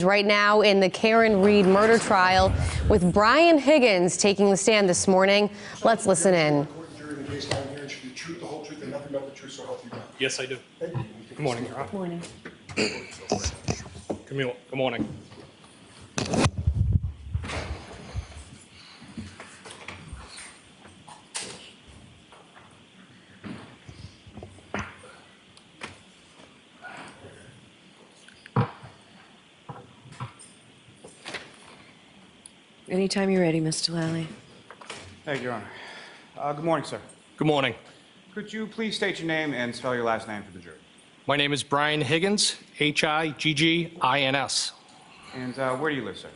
Right now in the Karen Reed murder trial with Brian Higgins taking the stand this morning. Let's listen in. Yes, I do. Good morning, Your Honor. Good morning. Good morning. Anytime you're ready, Mr. Lally. Thank you, Your Honor. Good morning, sir. Good morning. Could you please state your name and spell your last name for the jury? My name is Brian Higgins, Higgins. And where do you live, sir?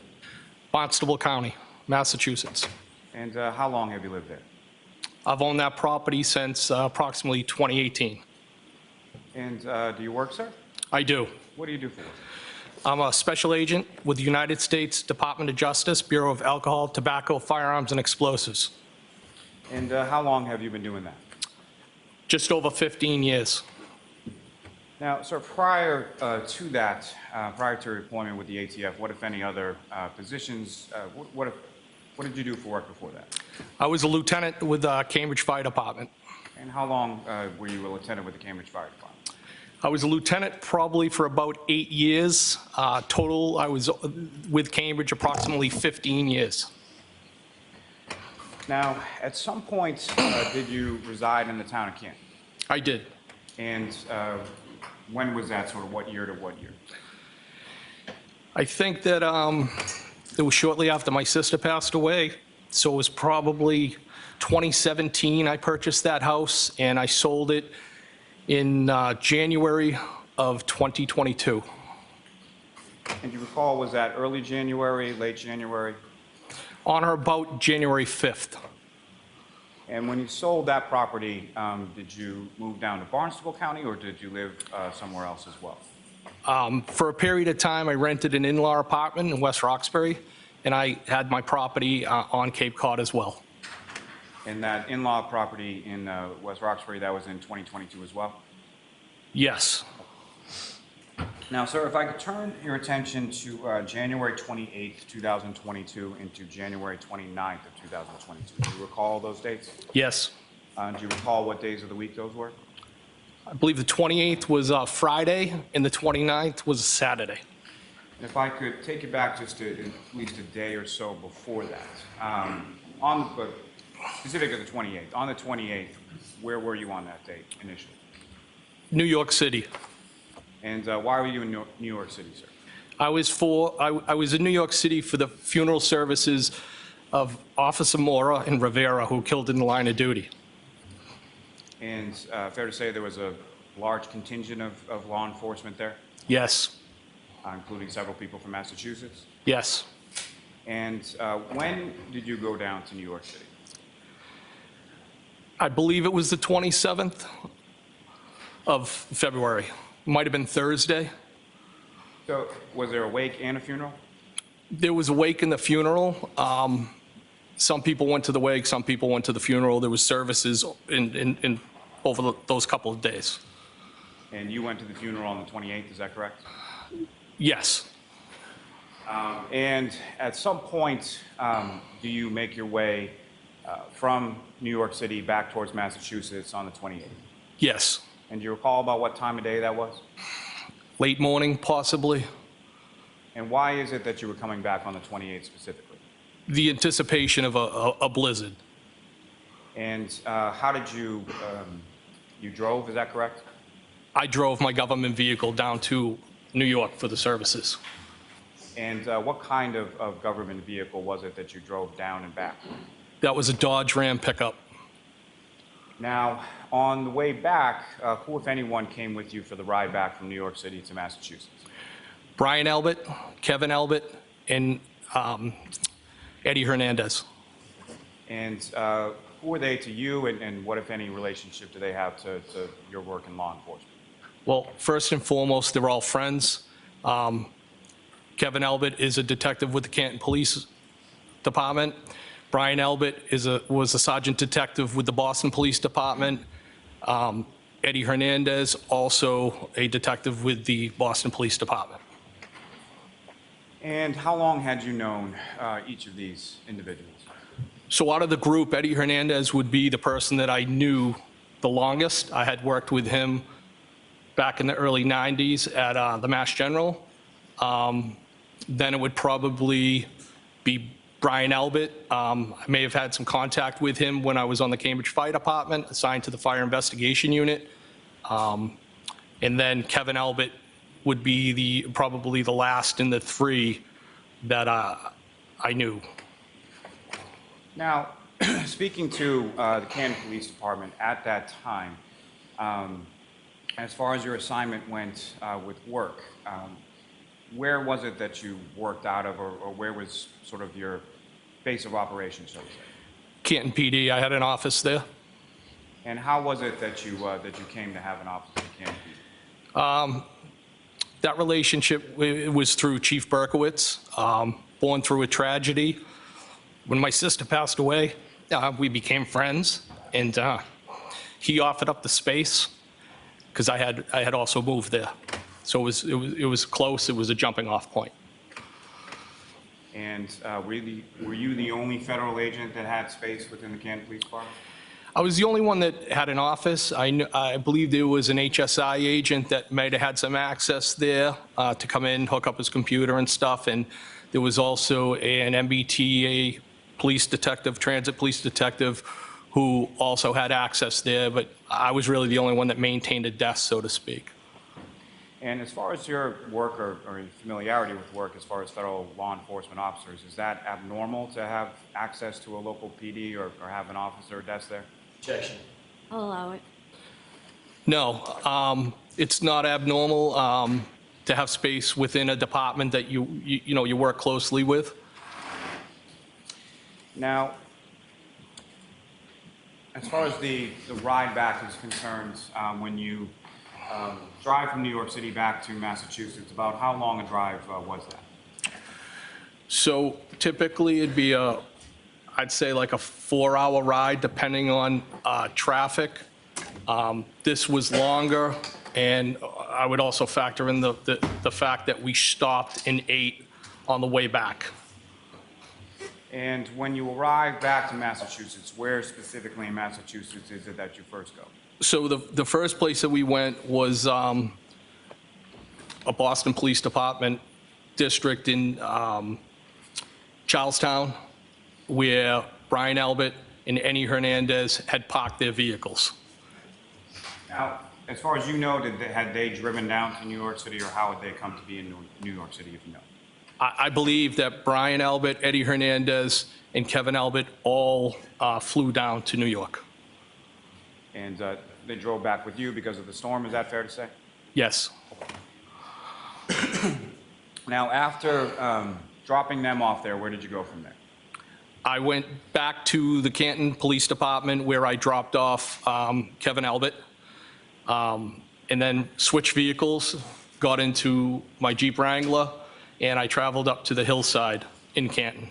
Barnstable County, Massachusetts. And how long have you lived there? I've owned that property since approximately 2018. And do you work, sir? I do. What do you do for work? I'm a special agent with the United States Department of Justice, Bureau of Alcohol, Tobacco, Firearms, and Explosives. And how long have you been doing that? Just over 15 years. Now, sir, prior to that, prior to your employment with the ATF, what, if any, other positions, what did you do for work before that? I was a lieutenant with Cambridge Fire Department. And how long were you a lieutenant with the Cambridge Fire Department? I was a lieutenant probably for about 8 years. Total, I was with Cambridge approximately 15 years. Now, at some point, did you reside in the town of Canton? I did. And when was that, sort of what year to what year? I think that it was shortly after my sister passed away. So it was probably 2017 I purchased that house, and I sold it in January of 2022. And do you recall, was that early January, late January? On or about January 5th. And when you sold that property, did you move down to Barnstable County, or did you live somewhere else as well? For a period of time, I rented an in-law apartment in West Roxbury, and I had my property on Cape Cod as well. And that in-law property in West Roxbury, that was in 2022 as well? Yes. Now, sir, if I could turn your attention to January 28th, 2022 into January 29th of 2022. Do you recall those dates? Yes. Do you recall what days of the week those were? I believe the 28th was Friday, and the 29th was Saturday. And if I could take you back just to at least a day or so before that. Specifically the 28th. On the 28th, where were you on that date initially? New York City. And why were you in New York City, sir? I was in New York City for the funeral services of Officer Mora and Rivera, who killed in the line of duty. And fair to say there was a large contingent of law enforcement there? Yes. Including several people from Massachusetts? Yes. And when did you go down to New York City? I believe it was the 27th of February. Might have been Thursday. So was there a wake and a funeral? There was a wake and the funeral. Some people went to the wake, some people went to the funeral. There was services in over those couple of days. And you went to the funeral on the 28th, is that correct? Yes. And at some point, do you make your way from New York City back towards Massachusetts on the 28th? Yes. And do you recall about what time of day that was? Late morning, possibly. And why is it that you were coming back on the 28th specifically? The anticipation of a blizzard. And how did you, you drove, is that correct? I drove my government vehicle down to New York for the services. And what kind of government vehicle was it that you drove down and back? That was a Dodge Ram pickup. Now, on the way back, who, if anyone, came with you for the ride back from New York City to Massachusetts? Brian Albert, Kevin Albert, and Eddie Hernandez. And who were they to you, and what, if any, relationship do they have to your work in law enforcement? Well, first and foremost, they're all friends. Kevin Albert is a detective with the Canton Police Department. Brian Albert was a sergeant detective with the Boston Police Department. Eddie Hernandez, also a detective with the Boston Police Department. And how long had you known each of these individuals? So out of the group, Eddie Hernandez would be the person that I knew the longest. I had worked with him back in the early 90s at the Mass General. Then it would probably be Brian Albert. I may have had some contact with him when I was on the Cambridge Fire Department, assigned to the Fire Investigation Unit. And then Kevin Albert would be probably the last in the three that I knew. Now, speaking to the Canton Police Department at that time, as far as your assignment went with work, where was it that you worked out of, or where was sort of your base of operations, so to say? Canton PD, I had an office there. And how was it that you came to have an office at Canton PD? That relationship was through Chief Berkowitz, born through a tragedy. When my sister passed away, we became friends, and he offered up the space because I had also moved there. So it was close. It was a jumping off point. And were you the only federal agent that had space within the Canton Police Department? I was the only one that had an office. I believe there was an HSI agent that might have had some access there to come in, hook up his computer and stuff. And there was also an MBTA police detective, transit police detective, who also had access there. But I was really the only one that maintained a desk, so to speak. And as far as your work or your familiarity with work as far as federal law enforcement officers, is that abnormal to have access to a local PD or have an officer desk there? Objection. I'll allow it. No, it's not abnormal to have space within a department that you work closely with. Now, as far as the ride back is concerned, when you drive from New York City back to Massachusetts, about how long a drive was that? So typically it'd be I'd say like a 4-hour ride depending on traffic. This was longer, and I would also factor in the fact that we stopped and ate on the way back. And when you arrive back to Massachusetts, where specifically in Massachusetts is it that you first go? So the first place that we went was a Boston Police Department district in Charlestown, where Brian Albert and Eddie Hernandez had parked their vehicles. Now, as far as you know, had they driven down to New York City, or how would they come to be in New York City, if you know? I believe that Brian Albert, Eddie Hernandez, and Kevin Albert all flew down to New York. And they drove back with you because of the storm, is that fair to say? Yes. Now, after dropping them off there, where did you go from there? I went back to the Canton Police Department where I dropped off Kevin Albert, and then switched vehicles, got into my Jeep Wrangler, and I traveled up to the hillside in Canton.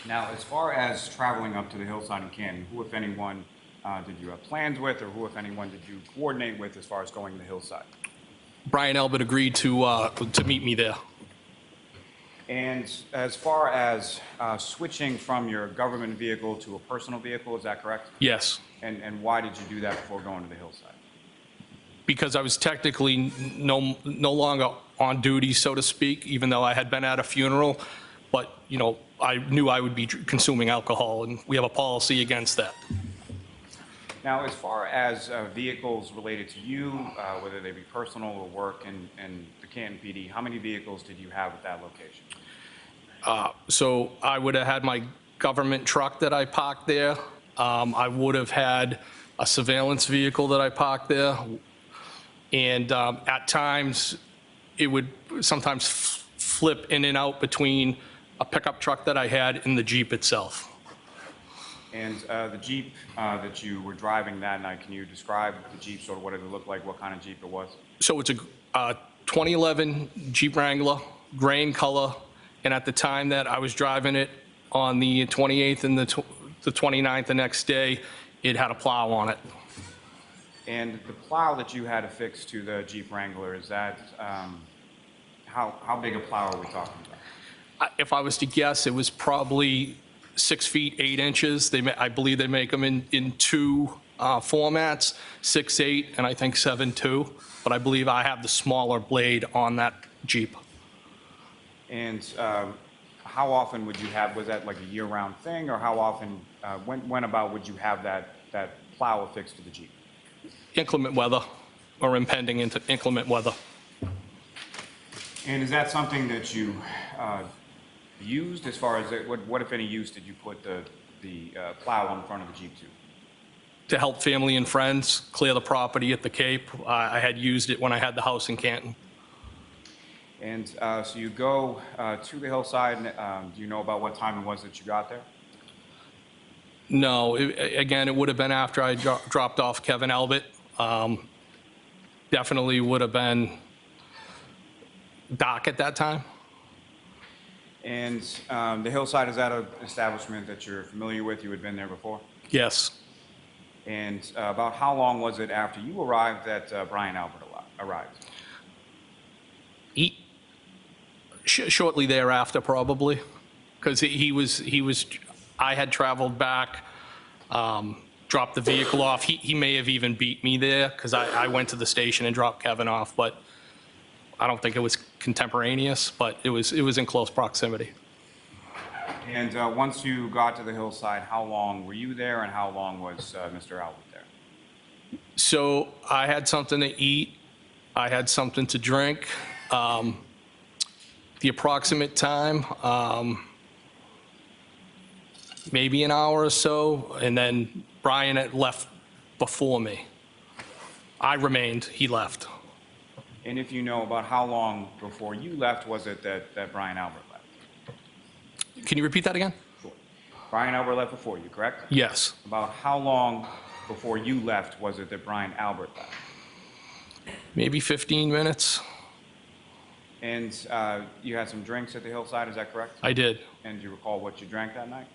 Now, as far as traveling up to the hillside in Canton, who, if anyone, did you have plans with, or who, if anyone, did you coordinate with as far as going to the hillside? Brian Albert agreed to meet me there. And as far as switching from your government vehicle to a personal vehicle, is that correct? Yes. And why did you do that before going to the hillside? Because I was technically no longer on duty, so to speak, even though I had been at a funeral. But, I knew I would be consuming alcohol, and we have a policy against that. Now, as far as vehicles related to you, whether they be personal or work in the Canton PD, how many vehicles did you have at that location? So I would have had my government truck that I parked there. I would have had a surveillance vehicle that I parked there. And at times, it would sometimes flip in and out between a pickup truck that I had and the Jeep itself. And the Jeep that you were driving that night, can you describe the Jeep, sort of what it looked like, what kind of Jeep it was? So it's a 2011 Jeep Wrangler, gray in color. And at the time that I was driving it on the 28th and the 29th the next day, it had a plow on it. And the plow that you had affixed to the Jeep Wrangler, is that, how big a plow are we talking about? If I was to guess, it was probably 6 feet 8 inches. I believe they make them in two formats, 6'8" and I think 7'2", but I believe I have the smaller blade on that Jeep. And how often would you have, was that like a year-round thing, or how often, when about would you have that plow affixed to the Jeep? Inclement weather or impending into inclement weather. And is that something that you used, as far as, what if any use did you put the plow on the front of the Jeep to? To help family and friends clear the property at the Cape. I had used it when I had the house in Canton. And so you go to the hillside, and do you know about what time it was that you got there? No, again, it would have been after I dropped off Kevin Albert. Definitely would have been dark at that time. And the hillside, is that an establishment that you're familiar with? You had been there before? Yes. And about how long was it after you arrived that Brian Albert arrived? Shortly thereafter, probably, because I had traveled back, dropped the vehicle off. He may have even beat me there, because I went to the station and dropped Kevin off, but I don't think it was contemporaneous, but it was in close proximity. And once you got to the hillside, how long were you there, and how long was Mr. Albert there? So I had something to eat. I had something to drink. The approximate time, maybe an hour or so, and then Brian had left before me. I remained, he left. And if you know, about how long before you left was it that Brian Albert left? Can you repeat that again? Sure. Brian Albert left before you, correct? Yes. About how long before you left was it that Brian Albert left? Maybe 15 minutes. And you had some drinks at the hillside, is that correct? I did. And do you recall what you drank that night?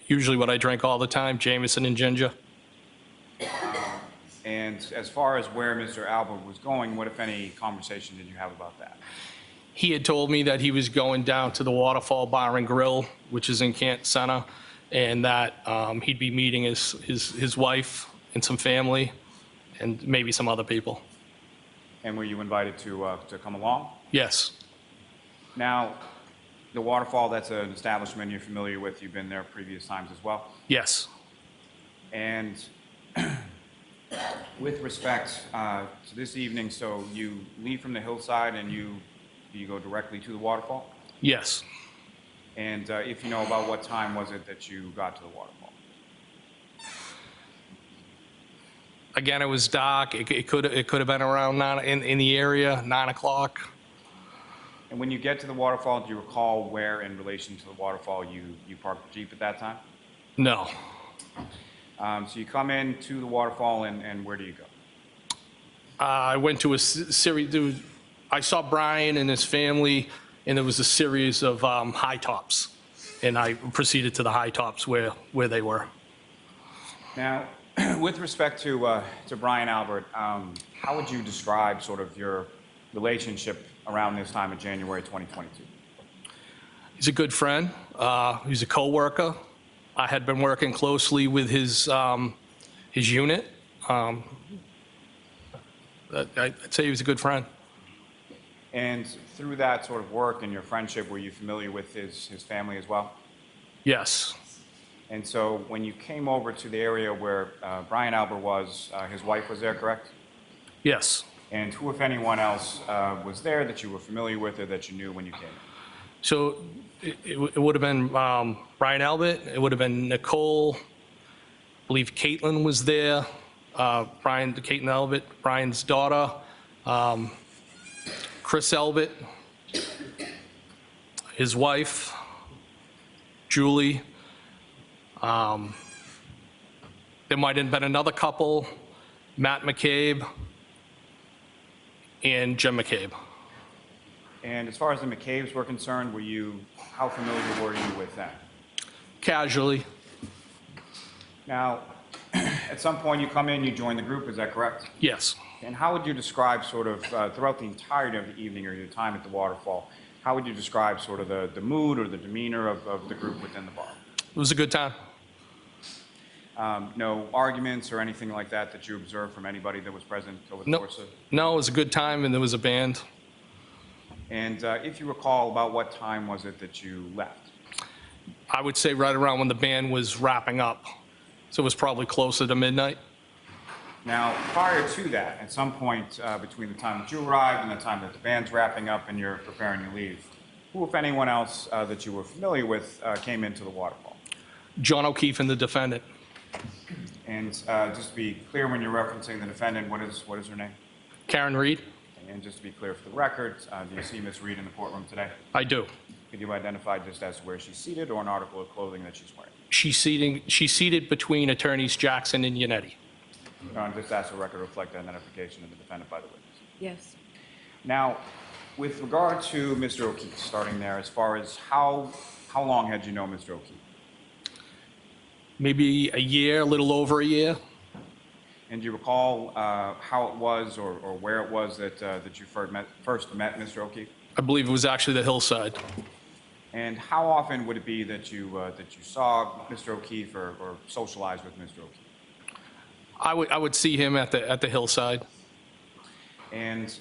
Usually what I drink all the time, Jameson and ginger. And as far as where Mr. Albert was going, what, if any, conversation did you have about that? He had told me that he was going down to the Waterfall Bar and Grill, which is in Canton Center, and that he'd be meeting his wife and some family and maybe some other people. And were you invited to come along? Yes. Now, the Waterfall, that's an establishment you're familiar with. You've been there previous times as well. Yes. And with respect to this evening, so you leave from the hillside and you go directly to the Waterfall? Yes. And if you know, about what time was it that you got to the Waterfall? Again, it was dark. It could have been around 9 in the area, 9 o'clock. And when you get to the Waterfall, do you recall where in relation to the Waterfall you parked the Jeep at that time? No. So you come in to the Waterfall, and where do you go? I went to a series. I saw Brian and his family, and there was a series of high tops, and I proceeded to the high tops where they were. Now, with respect to Brian Albert, how would you describe sort of your relationship around this time in January 2022? He's a good friend. He's a co-worker. I had been working closely with his unit. I'd say he was a good friend. And through that sort of work and your friendship, were you familiar with his family as well? Yes. And so when you came over to the area where Brian Albert was, his wife was there, correct? Yes. And who, if anyone else, was there that you were familiar with or that you knew when you came? So it would have been Brian Albert. It would have been Nicole. I believe Caitlin was there. Caitlin Albert, Brian's daughter. Chris Albert, his wife, Julie. There might have been another couple, Matt McCabe and Jim McCabe. And as far as the McCabe's were concerned, how familiar were you with them? Casually. Now, at some point you come in, you join the group, is that correct? Yes. And how would you describe sort of throughout the entirety of the evening or your time at the Waterfall, How would you describe sort of the mood or the demeanor of the group within the bar? It was a good time. No arguments or anything like that that you observed from anybody that was present over the No, course of? no, it was a good time, and there was a band. And if you recall, about what time was it that you left? I would say right around when the band was wrapping up. So it was probably closer to midnight. Now, prior to that, at some point between the time that you arrived and the time that the band's wrapping up and you're preparing to leave, who, if anyone else that you were familiar with, came into the Waterfall? John O'Keefe and the defendant. And just to be clear, when you're referencing the defendant, what is her name? Karen Reed? And just to be clear for the record, do you see Ms. Reed in the courtroom today? I do. Could you identify just as where she's seated or an article of clothing that she's wearing? She's seated between attorneys Jackson and Yannetti. Just ask the record to reflect the identification of the defendant by the witness. Yes. Now, with regard to Mr. O'Keefe, starting there, as far as how long had you known Mr. O'Keefe? Maybe a year, a little over a year. And do you recall how it was or where it was that you first met Mr. O'Keefe? I believe it was actually the hillside. And how often would it be that you saw Mr. O'Keefe or socialized with Mr. O'Keefe? I would see him at the hillside. And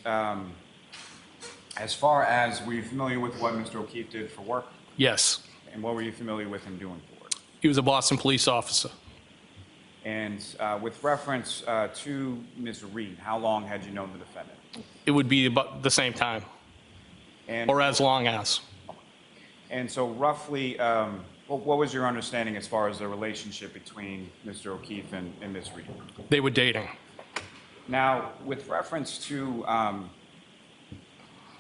as far as, were you familiar with what Mr. O'Keefe did for work? Yes. And what were you familiar with him doing for work? He was a Boston police officer. And with reference to Ms. Reed, how long had you known the defendant? It would be about the same time, And, or as long as. and so roughly, what was your understanding as far as the relationship between Mr. O'Keefe and Ms. Reed? They were dating. Now, with reference to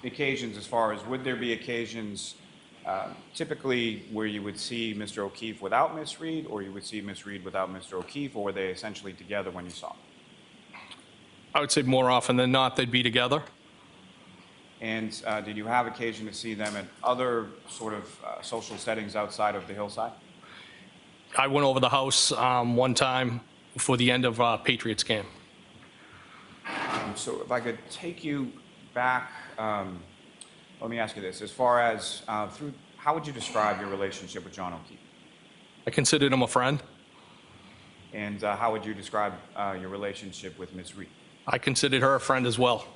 occasions, as far as would there be occasions typically where you would see Mr. O'Keefe without Ms. Reed, or you would see Ms. Reed without Mr. O'Keefe, or were they essentially together when you saw them? I would say more often than not, they'd be together. And did you have occasion to see them at other sort of social settings outside of the hillside? I went over the house one time before the end of Patriots game. So if I could take you back, let me ask you this. As far as how would you describe your relationship with John O'Keefe? I considered him a friend. And how would you describe your relationship with Ms. Reed? I considered her a friend as well.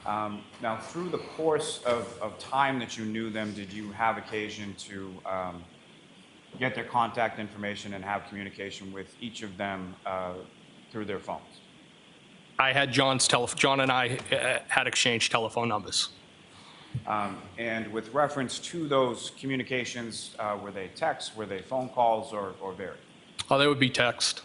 Now, through the course of time that you knew them, did you have occasion to get their contact information and have communication with each of them through their phones? I had John and I had exchanged telephone numbers. And with reference to those communications, were they texts, were they phone calls, or varied? Oh, they would be text.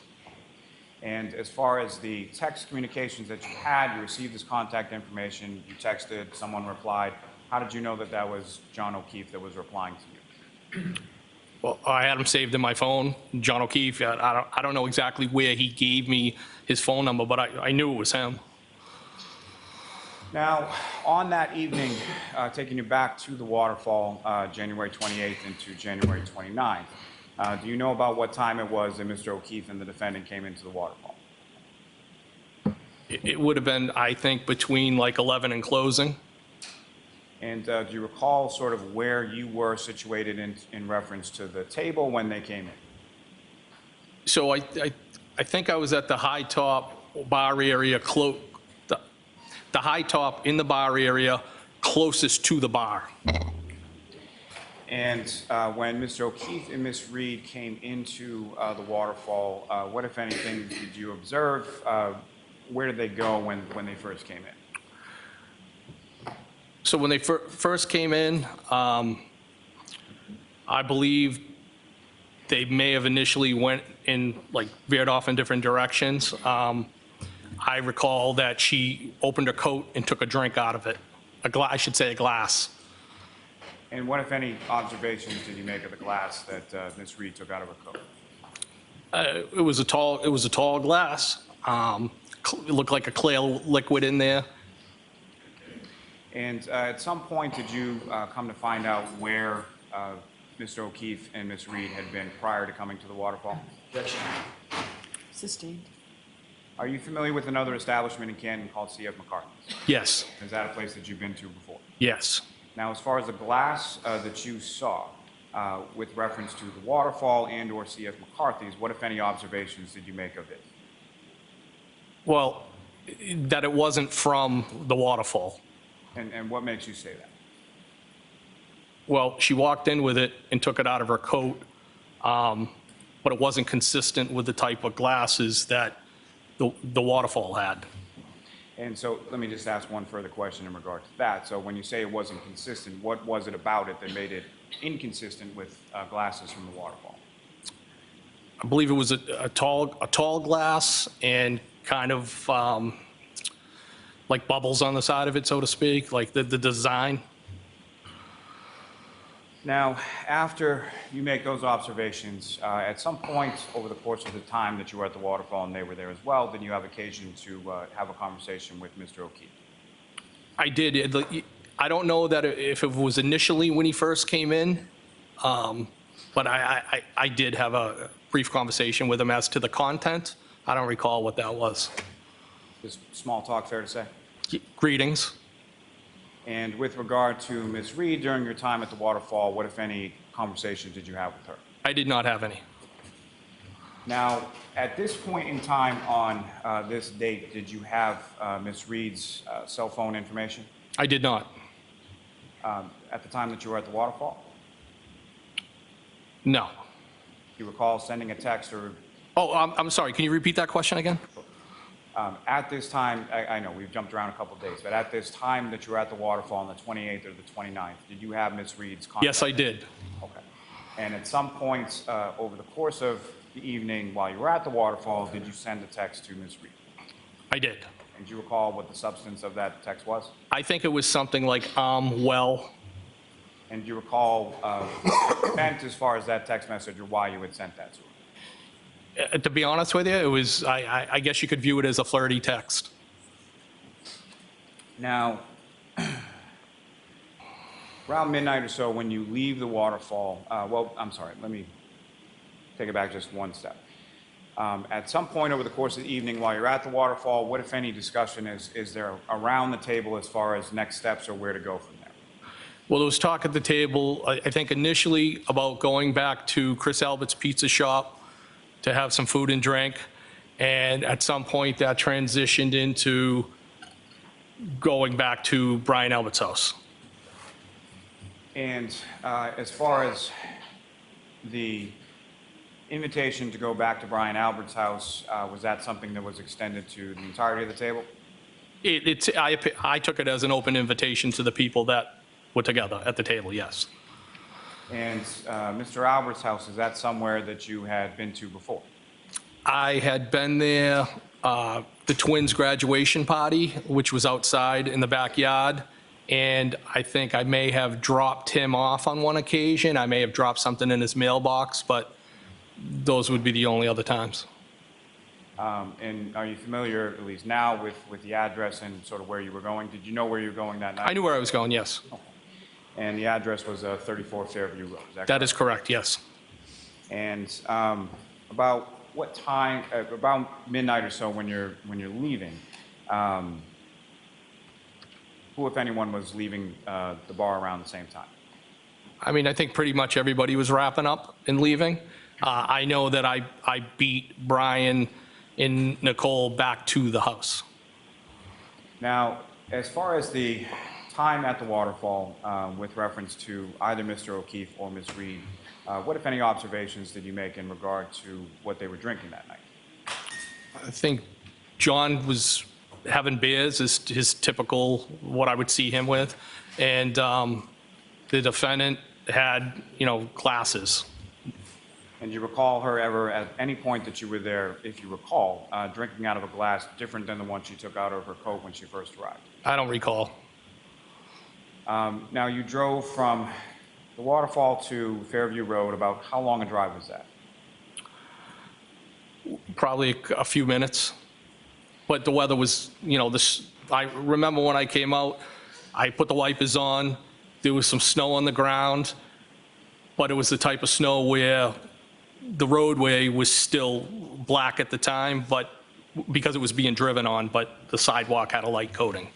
And as far as the text communications that you had, you received this contact information, you texted, someone replied. How did you know that that was John O'Keefe that was replying to you? Well, I had him saved in my phone, John O'Keefe. I don't know exactly where he gave me his phone number, but I knew it was him. Now, on that evening, taking you back to the Waterfall, January 28th into January 29th, do you know about what time it was that Mr. O'Keefe and the defendant came into the Waterfall? It would have been, I think, between like 11 and closing. And do you recall sort of where you were situated in reference to the table when they came in? So I think I was at the high top bar area, the high top in the bar area closest to the bar. And when Mr. O'Keefe and Ms. Reed came into the Waterfall, what, if anything, did you observe? Where did they go when they first came in? So when they first came in, I believe they may have initially went in, like, veered off in different directions. I recall that she opened her coat and took a drink out of it. I should say a glass. And what, if any, observations did you make of the glass that Ms. Reed took out of her coat? It was a tall glass. It looked like a clear liquid in there. And at some point, did you come to find out where Mr. O'Keefe and Ms. Reed had been prior to coming to the Waterfall? Sustained. Are you familiar with another establishment in Canton called C.F. McCarthy's? Yes, Is that a place that you've been to before? yes. Now, as far as the glass that you saw, with reference to the Waterfall and/or C.F. McCarthy's, what, if any, observations did you make of it? Well, that it wasn't from the Waterfall. And what makes you say that? Well, she walked in with it and took it out of her coat, but it wasn't consistent with the type of glasses that the Waterfall had. And so let me just ask one further question in regard to that. So when you say it wasn't consistent, what was it about it that made it inconsistent with glasses from the Waterfall? I believe it was a tall glass and kind of like bubbles on the side of it, so to speak, like the design. Now, after you make those observations, at some point over the course of the time that you were at the Waterfall and they were there as well, did you have occasion to have a conversation with Mr. O'Keefe? I did. I don't know that if it was initially when he first came in, but I did have a brief conversation with him as to the content. I don't recall what that was. Just small talk, fair to say? Greetings. And with regard to Ms. Reed, during your time at the Waterfall, what, if any, conversations did you have with her? I did not have any. Now, at this point in time on this date, did you have Ms. Reed's cell phone information I did not. at the time that you were at the Waterfall? No. Do you recall sending a text or Oh, I'm sorry. Can you repeat that question again? at this time, I know we've jumped around a couple of days, but at this time that you were at the Waterfall on the 28th or the 29th, did you have Ms. Reed's contact? Yes, I did. Okay. And at some point over the course of the evening while you were at the Waterfall, did you send a text to Ms. Reed? I did. And do you recall what the substance of that text was? I think it was something like, well, And do you recall what it meant as far as that text message or why you had sent that to her? to be honest with you, it was, I guess you could view it as a flirty text. Now, around midnight or so, when you leave the Waterfall, well, I'm sorry, let me take it back just one step. At some point over the course of the evening while you're at the Waterfall, what, if any, discussion is there around the table as far as next steps or where to go from there? Well, there was talk at the table, I think initially about going back to Chris Albert's Pizza Shop to have some food and drink. And at some point that transitioned into going back to Brian Albert's house. And as far as the invitation to go back to Brian Albert's house, was that something that was extended to the entirety of the table? I took it as an open invitation to the people that were together at the table, yes. And Mr. Albert's house, is that somewhere that you had been to before? I had been there, the twins' graduation party, which was outside in the backyard, and I think I may have dropped him off on one occasion. I may have dropped something in his mailbox, but those would be the only other times. And are you familiar, at least now, with the address and sort of where you were going? Did you know where you were going that night? I knew where I was going, yes. And the address was 34 Fairview Road, is that correct? That is correct, yes. And about what time, about midnight or so when you're leaving, who, if anyone, was leaving the bar around the same time? I mean, I think pretty much everybody was wrapping up and leaving. I know that I beat Brian and Nicole back to the house. Now, as far as the time at the Waterfall with reference to either Mr. O'Keefe or Ms. Reed, what, if any, observations did you make in regard to what they were drinking that night? I think John was having beers, is his typical, what I would see him with, and the defendant had, glasses. And do you recall her ever, at any point that you were there, if you recall, drinking out of a glass different than the one she took out of her coat when she first arrived? I don't recall. Now, you drove from the Waterfall to Fairview Road. About how long a drive was that? Probably a few minutes. But the weather was, I remember when I came out, I put the wipers on, there was some snow on the ground, but it was the type of snow where the roadway was still black at the time, but because it was being driven on, but the sidewalk had a light coating.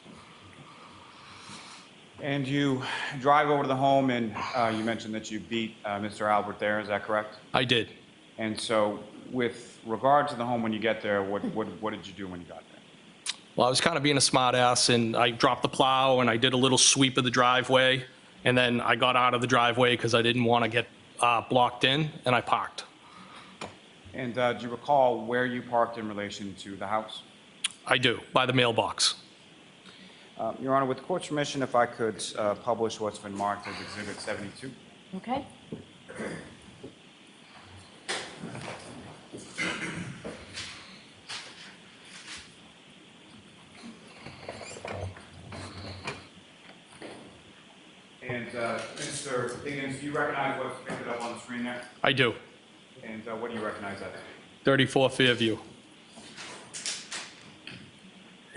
And you drive over to the home, and you mentioned that you beat Mr. Albert there, is that correct? I did. And so with regard to the home, when you get there, what did you do when you got there? Well, I was kind of being a smart ass, and I dropped the plow, and I did a little sweep of the driveway, and then I got out of the driveway because I didn't want to get blocked in, and I parked. And do you recall where you parked in relation to the house? I do, by the mailbox. Your Honor, with the court's permission, if I could publish what's been marked as Exhibit 72. Okay. And Mr. Higgins, do you recognize what's printed up on the screen there? I do. And what do you recognize that as? 34 Fairview.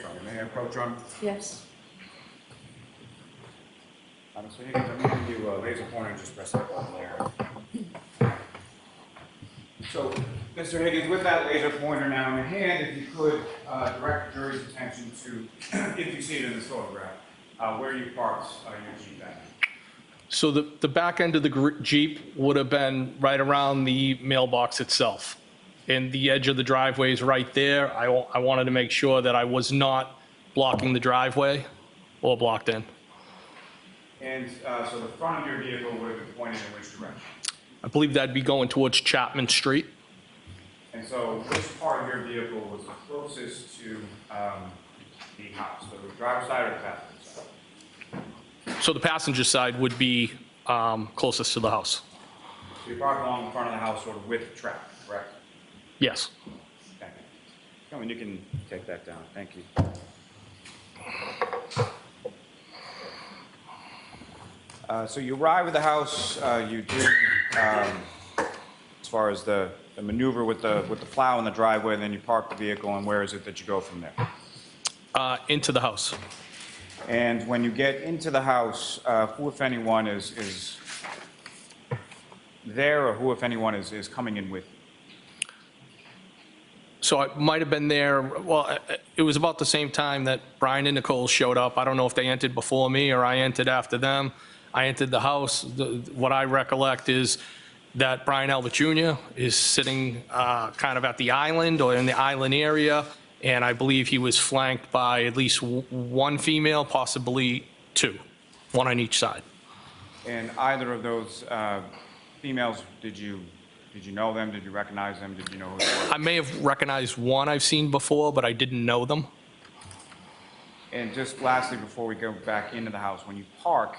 Sorry, may I approach, Your Honor? Yes. Mr. Higgins, I'm going to give you a laser pointer and just press that button there. So, Mr. Higgins, with that laser pointer now in your hand, if you could direct the jury's attention to, if you see it in this photograph, where you parked your Jeep at. So the back end of the Jeep would have been right around the mailbox itself. And the edge of the driveway is right there. I wanted to make sure that I was not blocking the driveway or blocked in. And so the front of your vehicle would have been pointed in which direction? I believe that'd be going towards Chapman Street. And so which part of your vehicle was the closest to the house, the driver's side or the passenger side? So the passenger side would be closest to the house. So you parked along the front of the house sort of with traffic, correct? Yes. Thank you. Come on, you can take that down. Thank you. So you arrive at the house, you do, as far as the maneuver with the plow in the driveway, and then you park the vehicle, and where is it that you go from there? Into the house. And when you get into the house, who, if anyone, is there, or who, if anyone, is coming in with you? So I might have been there, well, it was about the same time that Brian and Nicole showed up. I don't know if they entered before me or I entered after them. I entered the house. What I recollect is that Brian Albert Jr. is sitting kind of at the island or in the island area, and I believe he was flanked by at least one female, possibly two, one on each side. And either of those females, did you know them? Did you recognize them? Did you know who they were? I may have recognized one I've seen before, but I didn't know them. And just lastly, before we go back into the house, when you park,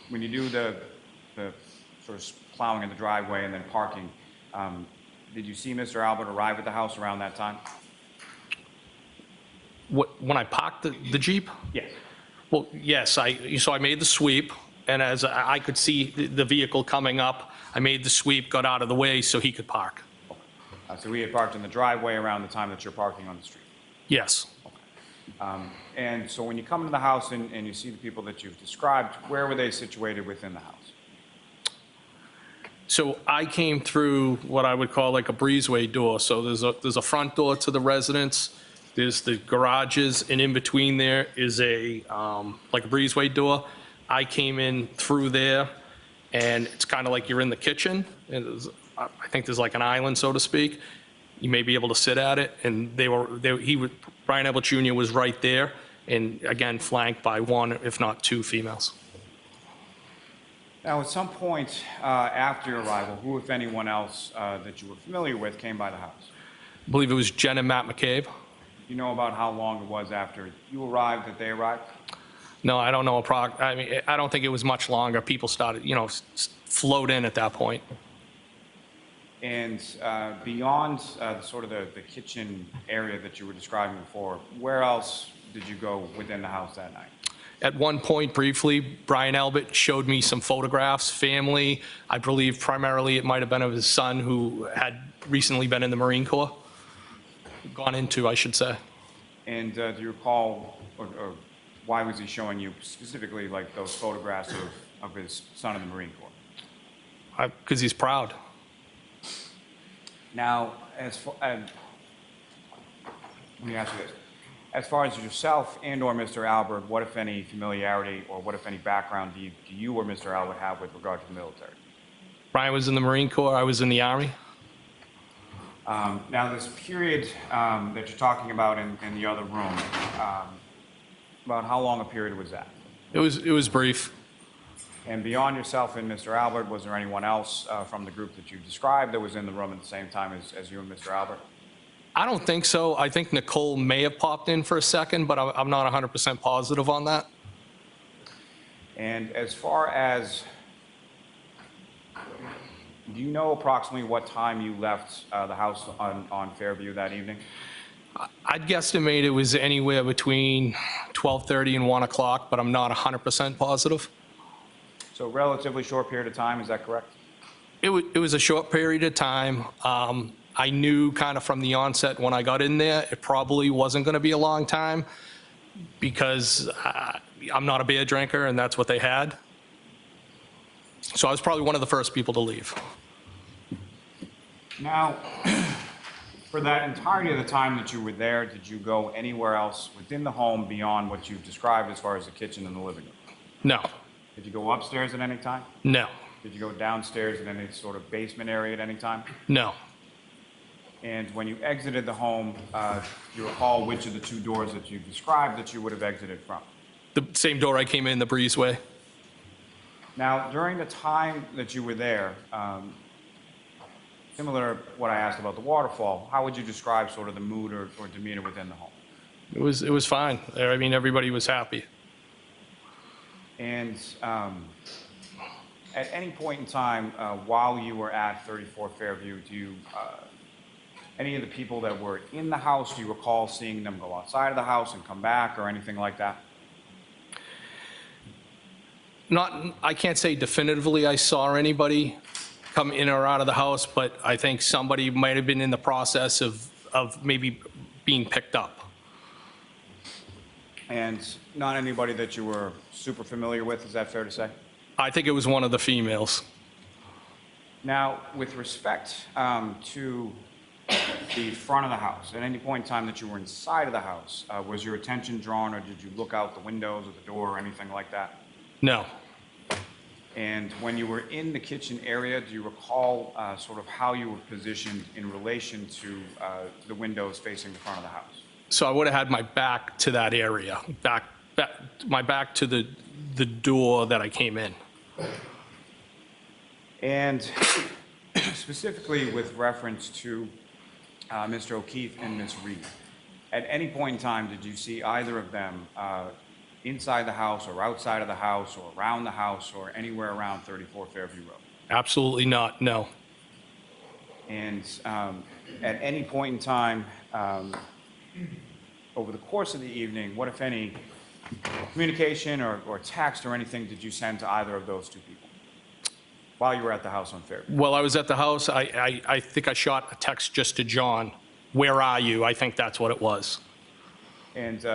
when you do the sort of plowing in the driveway and then parking, did you see Mr. Albert arrive at the house around that time? When I parked the Jeep? Yes. Well, yes, so I made the sweep, and as I could see the vehicle coming up, I made the sweep, got out of the way so he could park. So he had parked in the driveway around the time that you're parking on the street? Yes. And so when you come into the house and you see the people that you've described, where were they situated within the house? So I came through what I would call like a breezeway door. So there's a front door to the residence, there's the garages, and in between there is a like a breezeway door. I came in through there, and it's kind of like you're in the kitchen. And I think there's like an island, so to speak. You may be able to sit at it, and Brian Albert Jr. was right there, and again flanked by one, if not two, females. Now, at some point after your arrival, who, if anyone else that you were familiar with, came by the house? I believe it was Jen and Matt McCabe. Do you know about how long it was after you arrived that they arrived? No, I don't know. I mean, I don't think it was much longer. People started, float in at that point. And beyond sort of the kitchen area that you were describing before, where else did you go within the house that night? At one point, briefly, Brian Albert showed me some photographs, family. I believe primarily it might have been of his son who had recently been in the Marine Corps. Gone into, I should say. And do you recall, or why was he showing you specifically like those photographs of his son in the Marine Corps? Because he's proud. Now, let me ask you this. As far as yourself and/or Mr. Albert, what, if any, familiarity or what, if any, background do you or Mr. Albert have with regard to the military? Brian was in the Marine Corps, I was in the Army. Now, this period that you're talking about in the other room, about how long a period was that? It was brief. And beyond yourself and Mr. Albert, was there anyone else from the group that you described that was in the room at the same time as you and Mr. Albert? I don't think so. I think Nicole may have popped in for a second, but I'm not 100% positive on that. And as far as, do you know approximately what time you left the house on Fairview that evening? I'd guesstimate it was anywhere between 12:30 and 1 o'clock, but I'm not 100% positive. So relatively short period of time, is that correct? It was a short period of time. I knew kind of from the onset when I got in there, it probably wasn't going to be a long time because I'm not a beer drinker and that's what they had. So I was probably one of the first people to leave. Now, for that entirety of the time that you were there, did you go anywhere else within the home beyond what you've described as far as the kitchen and the living room? No, Did you go upstairs at any time? no, Did you go downstairs in any sort of basement area at any time? no. And when you exited the home, do you recall which of the two doors that you described that you would have exited from? The same door I came in, the breezeway. Now, during the time that you were there, similar to what I asked about the waterfall, how would you describe sort of the mood or demeanor within the home? It was fine. I mean, everybody was happy. And at any point in time while you were at 34 Fairview, do you, any of the people that were in the house, do you recall seeing them go outside of the house and come back or anything like that? I can't say definitively I saw anybody come in or out of the house, but I think somebody might have been in the process of maybe being picked up. And not anybody that you were super familiar with, is that fair to say? I think it was one of the females. Now, with respect to the front of the house, at any point in time that you were inside of the house, was your attention drawn or did you look out the windows or the door or anything like that? No. And when you were in the kitchen area, do you recall sort of how you were positioned in relation to the windows facing the front of the house? So I would have had my back to that area, my back to the door that I came in. And specifically with reference to Mr. O'Keefe and Ms. Reed, at any point in time did you see either of them inside the house or outside of the house or around the house or anywhere around 34 Fairview Road? Absolutely not, no. And at any point in time over the course of the evening, what, if any, communication or text or anything did you send to either of those two people while you were at the house on Fairview? While I was at the house, I think I shot a text just to John. Where are you? I think that's what it was. And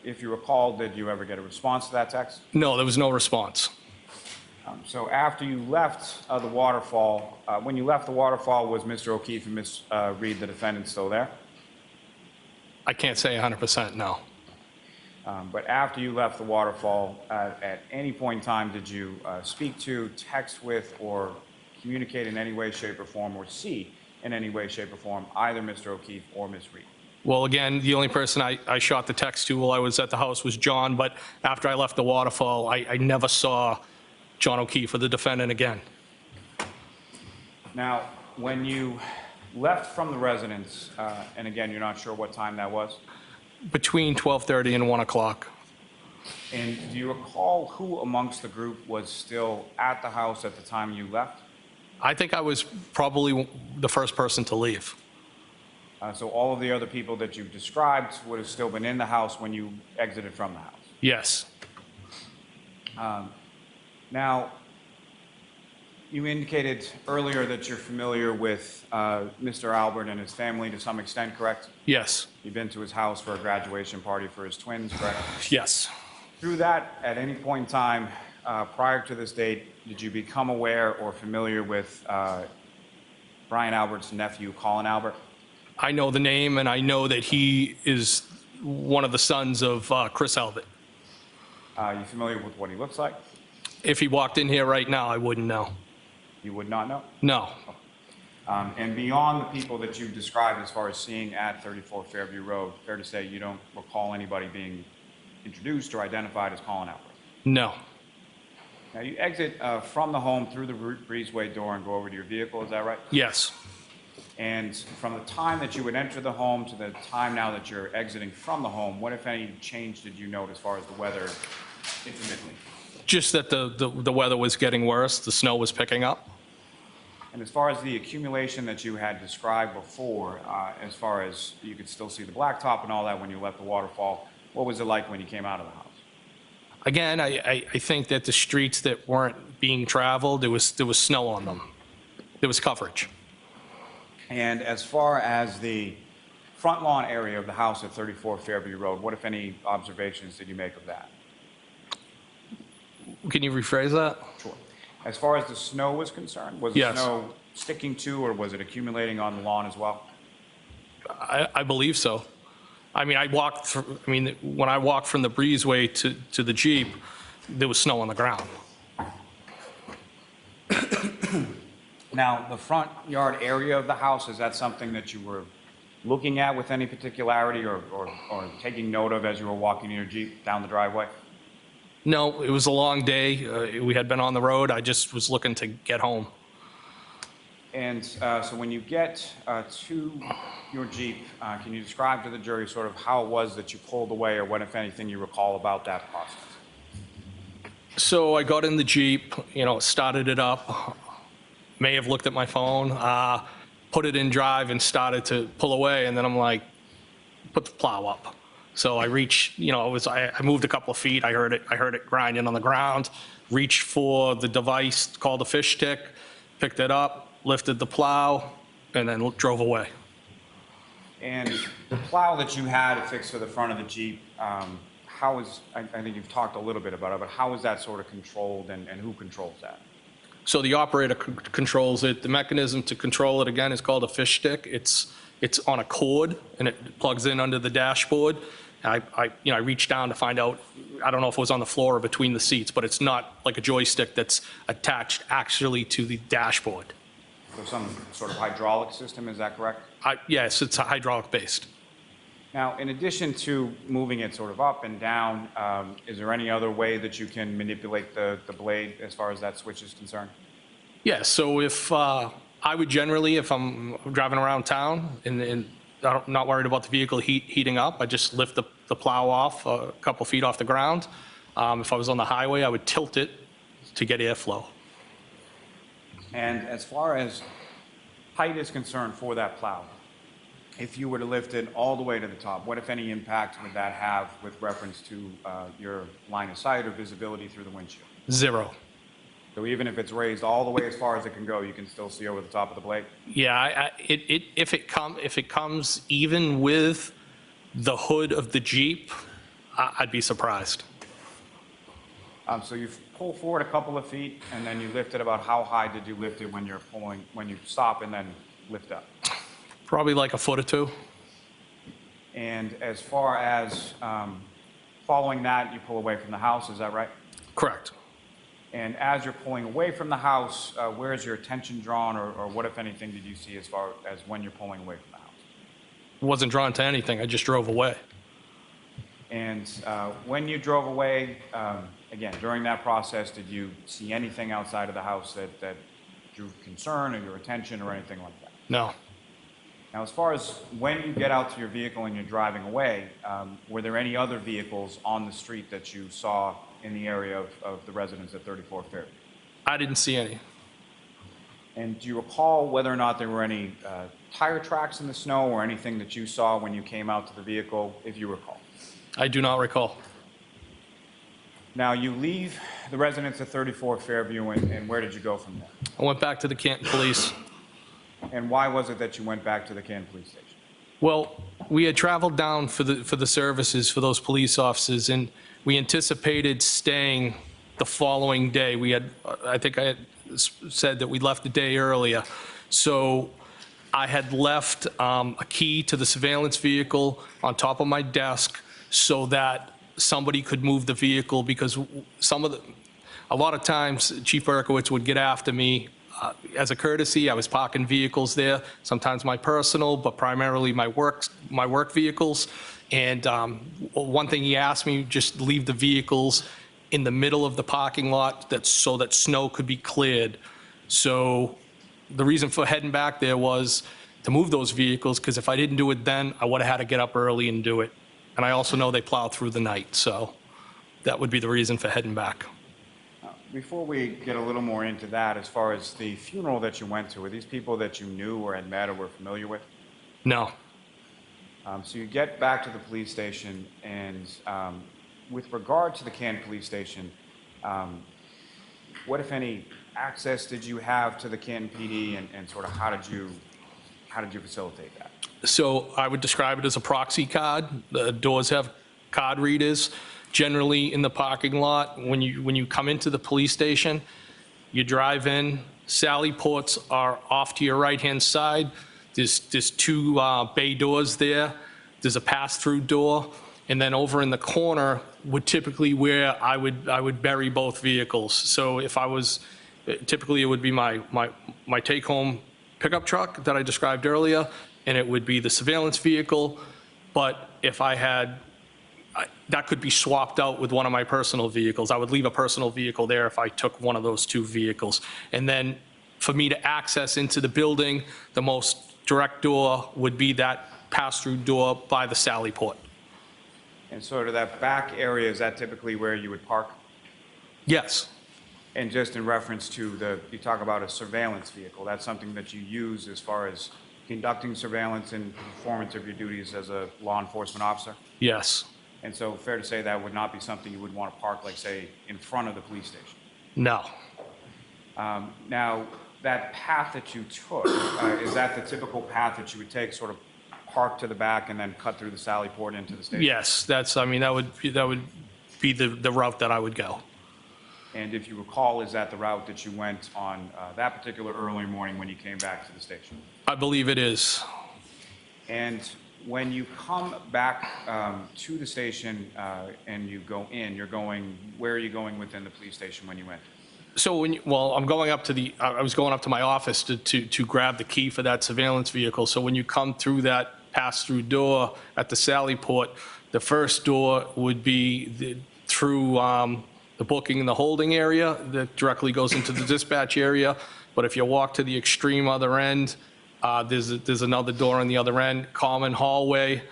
if you recall, did you ever get a response to that text? No, there was no response. So after you left the waterfall, when you left the waterfall, was Mr. O'Keefe and Ms. Reed, the defendant, still there? I can't say 100% no. But after you left the waterfall, at any point in time, did you speak to, text with, or communicate in any way, shape, or form, or see in any way, shape, or form either Mr. O'Keefe or Ms. Reed? Well, again, the only person I shot the text to while I was at the house was John, but after I left the waterfall, I never saw John O'Keefe or the defendant again. Now, when you left from the residence, and again, you're not sure what time that was? Between 12:30 and 1 o'clock. And do you recall who amongst the group was still at the house at the time you left? I think I was probably the first person to leave. So all of the other people that you've described would have still been in the house when you exited from the house? Yes. Now, you indicated earlier that you're familiar with Mr. Albert and his family to some extent, correct? Yes. You've been to his house for a graduation party for his twins, correct? Yes. Through that, at any point in time prior to this date, did you become aware or familiar with Brian Albert's nephew, Colin Albert? I know the name, and I know that he is one of the sons of Chris Elbert. Are you familiar with what he looks like? If he walked in here right now, I wouldn't know. You would not know? No. And beyond the people that you've described as far as seeing at 34 Fairview Road, fair to say you don't recall anybody being introduced or identified as calling out? No. Now, you exit from the home through the breezeway door and go over to your vehicle, is that right? Yes. And from the time that you would enter the home to the time now that you're exiting from the home, what, if any, change did you note as far as the weather intermittently? Just that the weather was getting worse, the snow was picking up. And as far as the accumulation that you had described before, as far as you could still see the blacktop and all that when you left the waterfall, what was it like when you came out of the house? Again, I think that the streets that weren't being traveled, there was snow on them. There was coverage. And as far as the front lawn area of the house at 34 Fairview Road, what, if any, observations did you make of that? Can you rephrase that? Sure. As far as the snow was concerned, was the Yes. snow sticking to or was it accumulating on the lawn as well? I believe so. I mean, when I walked from the breezeway to the Jeep, there was snow on the ground. Now, the front yard area of the house, is that something that you were looking at with any particularity or taking note of as you were walking in your Jeep down the driveway? No, it was a long day. We had been on the road. I just was looking to get home. And so when you get to your Jeep, can you describe to the jury sort of how it was that you pulled away or what, if anything, you recall about that process? So I got in the Jeep, started it up, may have looked at my phone, put it in drive and started to pull away, and then I'm like, put the plow up. So I reached, I moved a couple of feet, I heard it grinding on the ground, reached for the device called a fish stick, picked it up, lifted the plow, and then drove away. And the plow that you had affixed to the front of the Jeep, how is, I think you've talked a little bit about it, but how is that sort of controlled and who controls that? So the operator controls it. The mechanism to control it, again, is called a fish stick. It's on a cord, and it plugs in under the dashboard. I reached down to find out, I don't know if it was on the floor or between the seats, but it's not like a joystick that's attached actually to the dashboard. So some sort of hydraulic system, is that correct? Yes, it's hydraulic based. Now, in addition to moving it sort of up and down, is there any other way that you can manipulate the blade as far as that switch is concerned? Yes, so if I would generally, if I'm driving around town and I'm not worried about the vehicle heating up, I just lift the plow off a couple feet off the ground. If I was on the highway, I would tilt it to get airflow. And as far as height is concerned for that plow, if you were to lift it all the way to the top, what, if any, impact would that have with reference to your line of sight or visibility through the windshield? 0. So even if it's raised all the way as far as it can go, you can still see over the top of the blade? Yeah, if it comes even with the hood of the Jeep, I'd be surprised. So you pull forward a couple of feet, and then you lift it. About how high did you lift it when you stop and then lift up? Probably like a foot or two. And as far as following that, you pull away from the house, is that right? Correct. And as you're pulling away from the house, where is your attention drawn, or what, if anything, did you see as far as when you're pulling away from the house? Wasn't drawn to anything. I just drove away. And when you drove away, again, during that process, did you see anything outside of the house that drew concern or your attention or anything like that? No. Now, as far as when you get out to your vehicle and you're driving away, were there any other vehicles on the street that you saw in the area of the residence at 34 Fairview? I didn't see any. And do you recall whether or not there were any tire tracks in the snow or anything that you saw when you came out to the vehicle, if you recall? I do not recall. Now, you leave the residence at 34 Fairview, and where did you go from there? I went back to the Canton Police. And why was it that you went back to the Canton Police Station? Well, we had traveled down for the services for those police officers, and we anticipated staying the following day. I think I had said that we left a day earlier. So I had left a key to the surveillance vehicle on top of my desk so that somebody could move the vehicle, because a lot of times Chief Berkowitz would get after me. As a courtesy, I was parking vehicles there, sometimes my personal, but primarily my work vehicles. And one thing he asked me, just leave the vehicles in the middle of the parking lot so that snow could be cleared. So the reason for heading back there was to move those vehicles, because if I didn't do it then, I would have had to get up early and do it. And I also know they plow through the night, so that would be the reason for heading back. Before we get a little more into that, as far as the funeral that you went to, were these people that you knew or had met or were familiar with? No. So you get back to the police station, and with regard to the Canton Police Station, what, if any, access did you have to the Canton PD, and sort of how did you facilitate that? So I would describe it as a proxy card. The doors have card readers. Generally in the parking lot, when you come into the police station, you drive in, Sally ports are off to your right-hand side. There's two bay doors there. There's a pass-through door. And then over in the corner would typically where I would bury both vehicles. So if I was, typically it would be my take-home pickup truck that I described earlier, and it would be the surveillance vehicle. But if I had, that could be swapped out with one of my personal vehicles. I would leave a personal vehicle there if I took one of those two vehicles. And then for me to access into the building, the most direct door would be that pass-through door by the Sally port. And sort of that back area, is that typically where you would park? Yes. And just in reference to you talk about a surveillance vehicle, that's something that you use as far as conducting surveillance and performance of your duties as a law enforcement officer? Yes. And so fair to say that would not be something you would want to park, like, say, in front of the police station? No. Now, that path that you took, is that the typical path that you would take, sort of park to the back and then cut through the Sally port into the station? Yes, that would be the route that I would go. And if you recall, is that the route that you went on that particular early morning when you came back to the station? I believe it is. And when you come back to the station and you go in, where are you going within the police station when you went? So I'm going up to I was going up to my office to grab the key for that surveillance vehicle. So when you come through that pass-through door at the Sally port, the first door would be through the booking and the holding area that directly goes into the dispatch area. But if you walk to the extreme other end, there's another door on the other end, common hallway.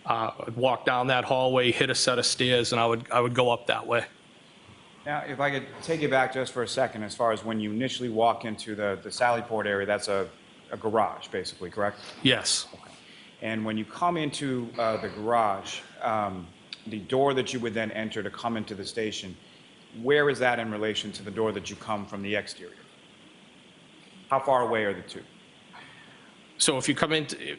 I'd walk down that hallway, hit a set of stairs, and I would go up that way. Now, if I could take you back just for a second, as far as when you initially walk into the Sally port area, that's a garage, basically, correct? Yes. Okay. And when you come into the garage, the door that you would then enter to come into the station, where is that in relation to the door that you come from the exterior? How far away are the two? So if you come into,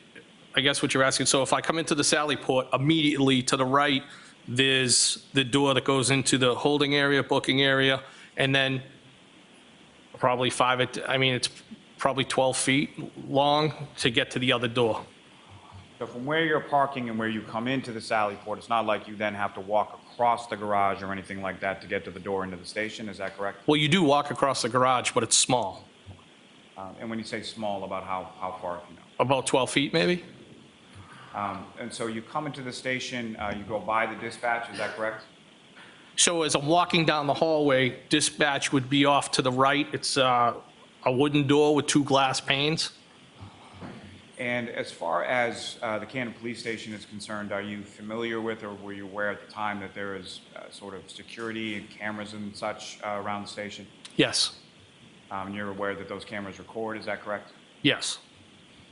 I guess what you're asking, so if I come into the Sally port, immediately to the right, there's the door that goes into the holding area, booking area, and then probably it's probably 12 feet long to get to the other door. So from where you're parking and where you come into the Sally port, it's not like you then have to walk across the garage or anything like that to get to the door into the station, is that correct? Well, you do walk across the garage, but it's small. And when you say small, about how far, if you know? About 12 feet, maybe? And so you come into the station, you go by the dispatch, is that correct? So as I'm walking down the hallway, dispatch would be off to the right. It's a wooden door with two glass panes. And as far as the Canton Police Station is concerned, are you familiar with, or were you aware at the time that there is sort of security and cameras and such around the station? Yes. You're aware that those cameras record, is that correct? Yes.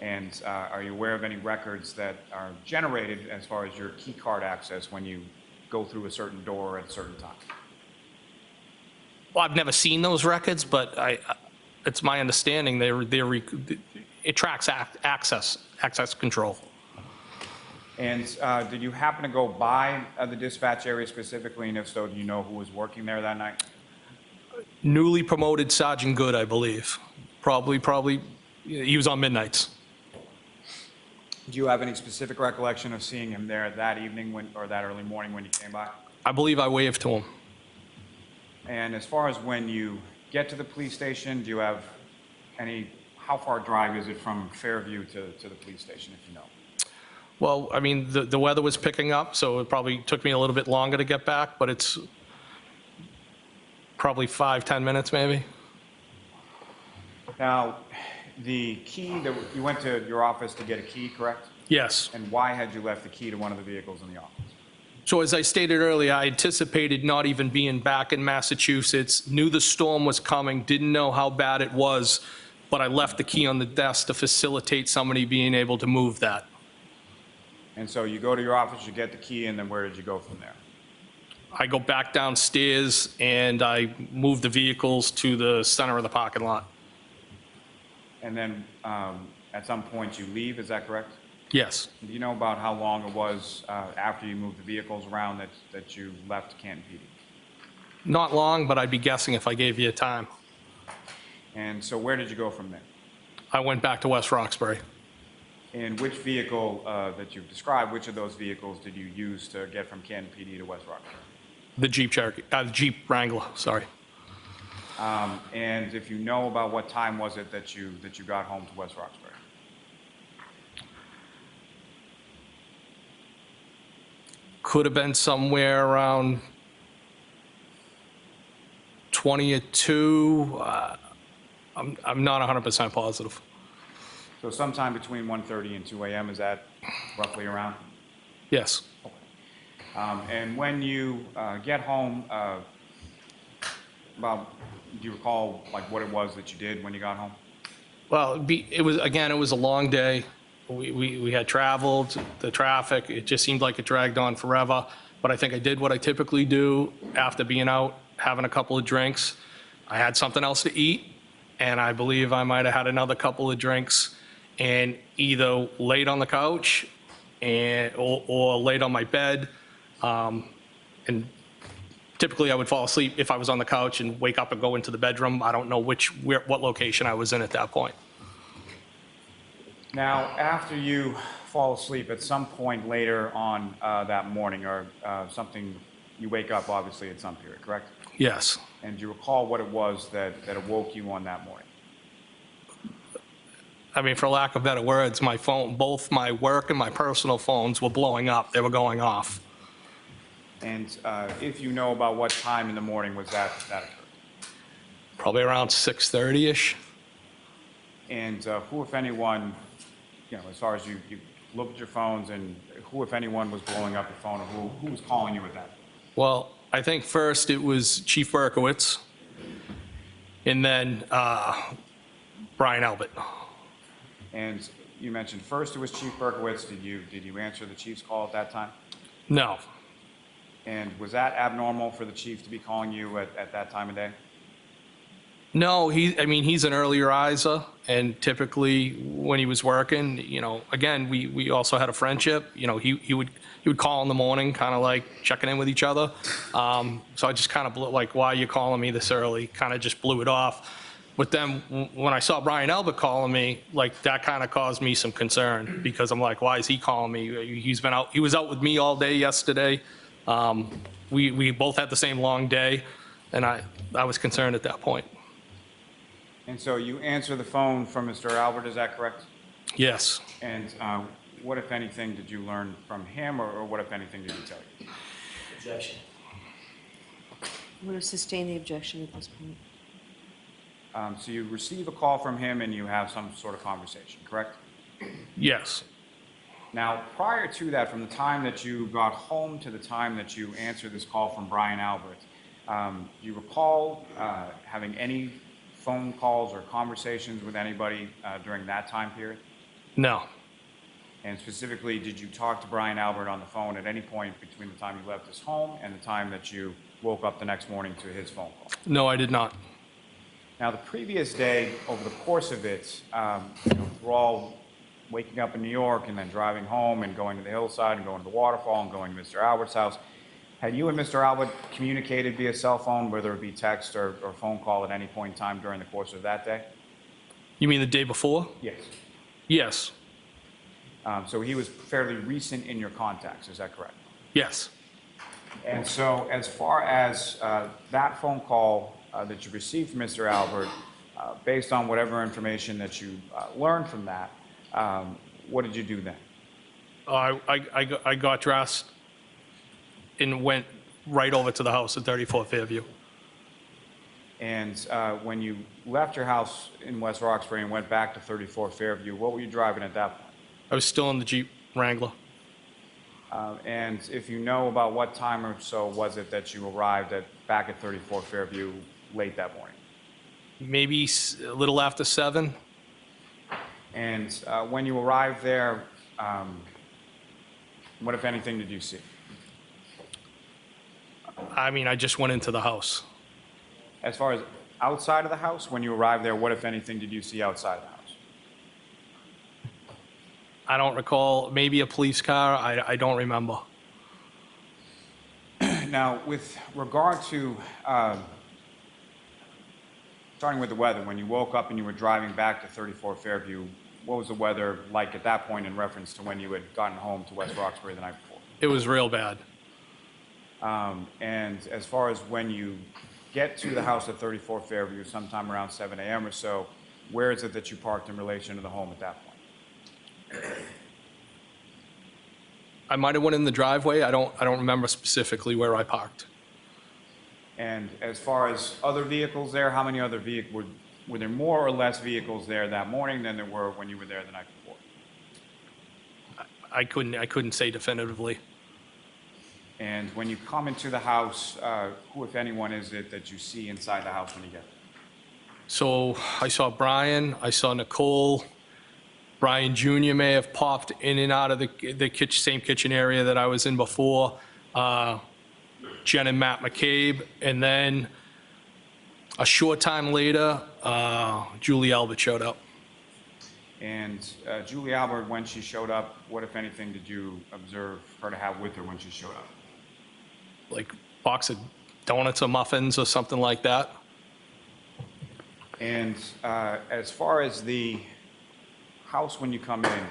And are you aware of any records that are generated as far as your key card access when you go through a certain door at a certain time? Well, I've never seen those records, but it's my understanding it tracks access control. And did you happen to go by the dispatch area specifically, and if so, do you know who was working there that night? Newly promoted Sergeant Good, I believe. Probably, he was on midnights. Do you have any specific recollection of seeing him there that evening or that early morning when you came by? I believe I waved to him. And as far as when you get to the police station, do you have how far drive is it from Fairview to the police station, if you know? Well, I mean, the weather was picking up, so it probably took me a little bit longer to get back, but it's probably 5-10 minutes maybe. Now, the key, you went to your office to get a key, correct? Yes. And why had you left the key to one of the vehicles in the office? So as I stated earlier, I anticipated not even being back in Massachusetts, knew the storm was coming, didn't know how bad it was, but I left the key on the desk to facilitate somebody being able to move that. And so you go to your office, you get the key, and then where did you go from there? I go back downstairs and I move the vehicles to the center of the parking lot. And then at some point you leave, is that correct? Yes. Do you know about how long it was after you moved the vehicles around that you left Canton PD? Not long, but I'd be guessing if I gave you a time. And so where did you go from there? I went back to West Roxbury. And which vehicle that you've described, which of those vehicles did you use to get from Canton PD to West Roxbury? The Jeep Cherokee, Jeep Wrangler, sorry. And if you know about what time was it that you got home to West Roxbury? Could have been somewhere around 20 or 2. I'm not 100% positive. So sometime between 1:30 and 2 a.m., is that roughly around? Yes. And when you get home, do you recall like what it was that you did when you got home? Well, it was a long day. We had traveled, the traffic, it just seemed like it dragged on forever. But I think I did what I typically do after being out, having a couple of drinks. I had something else to eat, and I believe I might have had another couple of drinks and either laid on the couch or laid on my bed. And typically I would fall asleep if I was on the couch and wake up and go into the bedroom. I don't know what location I was in at that point. Now, after you fall asleep at some point later on that morning or something, you wake up obviously at some period, correct? Yes. And do you recall what it was that awoke you on that morning? I mean, for lack of better words, my phone, both my work and my personal phones were blowing up. They were going off. And if you know about what time in the morning was that occurred? Probably around 6:30-ish. And who, if anyone, as far as you looked at your phones, and who, if anyone, was blowing up your phone, or who was calling you at that? Well, I think first it was Chief Berkowitz, and then Brian Albert. And you mentioned first it was Chief Berkowitz. Did you answer the chief's call at that time? No. And was that abnormal for the chief to be calling you at that time of day? No, he's an early riser, and typically when he was working, again, we also had a friendship. He would call in the morning, kind of like checking in with each other. So I just kind of blew, like, why are you calling me this early? Kind of just blew it off. But then when I saw Brian Albert calling me, like, that kind of caused me some concern, because I'm like, why is he calling me? He was out with me all day yesterday. We both had the same long day, and I was concerned at that point. And so you answer the phone from Mr. Albert, is that correct? Yes. And what, if anything, did you learn from him, or what, if anything, did he tell you? Objection. I'm going to sustain the objection at this point. So you receive a call from him and you have some sort of conversation, correct? Yes. Now, prior to that, from the time that you got home to the time that you answered this call from Brian Albert, do you recall having any phone calls or conversations with anybody during that time period? No. And specifically, did you talk to Brian Albert on the phone at any point between the time you left his home and the time that you woke up the next morning to his phone call? No, I did not. Now, the previous day, over the course of it, we're all waking up in New York and then driving home and going to the hillside and going to the Waterfall and going to Mr. Albert's house. Had you and Mr. Albert communicated via cell phone, whether it be text or phone call at any point in time during the course of that day? You mean the day before? Yes. Yes. So he was fairly recent in your contacts, is that correct? Yes. And so as far as that phone call that you received from Mr. Albert, based on whatever information that you learned from that, what did you do then? I got dressed and went right over to the house at 34 Fairview. And when you left your house in West Roxbury and went back to 34 Fairview, what were you driving at that point? I was still in the Jeep Wrangler. And if you know about what time or so was it that you arrived back at 34 Fairview late that morning? Maybe a little after 7. And when you arrived there, what, if anything, did you see? I mean, I just went into the house. As far as outside of the house, when you arrived there, what, if anything, did you see outside of the house? I don't recall, maybe a police car, I don't remember. Now, with regard to, starting with the weather, when you woke up and you were driving back to 34 Fairview, what was the weather like at that point in reference to when you had gotten home to West Roxbury the night before? It was real bad. And as far as when you get to the house at 34 Fairview, sometime around 7 a.m. or so, where is it that you parked in relation to the home at that point? I might have went in the driveway. I don't remember specifically where I parked. And as far as other vehicles there, how many other vehicles, were there more or less vehicles there that morning than there were when you were there the night before? I couldn't say definitively. And when you come into the house, who, if anyone, is it that you see inside the house when you get there? So I saw Brian, I saw Nicole. Brian Jr. may have popped in and out of the same kitchen area that I was in before. Jen and Matt McCabe. And then a short time later, Julie Albert showed up. And Julie Albert, when she showed up, what, if anything, did you observe her to have with her when she showed up? Like box of donuts or muffins or something like that. And as far as the house when you come in,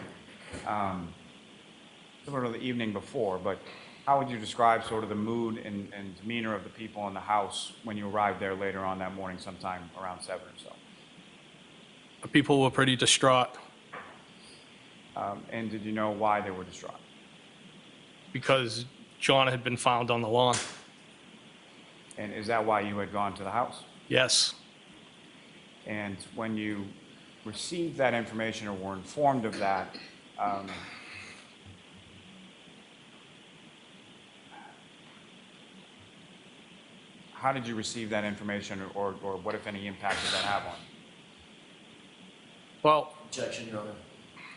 similar to the evening before, but how would you describe sort of the mood and demeanor of the people in the house when you arrived there later on that morning, sometime around 7 or so? The people were pretty distraught And did you know why they were distraught? because John had been found on the lawn. And is that why you had gone to the house? Yes. And when you received that information or were informed of that, how did you receive that information, or what, if any, impact did that have on you? Well, Objection, Your Honor.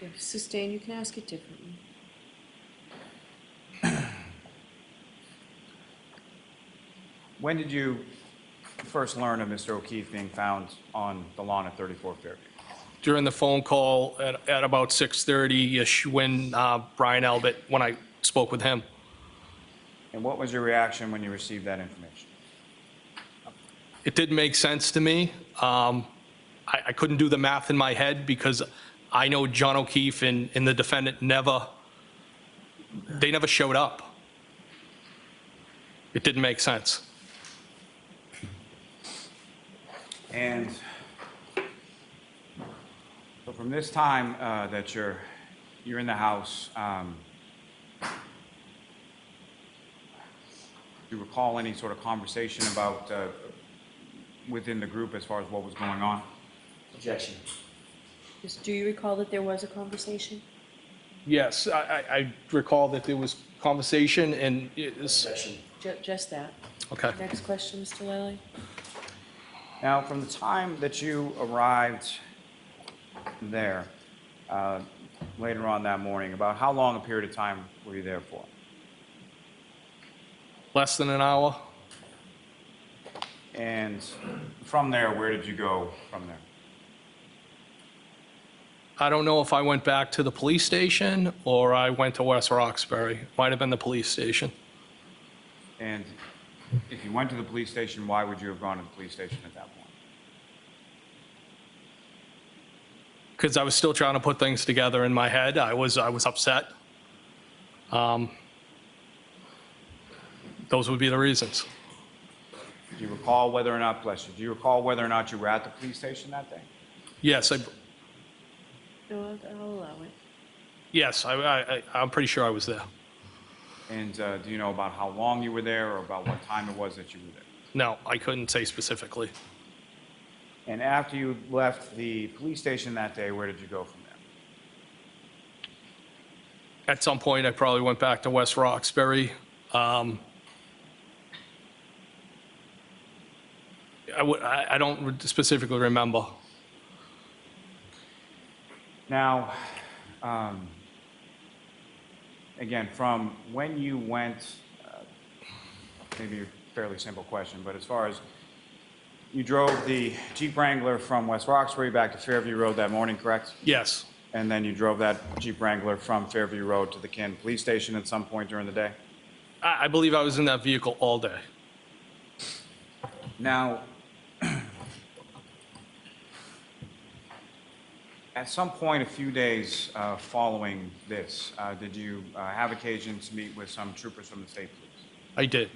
If sustained, you can ask it differently. When did you first learn of Mr. O'Keefe being found on the lawn at 34 Fairview? during the phone call at about 6:30-ish when when I spoke with him. And what was your reaction when you received that information? It didn't make sense to me. I couldn't do the math in my head because I know John O'Keefe and the defendant never showed up. It didn't make sense. And so from this time that you're in the house, do you recall any sort of conversation about within the group as far as what was going on? Objection. Just, do you recall that there was a conversation? Yes, I recall that there was conversation and Objection. Just that. okay. Next question, Mr. Lally. Now, from the time that you arrived there later on that morning, about how long a period of time were you there for? Less than an hour. And from there, where did you go from there? I don't know if I went back to the police station or I went to West Roxbury. Might have been the police station. And if you went to the police station, why would you have gone to the police station at that point? Because I was still trying to put things together in my head. I was upset. Those would be the reasons. Do you recall whether or not, bless you, do you recall whether or not you were at the police station that day? Yes, No, I'll allow it. yes, I'm pretty sure I was there. And do you know about how long you were there or about what time it was that you were there? No, I couldn't say specifically. And after you left the police station that day, where did you go from there? At some point, I probably went back to West Roxbury. I don't specifically remember. Now, again, from when you went, maybe a fairly simple question, but as far as you drove the Jeep Wrangler from West Roxbury back to Fairview Road that morning, correct? Yes, And then you drove that Jeep Wrangler from Fairview Road to the Canton Police Station at some point during the day? I believe I was in that vehicle all day. Now, at some point a few days following this, did you have occasion to meet with some troopers from the state police? I did.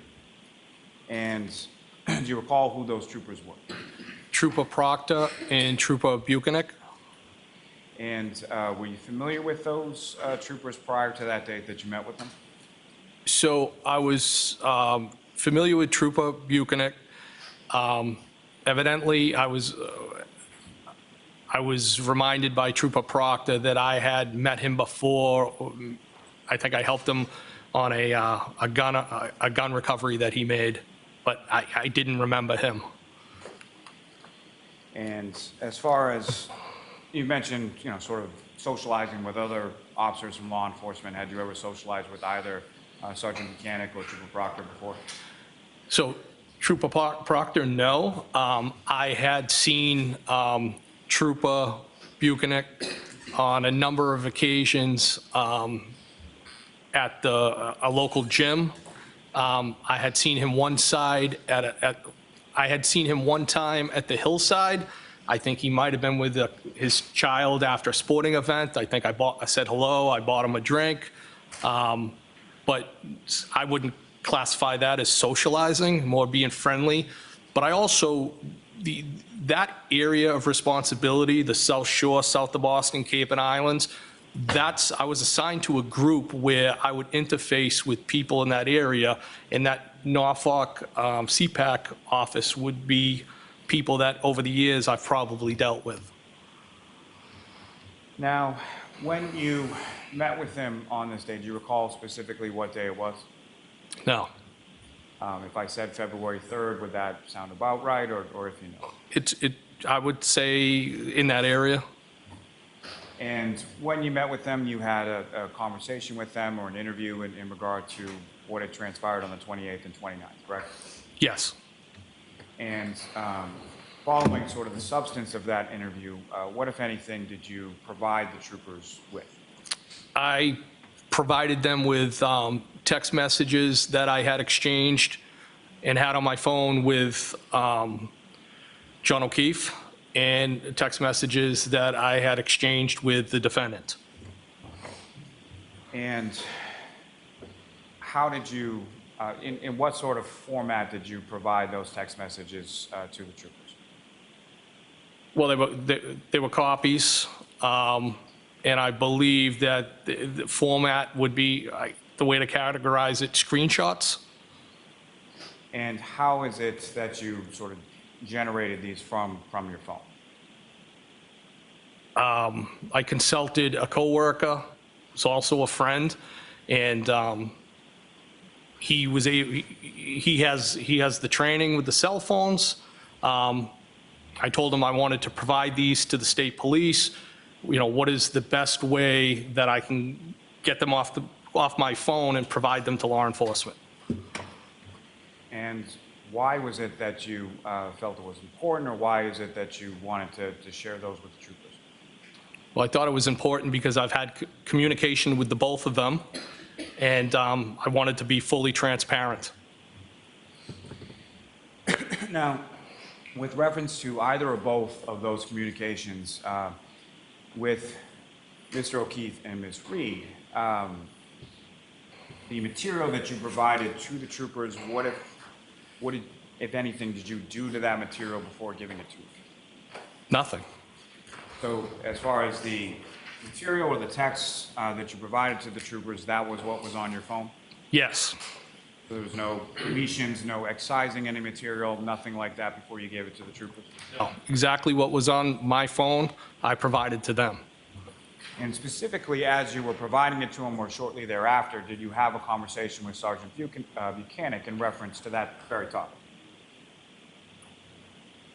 And do you recall who those troopers were? Trooper Proctor and Trooper Buchanan. And were you familiar with those troopers prior to that date that you met with them? So I was familiar with Trooper Buchanan. Evidently, I was reminded by Trooper Proctor that I had met him before. I think I helped him on a gun recovery that he made, but I didn't remember him. And as far as you mentioned, sort of socializing with other officers from law enforcement, had you ever socialized with either Sergeant Mechanic or Trooper Proctor before? So Trooper Proctor, no. I had seen Trooper Buchanan on a number of occasions at a local gym. I had seen him one time at the hillside. I think he might have been with his child after a sporting event. I think I said hello, I bought him a drink. But I wouldn't classify that as socializing, more being friendly. But I also, that area of responsibility, the South Shore, south of Boston, Cape and Islands, I was assigned to a group where I would interface with people in that area, and that Norfolk CPAC office would be people that over the years I've probably dealt with. Now, when you met with him on this day, do you recall specifically what day it was? No, If I said February 3rd, would that sound about right, or if you know? I would say in that area. And when you met with them, you had a conversation with them or an interview in regard to what had transpired on the 28th and 29th, correct? Yes. And following sort of the substance of that interview, what, if anything, did you provide the troopers with? I provided them with text messages that I had exchanged and had on my phone with John O'Keefe, and text messages that I had exchanged with the defendant. And how did you, in what sort of format did you provide those text messages to the troopers? Well, they were copies, and I believe that the format would be, the way to categorize it, screenshots. And how is it that you sort of generated these from your phone? I consulted a coworker, who's also a friend, and he has the training with the cell phones. I told him I wanted to provide these to the state police. What is the best way that I can get them off my phone and provide them to law enforcement? And why was it that you felt it was important, or why is it that you wanted to share those with the troopers? Well, I thought it was important because I've had communication with the both of them, and I wanted to be fully transparent. Now, with reference to either or both of those communications, with Mr. O'Keefe and Ms. Reed, the material that you provided to the troopers, what, if anything, did you do to that material before giving it to them? Nothing. So as far as the material or the text that you provided to the troopers, that was what was on your phone? Yes. So there was no deletions, no excising any material, nothing like that before you gave it to the troopers? No. Exactly what was on my phone, I provided to them. And specifically, as you were providing it to them or shortly thereafter, did you have a conversation with Sergeant Buchanan in reference to that very topic?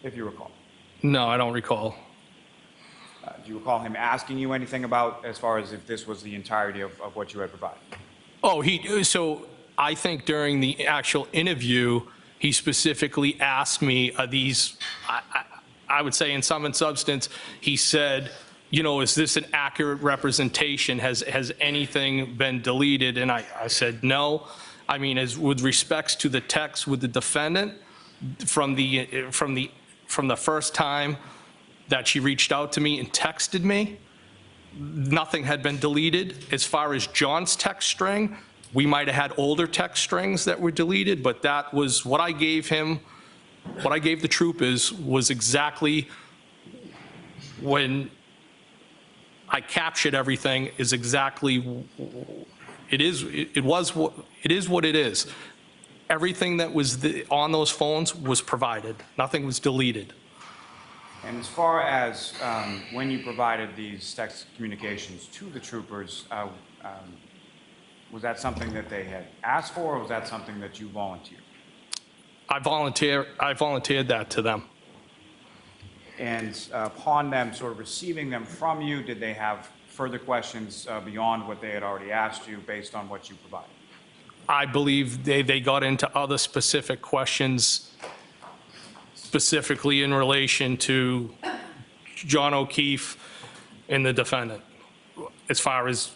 If you recall. No, I don't recall. Do you recall him asking you anything about, as far as if this was the entirety of what you had provided? Oh, so I think during the actual interview, he specifically asked me, are these, I would say in sum and substance, he said, you know, is this an accurate representation? Has anything been deleted? And I said, no. I mean, as with respects to the text with the defendant, from the first time that she reached out to me and texted me, nothing had been deleted. As far as John's text string, we might have had older text strings that were deleted, but that was what I gave him, what I gave the troopers was exactly when I captured everything is exactly, it is what it is. Everything that was on those phones was provided. Nothing was deleted. And as far as when you provided these text communications to the troopers, was that something that they had asked for, or was that something that you volunteered? I volunteered that to them. And upon them sort of receiving them from you, did they have further questions beyond what they had already asked you based on what you provided? I believe they got into other specific questions, specifically in relation to John O'Keefe and the defendant, as far as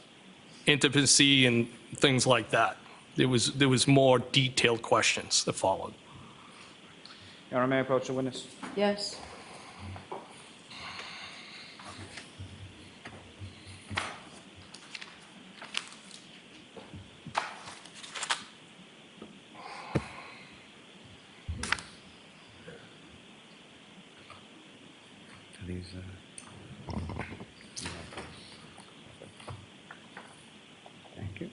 intimacy and things like that. There was more detailed questions that followed. Your Honor, may I approach the witness? Yes. Thank you.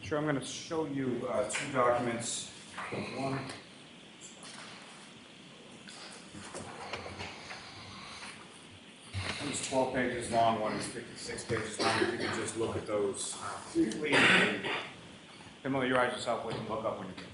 Sure, I'm going to show you two documents. One. One is 12 pages long, one is 56 pages long. If you can just look at those briefly and familiarize yourself with them, look up when you finish.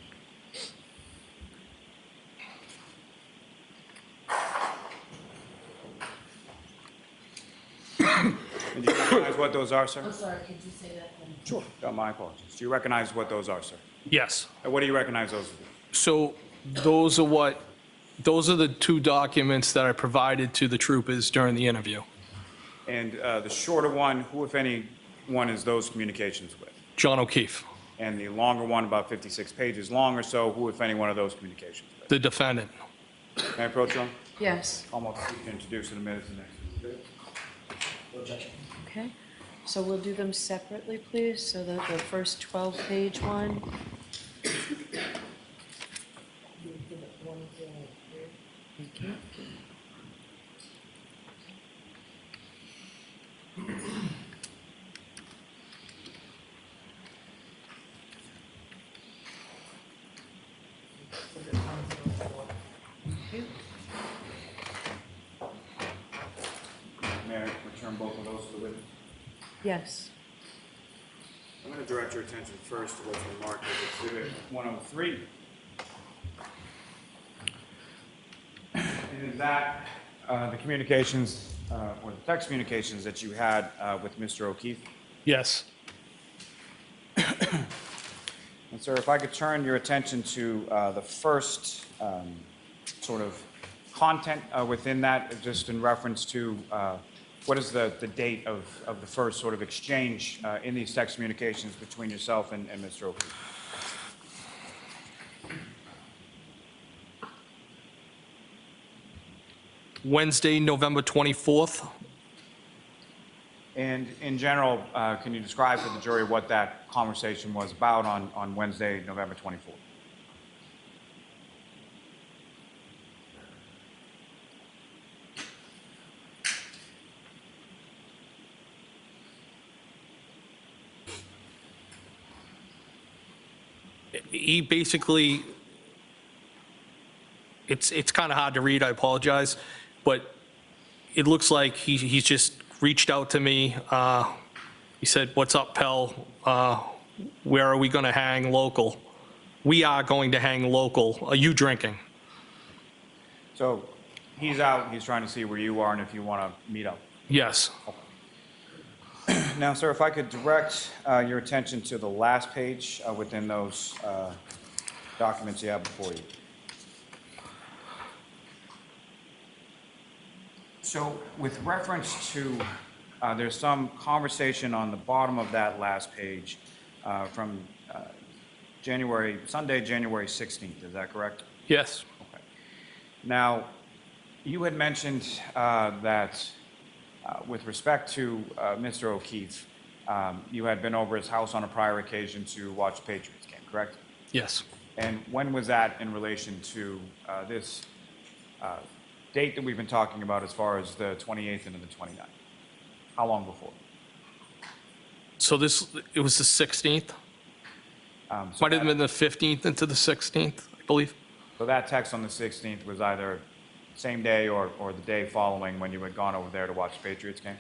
And do you recognize what those are, sir? I'm sorry, could you say that again? Sure. My apologies. Do you recognize what those are, sir? Yes. And what do you recognize those to be? So those are the two documents that I provided to the troopers during the interview. And the shorter one, who, if any, one is those communications with? John O'Keefe, And the longer one, about 56 pages long or so, who, if any, one of those communications with? the defendant. May I approach you? Yes. Almost introduce in a minute the next. No objection. Okay. So we'll do them separately, please, so that the first 12-page one. Thank you. May I return both of those to the witness? Yes. I'm going to direct your attention first to what's been marked as Exhibit 103. And is that the communications, or the text communications that you had with Mr. O'Keefe? Yes. And sir, if I could turn your attention to the first sort of content within that, just in reference to what is the date of the first sort of exchange in these text communications between yourself and Mr. O'Keefe? Wednesday, November 24th. And in general, can you describe for the jury what that conversation was about on Wednesday, November 24th? He basically, it's kind of hard to read, I apologize, but it looks like he's just reached out to me. He said, "What's up, Pell? Where are we going to hang local? We are going to hang local. Are you drinking?" So he's out, he's trying to see where you are and if you want to meet up. Yes. Now, sir, if I could direct your attention to the last page within those documents you have before you. So with reference to, there's some conversation on the bottom of that last page from Sunday, January 16th, is that correct? Yes. Okay. Now, you had mentioned that with respect to Mr. O'Keefe, you had been over his house on a prior occasion to watch the Patriots game, correct? Yes. And when was that in relation to this date that we've been talking about as far as the 28th and the 29th? How long before? So it was the 16th? So Might have been the 15th into the 16th, I believe. So that text on the 16th was either same day or the day following when you had gone over there to watch the Patriots game?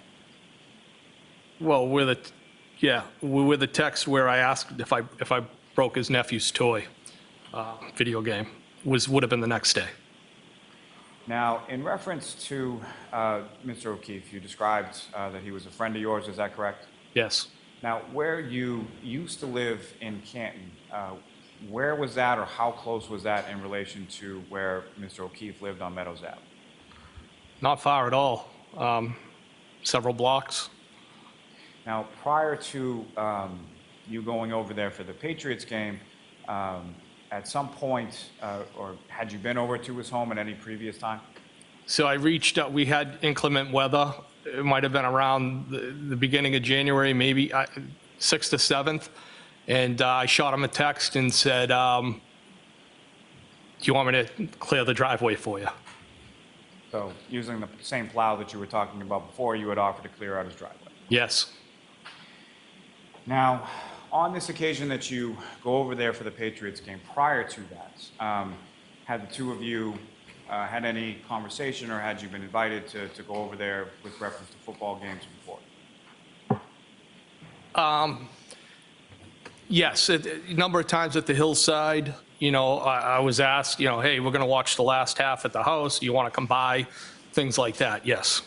Well, with the text where I asked if I broke his nephew's toy video game would have been the next day. Now, in reference to Mr. O'Keefe, you described that he was a friend of yours, is that correct? Yes. Now, where you used to live in Canton, where was that or how close was that in relation to where Mr. O'Keefe lived on Meadows Ave? Not far at all. Several blocks. Now, prior to you going over there for the Patriots game, at some point, or had you been over to his home at any previous time? So I reached out. We had inclement weather. It might have been around the beginning of January, maybe 6th to 7th. And I shot him a text and said, do you want me to clear the driveway for you? So using the same plow that you were talking about before, you had offered to clear out his driveway. Yes. Now, on this occasion that you go over there for the Patriots game, prior to that, had the two of you had any conversation or had you been invited to go over there with reference to football games before? Yes, a number of times at the hillside, I was asked, hey, we're going to watch the last half at the house. Do you want to come by? Things like that, yes.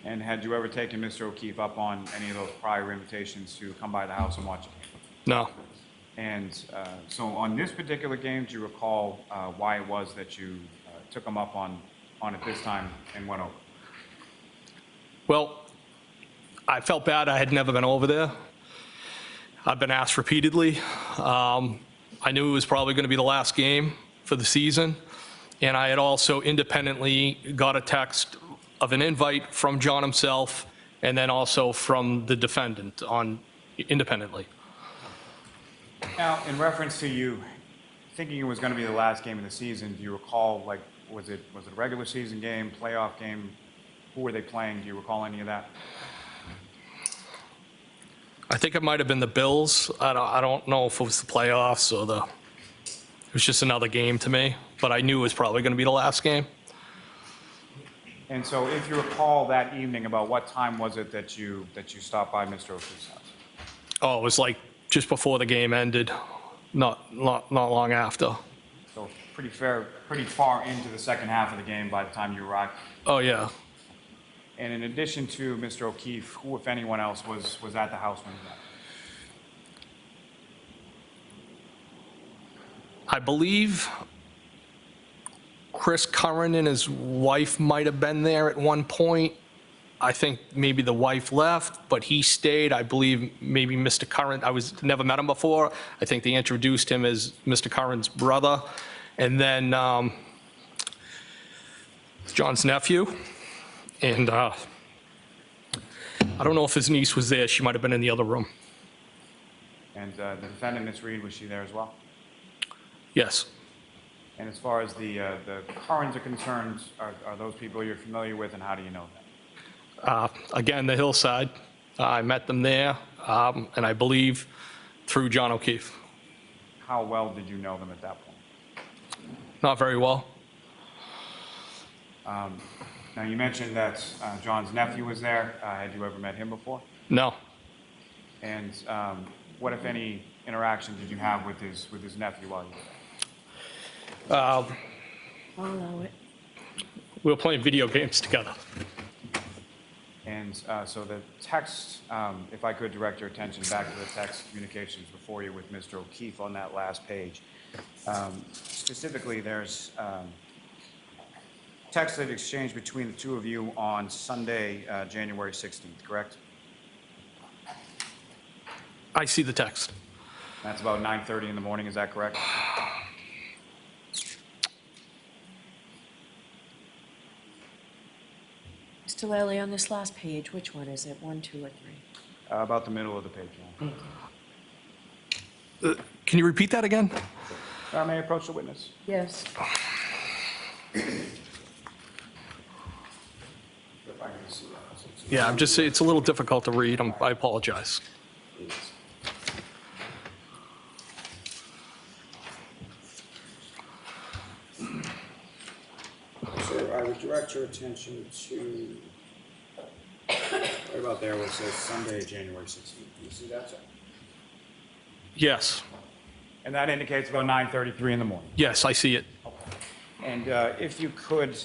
And had you ever taken Mr. O'Keefe up on any of those prior invitations to come by the house and watch it? No. And so on this particular game, do you recall why it was that you took him up on it this time and went over? Well, I felt bad. I had never been over there. I've been asked repeatedly. I knew it was probably going to be the last game for the season. And I had also independently got a text of an invite from John himself and then also from the defendant independently. Now, in reference to you thinking it was going to be the last game of the season, do you recall, was it a regular season game, playoff game? Who were they playing? Do you recall any of that? I think it might have been the Bills. I don't know if it was the playoffs or it was just another game to me, but I knew it was probably going to be the last game. And so if you recall that evening, about what time was it that you stopped by Mr. O'Keefe's house? Oh, it was like just before the game ended, not long after. So pretty far into the second half of the game by the time you arrived. Oh, yeah. And in addition to Mr. O'Keefe, who, if anyone else, was at the house when you got there? I believe Chris Curran and his wife might have been there at one point. I think maybe the wife left, but he stayed. I believe maybe Mr. Curran, never met him before. I think they introduced him as Mr. Curran's brother. And then John's nephew. And I don't know if his niece was there. She might have been in the other room. And the defendant, Ms. Reed, was she there as well? Yes. And as far as the Currans are concerned, are those people you're familiar with, and how do you know them? Again, the hillside. I met them there, and I believe through John O'Keefe. How well did you know them at that point? Not very well. Now, you mentioned that John's nephew was there. Had you ever met him before? No. And what, if any, interaction did you have with his nephew while you were there? I'll allow it. We were playing video games together. And so the text, if I could direct your attention back to the text communications before you with Mr. O'Keefe on that last page. Specifically, there's text that exchanged between the two of you on Sunday, January 16th, correct? I see the text. That's about 9:30 in the morning, is that correct? Mr. Lally, on this last page, which one is it? 1, 2, or 3? About the middle of the page, Your Honor. Can you repeat that again? May I approach the witness? Yes. If I can see that. Yeah, it's a little difficult to read. I apologize. So I would direct your attention to right about there where it says Sunday, January 16th. Do you see that, sir? Yes. And that indicates about 9:33 in the morning. Yes, I see it. And if you could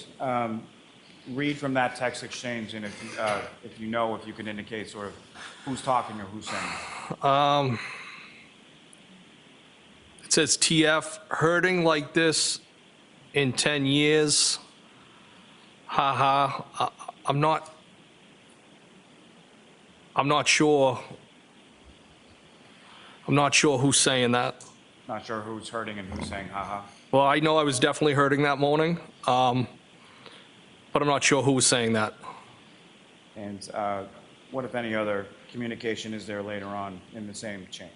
read from that text exchange, and if you know, if you could indicate sort of who's talking or who's saying it. It says TF, hurting like this in 10 years. Haha. I'm not sure. I'm not sure who's saying that. Not sure who's hurting and who's saying haha. Well, I know I was definitely hurting that morning, but I'm not sure who was saying that. And what, if any, other communication is there later on in the same chain?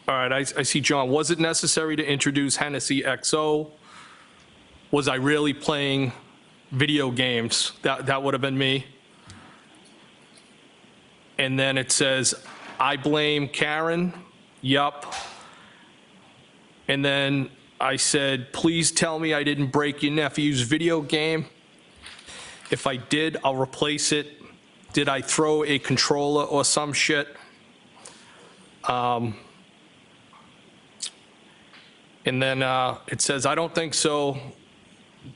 All right, I see John. Was it necessary to introduce Hennessy XO? Was I really playing video games? That would have been me. And then it says, I blame Karen. Yup. And then I said, please tell me I didn't break your nephew's video game. If I did, I'll replace it. Did I throw a controller or some shit? And then it says, I don't think so.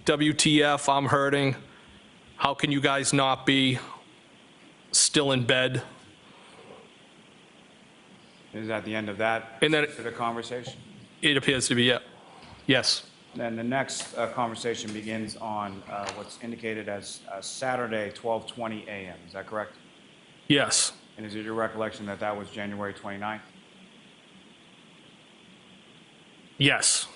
WTF, I'm hurting. How can you guys not be still in bed? Is that the end of that And then- specific conversation? It appears to be, yeah. Yes. Then the next conversation begins on what's indicated as Saturday, 12:20 a.m. Is that correct? Yes. And is it your recollection that that was January 29th? Yes.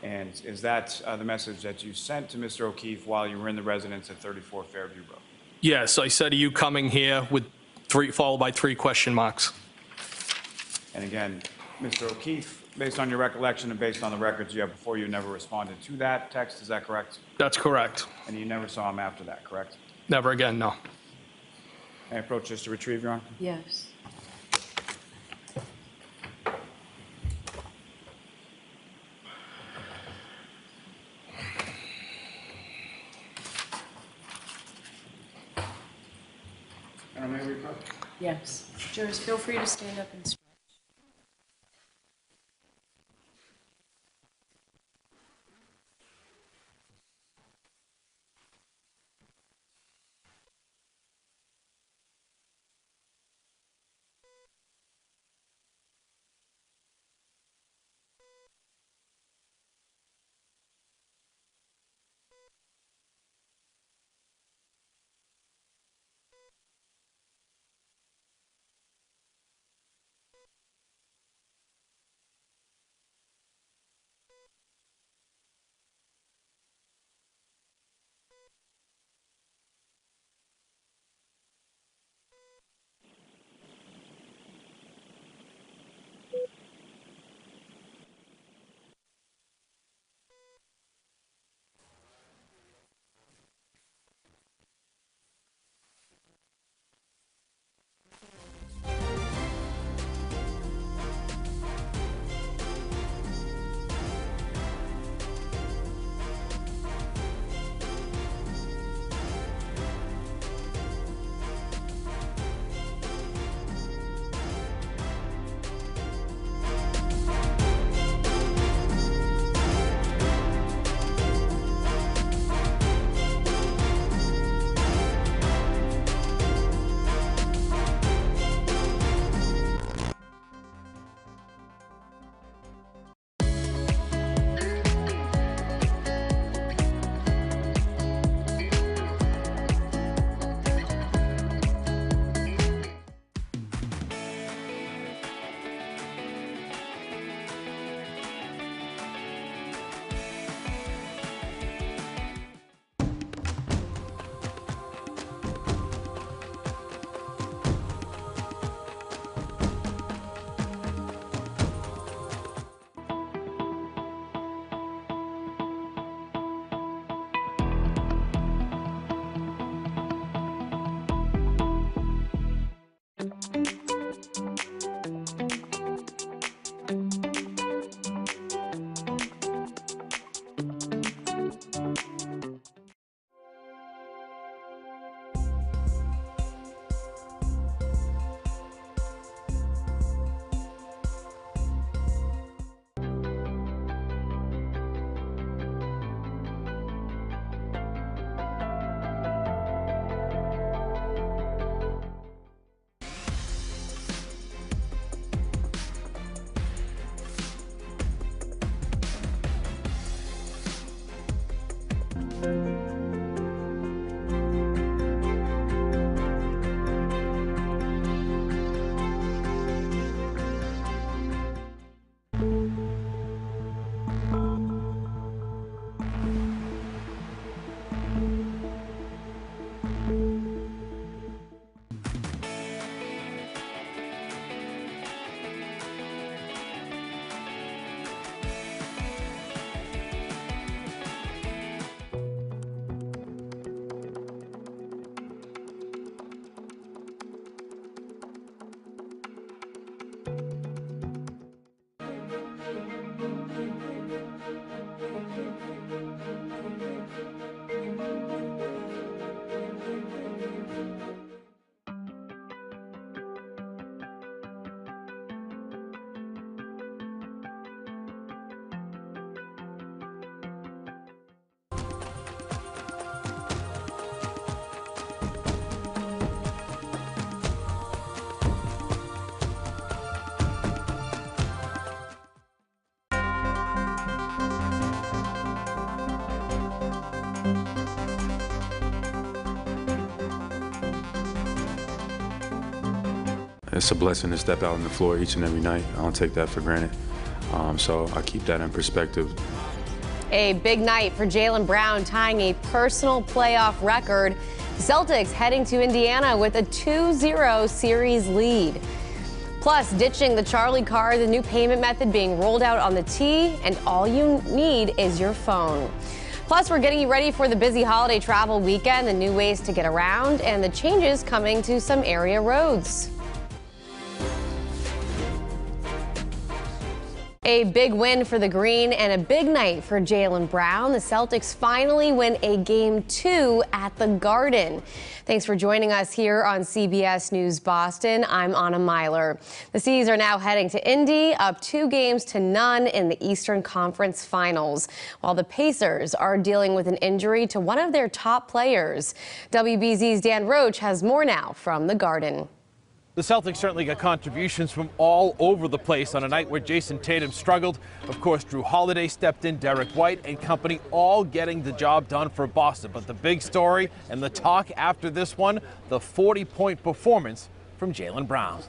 And is that the message that you sent to Mr. O'Keefe while you were in the residence at 34 Fairview Road? Yes, I said, are you coming here with followed by 3 question marks? And again, Mr. O'Keefe, based on your recollection and based on the records you have before, you never responded to that text, is that correct? That's correct. And you never saw him after that, correct? Never again, no. May I approach this to retrieve, Your Honor? Yes. And may we approach? Yes. Jurors, feel free to stand up and stretch. it's a blessing to step out on the floor each and every night. I don't take that for granted. So I keep that in perspective. A big night for Jaylen Brown, tying a personal playoff record. The Celtics heading to Indiana with a 2-0 series lead. Plus, ditching the Charlie card, the new payment method being rolled out on the tee, and all you need is your phone. Plus, we're getting you ready for the busy holiday travel weekend, the new ways to get around, and the changes coming to some area roads. A big win for the Green and a big night for Jaylen Brown. The Celtics finally win a Game 2 at the Garden. Thanks for joining us here on CBS News Boston. I'm Anna Myler. The C's are now heading to Indy, up 2-0 in the Eastern Conference Finals, while the Pacers are dealing with an injury to one of their top players. WBZ's Dan Roach has more now from the Garden. The Celtics certainly got contributions from all over the place on a night where Jason Tatum struggled. Of course, Drew Holiday stepped in, Derek White and company all getting the job done for Boston. But the big story and the talk after this one, the 40-point performance from Jaylen Brown.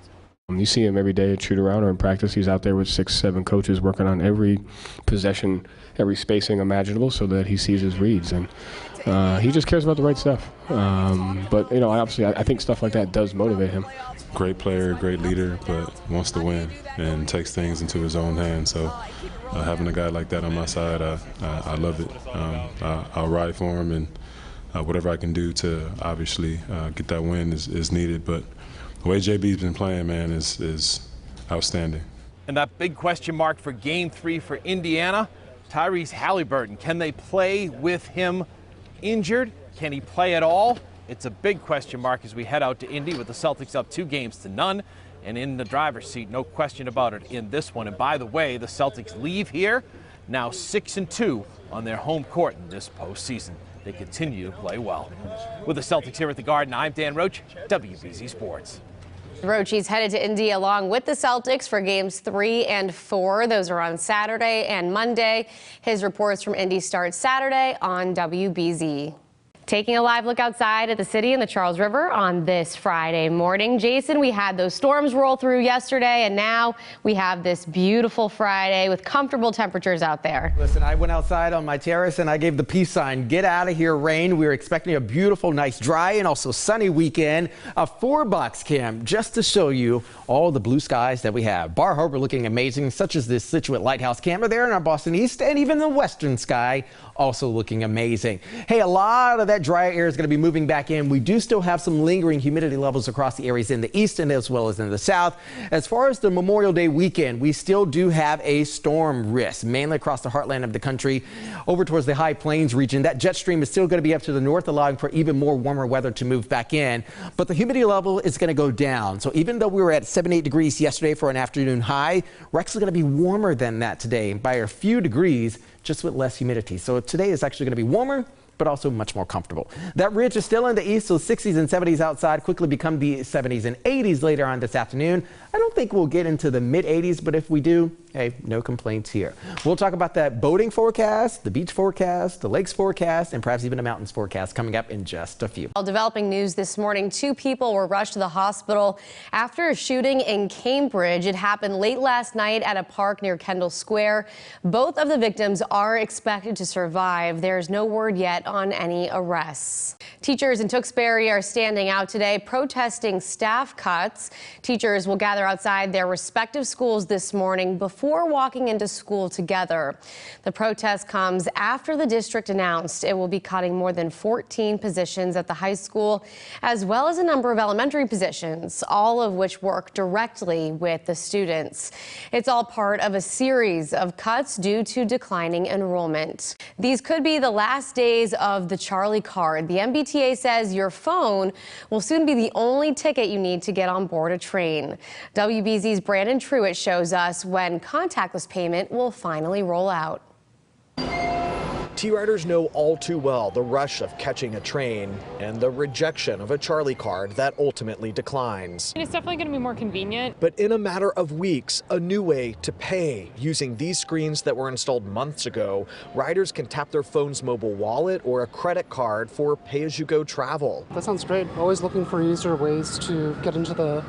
You see him every day at shoot-around or in practice. He's out there with 6-7 coaches working on every possession, every spacing imaginable so that he sees his reads. And he just cares about the right stuff. But, you know, obviously I think stuff like that does motivate him. Great player, great leader, but wants to win and takes things into his own hands. So having a guy like that on my side, I love it. I'll ride for him, and whatever I can do to obviously get that win is needed. But the way JB's been playing, man, is outstanding. And that big question mark for Game 3 for Indiana, Tyrese Halliburton. Can they play with him injured? Can he play at all? It's a big question mark as we head out to Indy with the Celtics up 2-0 and in the driver's seat, no question about it, in this one. And by the way, the Celtics leave here now 6-2 on their home court in this postseason. They continue to play well. With the Celtics here at the Garden, I'm Dan Roach, WBZ Sports. Roach, he's headed to Indy along with the Celtics for Games 3 and 4. Those are on Saturday and Monday. His reports from Indy start Saturday on WBZ. Taking a live look outside at the city and the Charles River on this Friday morning. Jason, we had those storms roll through yesterday, and now we have this beautiful Friday with comfortable temperatures out there. Listen, I went outside on my terrace and I gave the peace sign, get out of here, rain. We were expecting a beautiful, nice, dry and also sunny weekend. A 4-box cam just to show you all the blue skies that we have. Bar Harbor looking amazing, such as this Situate Lighthouse camera there in our Boston East, and even the western sky also looking amazing. Hey, a lot of that dry air is going to be moving back in. We do still have some lingering humidity levels across the areas in the east and as well as in the south. As far as the Memorial Day weekend, we still do have a storm risk, mainly across the heartland of the country, over towards the High Plains region. That jet stream is still going to be up to the north, allowing for even more warmer weather to move back in. But the humidity level is going to go down. So even though we were at 78 degrees yesterday for an afternoon high, we're actually going to be warmer than that today by a few degrees, just with less humidity. So today is actually going to be warmer, but also much more comfortable. That ridge is still in the east, so 60s and 70s outside quickly become the 70s and 80s later on this afternoon. I don't think we'll get into the mid 80s, but if we do, hey, no complaints here. We'll talk about that boating forecast, the beach forecast, the lakes forecast, and perhaps even a mountains forecast coming up in just a few. Well, developing news this morning, 2 people were rushed to the hospital after a shooting in Cambridge. It happened late last night at a park near Kendall Square. Both of the victims are expected to survive. There's no word yet on any arrests. Teachers in Tewksbury are standing out today protesting staff cuts. Teachers will gather outside their respective schools this morning before walking into school together. The protest comes after the district announced it will be cutting more than 14 positions at the high school, as well as a number of elementary positions, all of which work directly with the students. It's all part of a series of cuts due to declining enrollment. These could be the last days of the Charlie card. The MBTA says your phone will soon be the only ticket you need to get on board a train. WBZ's Brandon Truitt shows us when contactless payment will finally roll out. T-riders know all too well the rush of catching a train and the rejection of a Charlie card that ultimately declines. It's definitely going to be more convenient. But in a matter of weeks, a new way to pay. Using these screens that were installed months ago, riders can tap their phone's mobile wallet or a credit card for pay-as-you-go travel. That sounds great. Always looking for easier ways to get into the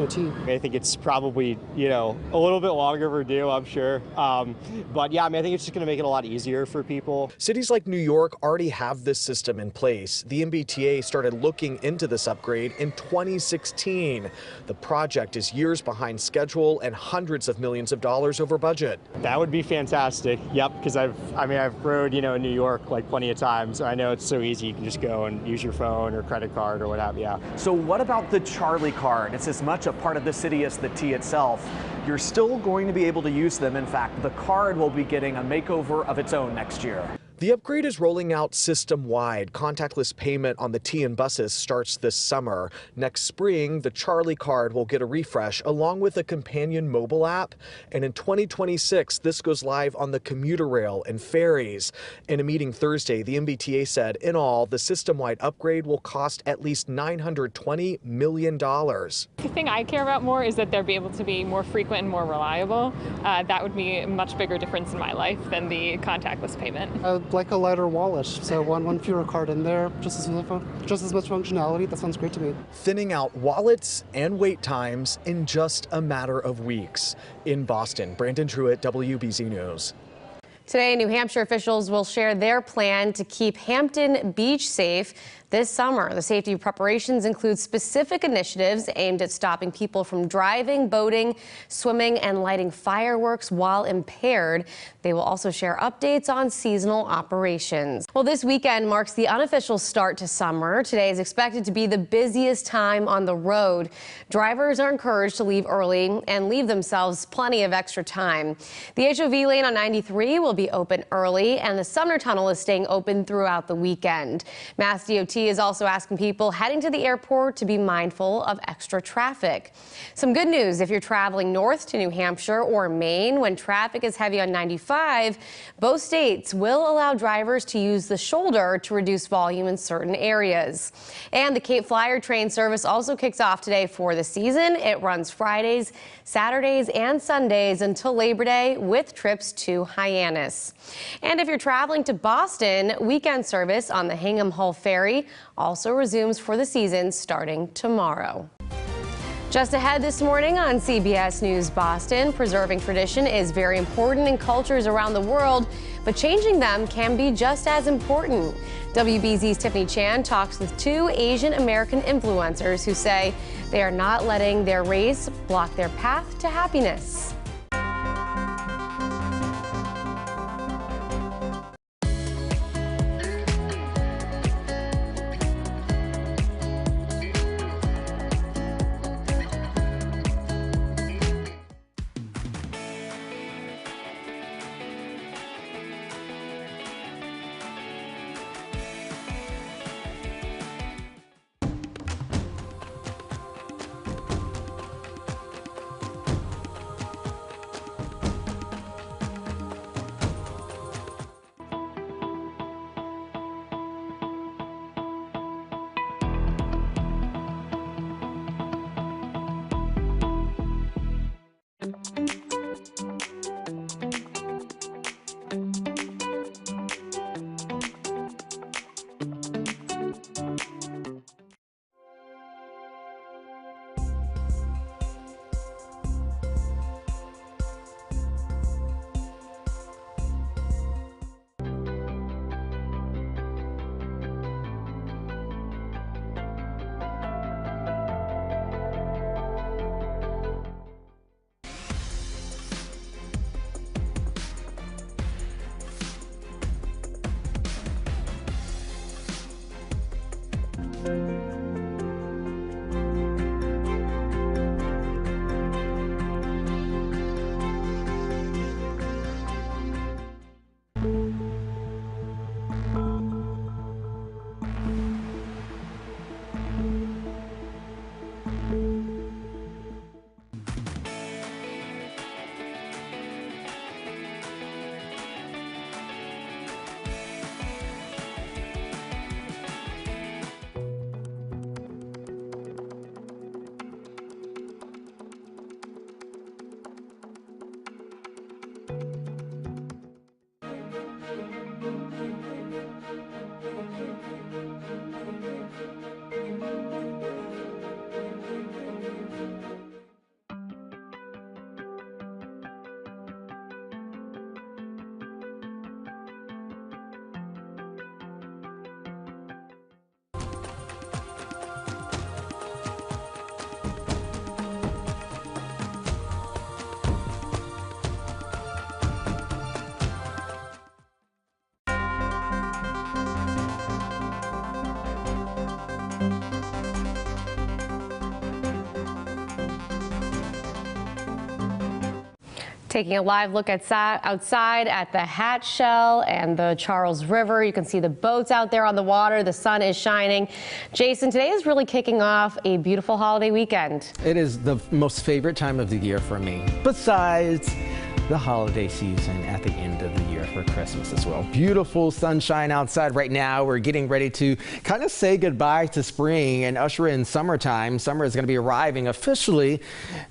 T. I think it's probably, a little bit longer overdue, I'm sure. But yeah, I think it's just going to make it a lot easier for people. Cities like New York already have this system in place. The MBTA started looking into this upgrade in 2016. The project is years behind schedule and hundreds of millions of dollars over budget. That would be fantastic. Yep, because I've rode, in New York like plenty of times. I know it's so easy. You can just go and use your phone or credit card or what have you. So what about the Charlie card? It's as much a part of the city as the T itself. You're still going to be able to use them. In fact, the card will be getting a makeover of its own next year. The upgrade is rolling out system-wide. Contactless payment on the T and buses starts this summer. Next spring, the Charlie card will get a refresh along with a companion mobile app. And in 2026, this goes live on the commuter rail and ferries. In a meeting Thursday, the MBTA said, in all, the system-wide upgrade will cost at least $920 million. The thing I care about more is that they'll be able to be more frequent and more reliable. That would be a much bigger difference in my life than the contactless payment. Like a lighter wallet, so one fewer card in there, just as much functionality. That sounds great to me. Thinning out wallets and wait times in just a matter of weeks. In Boston, Brandon Truitt, WBZ News. Today, New Hampshire officials will share their plan to keep Hampton Beach safe this summer. The safety preparations include specific initiatives aimed at stopping people from driving, boating, swimming, and lighting fireworks while impaired. They will also share updates on seasonal operations. Well, this weekend marks the unofficial start to summer. Today is expected to be the busiest time on the road. Drivers are encouraged to leave early and leave themselves plenty of extra time. The HOV lane on 93 will be open early, and the Sumner Tunnel is staying open throughout the weekend. Mass DOT is also asking people heading to the airport to be mindful of extra traffic. Some good news if you're traveling north to New Hampshire or Maine. When traffic is heavy on 95, both states will allow drivers to use the shoulder to reduce volume in certain areas. And the Cape Flyer train service also kicks off today for the season. It runs Fridays, Saturdays, and Sundays until Labor Day with trips to Hyannis. And if you're traveling to Boston, weekend service on the Hingham Hull Ferry also resumes for the season starting tomorrow. Just ahead this morning on CBS News Boston, preserving tradition is very important in cultures around the world, but changing them can be just as important. WBZ's Tiffany Chan talks with two Asian American influencers who say they are not letting their race block their path to happiness. Taking a live look outside at the Hatch Shell and the Charles River. You can see the boats out there on the water. The sun is shining. Jason, today is really kicking off a beautiful holiday weekend. It is the most favorite time of the year for me, besides the holiday season at the end of the year for Christmas as well. Beautiful sunshine outside right now. We're getting ready to kind of say goodbye to spring and usher in summertime. Summer is going to be arriving officially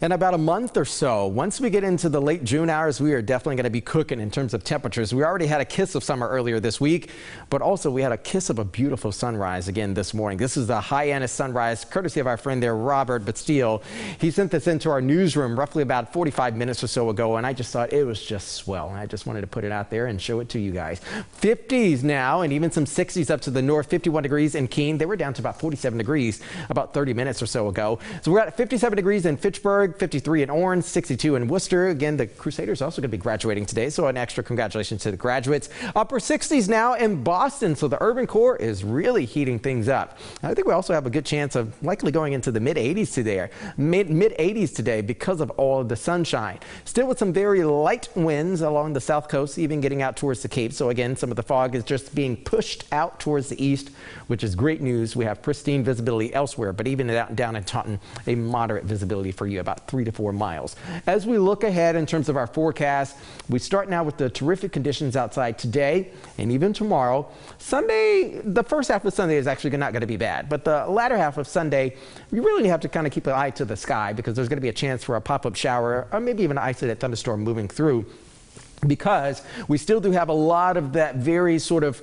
in about a month or so. Once we get into the late June hours, we are definitely going to be cooking in terms of temperatures. We already had a kiss of summer earlier this week, but also we had a kiss of a beautiful sunrise again this morning. This is the Hyannis sunrise, courtesy of our friend there, Robert Bastille. He sent this into our newsroom roughly about 45 minutes or so ago, and I just thought it was just swell. I just wanted to put it out there and show it to you guys. 50s now, and even some 60s up to the north. 51 degrees in Keene. They were down to about 47 degrees about 30 minutes or so ago. So we're at 57 degrees in Fitchburg, 53 in Orange, 62 in Worcester. Again, the Crusaders are also going to be graduating today, so an extra congratulations to the graduates. Upper 60s now in Boston, so the urban core is really heating things up. I think we also have a good chance of likely going into the mid 80s today, mid 80s today because of all of the sunshine. Still with some very light winds along the south coast, even getting out towards the Cape. So again, some of the fog is just being pushed out towards the east, which is great news. We have pristine visibility elsewhere, but even down in Taunton, a moderate visibility for you, about 3 to 4 miles. As we look ahead in terms of our forecast, we start now with the terrific conditions outside today and even tomorrow. Sunday, the first half of Sunday is actually not going to be bad, but the latter half of Sunday, you really have to kind of keep an eye to the sky because there's going to be a chance for a pop-up shower or maybe even an isolated thunderstorm moving through, because we still do have a lot of that very sort of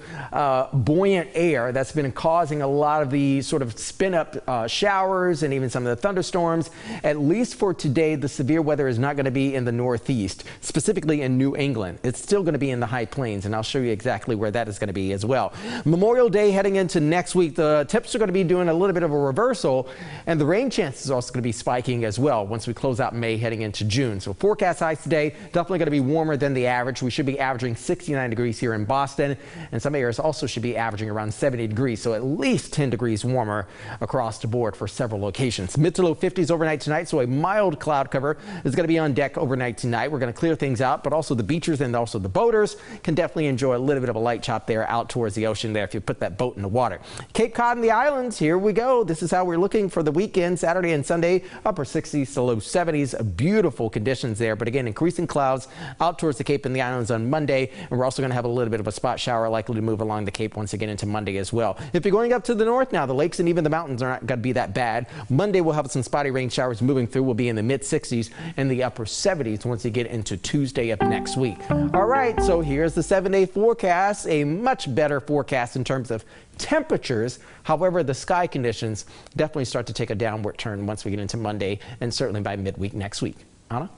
buoyant air that's been causing a lot of the sort of spin up showers and even some of the thunderstorms. At least for today, the severe weather is not going to be in the northeast, specifically in New England. It's still going to be in the high plains, and I'll show you exactly where that is going to be as well. Memorial Day heading into next week, the temps are going to be doing a little bit of a reversal, and the rain chance is also going to be spiking as well once we close out May heading into June. So forecast highs today, definitely going to be warmer than the average. We should be averaging 69 degrees here in Boston, and some areas also should be averaging around 70 degrees, so at least 10 degrees warmer across the board for several locations. Mid to low 50s overnight tonight, so a mild cloud cover is going to be on deck overnight tonight. We're going to clear things out, but also the beachers and also the boaters can definitely enjoy a little bit of a light chop there out towards the ocean there if you put that boat in the water. Cape Cod and the islands, here we go. This is how we're looking for the weekend, Saturday and Sunday, upper 60s to low 70s. Beautiful conditions there, but again, increasing clouds out towards the Cape and the islands on Monday, and we're also going to have a little bit of a spot shower likely to move along the Cape once again into Monday as well. If you're going up to the north now, the lakes and even the mountains are not going to be that bad. Monday we'll have some spotty rain showers moving through. We'll be in the mid 60s and the upper 70s once you get into Tuesday of next week. All right, so here's the 7-day forecast, a much better forecast in terms of temperatures. However, the sky conditions definitely start to take a downward turn once we get into Monday and certainly by midweek next week. Anna?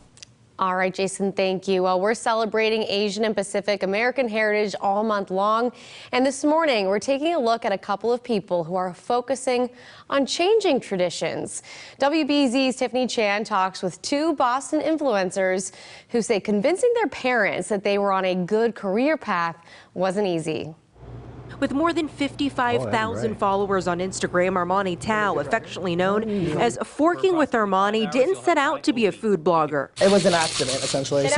All right, Jason, thank you. Well, we're celebrating Asian and Pacific American heritage all month long. And this morning, we're taking a look at a couple of people who are focusing on changing traditions. WBZ's Tiffany Chan talks with two Boston influencers who say convincing their parents that they were on a good career path wasn't easy. With more than 55,000 followers on Instagram, Armani Tao, affectionately known as Forking with Armani, didn't set out to be a food blogger. It was an accident, essentially.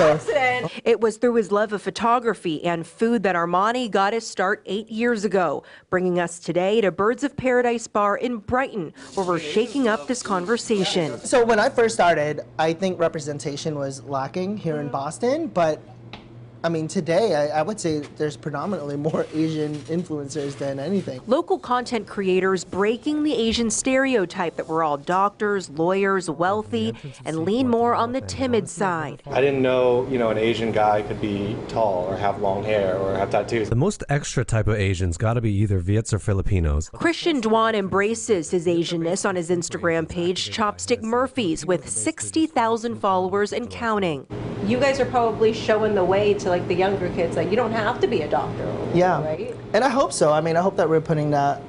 It was through his love of photography and food that Armani got his start 8 years ago, bringing us today to Birds of Paradise Bar in Brighton, where we're shaking up this conversation. So when I first started, I think representation was lacking here in Boston, but I mean, today, I would say there's predominantly more Asian influencers than anything. Local content creators breaking the Asian stereotype that we're all doctors, lawyers, wealthy, and lean more on the timid side. I didn't know, an Asian guy could be tall or have long hair or have tattoos. The most extra type of Asians gotta be either Viets or Filipinos. Christian Dwan embraces his Asianness on his Instagram page, Chopstick Murphys, with 60,000 followers and counting. You guys are probably showing the way to like the younger kids, like you don't have to be a doctor. Yeah, right? And I hope so. I mean, I hope that we're putting that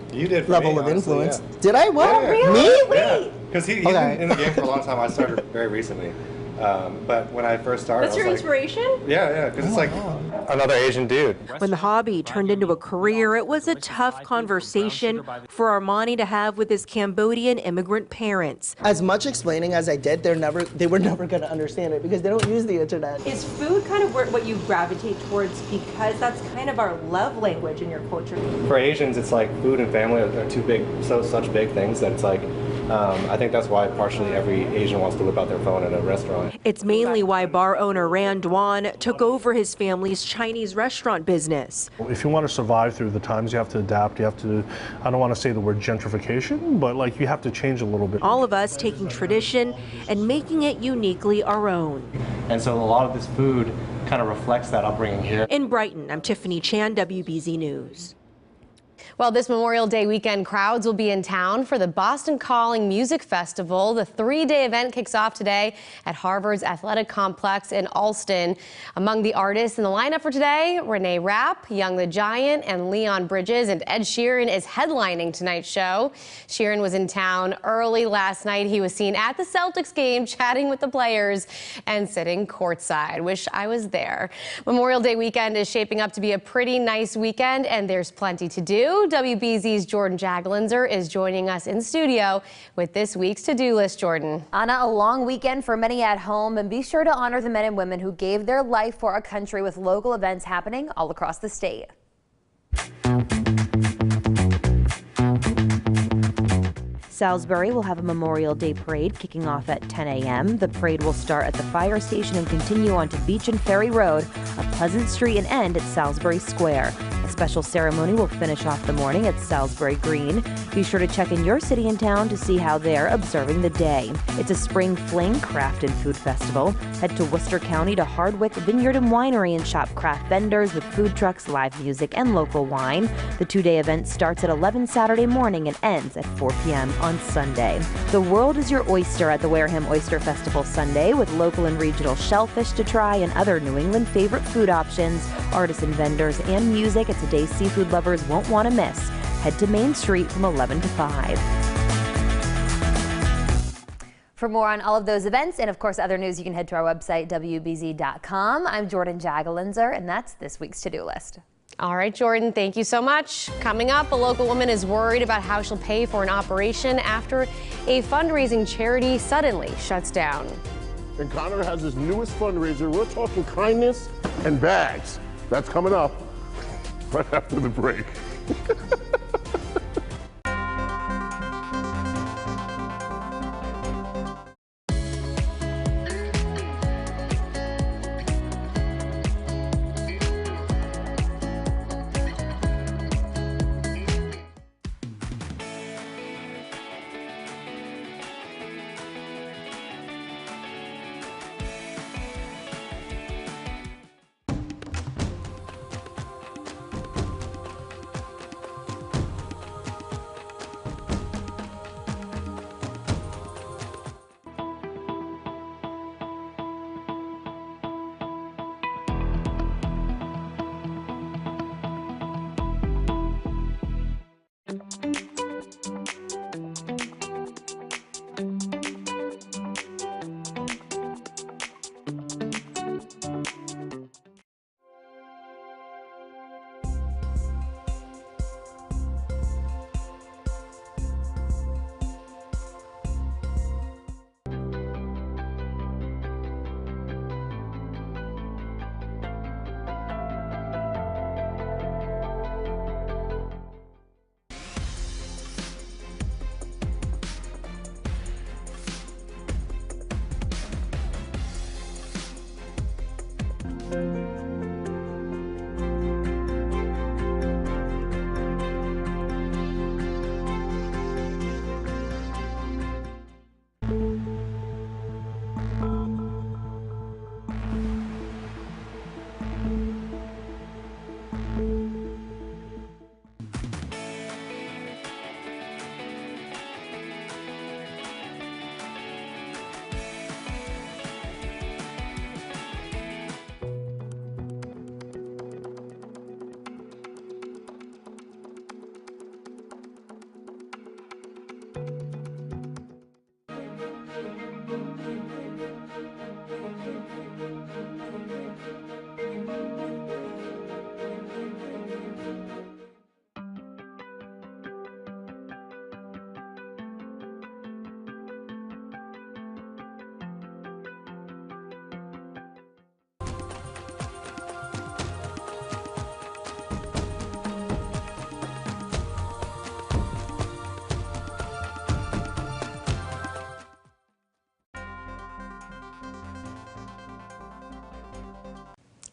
level of influence. Yeah. Did I? What? Yeah. Really? Because he's been in the game for a long time. I started very recently. But when I first started, That's your inspiration? Yeah, because it's like, another Asian dude. When the hobby turned into a career, it was a tough conversation for Armani to have with his Cambodian immigrant parents. As much explaining as I did, they were never going to understand it because they don't use the internet. Is food kind of what you gravitate towards because that's kind of our love language in your culture? For Asians, it's like food and family are two big, such big things that it's like, I think that's why partially every Asian wants to whip out their phone at a restaurant. It's mainly why bar owner Ran Duan took over his family's Chinese restaurant business. If you want to survive through the times, you have to adapt. You have to, I don't want to say the word gentrification, but like you have to change a little bit. All of us taking tradition and making it uniquely our own. And so a lot of this food kind of reflects that upbringing here. In Brighton, I'm Tiffany Chan, WBZ News. Well, this Memorial Day weekend, crowds will be in town for the Boston Calling Music Festival. The 3-day event kicks off today at Harvard's Athletic Complex in Allston. Among the artists in the lineup for today, Renee Rapp, Young the Giant, and Leon Bridges, and Ed Sheeran is headlining tonight's show. Sheeran was in town early last night. He was seen at the Celtics game chatting with the players and sitting courtside. Wish I was there. Memorial Day weekend is shaping up to be a pretty nice weekend, and there's plenty to do. WBZ's Jordan Jaglinzer is joining us in studio with this week's to-do list. Jordan. Anna, a long weekend for many at home, and be sure to honor the men and women who gave their life for our country with local events happening all across the state. Salisbury will have a Memorial Day parade kicking off at 10 a.m. The parade will start at the fire station and continue on to Beach and Ferry Road, up Pleasant Street, and end at Salisbury Square. A special ceremony will finish off the morning at Salisbury Green. Be sure to check in your city and town to see how they're observing the day. It's a spring fling craft and food festival. Head to Worcester County to Hardwick Vineyard and Winery and shop craft vendors with food trucks, live music, and local wine. The 2-day event starts at 11 Saturday morning and ends at 4 p.m. on Sunday. The world is your oyster at the Wareham Oyster Festival Sunday, with local and regional shellfish to try and other New England favorite food options, artisan vendors, and music. It's a day seafood lovers won't want to miss. Head to Main Street from 11 to 5. For more on all of those events and, of course, other news, you can head to our website, WBZ.com. I'm Jordan Jaglinzer, and that's this week's to-do list. All right, Jordan, thank you so much. Coming up, a local woman is worried about how she'll pay for an operation after a fundraising charity suddenly shuts down. And Connor has his newest fundraiser. We're talking kindness and bags. That's coming up right after the break.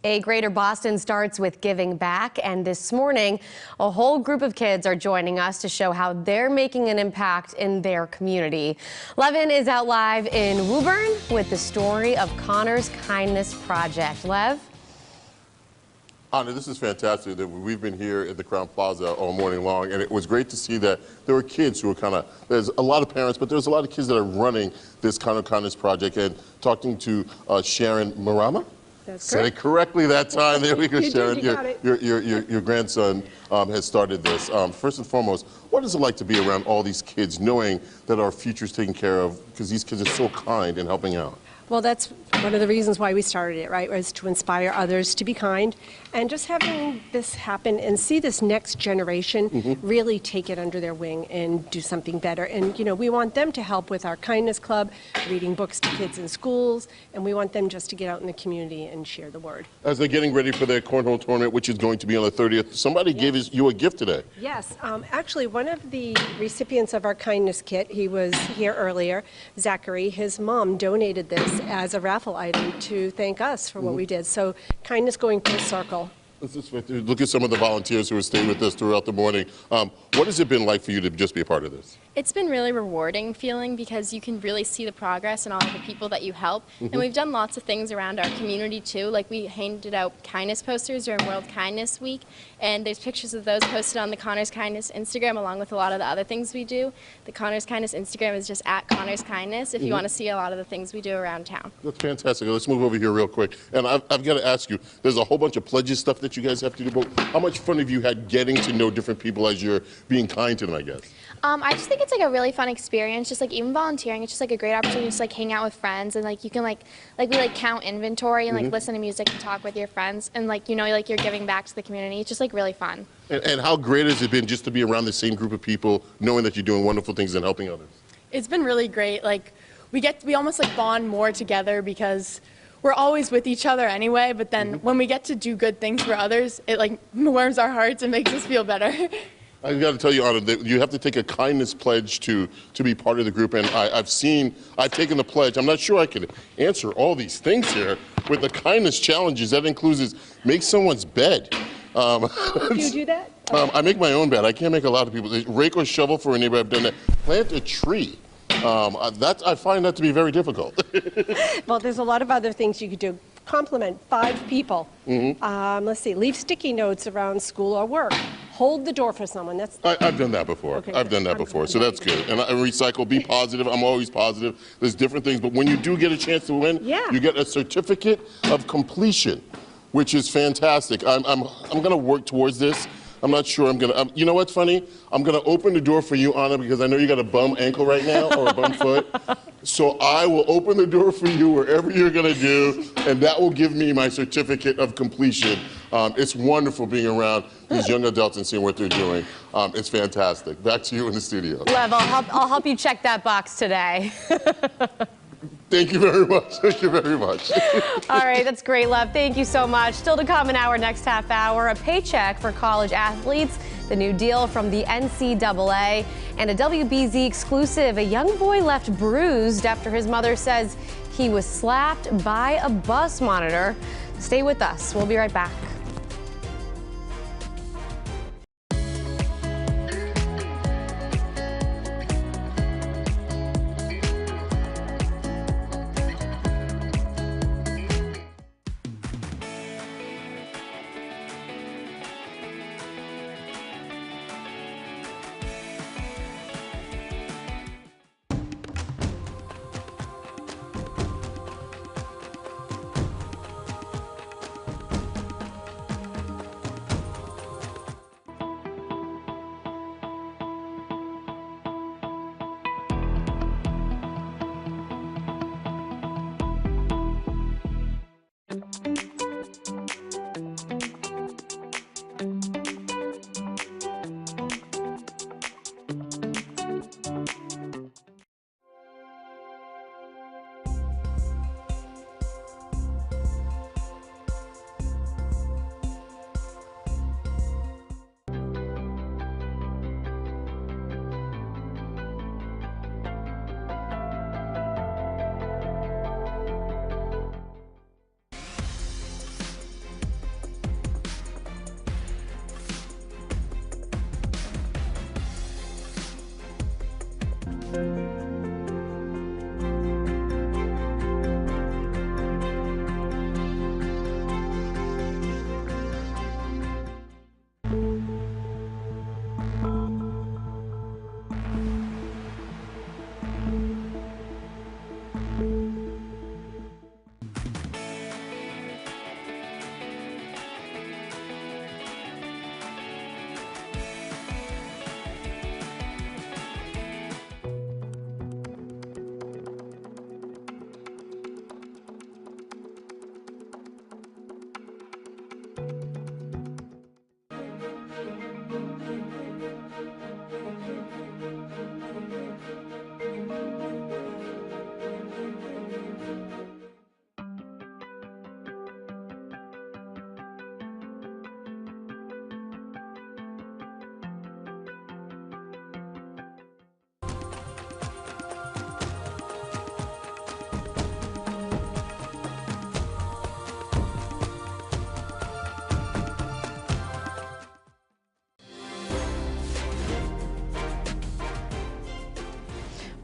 A Greater Boston starts with giving back, and this morning, a whole group of kids are joining us to show how they're making an impact in their community. Levin is out live in Woburn with the story of Connor's Kindness Project. Lev? Anna, this is fantastic. We've been here at the Crown Plaza all morning long, and it was great to see that there were kids who were there's a lot of parents, but there's a lot of kids that are running this Kindness Project. And talking to Sharon Marama? That's Said it correctly that time. There we go, You Sharon. did, you got it. Your grandson has started this. First and foremost, what is it like to be around all these kids, knowing that our future is taken care of, because these kids are so kind and helping out? Well, that's one of the reasons why we started it, right, was to inspire others to be kind. And just having this happen and see this next generation really take it under their wing and do something better. And, you know, we want them to help with our Kindness Club, reading books to kids in schools, and we want them just to get out in the community and share the word. As they're getting ready for their cornhole tournament, which is going to be on the 30th, somebody gave you a gift today. Yes, actually, one of the recipients of our Kindness Kit, he was here earlier, Zachary, his mom donated this as a raffle item to thank us for what we did. So kindness going full circle. Look at some of the volunteers who have stayed with us throughout the morning. What has it been like for you to just be a part of this? It's been really rewarding feeling because you can really see the progress in all of the people that you help. And we've done lots of things around our community too. Like we handed out kindness posters during World Kindness Week, and there's pictures of those posted on the Connor's Kindness Instagram along with a lot of the other things we do. The Connor's Kindness Instagram is just at Connor's Kindness if you want to see a lot of the things we do around town. That's fantastic. Let's move over here real quick. And I've got to ask you, there's a whole bunch of pledges stuff that you guys have to do, but how much fun have you had getting to know different people as you're being kind to them, I guess? I just think it's like a really fun experience, just like even volunteering, it's just like a great opportunity to just like hang out with friends, and like you can like we like count inventory and like listen to music and talk with your friends, and like, you know, like you're giving back to the community. It's just like really fun. And how great has it been just to be around the same group of people, knowing that you're doing wonderful things and helping others? It's been really great. Like we almost like bond more together because we're always with each other anyway, but then when we get to do good things for others, it like warms our hearts and makes us feel better. I've got to tell you, Anna, that you have to take a kindness pledge to be part of the group, and I've taken the pledge. I'm not sure I can answer all these things here with the kindness challenges. That includes make someone's bed. Do you do that? I make my own bed. I can't make a lot of people. Rake or shovel for a neighbor. I've done that. Plant a tree. I find that to be very difficult. Well, there's a lot of other things you could do. Compliment 5 people. Let's see, leave sticky notes around school or work. Hold the door for someone. I've done that before. Okay, I've done that before, so that's good. And I recycle, be positive. I'm always positive. There's different things, but when you do get a chance to win, you get a certificate of completion, which is fantastic. I'm going to work towards this. I'm not sure I'm going to, you know what's funny? I'm going to open the door for you, Anna, because I know you got a bum ankle right now, or a bum foot. So I will open the door for you wherever you're going to do, and that will give me my certificate of completion. It's wonderful being around these young adults and seeing what they're doing. It's fantastic. Back to you in the studio. Lev, I'll help you check that box today. Thank you very much. Thank you very much. All right, that's great, Lev. Thank you so much. Still to come in our next half hour, a paycheck for college athletes, the new deal from the NCAA, and a WBZ exclusive. A young boy left bruised after his mother says he was slapped by a bus monitor. Stay with us. We'll be right back.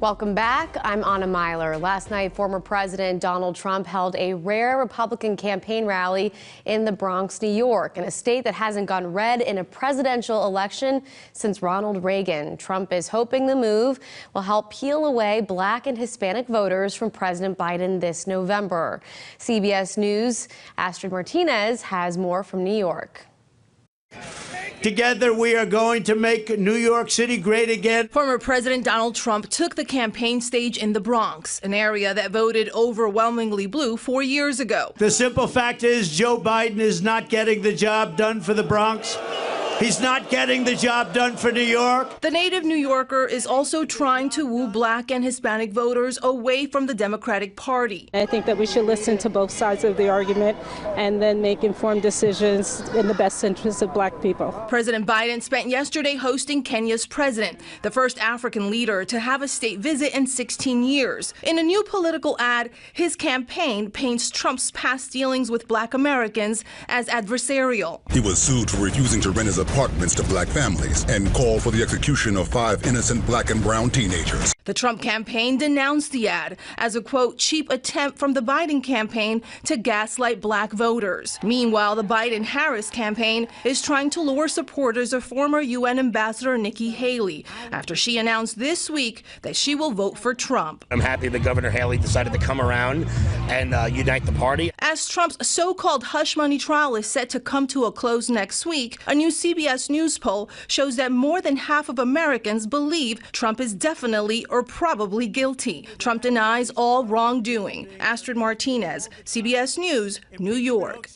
Welcome back. I'm Anna Myler. Last night, former President Donald Trump held a rare Republican campaign rally in the Bronx, New York, in a state that hasn't gone red in a presidential election since Ronald Reagan. Trump is hoping the move will help peel away Black and Hispanic voters from President Biden this November. CBS News' Astrid Martinez has more from New York. Together, we are going to make New York City great again. Former President Donald Trump took the campaign stage in the Bronx, an area that voted overwhelmingly blue 4 years ago. The simple fact is Joe Biden is not getting the job done for the Bronx. He's not getting the job done for New York. The native New Yorker is also trying to woo Black and Hispanic voters away from the Democratic Party. I think that we should listen to both sides of the argument and then make informed decisions in the best interest of Black people. President Biden spent yesterday hosting Kenya's president, the first African leader to have a state visit in 16 years. In a new political ad, his campaign paints Trump's past dealings with Black Americans as adversarial. He was sued for refusing to rent his apartments to Black families and called for the execution of 5 innocent Black and brown teenagers. The Trump campaign denounced the ad as a, quote, cheap attempt from the Biden campaign to gaslight Black voters. Meanwhile, the Biden-Harris campaign is trying to lure supporters of former UN Ambassador Nikki Haley after she announced this week that she will vote for Trump. I'm happy that Governor Haley decided to come around and unite the party. As Trump's so-called hush money trial is set to come to a close next week, a new CBS News poll shows that more than half of Americans believe Trump is definitely or probably guilty. Trump denies all wrongdoing. Astrid Martinez, CBS News, New York.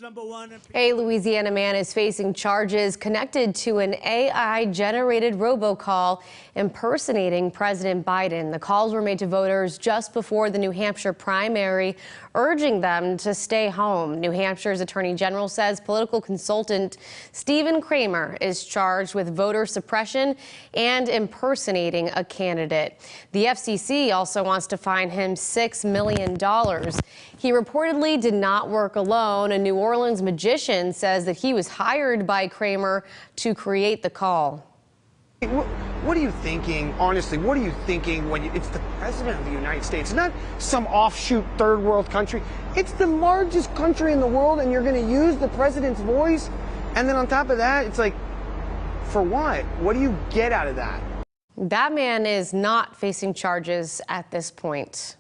A Louisiana man is facing charges connected to an AI-generated robocall impersonating President Biden. The calls were made to voters just before the New Hampshire primary, urging them to stay home. New Hampshire's Attorney General says political consultant Stephen Kramer is charged with voter suppression and impersonating a candidate. The FCC also wants to fine him $6 million. He reportedly did not work alone. A New Orleans magician says that he was hired by Kramer to create the call. What are you thinking, honestly, what are you thinking when it's the President of the United States, not some offshoot third world country. It's the largest country in the world, and you're going to use the President's voice? And then on top of that, it's like, for what? What do you get out of that? That man is not facing charges at this point.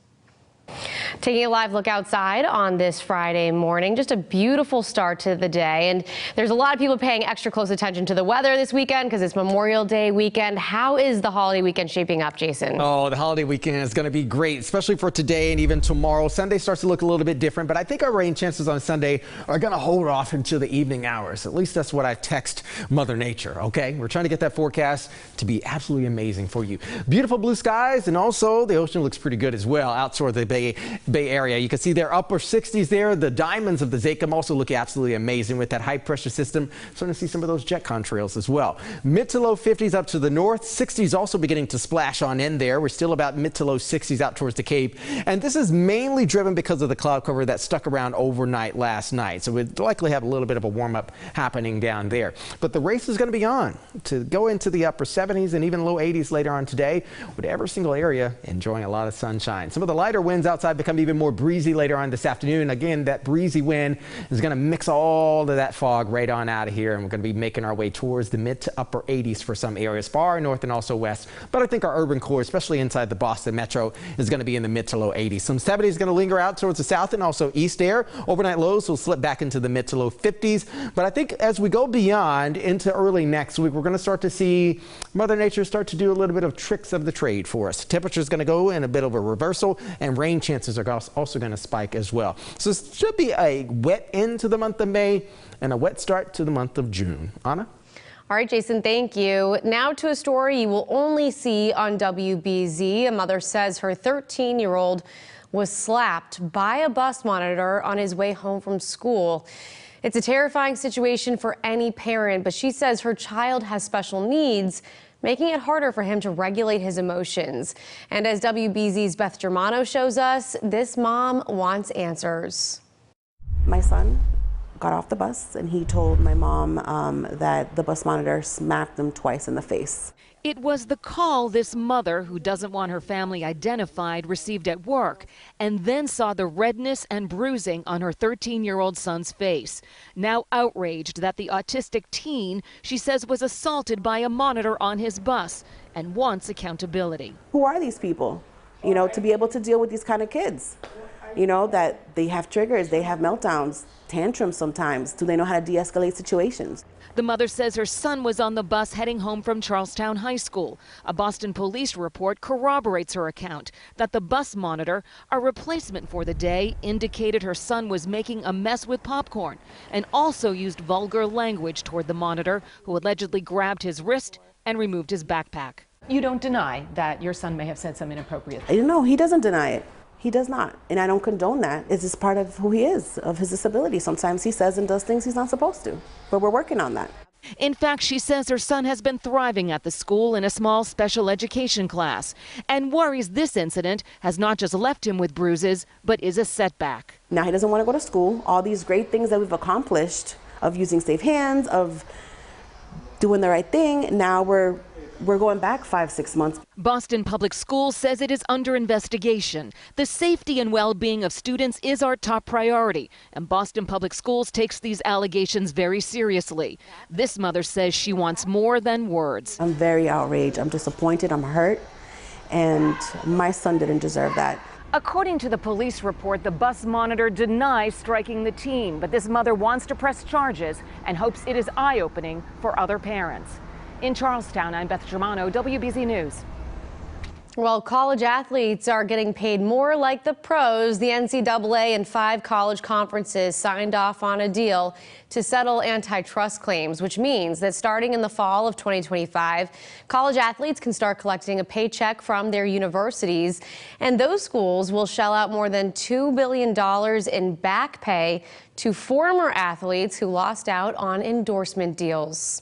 Taking a live look outside on this Friday morning, just a beautiful start to the day. And there's a lot of people paying extra close attention to the weather this weekend because it's Memorial Day weekend. How is the holiday weekend shaping up, Jason? Oh, the holiday weekend is going to be great, especially for today and even tomorrow. Sunday starts to look a little bit different, but I think our rain chances on Sunday are going to hold off until the evening hours. At least that's what I text Mother Nature, okay? We're trying to get that forecast to be absolutely amazing for you. Beautiful blue skies, and also the ocean looks pretty good as well out toward the Bay Bay Area. You can see they're upper 60s there. The diamonds of the Zakum also look absolutely amazing with that high pressure system. Starting to see some of those jet contrails as well. Mid to low 50s up to the north. 60s also beginning to splash on in there. We're still about mid to low 60s out towards the Cape. And this is mainly driven because of the cloud cover that stuck around overnight last night. So we'd likely have a little bit of a warm up happening down there. But the race is going to be on to go into the upper 70s and even low 80s later on today, with every single area enjoying a lot of sunshine. Some of the lighter winds outside become even more breezy later on this afternoon. Again, that breezy wind is going to mix all of that fog right on out of here, and we're going to be making our way towards the mid to upper 80s for some areas, far north and also west. But I think our urban core, especially inside the Boston metro, is going to be in the mid to low 80s. Some 70s going to linger out towards the south and also east air. Overnight lows will slip back into the mid to low 50s. But I think as we go beyond into early next week, we're going to start to see Mother Nature start to do a little bit of tricks of the trade for us. Temperature is going to go in a bit of a reversal, and rain chances are also going to spike as well. So it should be a wet end to the month of May and a wet start to the month of June. Anna? All right, Jason, thank you. Now to a story you will only see on WBZ. A mother says her 13-year-old was slapped by a bus monitor on his way home from school. It's a terrifying situation for any parent, but she says her child has special needs, making it harder for him to regulate his emotions. And as WBZ's Beth Germano shows us, this mom wants answers. My son got off the bus and he told my mom that the bus monitor smacked him twice in the face. It was the call this mother, who doesn't want her family identified, received at work, and then saw the redness and bruising on her 13-year-old son's face. Now outraged that the autistic teen, she says, was assaulted by a monitor on his bus, and wants accountability. Who are these people, you know, to be able to deal with these kind of kids? You know, that they have triggers, they have meltdowns, tantrums sometimes. Do they know how to de-escalate situations? The mother says her son was on the bus heading home from Charlestown High School. A Boston police report corroborates her account that the bus monitor, a replacement for the day, indicated her son was making a mess with popcorn and also used vulgar language toward the monitor, who allegedly grabbed his wrist and removed his backpack. You don't deny that your son may have said some inappropriate things? No, he doesn't deny it. He does not, and I don't condone that. It's just part of who he is, of his disability. Sometimes he says and does things he's not supposed to, but we're working on that. In fact, she says her son has been thriving at the school in a small special education class, and worries this incident has not just left him with bruises, but is a setback. Now he doesn't want to go to school. All these great things that we've accomplished, of using safe hands, of doing the right thing, now we're going back 5-6 months. Boston Public Schools says it is under investigation. The safety and well-being of students is our top priority, and Boston Public Schools takes these allegations very seriously. This mother says she wants more than words. I'm very outraged. I'm disappointed. I'm hurt, and my son didn't deserve that. According to the police report, the bus monitor denies striking the teen, but this mother wants to press charges and hopes it is eye-opening for other parents. In Charlestown, I'm Beth Germano, WBZ News. Well, college athletes are getting paid more like the pros. The NCAA and 5 college conferences signed off on a deal to settle antitrust claims, which means that starting in the fall of 2025, college athletes can start collecting a paycheck from their universities, and those schools will shell out more than $2 billion in back pay to former athletes who lost out on endorsement deals.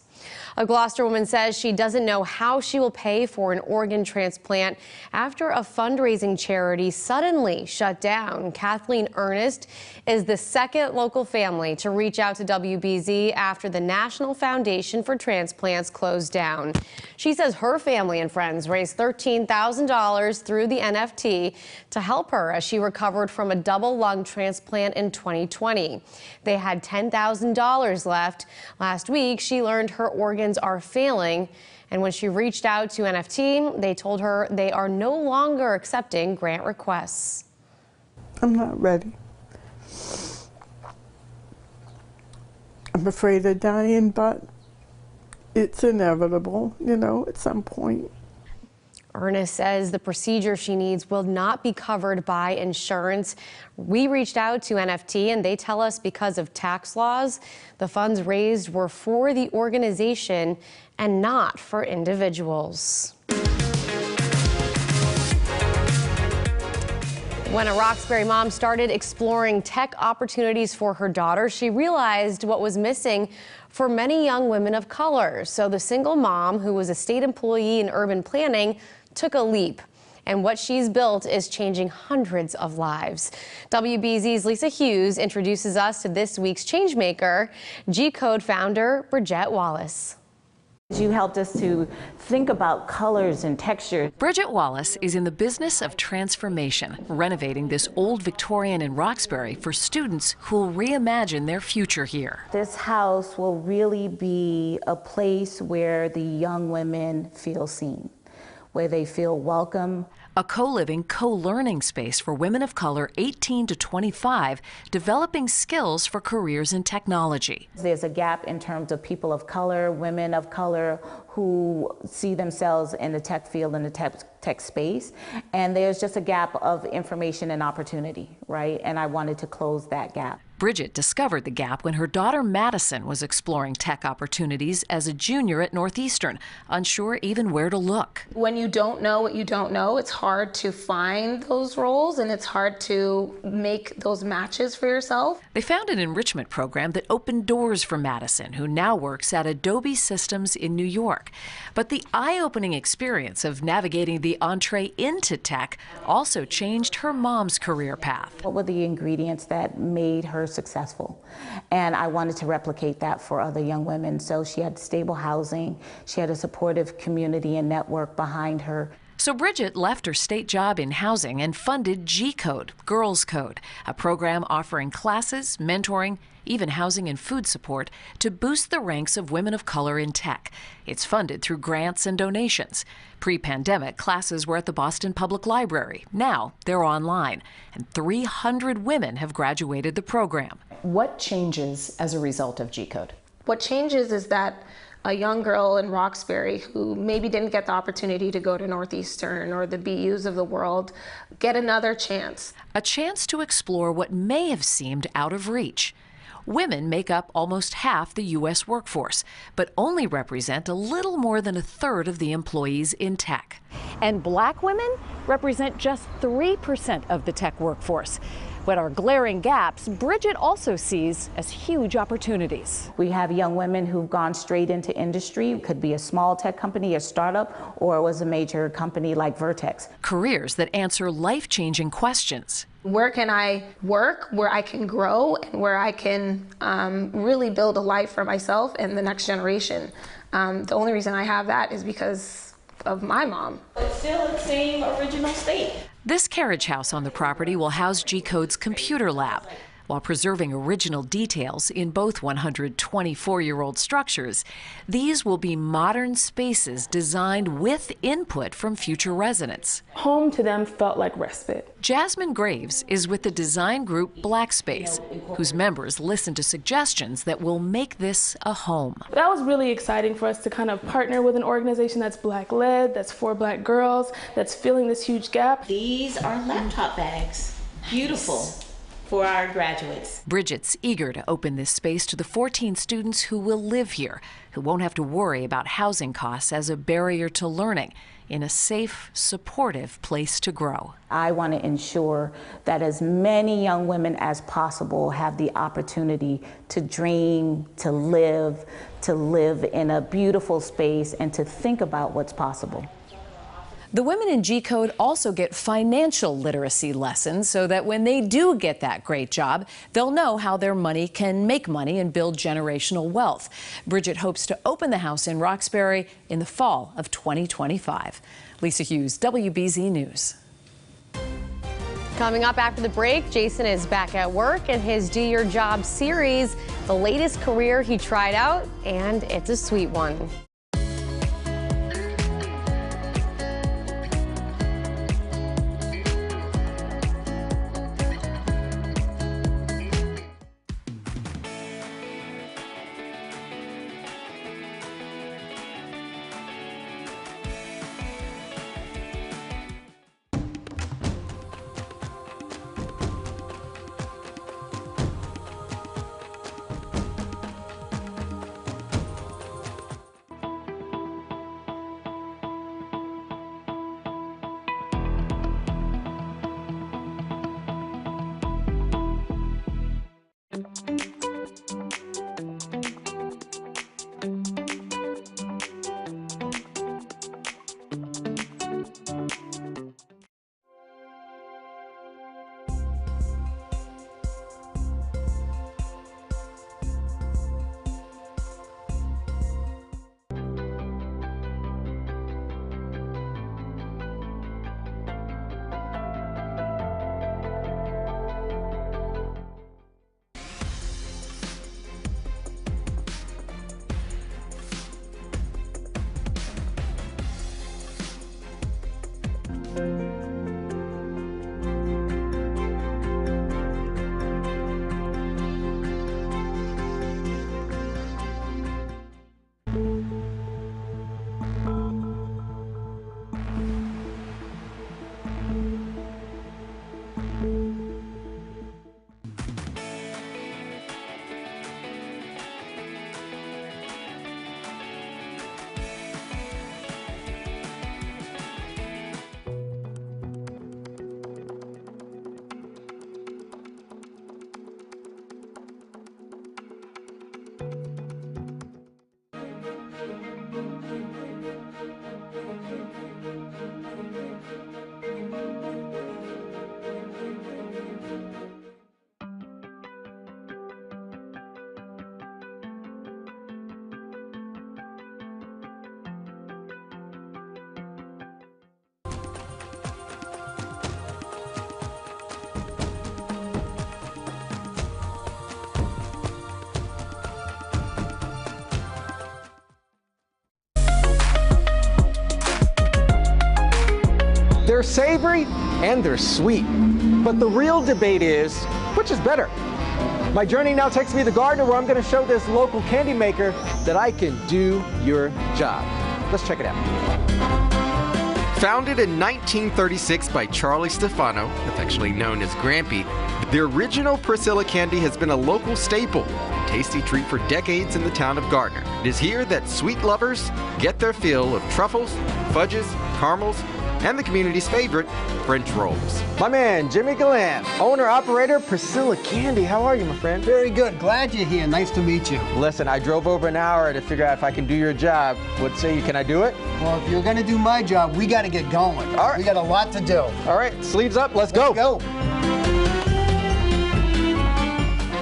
A Gloucester woman says she doesn't know how she will pay for an organ transplant after a fundraising charity suddenly shut down. Kathleen Ernest is the second local family to reach out to WBZ after the National Foundation for Transplants closed down. She says her family and friends raised $13,000 through the NFT to help her as she recovered from a double lung transplant in 2020. They had $10,000 left. Last week, she learned her organs are failing, and when she reached out to NFT, they told her they are no longer accepting grant requests. I'm not ready. I'm afraid of dying, but it's inevitable, you know, at some point. Ernest says the procedure she needs will not be covered by insurance. We reached out to NFT and they tell us because of tax laws, the funds raised were for the organization and not for individuals. When a Roxbury mom started exploring tech opportunities for her daughter, she realized what was missing for many young women of color. So the single mom, who was a state employee in urban planning, took a leap. And what she's built is changing hundreds of lives. WBZ's Lisa Hughes introduces us to this week's changemaker, G-Code founder Bridget Wallace. You helped us to think about colors and texture. Bridget Wallace is in the business of transformation, renovating this old Victorian in Roxbury for students who'll reimagine their future here. This house will really be a place where the young women feel seen, where they feel welcome. A co-living, co-learning space for women of color 18 to 25, developing skills for careers in technology. There's a gap in terms of people of color, women of color who see themselves in the tech field, in the tech space, and there's just a gap of information and opportunity, right? And I wanted to close that gap. Bridget discovered the gap when her daughter Madison was exploring tech opportunities as a junior at Northeastern, unsure even where to look. When you don't know what you don't know, it's hard to find those roles and it's hard to make those matches for yourself. They found an enrichment program that opened doors for Madison, who now works at Adobe Systems in New York. But the eye-opening experience of navigating the entree into tech also changed her mom's career path. What were the ingredients that made her successful? And I wanted to replicate that for other young women. So she had stable housing, she had a supportive community and network behind her. So Bridget left her state job in housing and funded G-Code, Girls Code, a program offering classes, mentoring, even housing and food support to boost the ranks of women of color in tech. It's funded through grants and donations. Pre-pandemic, classes were at the Boston Public Library. Now they're online, and 300 women have graduated the program. What changes as a result of G-Code? What changes is that a young girl in Roxbury who maybe didn't get the opportunity to go to Northeastern or the BUs of the world get another chance. A chance to explore what may have seemed out of reach. Women make up almost half the U.S. workforce, but only represent a little more than a third of the employees in tech. And black women represent just 3% of the tech workforce. What are glaring gaps, Bridget also sees as huge opportunities. We have young women who've gone straight into industry. It could be a small tech company, a startup, or it was a major company like Vertex. Careers that answer life-changing questions. Where can I work, where I can grow, and where I can really build a life for myself and the next generation? The only reason I have that is because of my mom. It's still the same original state. This carriage house on the property will house G-Code's computer lab. While preserving original details in both 124-year-old structures, these will be modern spaces designed with input from future residents. Home to them felt like respite. Jasmine Graves is with the design group Black Space, whose members listen to suggestions that will make this a home. That was really exciting for us to kind of partner with an organization that's Black-led, that's for Black girls, that's filling this huge gap. These are laptop bags. Beautiful. For our graduates. Bridget's eager to open this space to the 14 students who will live here, who won't have to worry about housing costs as a barrier to learning, in a safe, supportive place to grow. I want to ensure that as many young women as possible have the opportunity to dream, to live in a beautiful space, and to think about what's possible. The women in G-Code also get financial literacy lessons so that when they do get that great job, they'll know how their money can make money and build generational wealth. Bridget hopes to open the house in Roxbury in the fall of 2025. Lisa Hughes, WBZ News. Coming up after the break, Jason is back at work in his Do Your Job series, the latest career he tried out, and it's a sweet one. They're savory and they're sweet. But the real debate is, which is better? My journey now takes me to the garden where I'm going to show this local candy maker that I can do your job. Let's check it out. Founded in 1936 by Charlie Stefano, affectionately known as Grampy, the original Priscilla candy has been a local staple, a tasty treat for decades in the town of Gardner. It is here that sweet lovers get their fill of truffles, fudges, caramels, and the community's favorite, French rolls. My man, Jimmy Gallant, owner-operator, Priscilla Candy. How are you, my friend? Very good. Glad you're here. Nice to meet you. Listen, I drove over an hour to figure out if I can do your job. What say you? Can I do it? Well, if you're going to do my job, we got to get going. All right. We got a lot to do. All right, sleeves up. Let's go.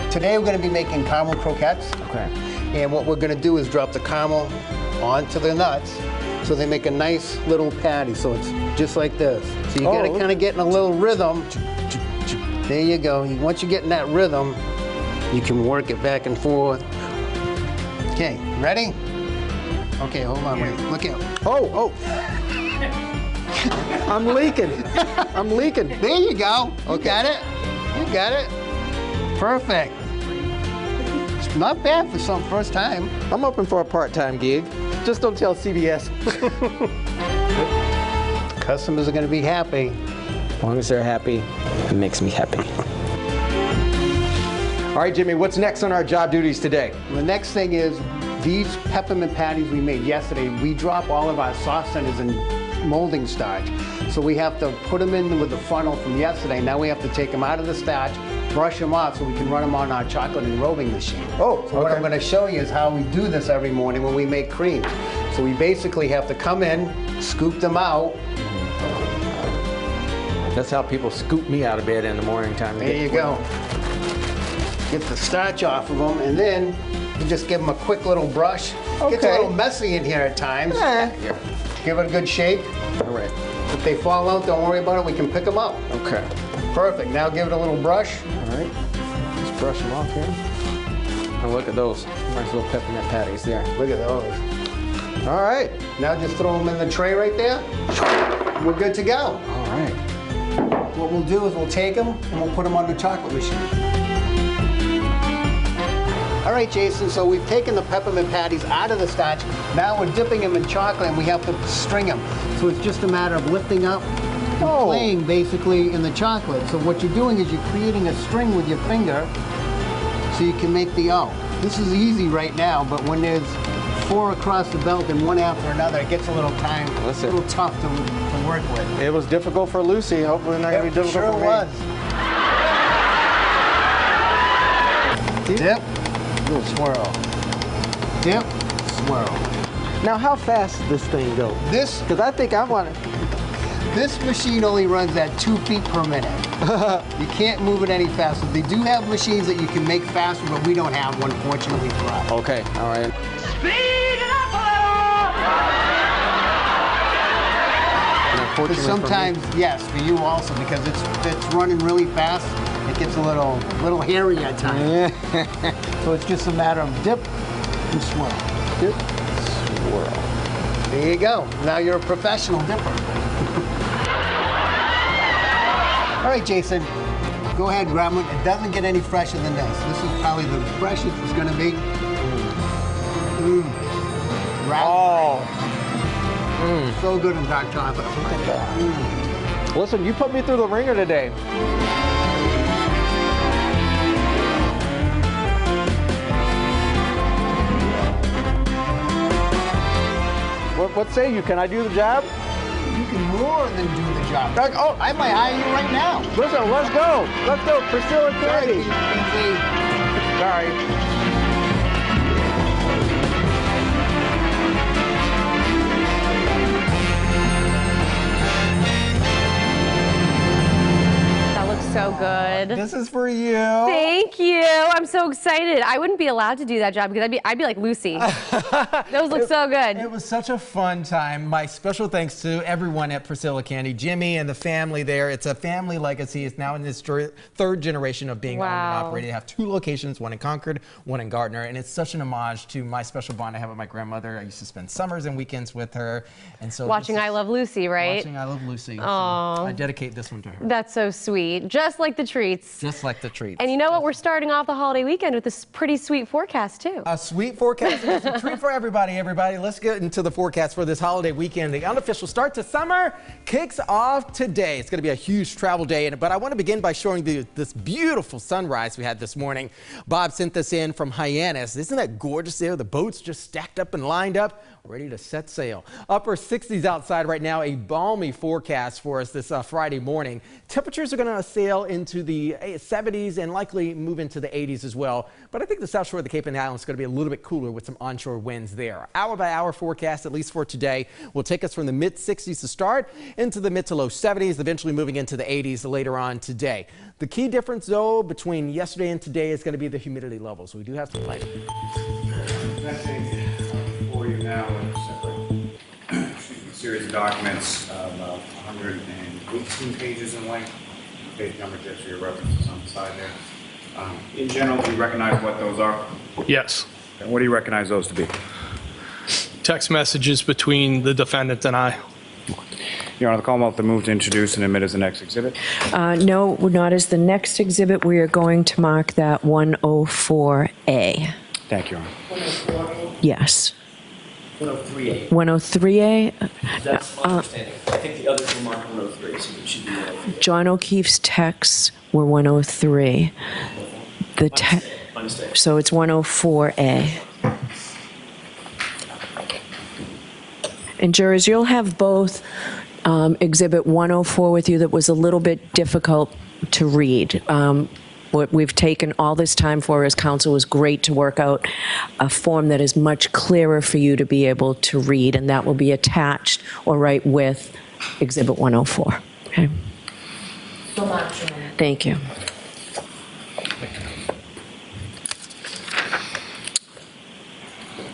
Today we're going to be making caramel croquettes. Okay. And what we're going to do is drop the caramel onto the nuts so they make a nice little patty. So it's just like this. So you got to kind of get in a little rhythm. There you go. Once you get in that rhythm, you can work it back and forth. Okay, ready? Okay, hold on, wait. Look out. Oh. I'm leaking. I'm leaking. There you go. You got it. You got it. Perfect. It's not bad for some first time. I'm open for a part-time gig. Just don't tell CBS. Customers are going to be happy. As long as they're happy, it makes me happy. All right, Jimmy, what's next on our job duties today? The next thing is these peppermint patties we made yesterday. We drop all of our sauce centers in molding starch. So we have to put them in with the funnel from yesterday. Now we have to take them out of the starch, brush them off so we can run them on our chocolate enrobing machine. Oh, so what I'm going to show you is how we do this every morning when we make cream. So we basically have to come in, scoop them out. That's how people scoop me out of bed in the morning time. There you go. Get the starch off of them, and then you just give them a quick little brush. Okay. Gets a little messy in here at times. Here. Give it a good shake. All right. If they fall out, don't worry about it. We can pick them up. Okay. Perfect. Now give it a little brush. All right. Just brush them off here. And look at those nice little peppermint patties there. Look at those. All right. Now just throw them in the tray right there. We're good to go. All right. What we'll do is we'll take them and we'll put them on the chocolate machine. All right, Jason, so we've taken the peppermint patties out of the starch. Now we're dipping them in chocolate and we have to string them. So it's just a matter of lifting up and playing basically in the chocolate. So what you're doing is you're creating a string with your finger so you can make the O. This is easy right now, but when there's 4 across the belt and one after another, it gets a little time, a little tough to work with. It was difficult for Lucy. Hopefully not going to be difficult for me. Sure was. Dip. Little swirl. Dip. Swirl. Now, how fast does this thing go? This, because I think I want to. this machine only runs at 2 feet per minute. You can't move it any faster. They do have machines that you can make faster, but we don't have one, fortunately for us. Okay, all right. But sometimes, yes, for you also, because it's running really fast. It gets a little hairy at times. So it's just a matter of dip and swirl. Dip, swirl. There you go. Now you're a professional dipper. All right, Jason, go ahead and grab one. It doesn't get any fresher than this. This is probably the freshest it's going to be. So good in dark chocolate. Listen, you put me through the ringer today. What say you? Can I do the job? You can more than do the job. Oh, I might hire you right now. Listen, let's go. Let's go. Priscilla Candy. Sorry. So good. This is for you. Thank you. I'm so excited. I wouldn't be allowed to do that job because I'd be like Lucy. Those look so good. It was such a fun time. My special thanks to everyone at Priscilla Candy, Jimmy and the family there. It's a family legacy. It's now in this third generation of being owned and operated. They have 2 locations, one in Concord, one in Gardner, and it's such an homage to my special bond I have with my grandmother. I used to spend summers and weekends with her, and so watching I Love Lucy, right? Watching I Love Lucy. So oh, I dedicate this one to her. That's so sweet. Just like the treats. Just like the treats. And you know what? We're starting off the holiday weekend with this pretty sweet forecast, too. A sweet forecast. It's a treat for everybody, Let's get into the forecast for this holiday weekend. The unofficial start to summer kicks off today. It's going to be a huge travel day, but I want to begin by showing this beautiful sunrise we had this morning. Bob sent this in from Hyannis. Isn't that gorgeous there? The boats just stacked up and lined up, ready to set sail. Upper 60s outside right now, a balmy forecast for us this Friday morning. Temperatures are going to sail into the 70s and likely move into the 80s as well. But I think the south shore of the Cape and Islands is going to be a little bit cooler with some onshore winds there. Hour by hour forecast, at least for today, will take us from the mid 60s to start into the mid to low 70s, eventually moving into the 80s later on today. The key difference, though, between yesterday and today is going to be the humidity level. So we do have some light. For you now, a separate series of documents of 118 pages in length. Page number just for your references on the side there. In general, do you recognize what those are? Yes. And what do you recognize those to be? Text messages between the defendant and I. Your Honor, the Commonwealth to move to introduce and admit as the next exhibit. No, not as the next exhibit. We are going to mark that 104A. Thank you, Your Honor. Yes. 103A. 103A? That's my understanding. I think the others were marked 103, so it should be 103. John O'Keefe's texts were 103. So it's 104A. And jurors, you'll have both Exhibit 104 with you that was a little bit difficult to read. What we've taken all this time for as counsel is great to work out a form that is much clearer for you to be able to read, and that will be attached or right with Exhibit 104. Okay. So much. Thank you.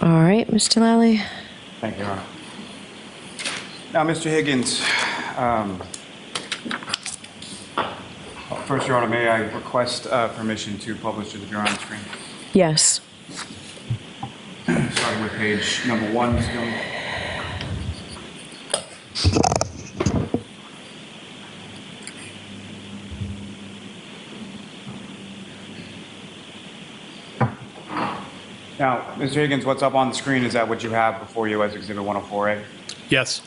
All right, Mr. Lally. Thank you, Your Honor. Now, Mr. Higgins, first, Your Honor, may I request permission to publish to the Bureau on the screen? Yes. Starting with page number 1, Ms. Gilman. Now, Mr. Higgins, what's up on the screen, is that what you have before you as Exhibit 104A? Yes.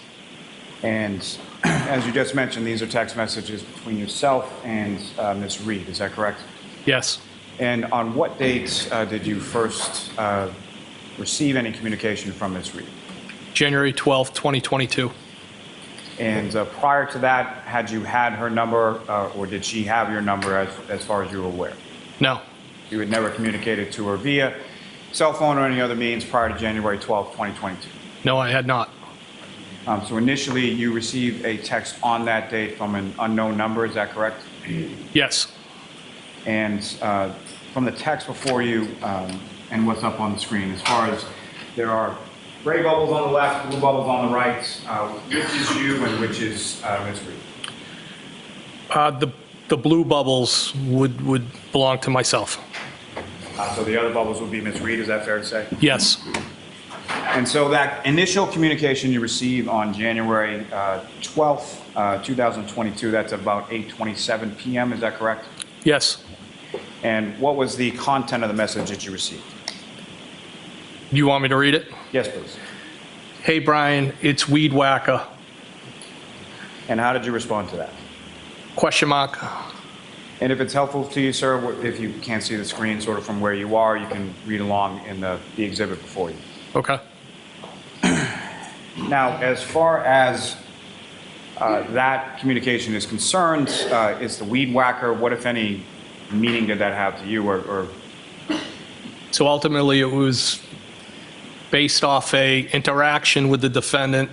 And as you just mentioned, these are text messages between yourself and Ms. Reed, is that correct? Yes. And on what date did you first receive any communication from Ms. Reed? January 12th, 2022. And prior to that, had you had her number, or did she have your number as far as you were aware? No. You had never communicated to her via cell phone or any other means prior to January 12th, 2022. No, I had not. So initially, you received a text on that date from an unknown number, is that correct? Yes. And from the text before you and what's up on the screen, as far as there are gray bubbles on the left, blue bubbles on the right, which is you and which is Ms. Reed? The blue bubbles would belong to myself. So the other bubbles would be Ms. Reed, is that fair to say? Yes. And so that initial communication you receive on January 12th, 2022, that's about 8:27 p.m., is that correct? Yes. And what was the content of the message that you received? You want me to read it? Yes, please. Hey, Brian, it's Weed Whacker. And how did you respond to that? Question mark. And if it's helpful to you, sir, if you can't see the screen sort of from where you are, you can read along in the exhibit before you. Okay. Now, as far as that communication is concerned, is the Weed Whacker, what, if any, meaning did that have to you? Or So ultimately, it was based off a interaction with the defendant,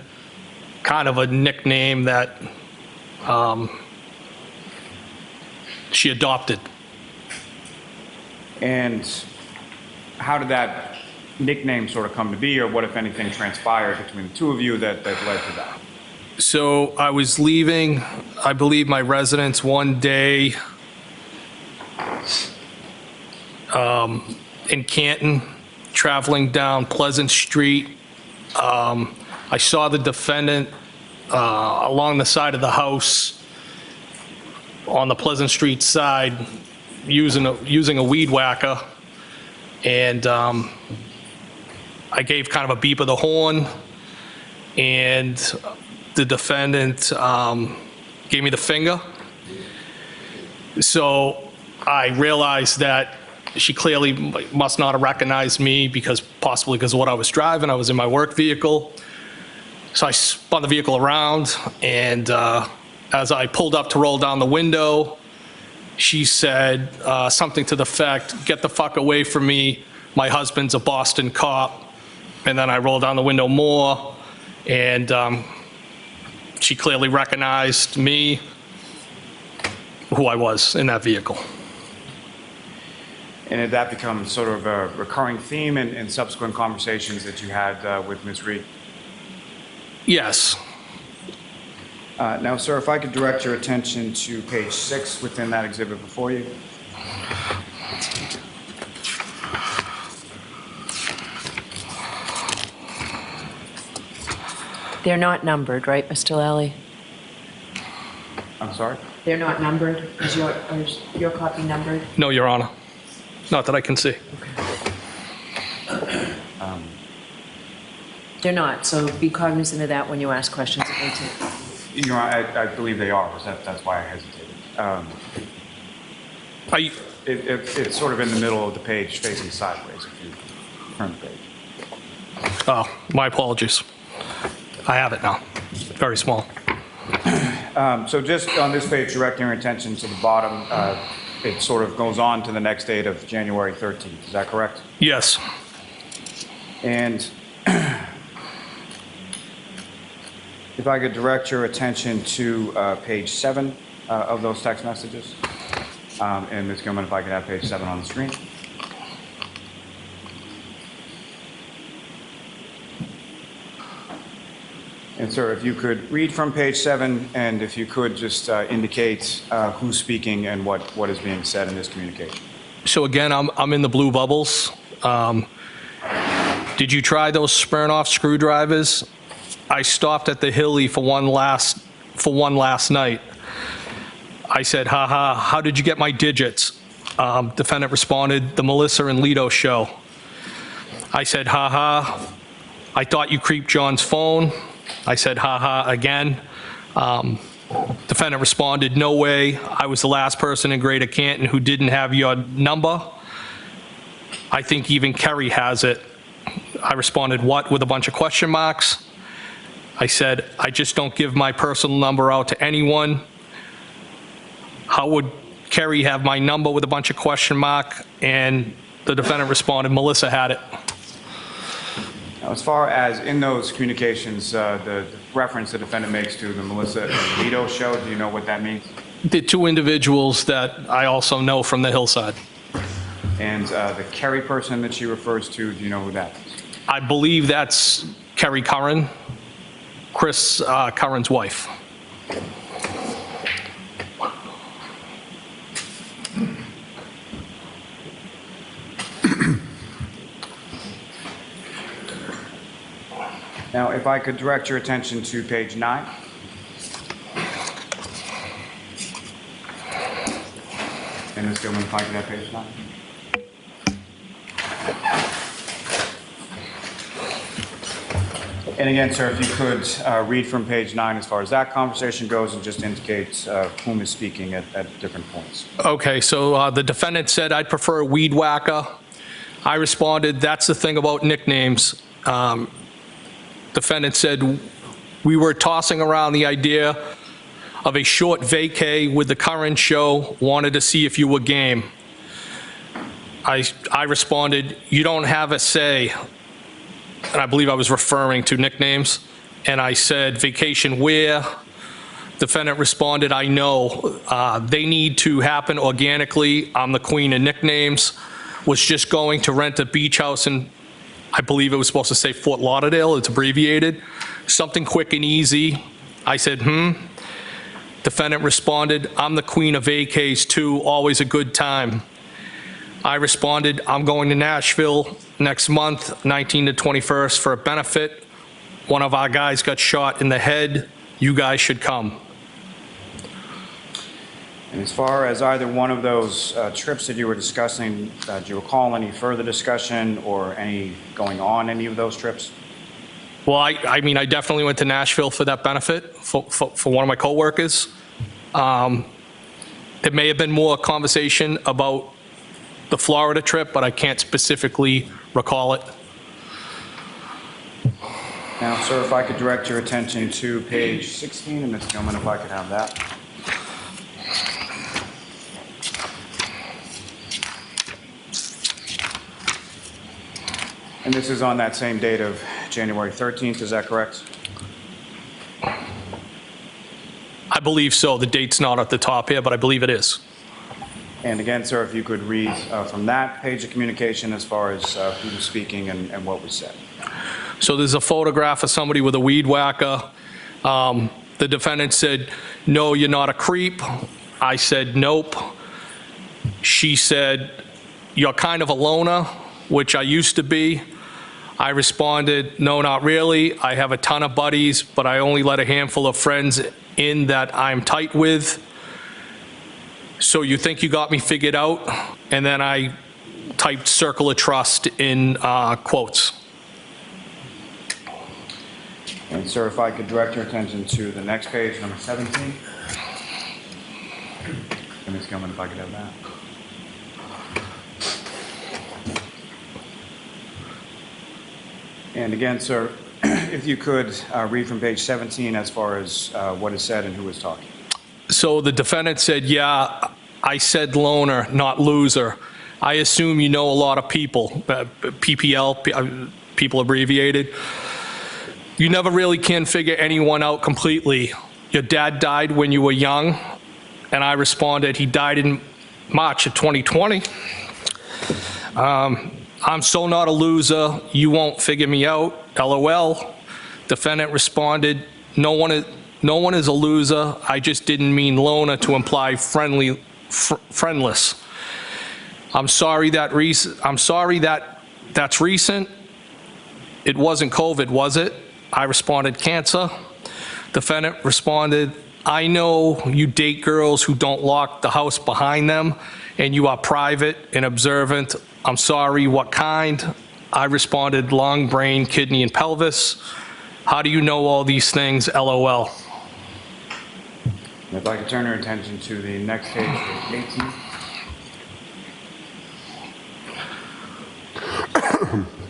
kind of a nickname that she adopted. And how did that nickname sort of come to be, or what, if anything, transpired between the two of you that led to that? So I was leaving, I believe, my residence one day in Canton, traveling down Pleasant Street. I saw the defendant along the side of the house on the Pleasant Street side using a weed whacker, and I gave kind of a beep of the horn, and the defendant gave me the finger. So I realized that she clearly must not have recognized me, possibly because of what I was driving. I was in my work vehicle. So I spun the vehicle around, and as I pulled up to roll down the window, she said something to the effect, "Get the fuck away from me, my husband's a Boston cop." And then I rolled down the window more, and she clearly recognized me, who I was in that vehicle. And did that become sort of a recurring theme in subsequent conversations that you had with Ms. Reed? Yes. Now, sir, if I could direct your attention to page 6 within that exhibit before you. They're not numbered, right, Mr. Lally? I'm sorry? They're not numbered? Is your copy numbered? No, Your Honor. Not that I can see. They're not, so be cognizant of that when you ask questions of ATF. Your Honor, I believe they are. That's why I hesitated. It's sort of in the middle of the page, facing sideways, if you turn the page. Oh, my apologies. I have it now. Very small. So just on this page, directing your attention to the bottom, it sort of goes on to the next date of January 13th. Is that correct? Yes. And if I could direct your attention to page 7 of those text messages. And Ms. Gilman, if I could have page 7 on the screen. And sir, if you could read from page 7, and if you could just indicate who's speaking and what is being said in this communication. So again, I'm in the blue bubbles. Did you try those Smirnoff screwdrivers? I stopped at the Hilly for one last night. I said, haha, how did you get my digits? Defendant responded, the Melissa and Lito show. I said, haha, I thought you creeped John's phone. I said, haha, again. Defendant responded, no way. I was the last person in Greater Canton who didn't have your number. I think even Kerry has it. I responded, what, with a bunch of question marks? I said, I just don't give my personal number out to anyone. How would Kerry have my number with a bunch of question mark? And the defendant responded, Melissa had it. Now, as far as in those communications, the reference the defendant makes to the Melissa and Lido show, do you know what that means? The two individuals that I also know from the hillside. And the Kerry person that she refers to, do you know who that is? I believe that's Kerry Curran, Chris Curran's wife. Now, if I could direct your attention to page 9. And Ms. Gilman, if I could have page 9. And again, sir, if you could read from page 9 as far as that conversation goes and just indicate whom is speaking at different points. Okay, so the defendant said, I'd prefer a weed whacker. I responded, that's the thing about nicknames. Defendant said, we were tossing around the idea of a short vacay with the current show, wanted to see if you were game. I responded, you don't have a say. And I believe I was referring to nicknames. And I said, vacation where? Defendant responded, I know. They need to happen organically. I'm the queen of nicknames. Was just going to rent a beach house in, I believe it was supposed to say Fort Lauderdale. It's abbreviated. Something quick and easy. I said, Defendant responded, I'm the queen of vacays too. Always a good time. I responded, I'm going to Nashville next month, 19 to 21st, for a benefit. One of our guys got shot in the head. You guys should come. And as far as either one of those trips that you were discussing, do you recall any further discussion or any going on any of those trips? Well, I mean, I definitely went to Nashville for that benefit for one of my coworkers. There may have been more conversation about the Florida trip, but I can't specifically recall it. Now, sir, if I could direct your attention to page 16, and Ms. Gilman, if I could have that. And this is on that same date of January 13th, is that correct? I believe so. The date's not at the top here, but I believe it is. And again, sir, if you could read from that page of communication as far as who was speaking and what was said. So there's a photograph of somebody with a weed whacker. The defendant said, no, you're not a creep. I said, nope. She said, you're kind of a loner, which I used to be. I responded, no, not really. I have a ton of buddies, but I only let a handful of friends in that I'm tight with. So you think you got me figured out? And then I typed circle of trust in quotes. And sir, if I could direct your attention to the next page, number 17. And Ms. Gilman, if I could have that. And again, sir, if you could read from page 17 as far as what is said and who is talking. So the defendant said, yeah, I said loner, not loser. I assume you know a lot of people, PPL, people abbreviated. You never really can figure anyone out completely. Your dad died when you were young, and I responded, he died in March of 2020. I'm so not a loser, you won't figure me out, LOL. Defendant responded, no one is a loser, I just didn't mean loner to imply friendless. I'm sorry that's recent. It wasn't COVID, was it? I responded, cancer. Defendant responded, I know you date girls who don't lock the house behind them, and you are private and observant. I'm sorry, what kind? I responded, lung, brain, kidney, and pelvis. How do you know all these things, LOL? If I could turn your attention to the next page, page 18.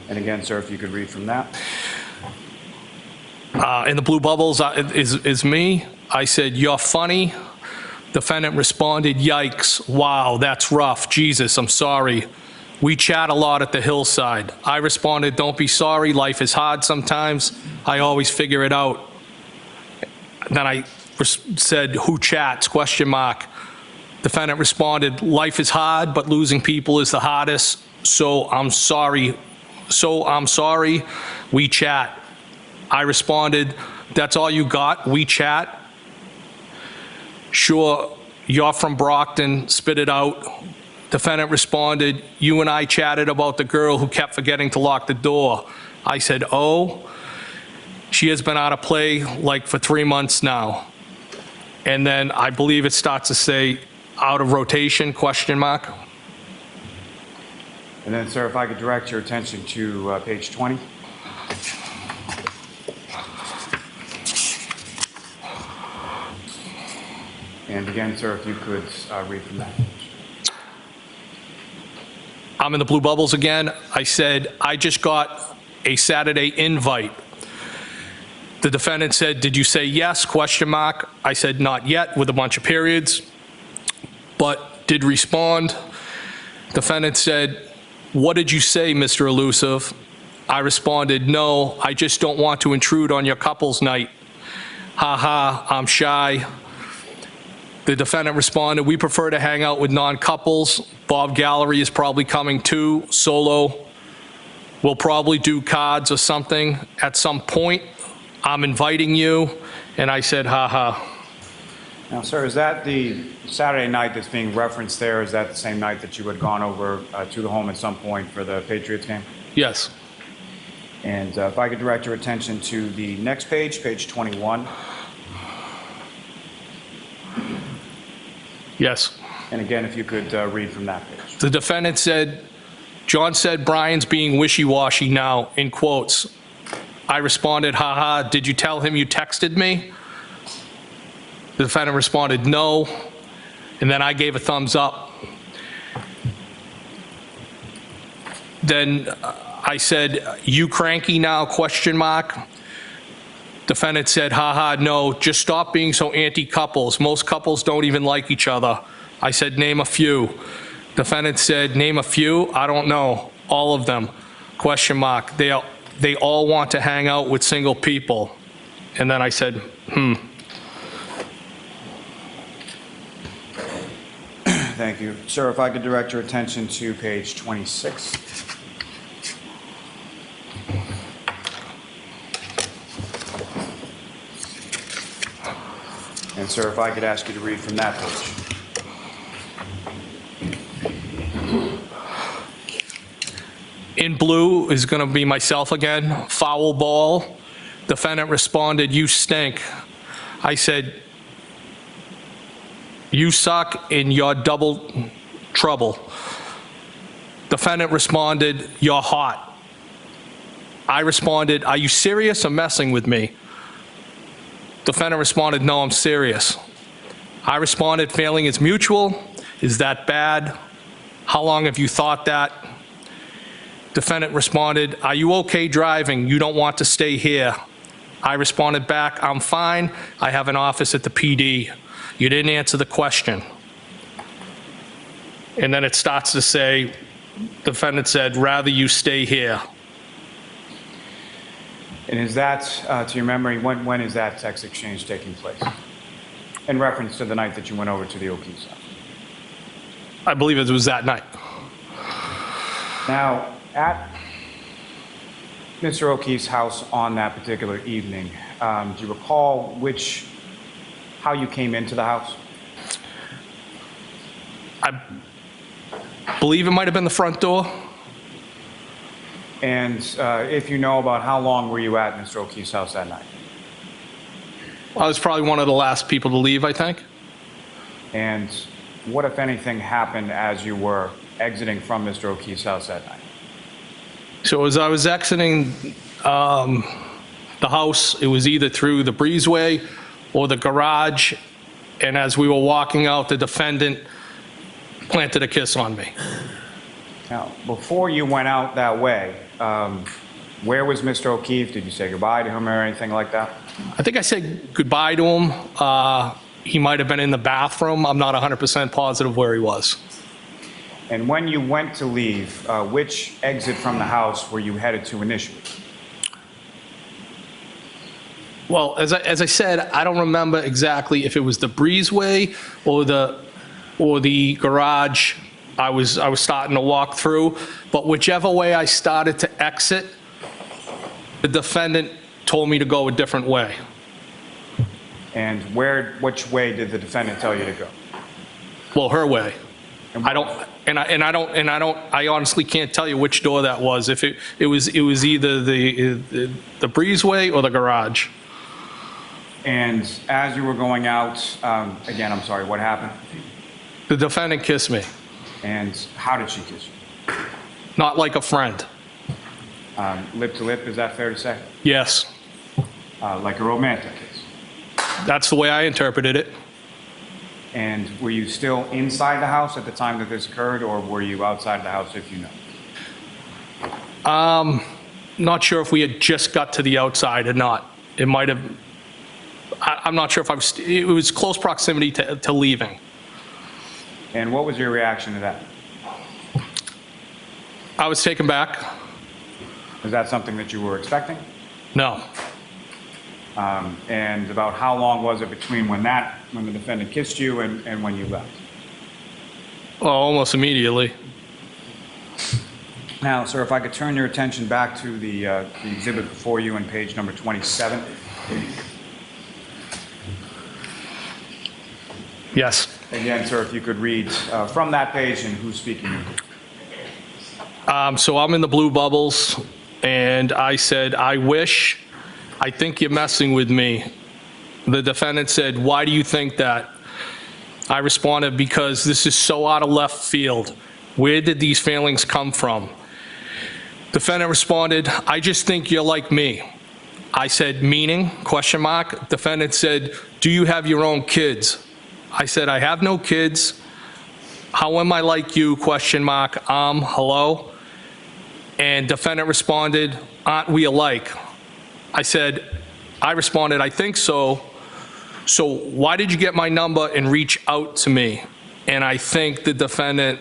And again, sir, if you could read from that. In the blue bubbles is me. I said, you're funny. Defendant responded, yikes, wow, that's rough, Jesus, I'm sorry. We chat a lot at the hillside. I responded, don't be sorry, life is hard sometimes. I always figure it out. Then I said, who chats, question mark. Defendant responded, life is hard, but losing people is the hardest, so I'm sorry, we chat. I responded, that's all you got, we chat? Sure, you're from Brockton, spit it out. Defendant responded, you and I chatted about the girl who kept forgetting to lock the door. I said, oh, she has been out of play like for 3 months now. And then I believe it starts to say out of rotation, question mark. And then, sir, if I could direct your attention to page 20. And again, sir, if you could read from that page. I'm in the blue bubbles again. I said, I just got a Saturday invite. The defendant said, did you say yes, question mark. I said, not yet, with a bunch of periods, but did respond. Defendant said, what did you say, Mr. Elusive? I responded, no, I just don't want to intrude on your couple's night. Ha ha, I'm shy. The defendant responded, we prefer to hang out with non-couples. Bob Gallery is probably coming too, solo. We'll probably do cards or something at some point. I'm inviting you. And I said, ha ha. Now, sir, is that the Saturday night that's being referenced there? Is that the same night that you had gone over to the home at some point for the Patriots game? Yes. And if I could direct your attention to the next page, page 21. Yes. And again, if you could read from that page. The defendant said, John said Brian's being wishy-washy now, in quotes. I responded, haha, did you tell him you texted me? The defendant responded, no. And then I gave a thumbs up. Then I said, you cranky now, question mark. Defendant said, haha, no, just stop being so anti-couples. Most couples don't even like each other. I said, name a few. Defendant said, name a few? I don't know. All of them, question mark. They all want to hang out with single people. And then I said, Thank you. Sir, if I could direct your attention to page 26. And sir, if I could ask you to read from that page. In blue is going to be myself again. Foul ball. Defendant responded, you stink. I said, you suck and you're double trouble. Defendant responded, you're hot. I responded, are you serious or messing with me? Defendant responded, no, I'm serious. I responded, feeling is mutual. Is that bad? How long have you thought that? Defendant responded, are you okay driving? You don't want to stay here. I responded back, I'm fine. I have an office at the PD. You didn't answer the question. And then it starts to say, defendant said, rather you stay here. And is that, to your memory, when is that text exchange taking place? In reference to the night that you went over to the O'Keefe's house? I believe it was that night. Now, at Mr. O'Keefe's house on that particular evening, do you recall how you came into the house? I believe it might have been the front door. And if you know about how long were you at Mr. O'Keefe's house that night? I was probably one of the last people to leave, I think. And what, if anything, happened as you were exiting from Mr. O'Keefe's house that night? So as I was exiting the house, it was either through the breezeway or the garage. And as we were walking out, the defendant planted a kiss on me. Now, before you went out that way, where was Mr. O'Keefe? Did you say goodbye to him or anything like that? I think I said goodbye to him. he might have been in the bathroom. I'm not 100% positive where he was. And when you went to leave, which exit from the house were you headed to initially? Well, as I said, I don't remember exactly if it was the breezeway or the garage I was starting to walk through, but whichever way I started to exit, the defendant told me to go a different way. And which way did the defendant tell you to go? Well, her way. I honestly can't tell you which door that was. If it was either the breezeway or the garage. And as you were going out, again, I'm sorry, what happened? The defendant kissed me. And how did she kiss you? Not like a friend. Lip to lip, is that fair to say? Yes. Like a romantic kiss? That's the way I interpreted it. And were you still inside the house at the time that this occurred, or were you outside the house, if you know? Not sure if we had just got to the outside or not. It might have, I'm not sure if it was close proximity to leaving. And what was your reaction to that? I was taken back. Was that something that you were expecting? No. And about how long was it between when the defendant kissed you and when you left? Oh, almost immediately. Now, sir, if I could turn your attention back to the exhibit before you on page number 27. Yes. Again, sir, if you could read from that page and who's speaking. So I'm in the blue bubbles, and I said, I think you're messing with me. The defendant said, why do you think that? I responded, because this is so out of left field. Where did these feelings come from? Defendant responded, I just think you're like me. I said, meaning? Question mark. Defendant said, do you have your own kids? I said, I have no kids. How am I like you? Question mark. Hello? And defendant responded, aren't we alike? I responded, I think so. So why did you get my number and reach out to me? And I think the defendant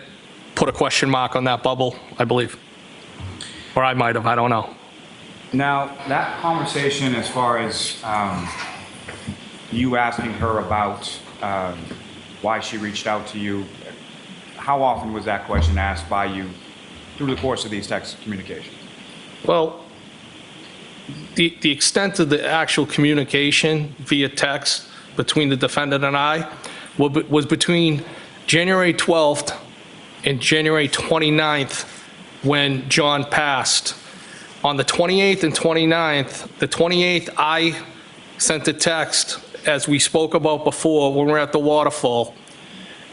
put a question mark on that bubble, I believe. Or I might have, I don't know. Now, that conversation as far as you asking her about why she reached out to you, how often was that question asked by you through the course of these text communications? Well, the extent of the actual communication via text between the defendant and I was between January 12th and January 29th when John passed. On the 28th and 29th, the 28th, I sent a text, as we spoke about before when we were at the Waterfall.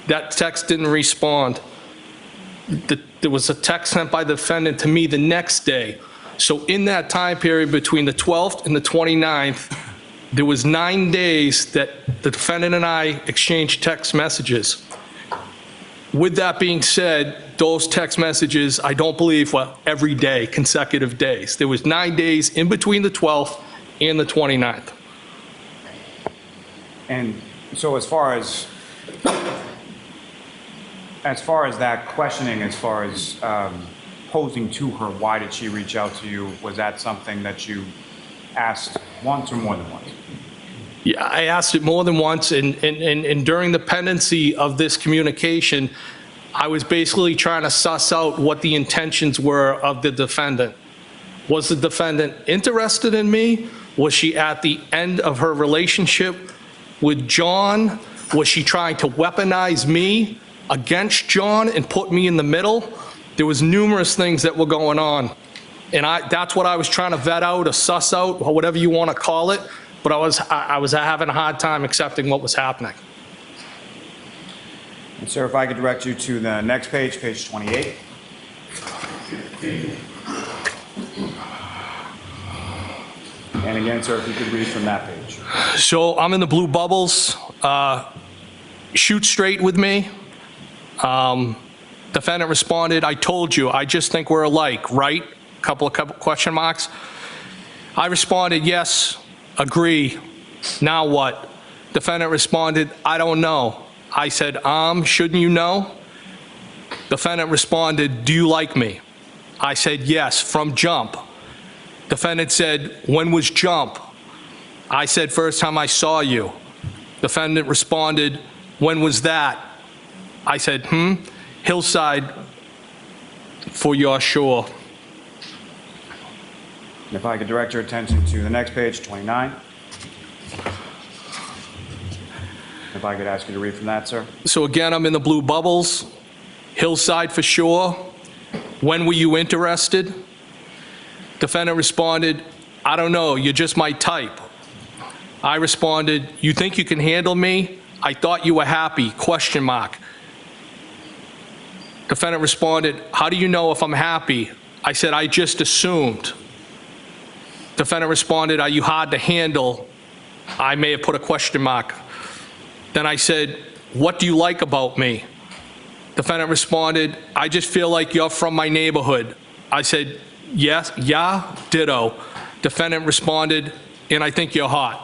That text didn't respond. There was a text sent by the defendant to me the next day. So in that time period between the 12th and the 29th, there was 9 days that the defendant and I exchanged text messages. With that being said, those text messages, I don't believe were every day, consecutive days. There was 9 days in between the 12th and the 29th. And so as far as that questioning, as far as posing to her, why did she reach out to you? Was that something that you asked once or more than once? Yeah, I asked it more than once, and during the pendency of this communication, I was basically trying to suss out what the intentions were of the defendant. Was the defendant interested in me? Was she at the end of her relationship with John? Was she trying to weaponize me against John and put me in the middle? There was numerous things that were going on. And that's what I was trying to vet out or suss out, or whatever you want to call it. But I was having a hard time accepting what was happening. And sir, if I could direct you to the next page, page 28. And again, sir, if you could read from that page. So I'm in the blue bubbles. Shoot straight with me. Defendant responded, I told you, I just think we're alike, right? Couple question marks. I responded, yes, agree. Now what? Defendant responded, I don't know. I said, shouldn't you know? Defendant responded, do you like me? I said, yes, from jump. Defendant said, when was jump? I said, first time I saw you. Defendant responded, when was that? I said, Hillside for your shore. If I could direct your attention to the next page, 29. If I could ask you to read from that, sir. So again, I'm in the blue bubbles. Hillside for sure. When were you interested? Defendant responded, I don't know, you're just my type. I responded, you think you can handle me? I thought you were happy, question mark. Defendant responded, how do you know if I'm happy? I said, I just assumed. Defendant responded, are you hard to handle? I may have put a question mark. Then I said, what do you like about me? Defendant responded, I just feel like you're from my neighborhood. I said, yes, yeah, ditto. Defendant responded, and I think you're hot.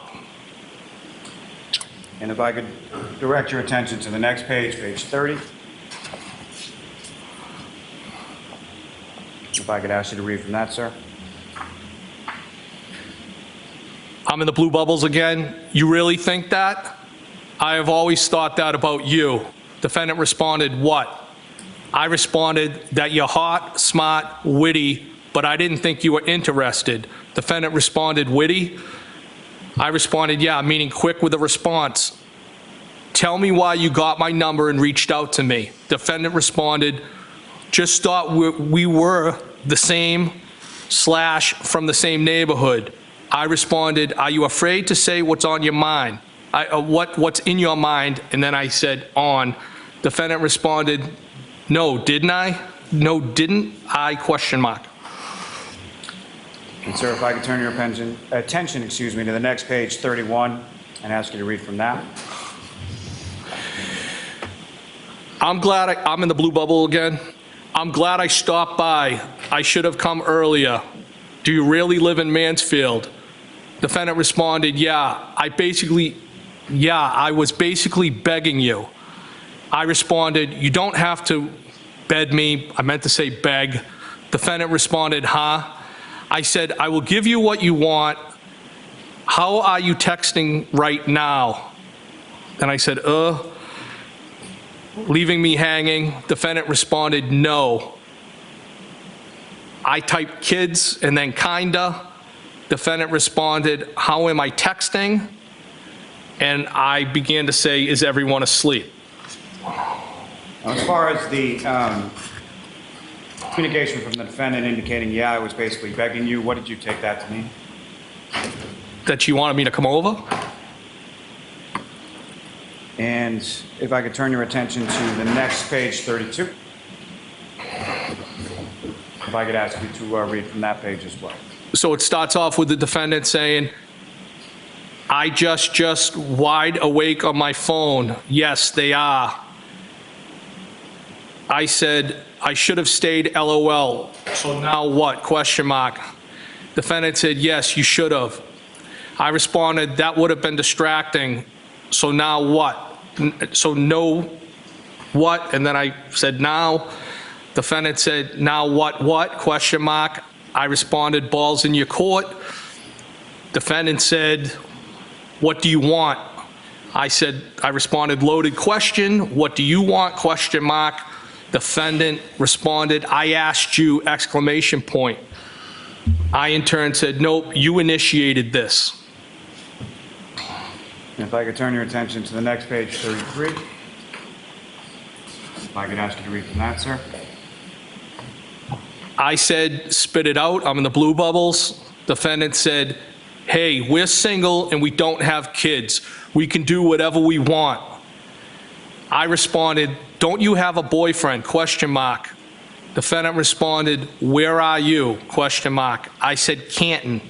And if I could direct your attention to the next page, page 30. If I could ask you to read from that, sir. I'm in the blue bubbles again. You really think that? I have always thought that about you. Defendant responded, what? I responded that you're hot, smart, witty, but I didn't think you were interested. Defendant responded, witty? I responded, yeah, meaning quick with a response. Tell me why you got my number and reached out to me. Defendant responded, just thought we were the same / from the same neighborhood. I responded, are you afraid to say what's on your mind? What's in your mind? And then I said, on. Defendant responded, no, didn't I? No, didn't I? Question mark. And sir, if I could turn your attention, to the next page, 31, and ask you to read from that. I'm glad I'm in the blue bubble again. I'm glad I stopped by. I should have come earlier. Do you really live in Mansfield? Defendant responded, yeah. I was basically begging you. I responded, you don't have to beg me. I meant to say beg. Defendant responded, huh? I said, I will give you what you want. How are you texting right now? And I said, leaving me hanging. Defendant responded, no. I typed kids and then kinda. Defendant responded, how am I texting? And I began to say, is everyone asleep? As far as the communication from the defendant indicating, yeah, I was basically begging you, what did you take that to mean? That she wanted me to come over? And if I could turn your attention to the next page, 32. If I could ask you to read from that page as well. So it starts off with the defendant saying, I just wide awake on my phone. Yes, they are. I said, I should have stayed, LOL. So now what? Question mark. Defendant said, yes, you should have. I responded, that would have been distracting. So now what? So no, what? And then I said, now. Defendant said, now what? Question mark. I responded, balls in your court. Defendant said, what do you want? I responded, loaded question. What do you want? Question mark. Defendant responded, I asked you, exclamation point. I in turn said, nope, you initiated this. If I could turn your attention to the next page, 33. If I could ask you to read from that, sir. I said, spit it out. I'm in the blue bubbles. Defendant said, hey, we're single and we don't have kids. We can do whatever we want. I responded, don't you have a boyfriend? Question mark. Defendant responded, where are you? Question mark. I said, Canton.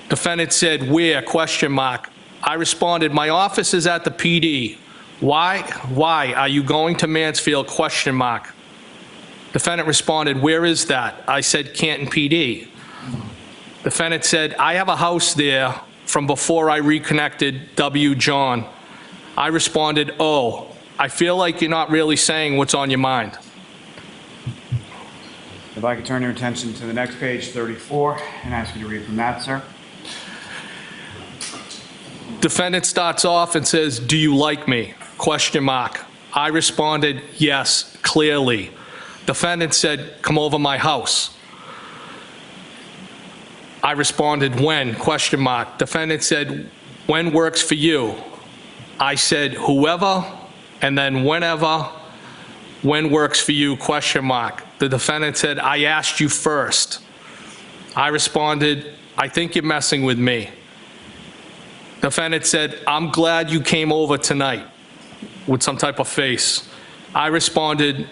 Defendant said, where? Question mark. I responded, my office is at the PD. Why? Are you going to Mansfield? Question mark. Defendant responded, where is that? I said, Canton PD. Defendant said, I have a house there from before I reconnected W. John. I responded, oh, I feel like you're not really saying what's on your mind. If I could turn your attention to the next page, 34, and ask you to read from that, sir. Defendant starts off and says, do you like me? Question mark. I responded, yes, clearly. Defendant said, come over my house. I responded, when? Question mark. Defendant said, when works for you? I said, whoever, and then whenever, when works for you? Question mark. The defendant said, I asked you first. I responded, I think you're messing with me. Defendant said, I'm glad you came over tonight, with some type of face. I responded,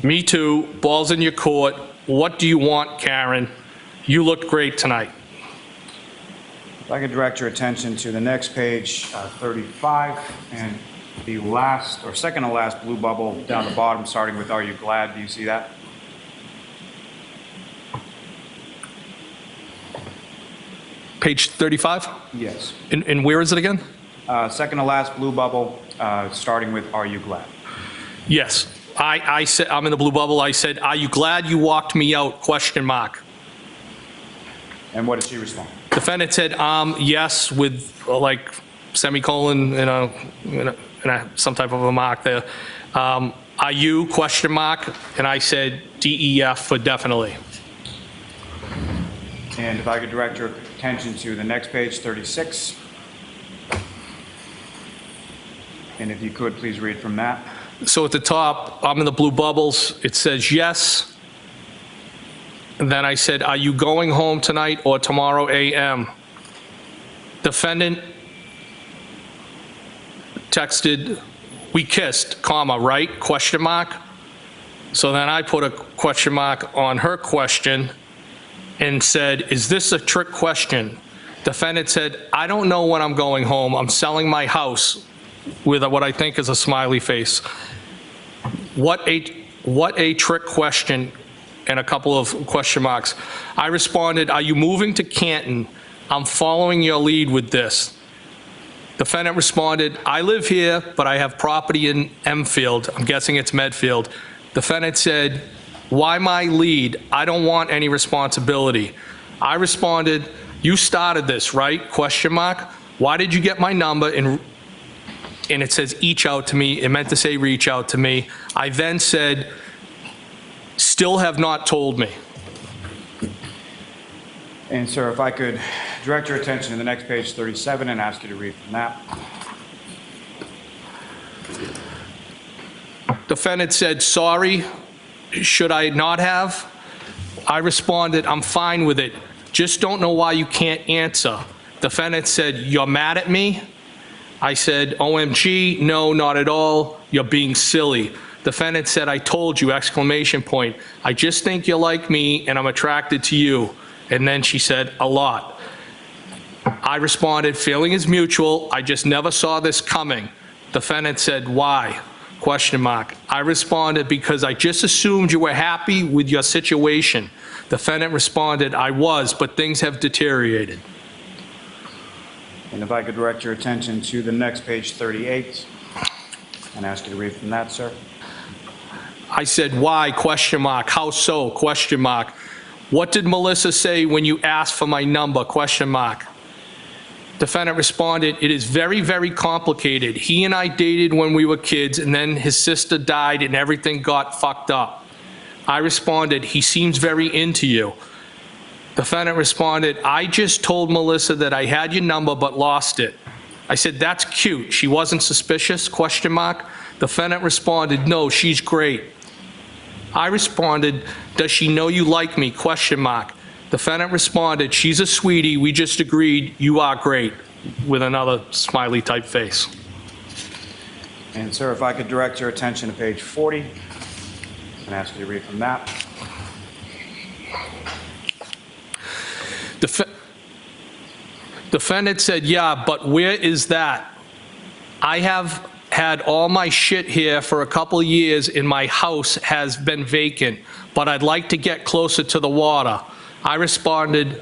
me too, ball's in your court. What do you want, Karen? You looked great tonight. If I could direct your attention to the next page, 35, and the last, or second to last blue bubble down the bottom, starting with, are you glad? Do you see that? Page 35? Yes. And where is it again? Second to last blue bubble, starting with, are you glad? Yes. I said, I'm in the blue bubble. I said, are you glad you walked me out? Question mark. And what did she respond? Defendant said, yes, with like semicolon and some type of a mark there. Are you? Question mark. And I said, DEF for definitely. And if I could direct your attention to the next page, 36. And if you could, please read from that. So at the top, I'm in the blue bubbles. It says yes. And then I said, are you going home tonight or tomorrow AM? Defendant texted, we kissed, comma, right? Question mark. So then I put a question mark on her question and said, is this a trick question? Defendant said, I don't know when I'm going home. I'm selling my house, with what I think is a smiley face. What a trick question, and a couple of question marks. I responded, are you moving to Canton? I'm following your lead with this. Defendant responded, I live here, but I have property in Enfield. I'm guessing it's Medfield. Defendant said, why my lead? I don't want any responsibility. I responded, you started this, right? Question mark. Why did you get my number? And it says each out to me. It meant to say reach out to me. I then said, still have not told me. And sir, if I could direct your attention to the next page, 37, and ask you to read from that. Defendant said, sorry, should I not have? I responded, I'm fine with it. Just don't know why you can't answer. Defendant said, you're mad at me? I said, OMG, no, not at all. You're being silly. Defendant said, I told you, exclamation point. I just think you like me and I'm attracted to you. And then she said, a lot. I responded, feeling is mutual. I just never saw this coming. Defendant said, why? Question mark. I responded, because I just assumed you were happy with your situation. Defendant responded, I was, but things have deteriorated. And if I could direct your attention to the next page, 38, and ask you to read from that, sir. I said, why? Question mark. How so? Question mark. What did Melissa say when you asked for my number? Question mark. Defendant responded, it is very, very complicated. He and I dated when we were kids, and then his sister died and everything got fucked up. I responded, he seems very into you. Defendant responded, I just told Melissa that I had your number but lost it. I said, that's cute. She wasn't suspicious? Question mark. Defendant responded, no, she's great. I responded, does she know you like me? Question mark. Defendant responded, she's a sweetie. We just agreed you are great, with another smiley type face. And sir, if I could direct your attention to page 40 and ask you to read from that. Defendant said, yeah, but where is that? I have had all my shit here for a couple of years and my house has been vacant, but I'd like to get closer to the water. I responded,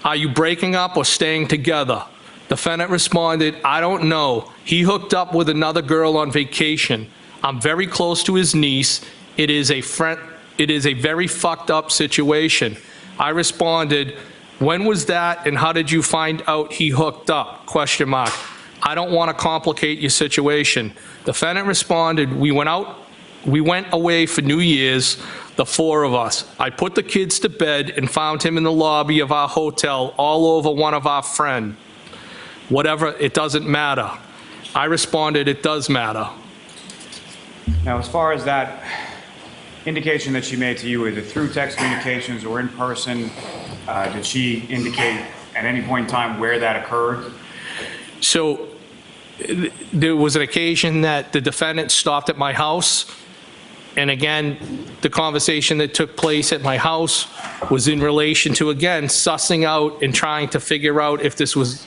Are you breaking up or staying together? Defendant responded, I don't know. He hooked up with another girl on vacation. I'm very close to his niece. It is a very fucked up situation. I responded, when was that and how did you find out he hooked up? Question mark. I don't want to complicate your situation. Defendant responded, we went away for New Year's, the four of us. I put the kids to bed and found him in the lobby of our hotel all over one of our friends. Whatever, it doesn't matter. I responded, it does matter. Now, as far as that indication that she made to you, either through text communications or in person, did she indicate at any point in time where that occurred? So there was an occasion that the defendant stopped at my house. And again, the conversation that took place at my house was in relation to, again, sussing out and trying to figure out if this was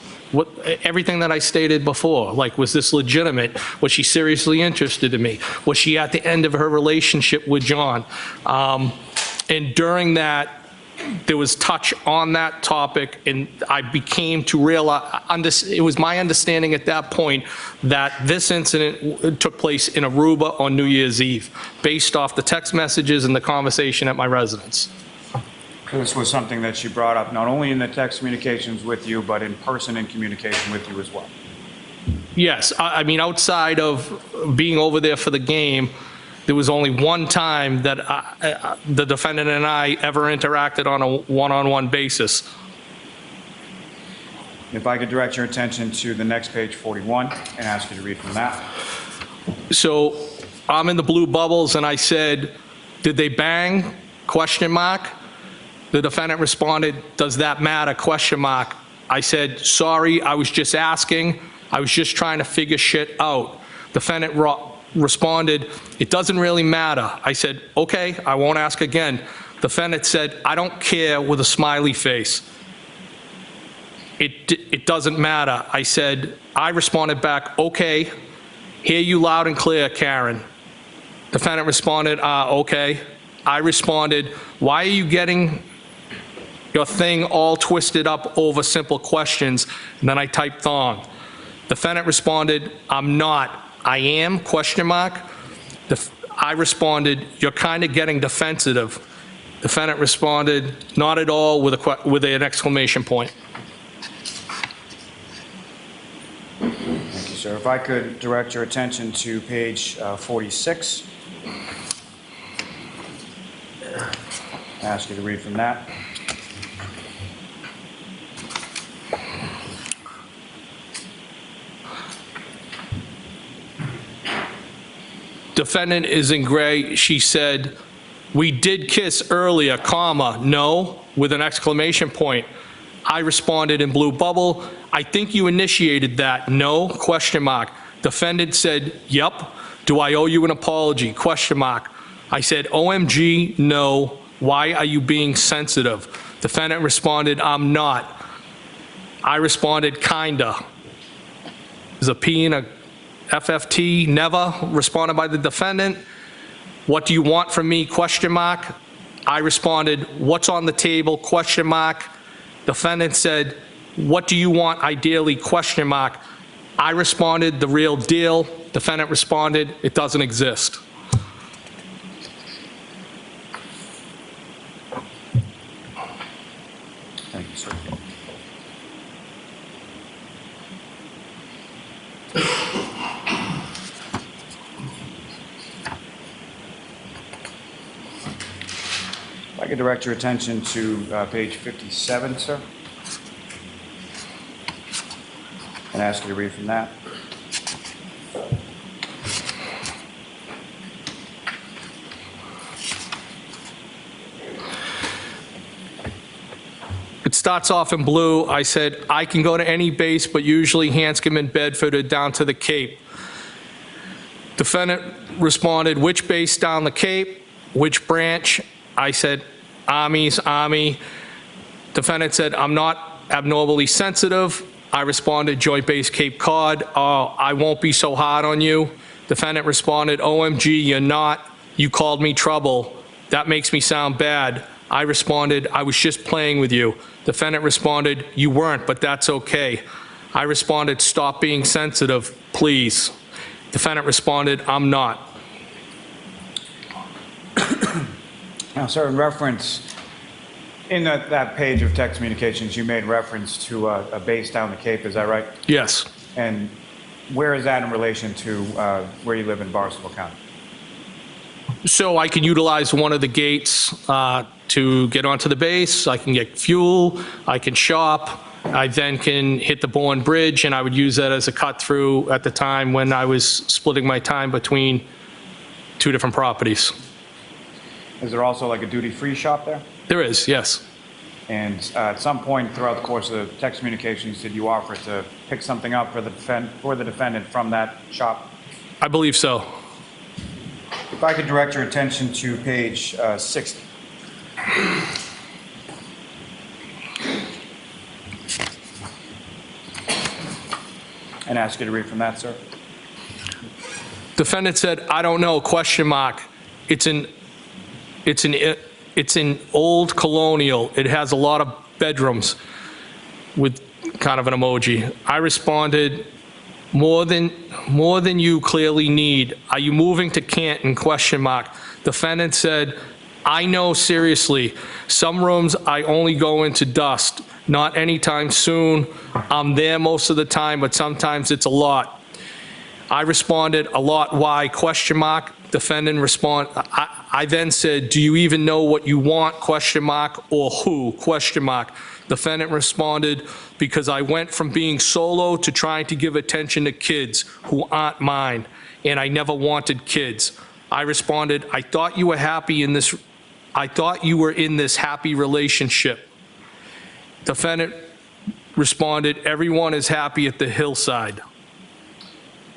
everything that I stated before. Like, was this legitimate? Was she seriously interested in me? Was she at the end of her relationship with John? And during that, there was touch on that topic, and I became to realize, it was my understanding at that point that this incident took place in Aruba on New Year's Eve, based off the text messages and the conversation at my residence. This was something that she brought up not only in the text communications with you, but in person in communication with you as well. Yes, I mean, outside of being over there for the game, there was only one time that the defendant and I ever interacted on a one-on-one basis. If I could direct your attention to the next page, 41, and ask you to read from that. So I'm in the blue bubbles, and I said, did they bang? Question mark. The defendant responded, does that matter? Question mark. I said, sorry, I was just asking. I was just trying to figure shit out. Defendant responded, it doesn't really matter. I said, okay, I won't ask again. Defendant said, I don't care, with a smiley face. It doesn't matter. I responded back, okay, hear you loud and clear, Karen. Defendant responded, okay. I responded, why are you getting your thing all twisted up over simple questions? And then I typed thong. Defendant responded, I'm not. I am, question mark. I responded, you're kind of getting defensive. Defendant responded, not at all, with an exclamation point. Thank you, sir. If I could direct your attention to page 46. Ask you to read from that. Defendant is in gray. She said, we did kiss earlier, comma, no, with an exclamation point. I responded in blue bubble, I think you initiated that, no, question mark. Defendant said, yep. Do I owe you an apology, question mark. I said, OMG, no. Why are you being sensitive? Defendant responded, I'm not. I responded, kinda. There's a P and a FFT, never, responded by the defendant. What do you want from me, question mark. I responded, what's on the table, question mark. Defendant said, what do you want ideally, question mark. I responded, the real deal. Defendant responded, it doesn't exist. Thank you, sir. If I could direct your attention to page 57, sir, and ask you to read from that. It starts off in blue. I said, I can go to any base, but usually Hanscom and Bedford are down to the Cape. Defendant responded, which base down the Cape? Which branch? I said, Army's Army. Defendant said, I'm not abnormally sensitive. I responded, Joint Base Cape Cod. I won't be so hard on you. Defendant responded, OMG, you're not. You called me trouble. That makes me sound bad. I responded, I was just playing with you. Defendant responded, you weren't, but that's okay. I responded, stop being sensitive, please. Defendant responded, I'm not. Now, sir, in reference, in that page of text communications, you made reference to a base down the Cape, is that right? Yes. And where is that in relation to where you live in Barnstable County? So I can utilize one of the gates to get onto the base. I can get fuel. I can shop. I then can hit the Bourne Bridge, and I would use that as a cut through at the time when I was splitting my time between two different properties. Is there also like a duty-free shop there? There is, yes. And at some point throughout the course of the text communication, you said you offered to pick something up for the defendant from that shop? I believe so. If I could direct your attention to page 60. And ask you to read from that, sir. Defendant said, I don't know, question mark. It's an old colonial. It has a lot of bedrooms, with kind of an emoji. I responded, more than you clearly need. Are you moving to Canton, question mark. Defendant said, I know, seriously. Some rooms I only go into dust. Not anytime soon. I'm there most of the time, but sometimes it's a lot. I responded, a lot, why, question mark. Defendant responded, I then said, do you even know what you want, question mark, or who, question mark. Defendant responded, because I went from being solo to trying to give attention to kids who aren't mine, and I never wanted kids. I responded, I thought you were happy in this, I thought you were in this happy relationship. Defendant responded, everyone is happy at the hillside.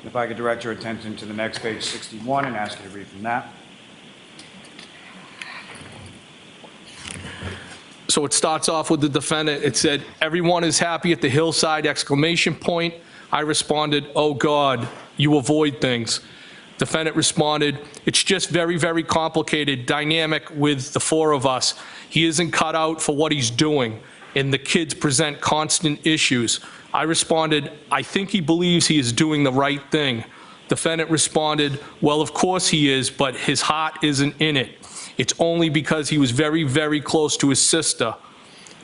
If I could direct your attention to the next page, 61, and ask you to read from that. So it starts off with the defendant. It said, everyone is happy at the hillside, exclamation point. I responded, oh God, you avoid things. Defendant responded, it's just very, very complicated, dynamic with the four of us. He isn't cut out for what he's doing, and the kids present constant issues. I responded, I think he believes he is doing the right thing. Defendant responded, well, of course he is, but his heart isn't in it. It's only because he was very, very close to his sister.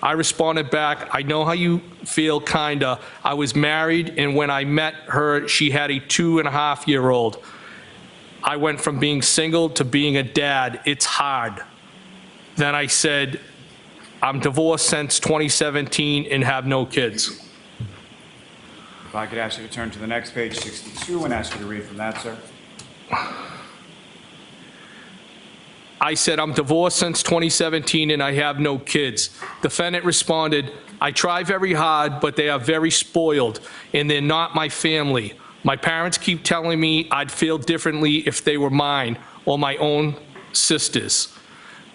I responded back, I know how you feel, kinda. I was married, and when I met her, she had a 2.5-year-old. I went from being single to being a dad. It's hard. Then I said, I'm divorced since 2017 and have no kids. If I could ask you to turn to the next page, 62, and ask you to read from that, sir. I said, I'm divorced since 2017 and I have no kids. Defendant responded, I try very hard, but they are very spoiled, and they're not my family. My parents keep telling me I'd feel differently if they were mine or my own sisters.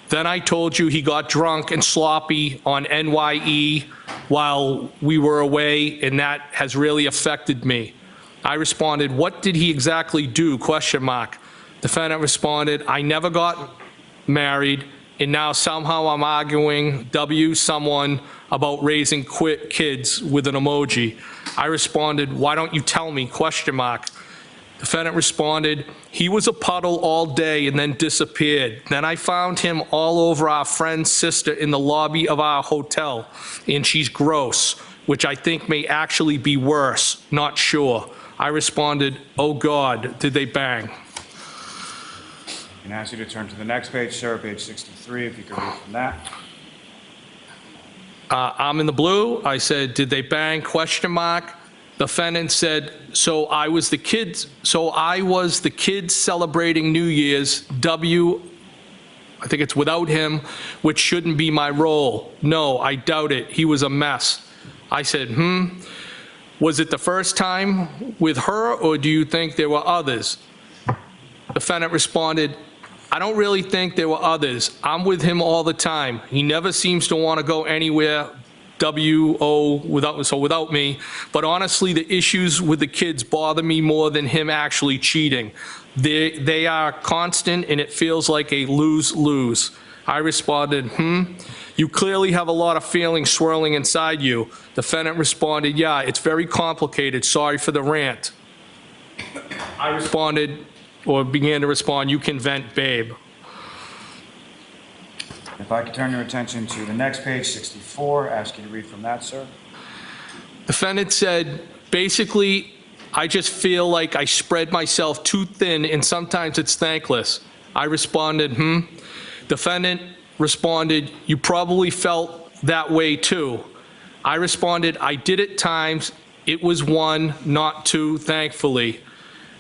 Then I told you he got drunk and sloppy on NYE while we were away, and that has really affected me. I responded, what did he exactly do, question mark. Defendant responded, I never got married, and now somehow I'm arguing someone about raising kids with an emoji. I responded, why don't you tell me, question mark. Defendant responded, he was a puddle all day and then disappeared. Then I found him all over our friend's sister in the lobby of our hotel, and she's gross, which I think may actually be worse, not sure. I responded, oh God, did they bang? I can ask you to turn to the next page, sir, page 63, if you could read from that. I'm in the blue. I said, did they bang, question mark. Defendant said, so I was the kids celebrating New Year's, I think it's without him, which shouldn't be my role. No, I doubt it. He was a mess. I said, was it the first time with her, or do you think there were others? Defendant responded, I don't really think there were others. I'm with him all the time. He never seems to want to go anywhere, without me. But honestly, the issues with the kids bother me more than him actually cheating. They are constant, and it feels like a lose-lose. I responded, You clearly have a lot of feelings swirling inside you. Defendant responded, yeah, it's very complicated. Sorry for the rant. I responded, or began to respond, you can vent, babe. If I could turn your attention to the next page, 64, ask you to read from that, sir. Defendant said, basically, I just feel like I spread myself too thin and sometimes it's thankless. I responded, Defendant responded, you probably felt that way too. I responded, I did at times. It was one, not two, thankfully.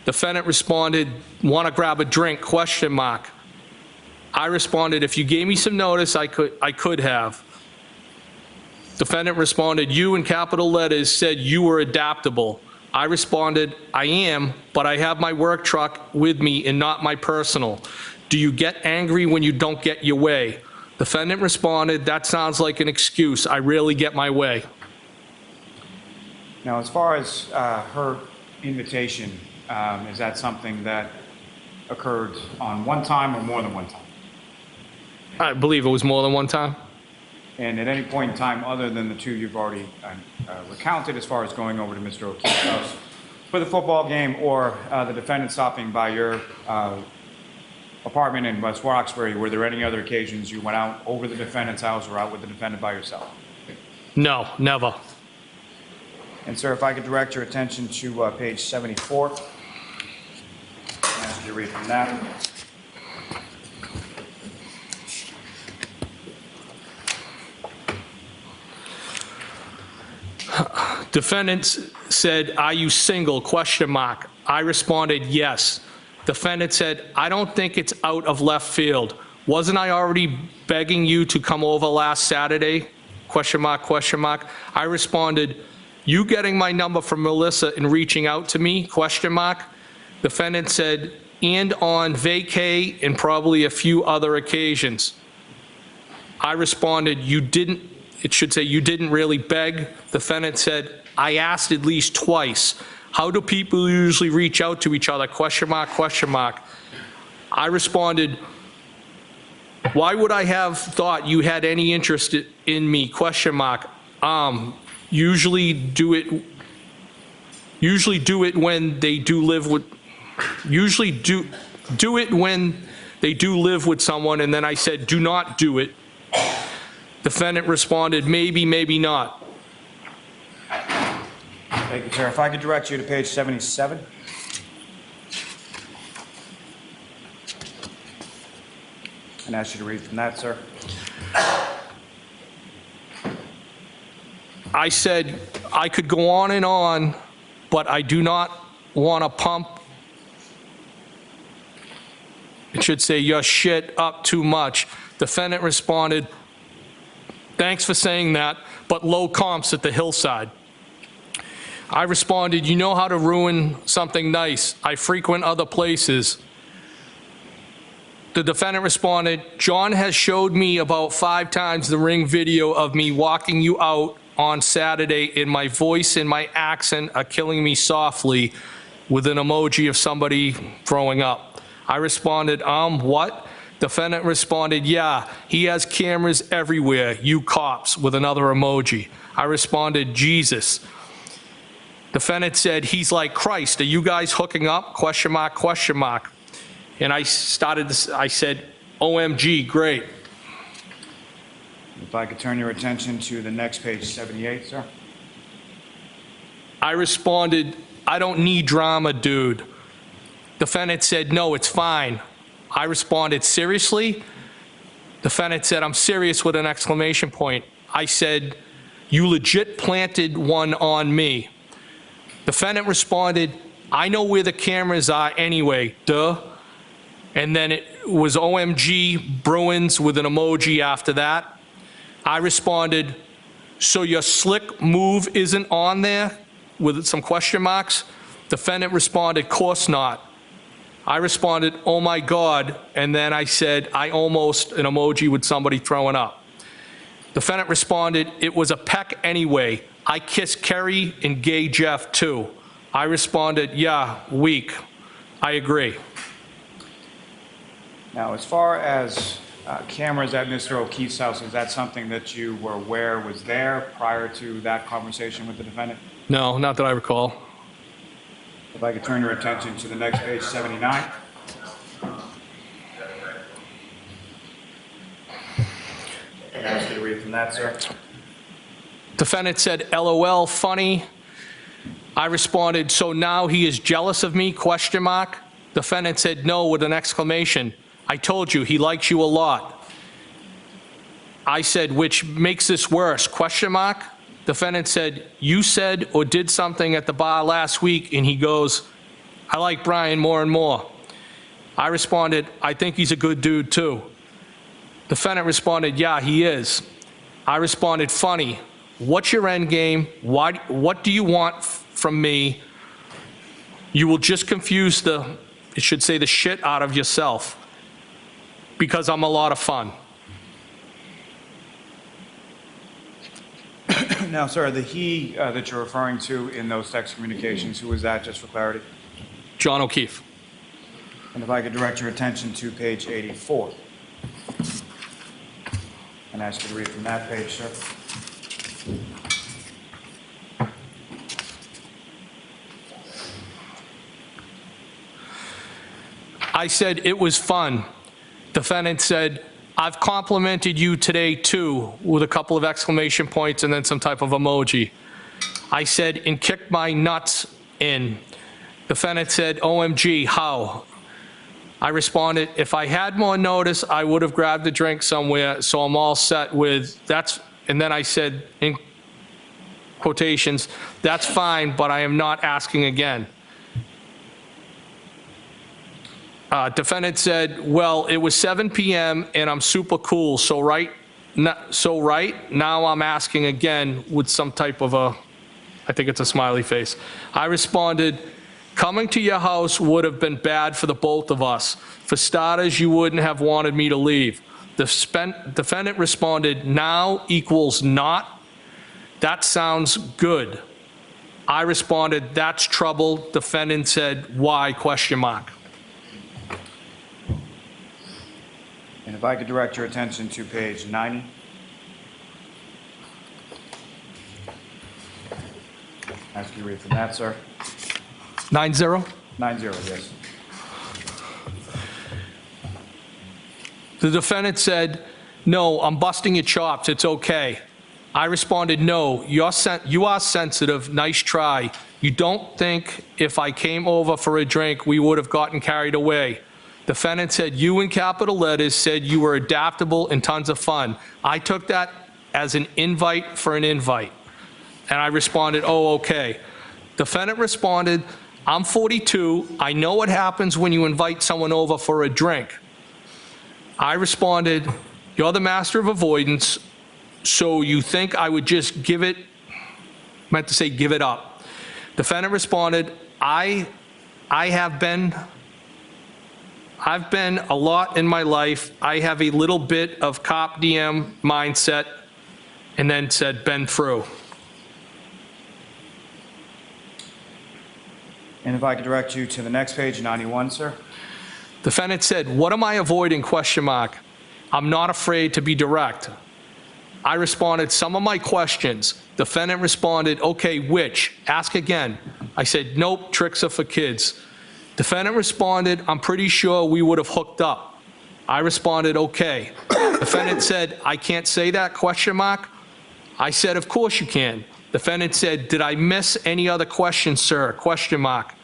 Defendant responded, want to grab a drink, question mark. I responded, if you gave me some notice, I could have. Defendant responded, you in capital letters said you were adaptable. I responded, I am, but I have my work truck with me and not my personal. Do you get angry when you don't get your way? Defendant responded, that sounds like an excuse. I rarely get my way. Now, as far as her invitation, is that something that occurred on one time or more than one time? I believe it was more than one time. And at any point in time, other than the two you've already recounted, as far as going over to Mr. O'Keefe's house for the football game, or the defendant stopping by your apartment in West Roxbury, were there any other occasions you went out over the defendant's house or out with the defendant by yourself? No, never. And sir, if I could direct your attention to page 74. Ask you to read from that. Defendant said, are you single, question mark. I responded, yes. Defendant said, I don't think it's out of left field. Wasn't I already begging you to come over last Saturday? Question mark, question mark. I responded, you getting my number from Melissa and reaching out to me? Question mark. Defendant said, and on vacay and probably a few other occasions. I responded, you didn't, it should say you didn't really beg. Defendant said, I asked at least twice. How do people usually reach out to each other? Question mark, question mark. I responded, why would I have thought you had any interest in me? Question mark. Usually do it when they do live with, usually do it when they do live with someone. And then I said, do not do it. Defendant responded, maybe, maybe not. Thank you, sir. If I could direct you to page 77. And ask you to read from that, sir. I said, I could go on, but I do not want to pump, it should say, your shit up too much. Defendant responded, thanks for saying that, but low comps at the hillside. I responded, you know how to ruin something nice. I frequent other places. The defendant responded, John has showed me about 5 times the ring video of me walking you out on Saturday, and my voice and my accent are killing me softly, with an emoji of somebody throwing up. I responded, what? Defendant responded, yeah, he has cameras everywhere, you cops, with another emoji. I responded, Jesus. Defendant said, he's like Christ. Are you guys hooking up? Question mark, question mark. And I said, OMG, great. If I could turn your attention to the next page, 78, sir. I responded, I don't need drama, dude. Defendant said, no, it's fine. I responded, seriously? Defendant said, I'm serious, with an exclamation point. I said, you legit planted one on me. Defendant responded, I know where the cameras are anyway, duh. And then it was OMG Bruins with an emoji after that. I responded, so your slick move isn't on there, with some question marks? Defendant responded, course not. I responded, oh my God, and then I said, I almost, an emoji with somebody throwing up. Defendant responded, it was a peck anyway. I kissed Kerry and gay Jeff too. I responded, yeah, weak. I agree. Now, as far as cameras at Mr. O'Keefe's house, is that something that you were aware was there prior to that conversation with the defendant? No, not that I recall. If I could turn your attention to the next page, 79. And ask you to read from that, sir. Defendant said, LOL, funny. I responded, so now he is jealous of me, question mark. Defendant said, no, with an exclamation. I told you, he likes you a lot. I said, which makes this worse, question mark. Defendant said, you said or did something at the bar last week, and he goes, I like Brian more and more. I responded, I think he's a good dude too. Defendant responded, yeah, he is. I responded, funny. What's your end game? What do you want from me? You will just confuse it should say the shit out of yourself because I'm a lot of fun. Now, sir, the he that you're referring to in those text communications, who was that, just for clarity? John O'Keefe. And if I could direct your attention to page 84. And ask you to read from that page, sir. I said, it was fun. Defendant said, I've complimented you today too, with a couple of exclamation points and then some type of emoji. I said, and kicked my nuts in. Defendant said, OMG, how? I responded, if I had more notice, I would have grabbed a drink somewhere, so I'm all set with, that's, and then I said, in quotations, that's fine, but I am not asking again. Defendant said, well, it was 7 p.m. and I'm super cool, so right now I'm asking again with some type of a, I think it's a smiley face. I responded, coming to your house would have been bad for the both of us. For starters, you wouldn't have wanted me to leave. The defendant responded, now equals not. That sounds good. I responded, that's trouble. Defendant said, why, question mark. And if I could direct your attention to page 90. Ask you to read from that, sir. 90? 90, yes. The defendant said, no, I'm busting your chops, it's okay. I responded, no, you are sensitive, nice try. You don't think if I came over for a drink, we would have gotten carried away. Defendant said, you in capital letters said you were adaptable and tons of fun. I took that as an invite for an invite. And I responded, oh, okay. Defendant responded, I'm 42. I know what happens when you invite someone over for a drink. I responded, you're the master of avoidance, so you think I would just give it, meant to say give it up. Defendant responded, I've been a lot in my life. I have a little bit of cop DM mindset, and then said, been through. And if I could direct you to the next page, 91, sir. Defendant said, what am I avoiding, question mark. I'm not afraid to be direct. I responded, some of my questions. Defendant responded, okay, which? Ask again. I said, nope, tricks are for kids. Defendant responded, I'm pretty sure we would have hooked up. I responded, okay. Defendant said, I can't say that, question mark. I said, of course you can. Defendant said, did I miss any other questions, sir, question mark.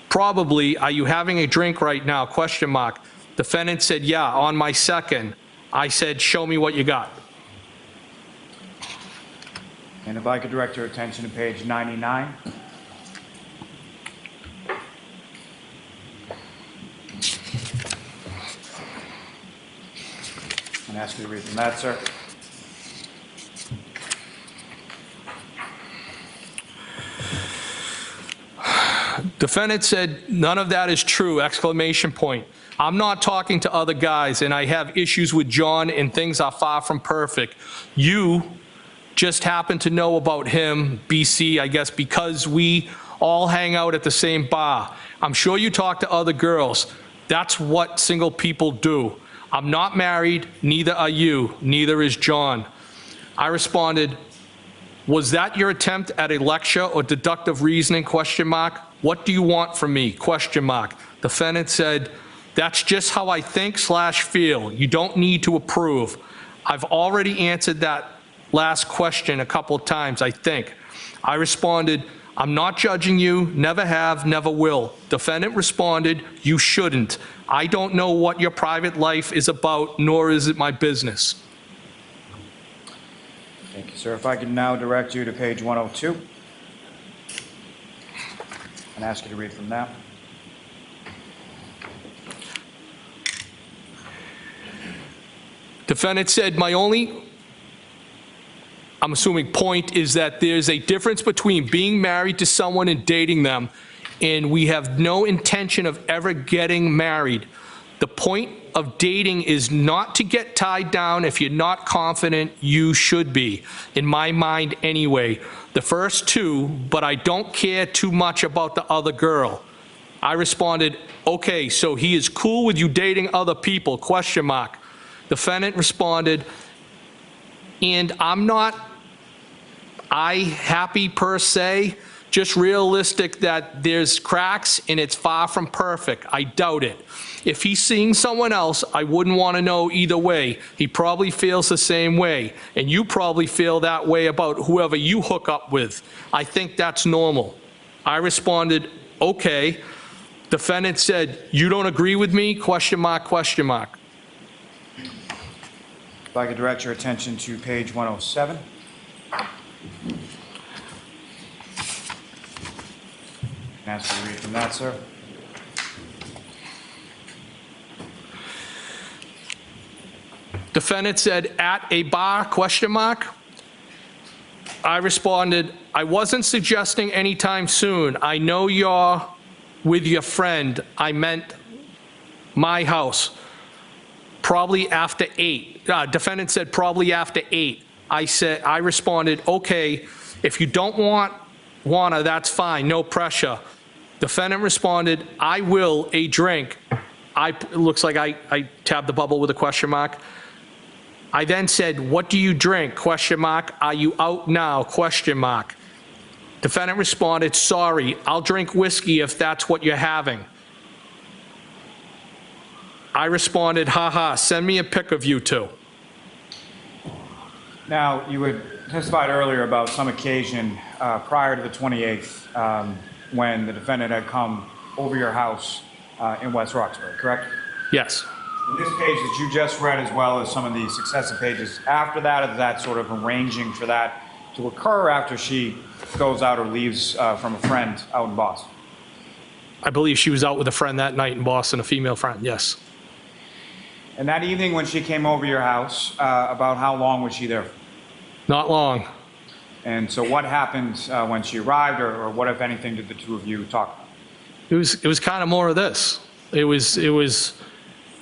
Probably, are you having a drink right now, question mark. Defendant said, yeah, on my second. I said, show me what you got. And if I could direct your attention to page 99. And ask you to read from that, sir. Defendant said, none of that is true, exclamation point. I'm not talking to other guys, and I have issues with John, and things are far from perfect. You just happen to know about him, BC, I guess, because we all hang out at the same bar. I'm sure you talk to other girls. That's what single people do. I'm not married, neither are you, neither is John. I responded, was that your attempt at a lecture or deductive reasoning, question mark? What do you want from me, question mark? Defendant said, that's just how I think / feel. You don't need to approve. I've already answered that last question a couple of times, I think. I responded, I'm not judging you, never have, never will. Defendant responded, you shouldn't. I don't know what your private life is about, nor is it my business. Thank you, sir. If I could now direct you to page 102 and ask you to read from that. Defendant said, my only, I'm assuming, point is that there's a difference between being married to someone and dating them, and we have no intention of ever getting married. The point of dating is not to get tied down. If you're not confident, you should be, in my mind anyway. The first two, but I don't care too much about the other girl. I responded, okay, so he is cool with you dating other people, question mark. Defendant responded, and I'm not happy per se, just realistic that there's cracks and it's far from perfect. I doubt it. If he's seeing someone else, I wouldn't want to know either way. He probably feels the same way, and you probably feel that way about whoever you hook up with. I think that's normal. I responded, okay. Defendant said, you don't agree with me, question mark, question mark. If I could direct your attention to page 107. Ask you to read from that, sir. Defendant said, at a bar, question mark. I responded, I wasn't suggesting anytime soon. I know you're with your friend. I meant my house. Probably after 8. Defendant said, probably after 8. I responded, okay, if you don't wanna, that's fine, no pressure. Defendant responded, I will a drink. It looks like I tabbed the bubble with a question mark. I then said, what do you drink, question mark. Are you out now, question mark. Defendant responded, sorry, I'll drink whiskey if that's what you're having. I responded, haha, send me a pic of you two. Now, you had testified earlier about some occasion prior to the 28th when the defendant had come over your house in West Roxbury, correct? Yes. In this page that you just read, as well as some of the successive pages after that, is that sort of arranging for that to occur after she goes out or leaves from a friend out in Boston? I believe she was out with a friend that night in Boston, a female friend, yes. And that evening when she came over your house, about how long was she there? Not long. And so what happened when she arrived, or what, if anything, did the two of you talk about? It was kind of more of this. It was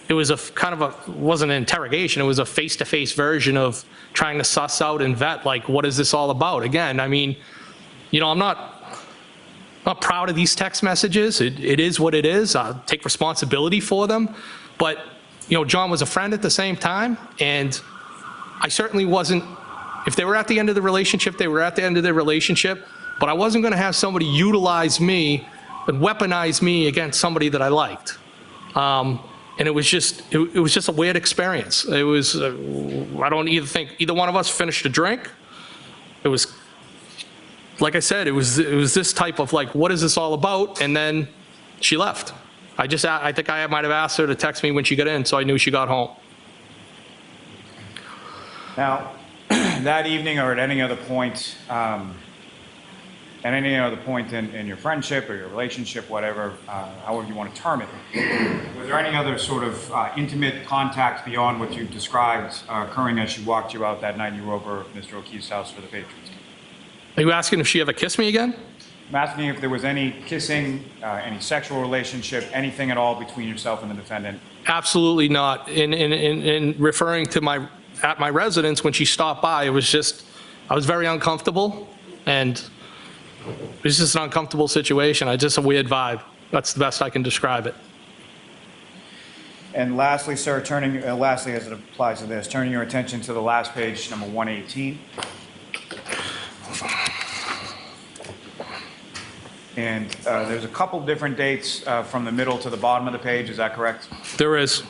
a kind of a, wasn't an interrogation, it was a face-to-face version of trying to suss out and vet, like, what is this all about? Again, I mean, you know, I'm not proud of these text messages. It is what it is. I'll take responsibility for them. But, you know, John was a friend at the same time, and I certainly wasn't, if they were at the end of the relationship, they were at the end of their relationship, but I wasn't going to have somebody utilize me and weaponize me against somebody that I liked. And it was just a weird experience. It was, I don't either think either one of us finished a drink. It was, like I said, it was this type of like, what is this all about? And then she left. I think I might have asked her to text me when she got in, so I knew she got home. Now, that evening or at any other point, in your friendship or your relationship, whatever, however you want to term it, was there any other sort of intimate contact beyond what you described occurring as she walked you out that night you were over at Mr. O'Keefe's house for the Patriots? Are you asking if she ever kissed me again? I'm asking if there was any kissing, any sexual relationship, anything at all between yourself and the defendant. Absolutely not. In referring to at my residence when she stopped by, it was just, I was very uncomfortable, and it was just an uncomfortable situation. Just a weird vibe. That's the best I can describe it. And lastly, sir, lastly as it applies to this, turning your attention to the last page, number 118. And there's a couple different dates from the middle to the bottom of the page, is that correct? There is.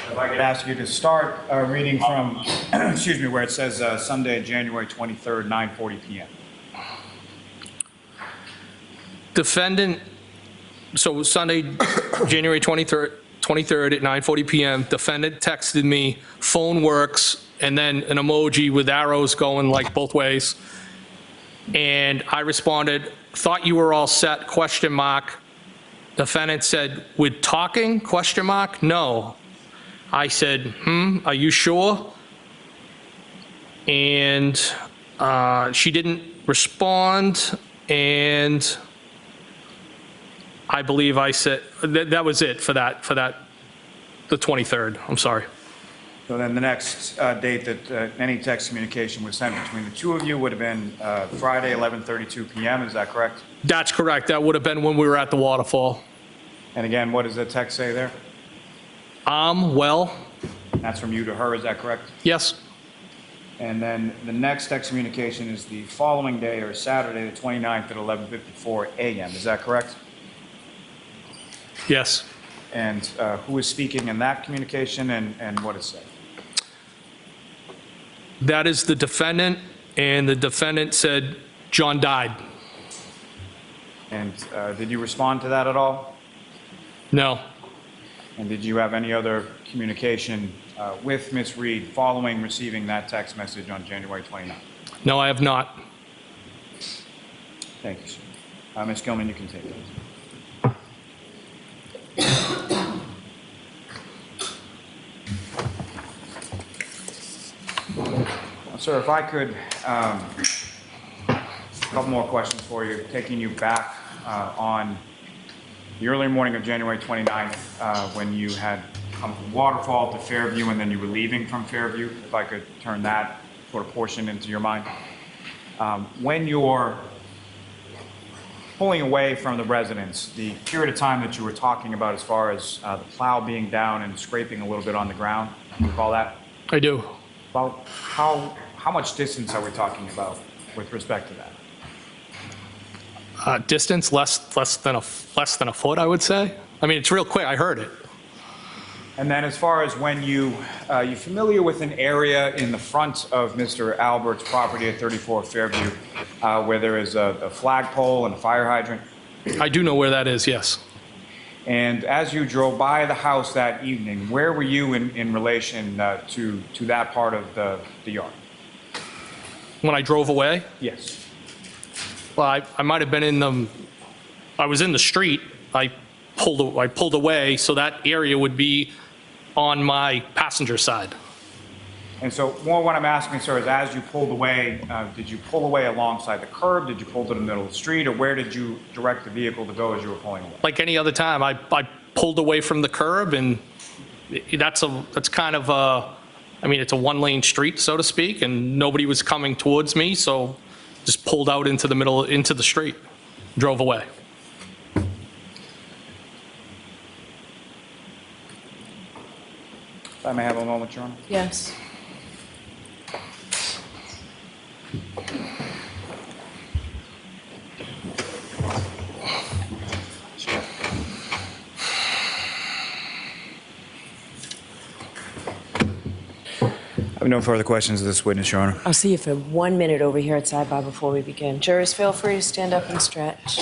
If I could ask you to start reading from, excuse me, where it says Sunday, January 23rd, 9:40 p.m. Defendant, so Sunday, January 23rd at 9:40 p.m., defendant texted me, phone works, and then an emoji with arrows going like both ways. And I responded, thought you were all set, question mark. Defendant said, with talking, question mark? No. I said, are you sure? And she didn't respond, and I believe I said, that was it for that, the 23rd, I'm sorry. So then the next date that any text communication was sent between the two of you would have been Friday, 11:32 p.m., is that correct? That's correct, that would have been when we were at the Waterfall. And again, what does the text say there? Well. That's from you to her, is that correct? Yes. And then the next text communication is the following day, or Saturday, the 29th at 11:54 a.m., is that correct? Yes. And who is speaking in that communication, and what is said? That is the defendant, and the defendant said John died. And did you respond to that at all? No. And did you have any other communication with Ms. Reed following receiving that text message on January 29th? No, I have not. Thank you, sir. Ms. Gilman, you can take it. Sir, if I could, a couple more questions for you, taking you back on the early morning of January 29th, when you had come from Waterfall to Fairview and then you were leaving from Fairview, if I could turn that sort of portion into your mind. When you're pulling away from the residence, the period of time that you were talking about as far as the plow being down and scraping a little bit on the ground, do you recall that? I do. About how much distance are we talking about with respect to that? Distance, less than a foot, I would say. I mean, it's real quick, I heard it. And then as far as when you familiar with an area in the front of Mr. Albert's property at 34 Fairview where there is a flagpole and a fire hydrant? I do know where that is, yes. And as you drove by the house that evening, where were you in relation to that part of the yard? When I drove away? Yes. Well, I might have been I was in the street. I pulled away, so that area would be on my passenger side. And so more what I'm asking, sir, is as you pulled away, did you pull away alongside the curb? Did you pull to the middle of the street? Or where did you direct the vehicle to go as you were pulling away? Like any other time, I pulled away from the curb, and that's kind of I mean, it's a one-lane street, so to speak, and nobody was coming towards me, so just pulled out into the street, drove away. If I may have a moment, Your Honor. Yes. I have no further questions of this witness, Your Honor. I'll see you for 1 minute over here at sidebar before we begin. Jurors, feel free to stand up and stretch.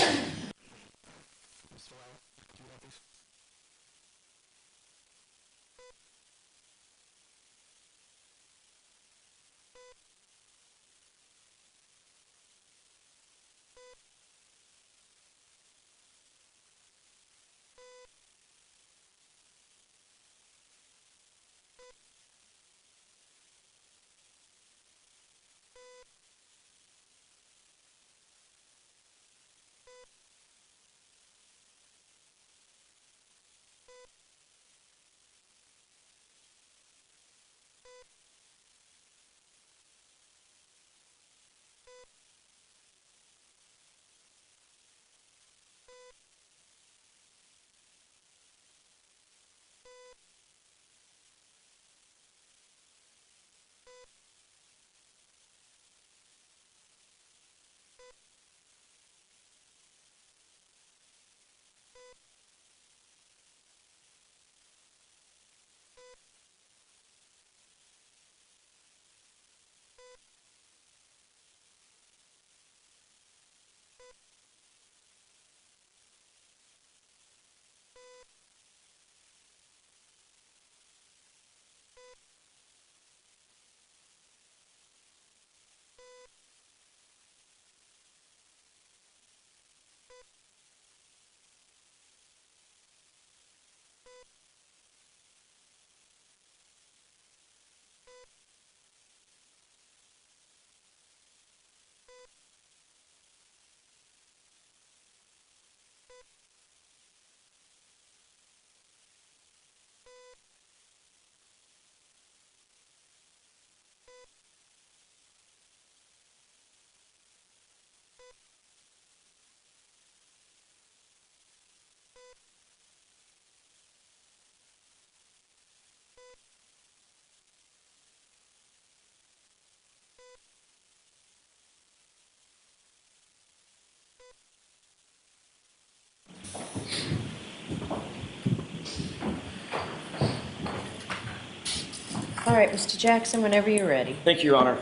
All right, Mr. Jackson, whenever you're ready. Thank you, Your Honor.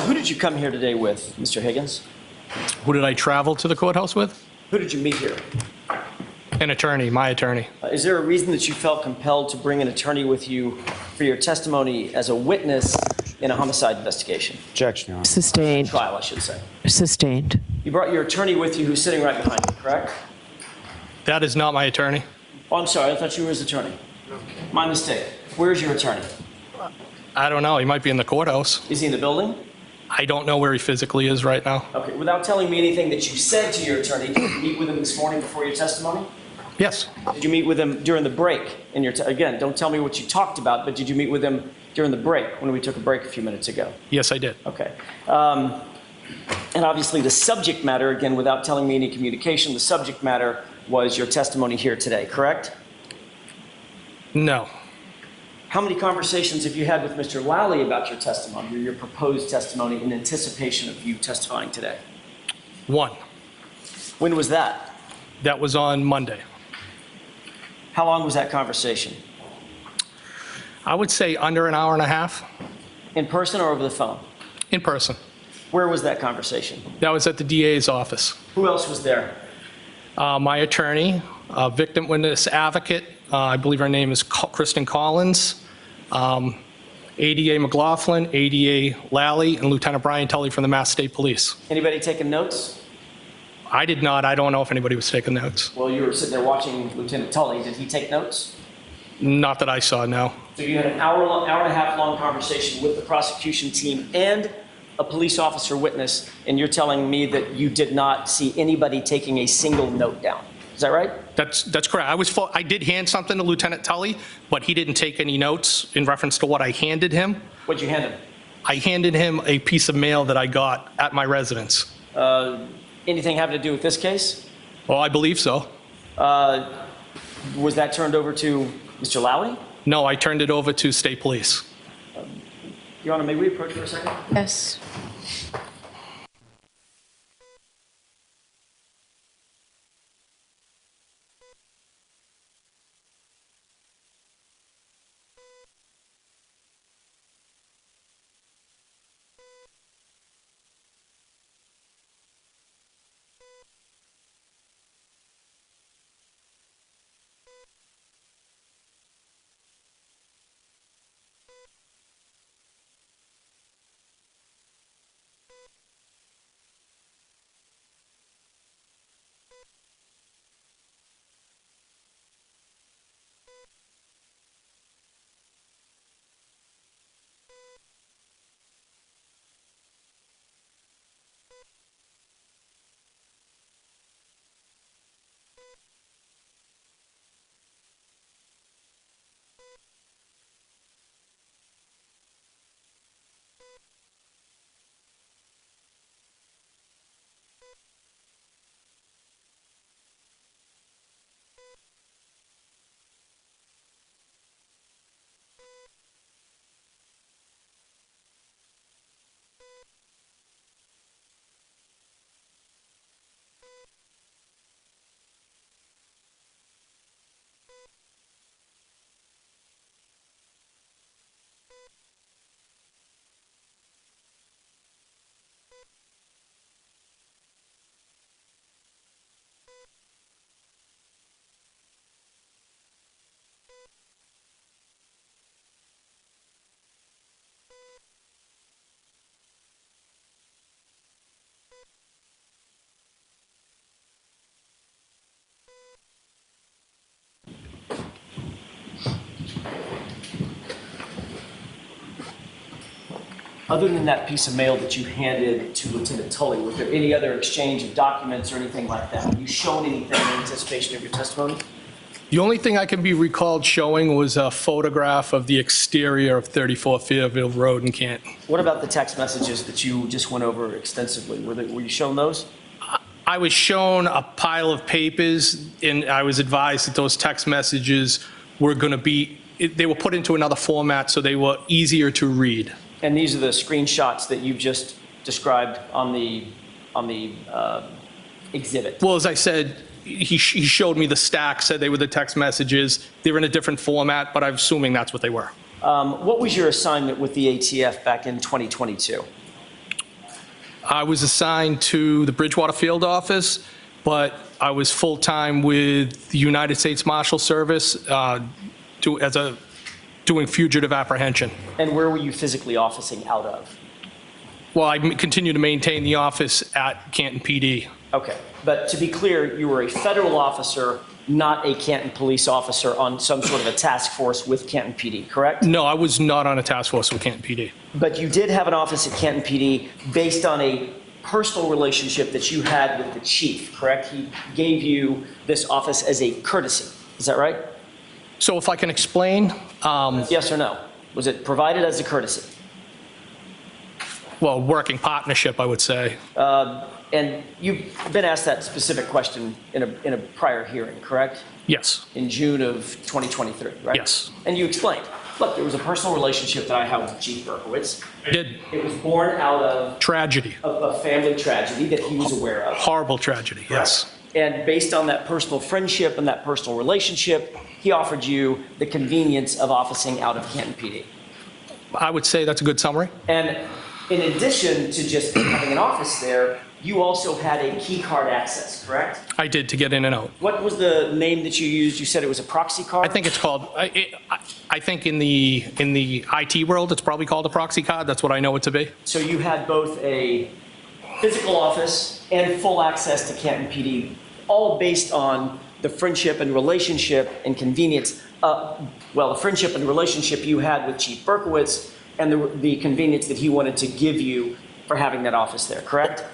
Who did you come here today with, Mr. Higgins? Who did I travel to the courthouse with? Who did you meet here? An attorney, my attorney. Is there a reason that you felt compelled to bring an attorney with you for your testimony as a witness in a homicide investigation? Objection, Your Honor. Sustained. Trial, I should say. Sustained. You brought your attorney with you who's sitting right behind you, correct? That is not my attorney. Oh, I'm sorry. I thought you were his attorney. My mistake. Where's your attorney? I don't know. He might be in the courthouse. Is he in the building? I don't know where he physically is right now. Okay. Without telling me anything that you said to your attorney, did you meet with him this morning before your testimony? Yes. Did you meet with him during the break? Again, don't tell me what you talked about, but did you meet with him during the break when we took a break a few minutes ago? Yes, I did. Okay. And obviously the subject matter, again, without telling me any communication, the subject matter was your testimony here today, correct? No. How many conversations have you had with Mr. Lally about your testimony or your proposed testimony in anticipation of you testifying today? One. When was that? That was on Monday. How long was that conversation? I would say under an hour and a half. In person or over the phone? In person. Where was that conversation? That was at the DA's office. Who else was there? My attorney, victim witness advocate, I believe her name is Kristen Collins, ADA McLaughlin, ADA Lally, and Lieutenant Brian Tully from the Mass State Police. Anybody taking notes? I did not. I don't know if anybody was taking notes. Well, you were sitting there watching Lieutenant Tully. Did he take notes? Not that I saw, no. So you had an hour and a half long conversation with the prosecution team and a police officer witness, and you're telling me that you did not see anybody taking a single note down. Is that right? That's correct. I did hand something to Lieutenant Tully, but he didn't take any notes in reference to what I handed him. What'd you hand him? I handed him a piece of mail that I got at my residence. Anything having to do with this case? Well, I believe so. Was that turned over to Mr. Lally? No, I turned it over to State Police. Your Honor, may we approach for a second? Yes. Other than that piece of mail that you handed to Lieutenant Tully, was there any other exchange of documents or anything like that? Have you shown anything in anticipation of your testimony? The only thing I can be recalled showing was a photograph of the exterior of 34 Fairville Road in Canton. What about the text messages that you just went over extensively? Were you shown those? I was shown a pile of papers, and I was advised that those text messages were going to be, they were put into another format so they were easier to read. And these are the screenshots that you've just described on the exhibit. Well, as I said, he showed me the stack, said they were the text messages. They were in a different format, but I'm assuming that's what they were. What was your assignment with the ATF back in 2022? I was assigned to the Bridgewater field office, but I was full-time with the United States Marshal Service doing fugitive apprehension. And where were you physically officing out of? Well, I continue to maintain the office at Canton PD. Okay, but to be clear, you were a federal officer, not a Canton police officer on some sort of a task force with Canton PD, correct? No, I was not on a task force with Canton PD. But you did have an office at Canton PD based on a personal relationship that you had with the chief, correct? He gave you this office as a courtesy, is that right? So if I can explain. Yes or no? Was it provided as a courtesy? Well, working partnership, I would say. And you've been asked that specific question in a prior hearing, correct? Yes. In June of 2023, right? Yes. And you explained, look, there was a personal relationship that I had with Chief Berkowitz. I did. It was born out of tragedy, a family tragedy that he was aware of. Horrible tragedy, yes. And based on that personal friendship and that personal relationship, he offered you the convenience of officing out of Canton PD. I would say that's a good summary. And in addition to just having an office there, you also had a key card access, correct? I did, to get in and out. What was the name that you used? You said it was a proxy card? I think it's called, I think in the IT world, it's probably called a proxy card. That's what I know it to be. So you had both a physical office and full access to Canton PD, all based on the friendship and relationship and convenience. The friendship and relationship you had with Chief Berkowitz and the convenience that he wanted to give you for having that office there, correct?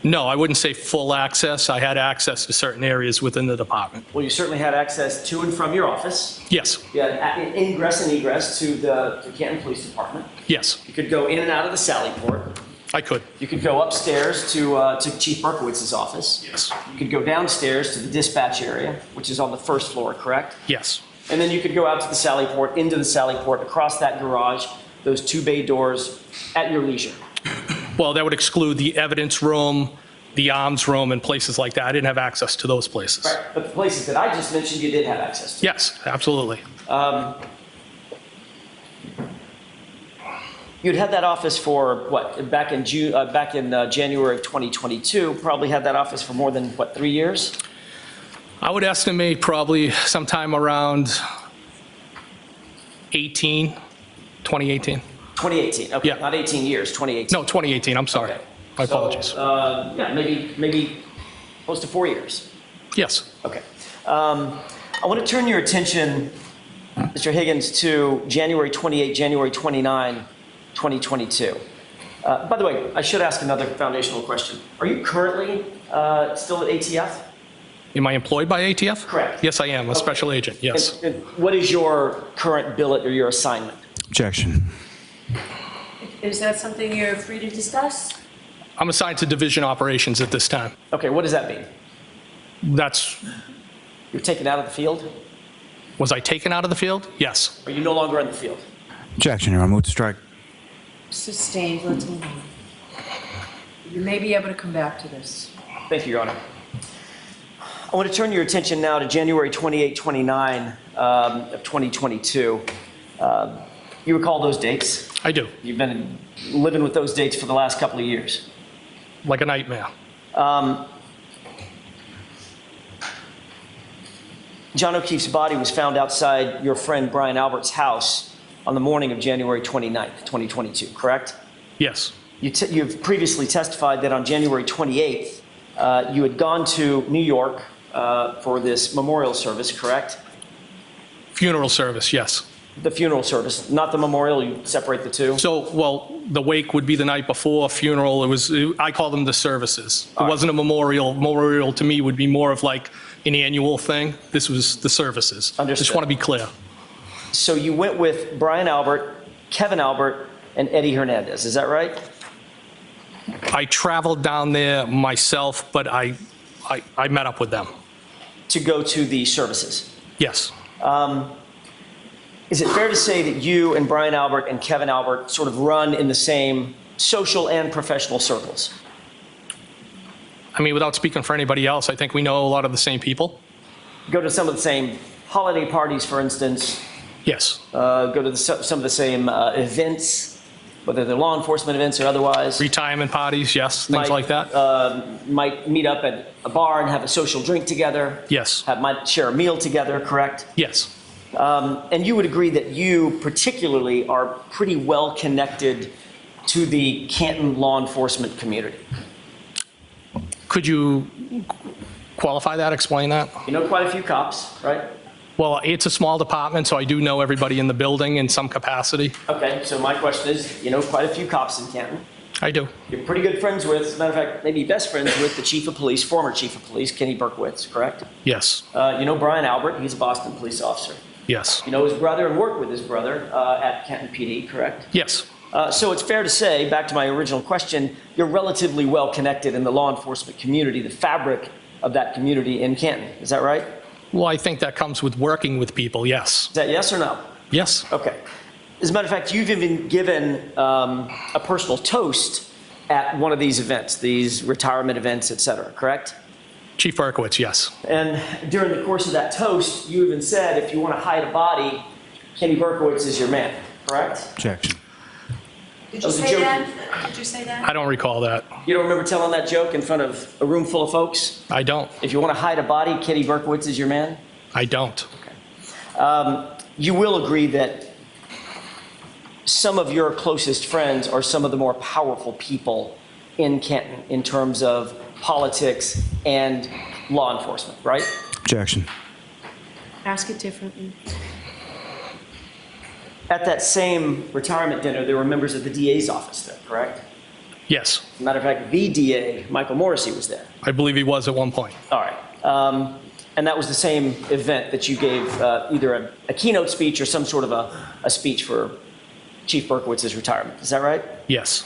No, I wouldn't say full access. I had access to certain areas within the department. Well, you certainly had access to and from your office. Yes. You had ingress and egress to the Canton Police Department. Yes. You could go in and out of the Sally Port. I could. You could go upstairs to Chief Berkowitz's office. Yes. You could go downstairs to the dispatch area, which is on the first floor, correct? Yes. And then you could go out to the Sally Port, into the Sally Port, across that garage, those two bay doors, at your leisure. Well, that would exclude the evidence room, the arms room, and places like that. I didn't have access to those places. Right, but the places that I just mentioned, you did have access to. Yes, absolutely. You'd had that office for what? Back in January of 2022. Probably had that office for more than 3 years. I would estimate probably sometime around 2018. 2018. Okay, yeah. Not 18 years. 2018. No, 2018. I'm sorry. Okay. My apologies. Yeah, maybe close to 4 years. Yes. Okay. I want to turn your attention, Mr. Higgins, to January 28, January 29, 2022. By the way, I should ask another foundational question. Are you currently still at ATF? Am I employed by ATF? Correct. Yes, I am, a special agent, yes. And what is your current billet or your assignment? Objection. Is that something you're free to discuss? I'm assigned to division operations at this time. Okay, what does that mean? That's... You're taken out of the field? Was I taken out of the field? Yes. Are you no longer in the field? Objection, Your Honor. Move to strike. Sustained. Let's move on. You may be able to come back to this. Thank you, Your Honor. I want to turn your attention now to January 28, 29 of 2022. You recall those dates? I do. You've been living with those dates for the last couple of years. Like a nightmare. John O'Keefe's body was found outside your friend Brian Albert's house on the morning of January 29th, 2022, correct? Yes. You've previously testified that on January 28th, you had gone to New York for this memorial service, correct? Funeral service, yes. The funeral service, not the memorial, you separate the two? So, well, the wake would be the night before, funeral, I call them the services. It wasn't a memorial. Memorial to me would be more of like an annual thing. This was the services. Understood. Just want to be clear. So you went with Brian Albert, Kevin Albert, and Eddie Hernandez, is that right? I traveled down there myself, but I met up with them. To go to the services? Yes. Is it fair to say that you and Brian Albert and Kevin Albert sort of run in the same social and professional circles? I mean, without speaking for anybody else, I think we know a lot of the same people. Go to some of the same holiday parties, for instance. Yes. Go to some of the same events, whether they're law enforcement events or otherwise. Retirement parties, yes, things like that. Might meet up at a bar and have a social drink together. Yes. Might share a meal together, correct? Yes. And you would agree that you particularly are pretty well connected to the Canton law enforcement community. Could you qualify that, explain that? You know quite a few cops, right? Well, it's a small department, so I do know everybody in the building in some capacity. Okay, so my question is, you know quite a few cops in Canton. I do. You're pretty good friends with, as a matter of fact, maybe best friends with the chief of police, former chief of police, Kenny Berkowitz, correct? Yes. You know Brian Albert, he's a Boston police officer. Yes. You know his brother and work with his brother at Canton PD, correct? Yes. So it's fair to say, back to my original question, you're relatively well connected in the law enforcement community, the fabric of that community in Canton. Is that right? Well, I think that comes with working with people, yes. Is that yes or no? Yes. Okay. As a matter of fact, you've even given a personal toast at one of these events, these retirement events, et cetera, correct? Chief Berkowitz, yes. And during the course of that toast, you even said if you want to hide a body, Kenny Berkowitz is your man, correct? Objection. Did you say that? Did you say that? I don't recall that. You don't remember telling that joke in front of a room full of folks? I don't. If you want to hide a body, Kenny Berkowitz is your man? I don't. Okay. You will agree that some of your closest friends are some of the more powerful people in Canton in terms of politics and law enforcement, right? Objection. Ask it differently. At that same retirement dinner, there were members of the DA's office there, correct? Yes. As a matter of fact, the DA, Michael Morrissey, was there. I believe he was at one point. All right. And that was the same event that you gave either a keynote speech or some sort of a speech for Chief Berkowitz's retirement. Is that right? Yes.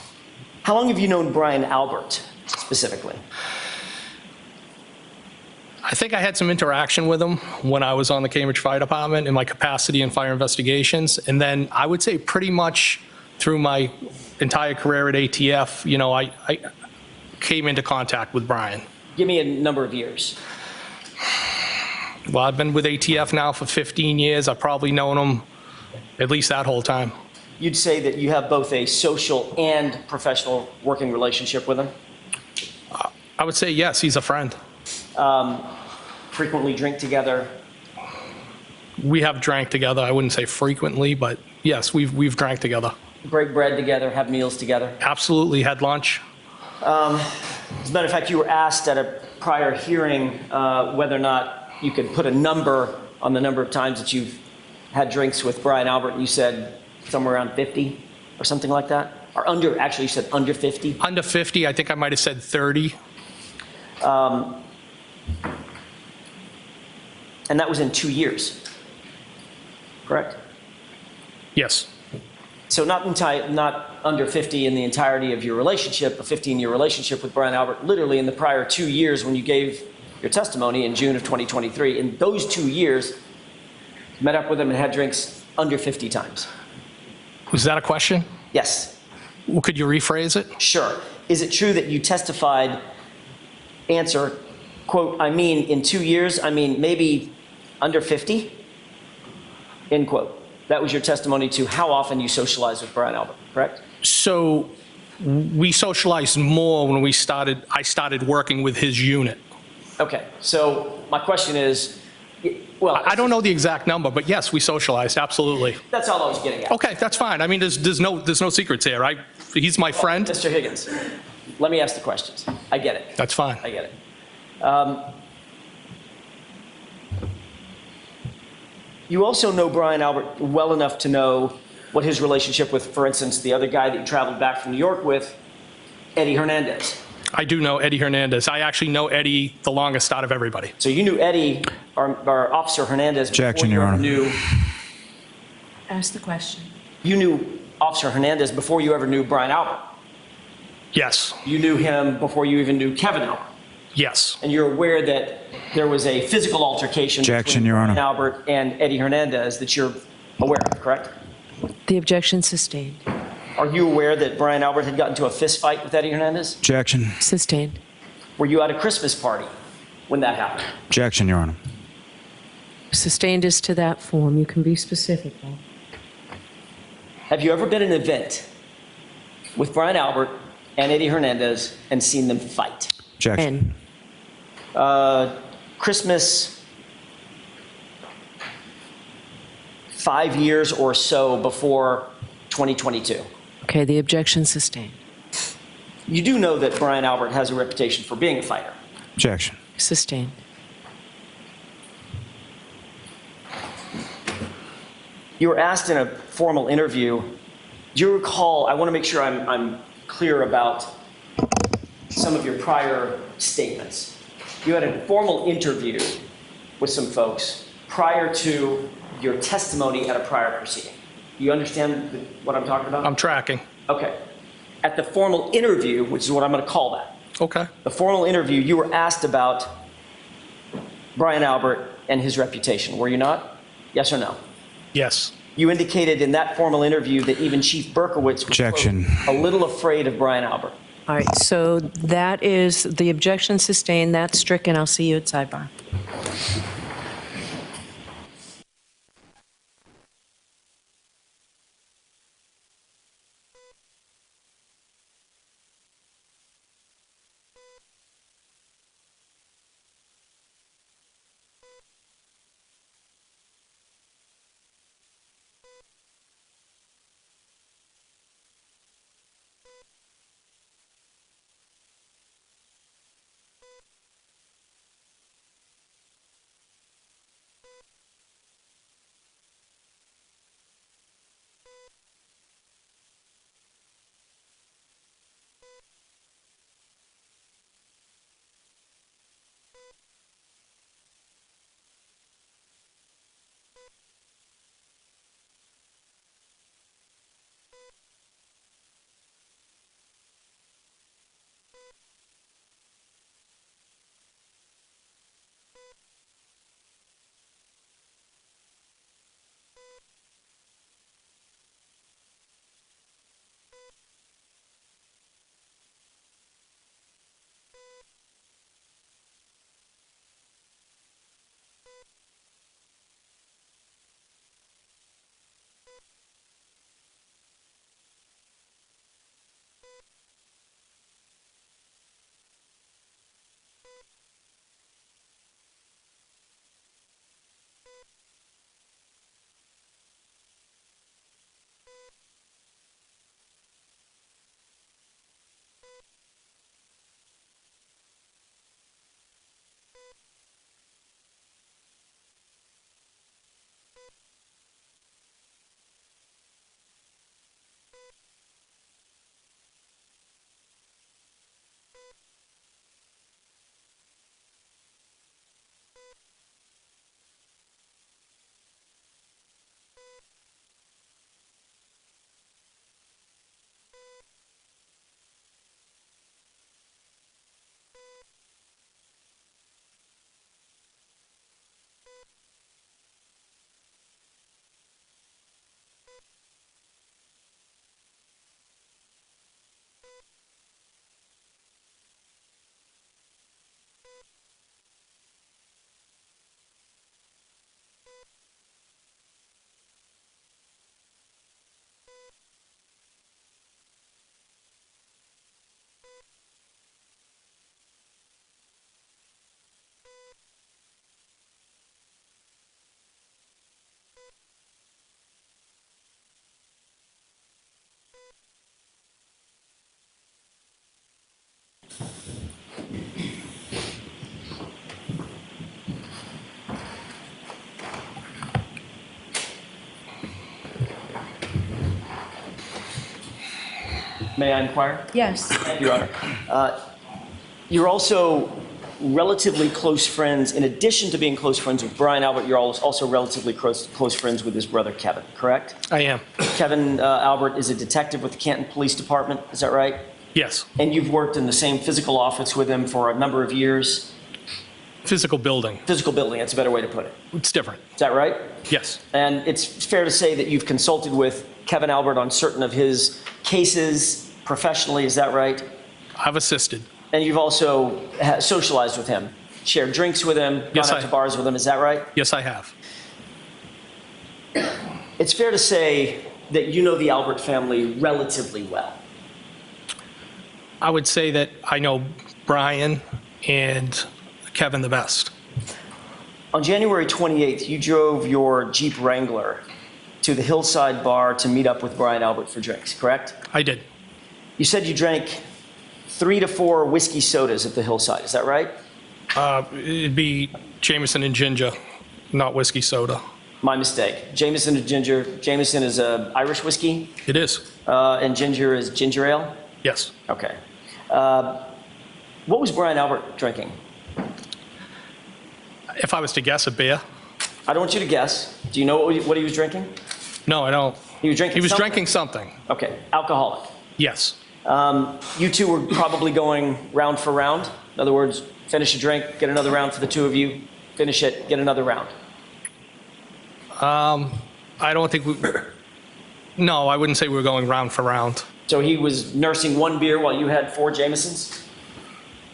How long have you known Brian Albert specifically? I think I had some interaction with him when I was on the Cambridge Fire Department in my capacity in fire investigations. And then I would say pretty much through my entire career at ATF, you know, I came into contact with Brian. Give me a number of years. Well, I've been with ATF now for 15 years. I've probably known him at least that whole time. You'd say that you have both a social and professional working relationship with him? I would say yes, he's a friend. Frequently drink together? We have drank together. I wouldn't say frequently, but yes, we've drank together. Break bread together, have meals together? Absolutely, had lunch. As a matter of fact, you were asked at a prior hearing whether or not you could put a number on the number of times that you've had drinks with Brian Albert, and you said somewhere around 50 or something like that? Or under, actually you said under 50? Under 50, I think I might have said 30. And that was in 2 years, correct? Yes. So not under 50 in the entirety of your relationship, a 15-year relationship with Brian Albert, literally in the prior 2 years when you gave your testimony in June of 2023. In those 2 years, you met up with him and had drinks under 50 times. Was that a question? Yes. Well, could you rephrase it? Sure. Is it true that you testified, answer, quote, I mean, in 2 years, I mean, maybe under 50, end quote. That was your testimony to how often you socialized with Brian Albert, correct? So we socialized more when I started working with his unit. Okay, so my question is, well, I don't know the exact number, but yes, we socialized, absolutely. That's all I was getting at. Okay, that's fine. I mean, there's no secrets here. He's my friend. Mr. Higgins, let me ask the questions. I get it. That's fine. I get it. You also know Brian Albert well enough to know what his relationship with, for instance, the other guy that you traveled back from New York with, Eddie Hernandez. I do know Eddie Hernandez. I actually know Eddie the longest out of everybody. So you knew Eddie, or Officer Hernandez, Objection, Your Honor. Ask the question. You knew Officer Hernandez before you ever knew Brian Albert. Yes. You knew him before you even knew Kevin Albert. Yes. And you're aware that there was a physical altercation Objection, between Your Honor. Brian Albert and Eddie Hernandez that you're aware of, correct? The objection sustained. Are you aware that Brian Albert had gotten into a fist fight with Eddie Hernandez? Objection. Sustained. Were you at a Christmas party when that happened? Objection, Your Honor. Sustained is to that form. You can be specific, though. Have you ever been at an event with Brian Albert and Eddie Hernandez and seen them fight? Objection. Christmas 5 years or so before 2022. Okay, the objection sustained. You do know that Brian Albert has a reputation for being a fighter. Objection. Sustained. You were asked in a formal interview, do you recall, I want to make sure I'm clear about some of your prior statements. You had a formal interview with some folks prior to your testimony at a prior proceeding. Do you understand what I'm talking about? I'm tracking. Okay. At the formal interview, which is what I'm going to call that. Okay. The formal interview, you were asked about Brian Albert and his reputation, were you not? Yes or no? Yes. You indicated in that formal interview that even Chief Berkowitz was Objection. quote, a little afraid of Brian Albert. All right, so that is the objection sustained. That's stricken. I'll see you at sidebar. May I inquire? Yes. Thank you, Your Honor. You're also relatively close friends. In addition to being close friends with Brian Albert, you're also relatively close friends with his brother, Kevin, correct? I am. Kevin Albert is a detective with the Canton Police Department, is that right? Yes. And you've worked in the same physical office with him for a number of years? Physical building. Physical building, that's a better way to put it. It's different. Is that right? Yes. And it's fair to say that you've consulted with Kevin Albert on certain of his cases professionally, is that right? I've assisted. And you've also socialized with him, shared drinks with him, Yes, gone out to bars with him, is that right? Yes, I have. It's fair to say that you know the Albert family relatively well. I would say that I know Brian and Kevin the best. On January 28th, you drove your Jeep Wrangler to the Hillside Bar to meet up with Brian Albert for drinks, correct? I did. You said you drank 3 to 4 whiskey sodas at the Hillside, is that right? It'd be Jameson and ginger, not whiskey soda. My mistake. Jameson and ginger. Jameson is Irish whiskey? It is. And ginger is ginger ale? Yes. Okay. What was Brian Albert drinking? If I was to guess, a beer. I don't want you to guess. Do you know what he was drinking? No, I don't. He was drinking He was something? drinking something. Okay. Alcoholic? Yes. You two were probably going round for round. In other words, finish a drink, get another round for the two of you, finish it, get another round. I don't think we... No, I wouldn't say we were going round for round. So he was nursing 1 beer while you had 4 Jamesons?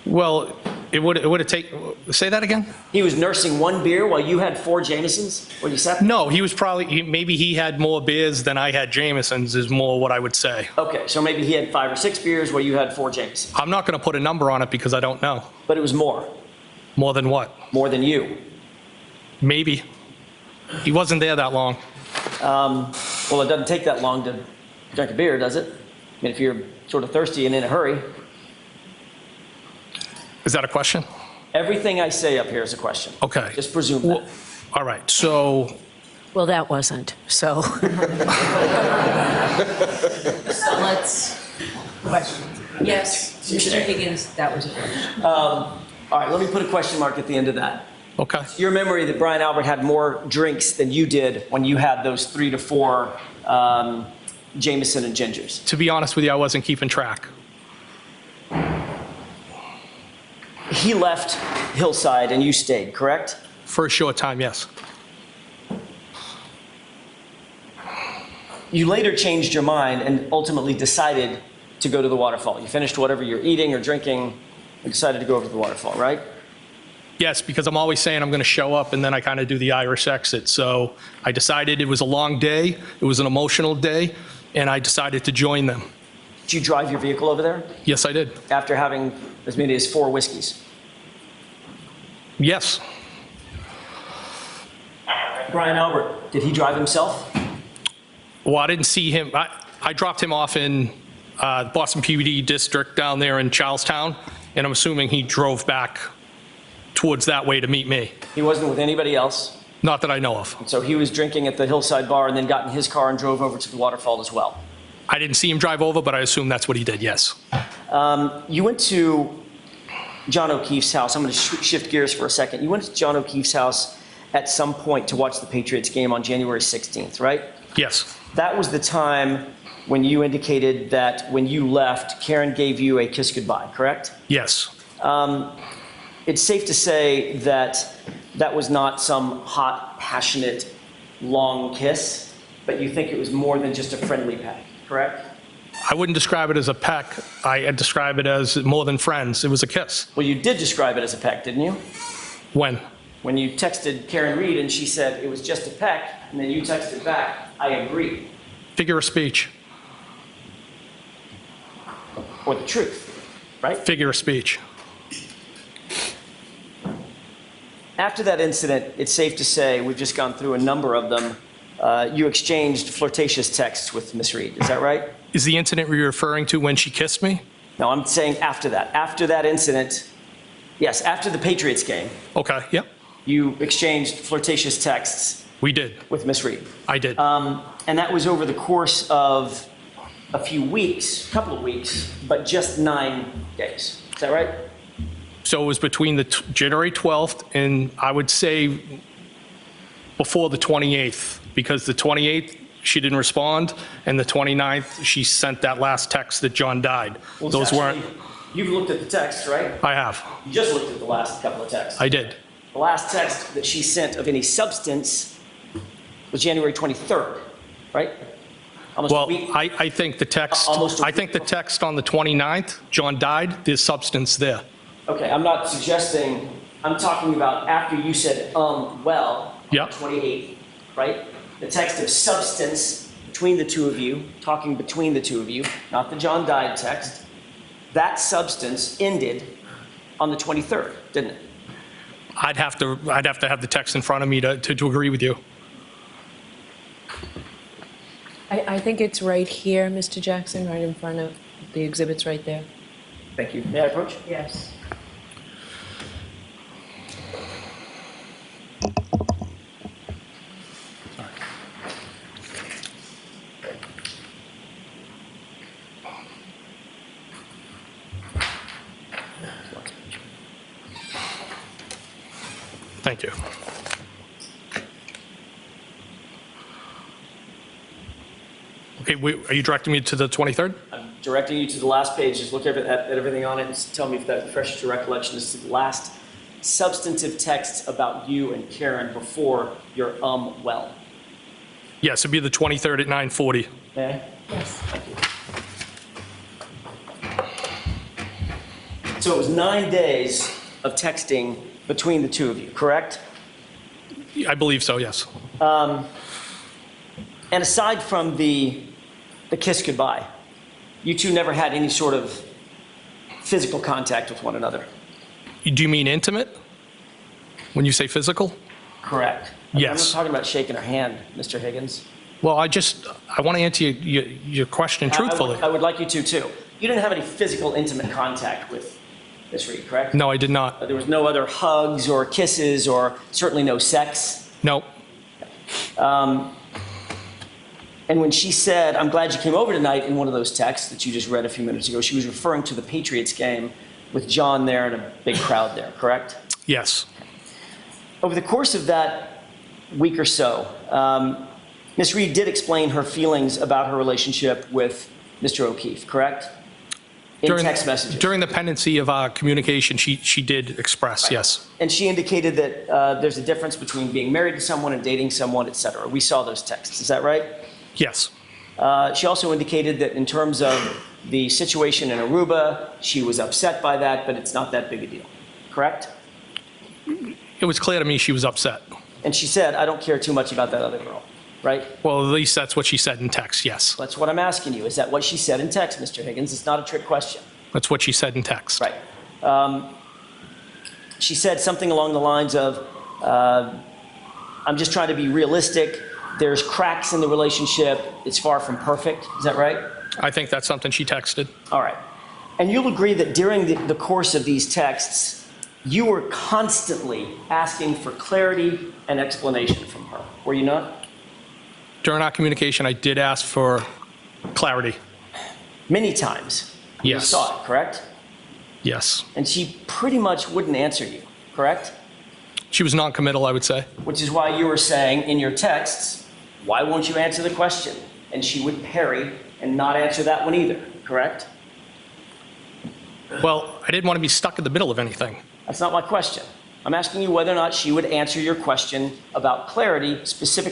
Well, it would have taken... Say that again? He was nursing 1 beer while you had 4 Jamesons when you sat? No, he was probably... Maybe he had more beers than I had Jamesons is more what I would say. Okay, so maybe he had 5 or 6 beers while you had 4 Jamesons. I'm not going to put a number on it because I don't know. But it was more? More than what? More than you? Maybe. He wasn't there that long. Well, it doesn't take that long to drink a beer, does it? I mean, if you're sort of thirsty and in a hurry. Is that a question? Everything I say up here is a question. Okay. Just presume that. All right, so... Well, that wasn't, so. So let's questions. Yes, Mr. Higgins, that was a question. All right, let me put a question mark at the end of that. Okay. Your memory that Brian Albert had more drinks than you did when you had those 3 to 4 Jameson and gingers. To be honest with you, I wasn't keeping track. He left Hillside and you stayed, correct? For a short time, yes. You later changed your mind and ultimately decided to go to the Waterfall. You finished whatever you're eating or drinking and decided to go over to the Waterfall, right? Yes, because I'm always saying I'm going to show up and then I kind of do the Irish exit. So I decided it was a long day, it was an emotional day, and I decided to join them. Did you drive your vehicle over there? Yes, I did. After having as many as 4 whiskeys? Yes. Brian Albert, did he drive himself? Well, I didn't see him. I dropped him off in the Boston PD district down there in Charlestown, and I'm assuming he drove back towards that way to meet me. He wasn't with anybody else? Not that I know of. So he was drinking at the Hillside Bar and then got in his car and drove over to the Waterfall as well? I didn't see him drive over, but I assume that's what he did, yes. You went to John O'Keefe's house. I'm going to shift gears for a second. You went to John O'Keefe's house at some point to watch the Patriots game on January 16th, right? Yes. That was the time when you indicated that when you left, Karen gave you a kiss goodbye, correct? Yes. It's safe to say that that was not some hot, passionate, long kiss, but you think it was more than just a friendly peck, correct? I wouldn't describe it as a peck. I'd describe it as more than friends. It was a kiss. Well, you did describe it as a peck, didn't you? When? When you texted Karen Reed and she said it was just a peck, and then you texted back, I agree. Figure of speech. Or the truth, right? Figure of speech. After that incident, it's safe to say, we've just gone through a number of them, you exchanged flirtatious texts with Miss Reed, is that right? Is the incident you're referring to when she kissed me? No, I'm saying after that. After that incident, yes, after the Patriots game. Okay, yep. You exchanged flirtatious texts. We did. With Miss Reed. I did. And that was over the course of a few weeks, a couple of weeks, but just 9 days. Is that right? So it was between the January 12th and I would say before the 28th, because the 28th she didn't respond, and the 29th she sent that last text that John died. Well, those weren't. You've looked at the text, right? I have. You just looked at the last couple of texts. I did. The last text that she sent of any substance was January 23rd, right? Almost well, a week. I think the text. I think the text on the 29th, John died. There's substance there. Okay, I'm not suggesting. I'm talking about after you said well. Yeah. On the 28th, right? the text of substance between the two of you, talking between the two of you, not the John died text, that substance ended on the 23rd, didn't it? I'd have to have the text in front of me to agree with you. I think it's right here, Mr. Jackson, right in front of the exhibits right there. Thank you. May I approach? Yes. Thank you. Okay, are you directing me to the 23rd? I'm directing you to the last page. Just look at everything on it and tell me if that refreshes your recollection. This is the last substantive text about you and Karen before your well. Yes, it'd be the 23rd at 9:40. Okay? Yes. Thank you. So it was 9 days of texting between the two of you, correct? I believe so, yes. And aside from the kiss goodbye, you two never had any sort of physical contact with one another? Do you mean intimate when you say physical? Correct. Yes. I'm not talking about shaking her hand, Mr. Higgins. Well, I want to answer your question truthfully. I would like you to, too. You didn't have any physical, intimate contact with Miss Reed, correct? No, I did not. There was no other hugs or kisses or certainly no sex? No. And when she said, "I'm glad you came over tonight," in one of those texts that you just read a few minutes ago, she was referring to the Patriots game with John there and a big crowd there, correct? Yes. Over the course of that week or so, Ms. Reed did explain her feelings about her relationship with Mr. O'Keefe, correct? In text messages. During the pendency of our communication, she did express, right. Yes. And she indicated that there's a difference between being married to someone and dating someone, et cetera. We saw those texts. Is that right? Yes. She also indicated that in terms of the situation in Aruba, she was upset by that, but it's not that big a deal. Correct? It was clear to me she was upset. And she said, "I don't care too much about that other girl." Right? Well, at least that's what she said in text, yes. That's what I'm asking you. Is that what she said in text, Mr. Higgins? It's not a trick question. That's what she said in text. Right. She said something along the lines of, "I'm just trying to be realistic. There's cracks in the relationship. It's far from perfect." Is that right? I think that's something she texted. All right. And you'll agree that during the course of these texts, you were constantly asking for clarity and explanation from her, were you not? During our communication, I did ask for clarity. Many times. Yes. You saw it, correct? Yes. And she pretty much wouldn't answer you, correct? She was non-committal, I would say. Which is why you were saying in your texts, "Why won't you answer the question?" And she would parry and not answer that one either, correct? Well, I didn't want to be stuck in the middle of anything. That's not my question. I'm asking you whether or not she would answer your question about clarity specifically.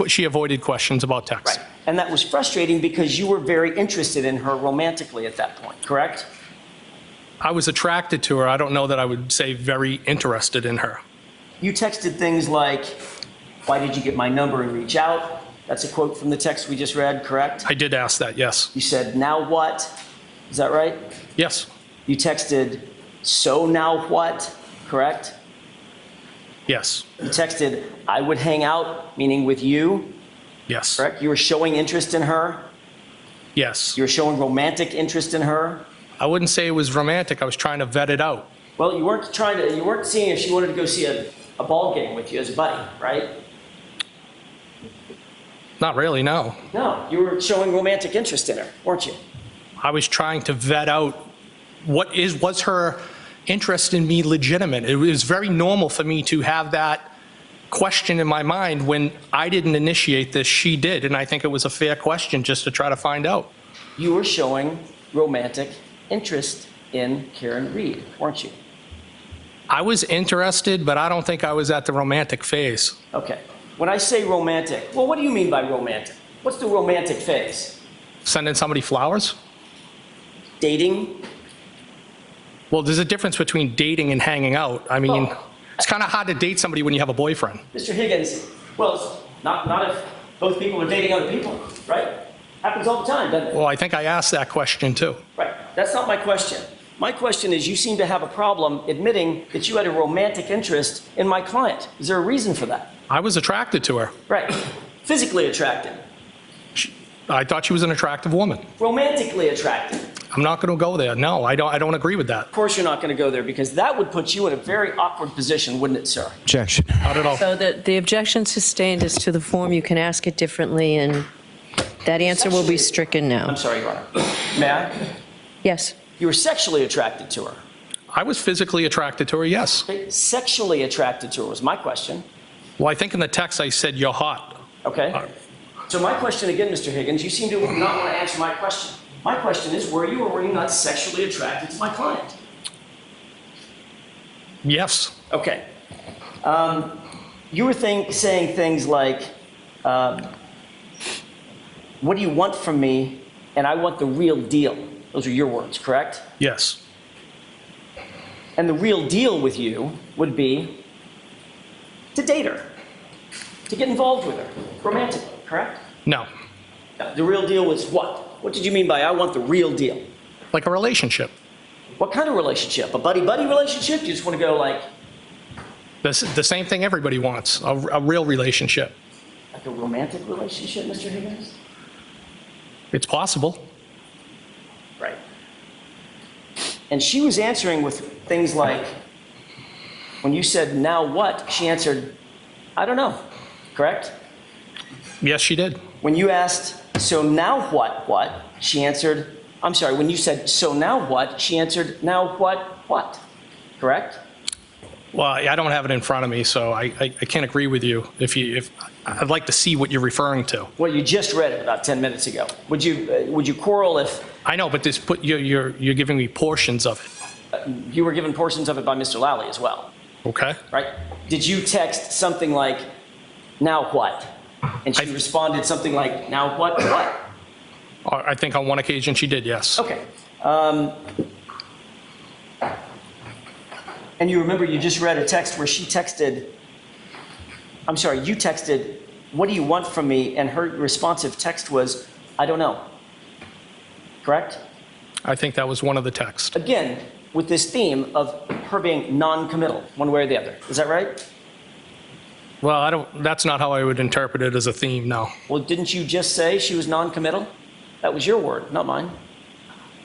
She avoided questions about text. Right. And that was frustrating because you were very interested in her romantically at that point, correct? I was attracted to her. I don't know that I would say very interested in her. You texted things like, "Why did you get my number and reach out?" That's a quote from the text we just read, correct? I did ask that, yes. You said, "Now what?" Is that right? Yes. You texted, "So now what?" Correct? Yes. You texted, "I would hang out," meaning with you. Yes. Correct? You were showing interest in her. Yes. You were showing romantic interest in her. I wouldn't say it was romantic. I was trying to vet it out. Well, you weren't seeing if she wanted to go see a ball game with you as a buddy, right? Not really, no. No, you were showing romantic interest in her, weren't you? I was trying to vet out was her interest in me legitimate. It was very normal for me to have that question in my mind when I didn't initiate this, she did, and I think it was a fair question just to try to find out. You were showing romantic interest in Karen Reed, weren't you? I was interested, but I don't think I was at the romantic phase. Okay. When I say romantic, well, what do you mean by romantic? What's the romantic phase? Sending somebody flowers? Dating? Well, there's a difference between dating and hanging out. I mean, it's kind of hard to date somebody when you have a boyfriend. Mr. Higgins, well, not Both people are dating other people, right? Happens all the time, doesn't it? Well, I think I asked that question too. Right. That's not my question. My question is, you seem to have a problem admitting that you had a romantic interest in my client. Is there a reason for that? I was attracted to her. Right. Physically attracted. I thought she was an attractive woman. Romantically attracted. I'm not going to go there. No, I don't agree with that. Of course you're not going to go there, because that would put you in a very awkward position, wouldn't it, sir? Objection. Not at all. So the objection sustained is to the form. You can ask it differently, and that answer will be stricken now. I'm sorry, Your Honor. May I? Yes. You were sexually attracted to her. I was physically attracted to her, yes. Okay. Sexually attracted to her was my question. Well, I think in the text I said you're hot. Okay. So my question again, Mr. Higgins, you seem to not want to answer my question. My question is, were you or were you not sexually attracted to my client? Yes. Okay. You were saying things like, what do you want from me? And I want the real deal. Those are your words, correct? Yes. And the real deal with you would be to date her, to get involved with her, romantically, correct? No. The real deal was what? What did you mean by I want the real deal? Like a relationship. What kind of relationship? A buddy-buddy relationship? You just want to go like... The same thing everybody wants, a real relationship. Like a romantic relationship, Mr. Higgins? It's possible. Right. And she was answering with things like, when you said, now what? She answered, I don't know, correct? Yes, she did. When you asked, so now what? She answered, I'm sorry, when you said, so now what? She answered, now what? Correct? Well, I don't have it in front of me, so I can't agree with you. If I'd like to see what you're referring to. Well, you just read it about 10 minutes ago. Would you quarrel if... I know, but you're giving me portions of it. You were given portions of it by Mr. Lally as well. Okay. Right? Did you text something like, now what? And she responded something like, now what? I think on one occasion she did, yes. Okay. And you remember you just read a text where she texted, I'm sorry, you texted, what do you want from me? And her responsive text was, I don't know. Correct? I think that was one of the texts. Again, with this theme of her being non-committal, one way or the other. Is that right? Well, that's not how I would interpret it as a theme, no. Well, didn't you just say she was non-committal? That was your word, not mine.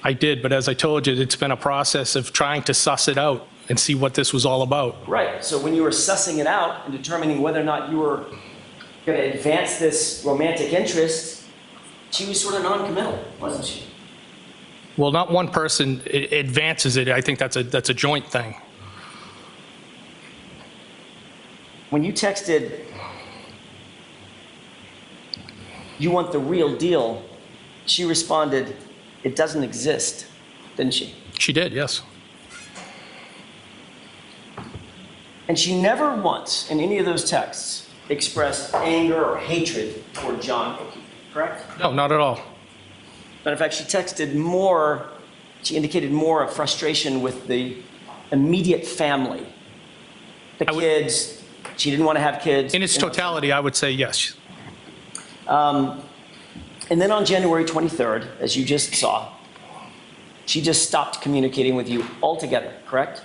I did, but as I told you, it's been a process of trying to suss it out and see what this was all about. Right, so when you were sussing it out and determining whether or not you were going to advance this romantic interest, she was sort of non-committal, wasn't she? Well, not one person advances it. I think that's a joint thing. When you texted, you want the real deal, she responded, it doesn't exist, didn't she? She did, yes. And she never once in any of those texts expressed anger or hatred toward John O'Keefe, correct? No, not at all. Matter of fact, she texted more, she indicated more of frustration with the immediate family. The kids, she didn't want to have kids. In its totality, I would say yes. And then on January 23rd, as you just saw, she just stopped communicating with you altogether, correct?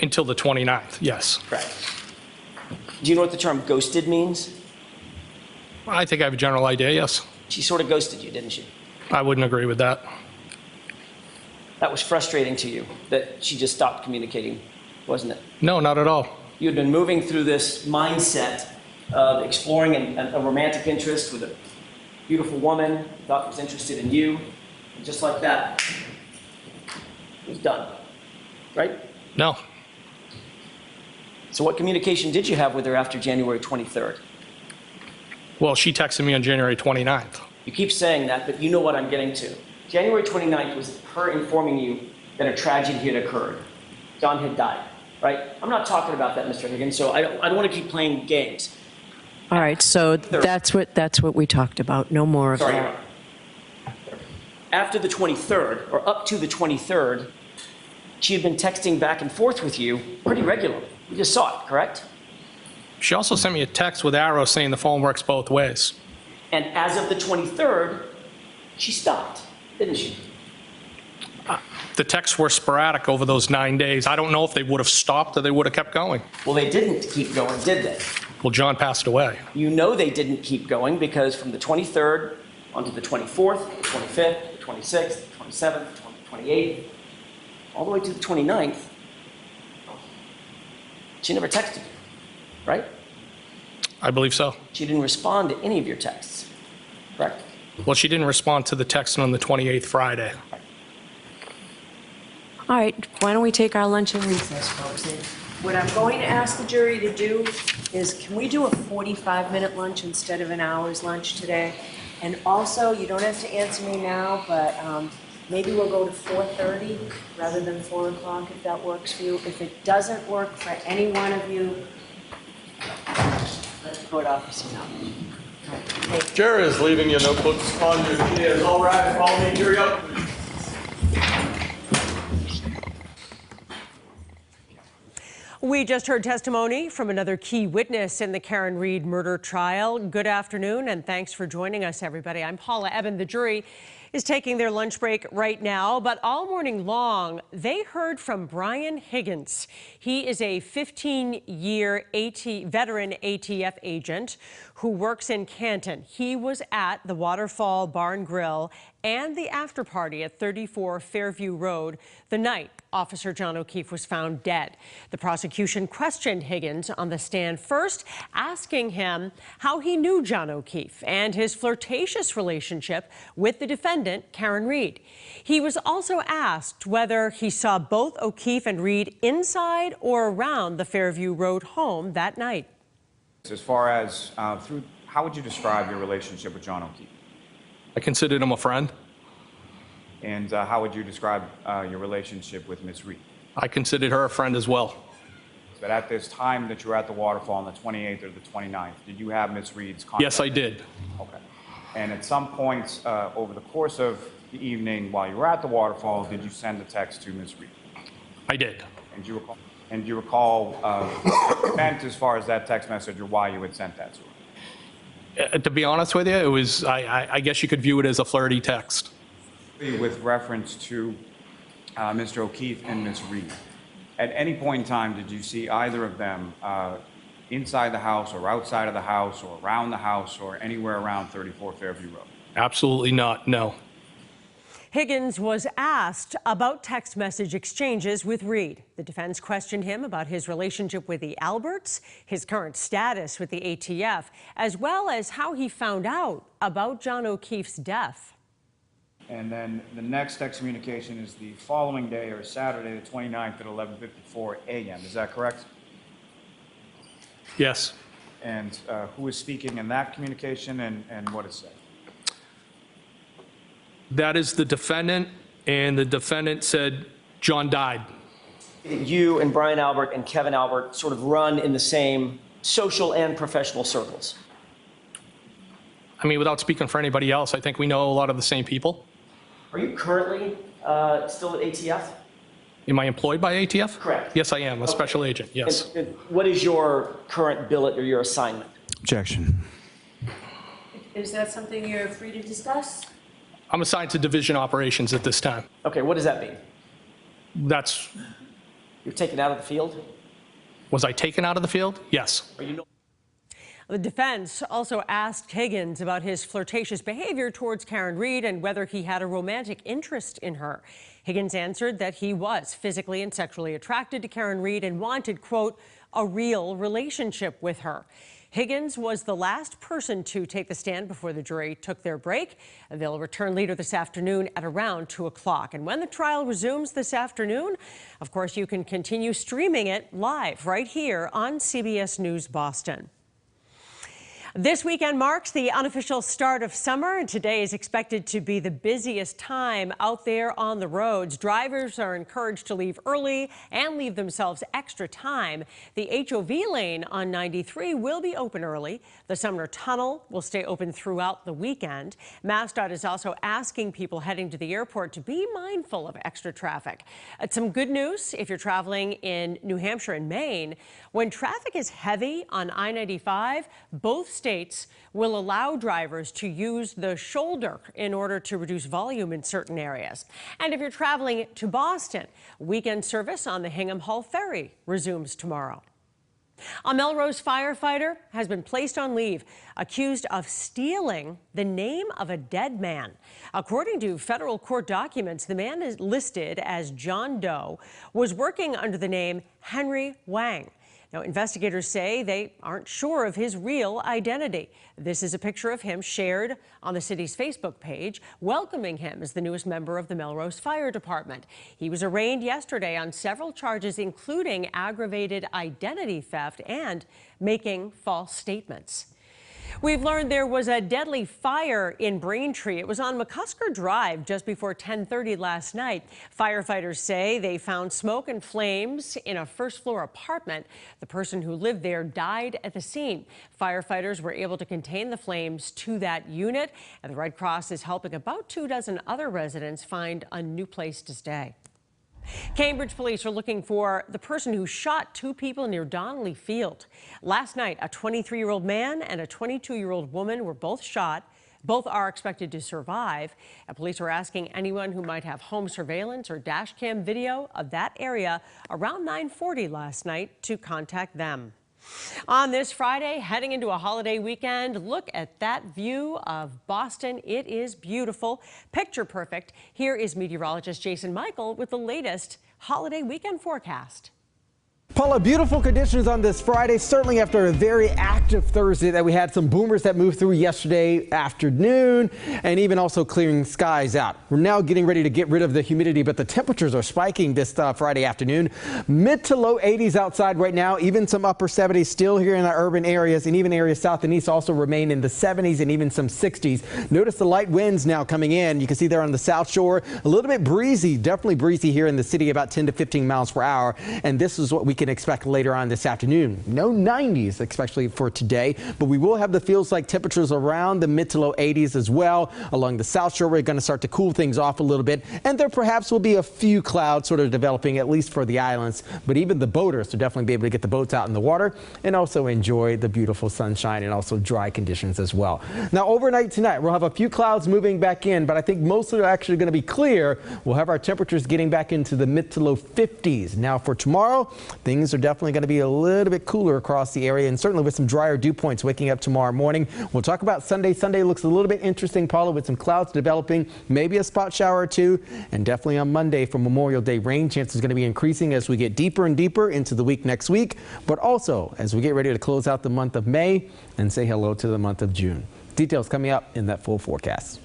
Until the 29th, yes. Correct. Do you know what the term ghosted means? I think I have a general idea, yes. She sort of ghosted you, didn't she? I wouldn't agree with that. That was frustrating to you, that she just stopped communicating, wasn't it? No, not at all. You had been moving through this mindset of exploring a romantic interest with a beautiful woman, who thought was interested in you, and just like that, it was done, right? No. So what communication did you have with her after January 23rd? Well, she texted me on January 29th. You keep saying that, but you know what I'm getting to. January 29th was her informing you that a tragedy had occurred. John had died, right? I'm not talking about that, Mr. Higgins, so I don't want to keep playing games. All right, so that's what we talked about. No more of Sorry, that. After the 23rd, or up to the 23rd, she had been texting back and forth with you pretty regularly. You just saw it, correct? She also sent me a text with arrows saying the phone works both ways. And as of the 23rd, she stopped, didn't she? The texts were sporadic over those 9 days. I don't know if they would have stopped or they would have kept going. Well, they didn't keep going, did they? Well, John passed away. You know they didn't keep going because from the 23rd onto the 24th, the 25th, the 26th, the 27th, the 28th, all the way to the 29th, she never texted you, right? I believe so. She didn't respond to any of your texts, correct? Well, she didn't respond to the text on the 28th Friday. All right, why don't we take our lunch and recess, folks? And what I'm going to ask the jury to do is, can we do a 45-minute lunch instead of an hour's lunch today? And also, you don't have to answer me now, but maybe we'll go to 4:30 rather than 4 o'clock if that works for you. If it doesn't work for any one of you, let the court officer know. Jury is leaving your notebooks on your chairs. All right, follow me, jury up. We just heard testimony from another key witness in the Karen Reed murder trial. Good afternoon, and thanks for joining us, everybody. I'm Paula Eben. The jury is taking their lunch break right now, but all morning long, they heard from Brian Higgins. He is a 15-year veteran ATF agent who works in Canton. He was at the Waterfall Bar and Grill and the after party at 34 Fairview Road the night Officer John O'Keefe was found dead. The prosecution questioned Higgins on the stand, first asking him how he knew John O'Keefe and his flirtatious relationship with the defendant, Karen Reed. He was also asked whether he saw both O'Keefe and Reed inside or around the Fairview Road home that night. As far as how would you describe your relationship with John O'Keefe? I considered him a friend. And how would you describe your relationship with Miss Reed? I considered her a friend as well. But at this time that you were at the Waterfall on the 28th or the 29th, did you have Miss Reed's contact? Yes, I did. Okay. And at some points over the course of the evening while you were at the Waterfall, did you send a text to Miss Reed? I did. And do you recall what it meant as far as that text message or why you had sent that to her? To be honest with you, it was, I guess you could view it as a flirty text. With reference to Mr. O'Keefe and Miss Reed, at any point in time did you see either of them inside the house or outside of the house or around the house or anywhere around 34 Fairview Road? Absolutely not, no. Higgins was asked about text message exchanges with Reed. The defense questioned him about his relationship with the Alberts, his current status with the ATF, as well as how he found out about John O'Keefe's death. And then the next text communication is the following day, or Saturday, the 29th at 11:54 a.m. Is that correct? Yes. And who is speaking in that communication and what is said? That is the defendant, and the defendant said John died. You and Brian Albert and Kevin Albert sort of run in the same social and professional circles. I mean, without speaking for anybody else, I think we know a lot of the same people. Are you currently still at ATF? Am I employed by ATF? Correct. Yes, I am, a special agent, yes. And what is your current billet or your assignment? Objection. Is that something you're free to discuss? I'm assigned to division operations at this time. Okay, what does that mean? That's... You're taken out of the field? Was I taken out of the field? Yes. Are you The defense also asked Higgins about his flirtatious behavior towards Karen Reed and whether he had a romantic interest in her. Higgins answered that he was physically and sexually attracted to Karen Reed and wanted, quote, a real relationship with her. Higgins was the last person to take the stand before the jury took their break. They'll return later this afternoon at around 2 o'clock. And when the trial resumes this afternoon, of course, you can continue streaming it live right here on CBS News Boston. This weekend marks the unofficial start of summer, and today is expected to be the busiest time out there on the roads. Drivers are encouraged to leave early and leave themselves extra time. The HOV lane on 93 will be open early. The Sumner Tunnel will stay open throughout the weekend. MassDOT is also asking people heading to the airport to be mindful of extra traffic. Some good news if you're traveling in New Hampshire and Maine. When traffic is heavy on I-95, both states will allow drivers to use the shoulder in order to reduce volume in certain areas. And if you're traveling to Boston, weekend service on the Hingham Hall Ferry resumes tomorrow. A Melrose firefighter has been placed on leave, accused of stealing the name of a dead man. According to federal court documents, the man is listed as John Doe, was working under the name Henry Wang. Now, investigators say they aren't sure of his real identity. This is a picture of him shared on the city's Facebook page, welcoming him as the newest member of the Melrose Fire Department. He was arraigned yesterday on several charges, including aggravated identity theft and making false statements. We've learned there was a deadly fire in Braintree. It was on McCusker Drive just before 10:30 last night. Firefighters say they found smoke and flames in a first-floor apartment. The person who lived there died at the scene. Firefighters were able to contain the flames to that unit, and the Red Cross is helping about 24 other residents find a new place to stay. Cambridge police are looking for the person who shot two people near Donnelly Field. Last night, a 23-year-old man and a 22-year-old woman were both shot. Both are expected to survive. And police are asking anyone who might have home surveillance or dash cam video of that area around 9:40 last night to contact them. On this Friday, heading into a holiday weekend, look at that view of Boston. It is beautiful, picture perfect. Here is meteorologist Jason Michael with the latest holiday weekend forecast. Paula, beautiful conditions on this Friday, certainly after a very active Thursday that we had some boomers that moved through yesterday afternoon and even also clearing skies out. We're now getting ready to get rid of the humidity, but the temperatures are spiking this Friday afternoon. Mid to low 80s outside right now, even some upper 70s still here in our urban areas, and even areas south and east also remain in the 70s and even some 60s. Notice the light winds now coming in. You can see there on the south shore, a little bit breezy, definitely breezy here in the city, about 10 to 15 miles per hour. And this is what we can expect later on this afternoon. No 90s, especially for today, but we will have the feels like temperatures around the mid to low 80s as well. Along the south shore, we're going to start to cool things off a little bit, and there perhaps will be a few clouds sort of developing, at least for the islands, but even the boaters will definitely be able to get the boats out in the water and also enjoy the beautiful sunshine and also dry conditions as well. Now, overnight tonight, we'll have a few clouds moving back in, but I think most are actually going to be clear. We'll have our temperatures getting back into the mid to low 50s. Now, for tomorrow, things are definitely going to be a little bit cooler across the area, and certainly with some drier dew points waking up tomorrow morning. We'll talk about Sunday. Sunday looks a little bit interesting, Paula, with some clouds developing, maybe a spot shower or two, and definitely on Monday for Memorial Day, rain chances are going to be increasing as we get deeper and deeper into the week next week, but also as we get ready to close out the month of May and say hello to the month of June. Details coming up in that full forecast.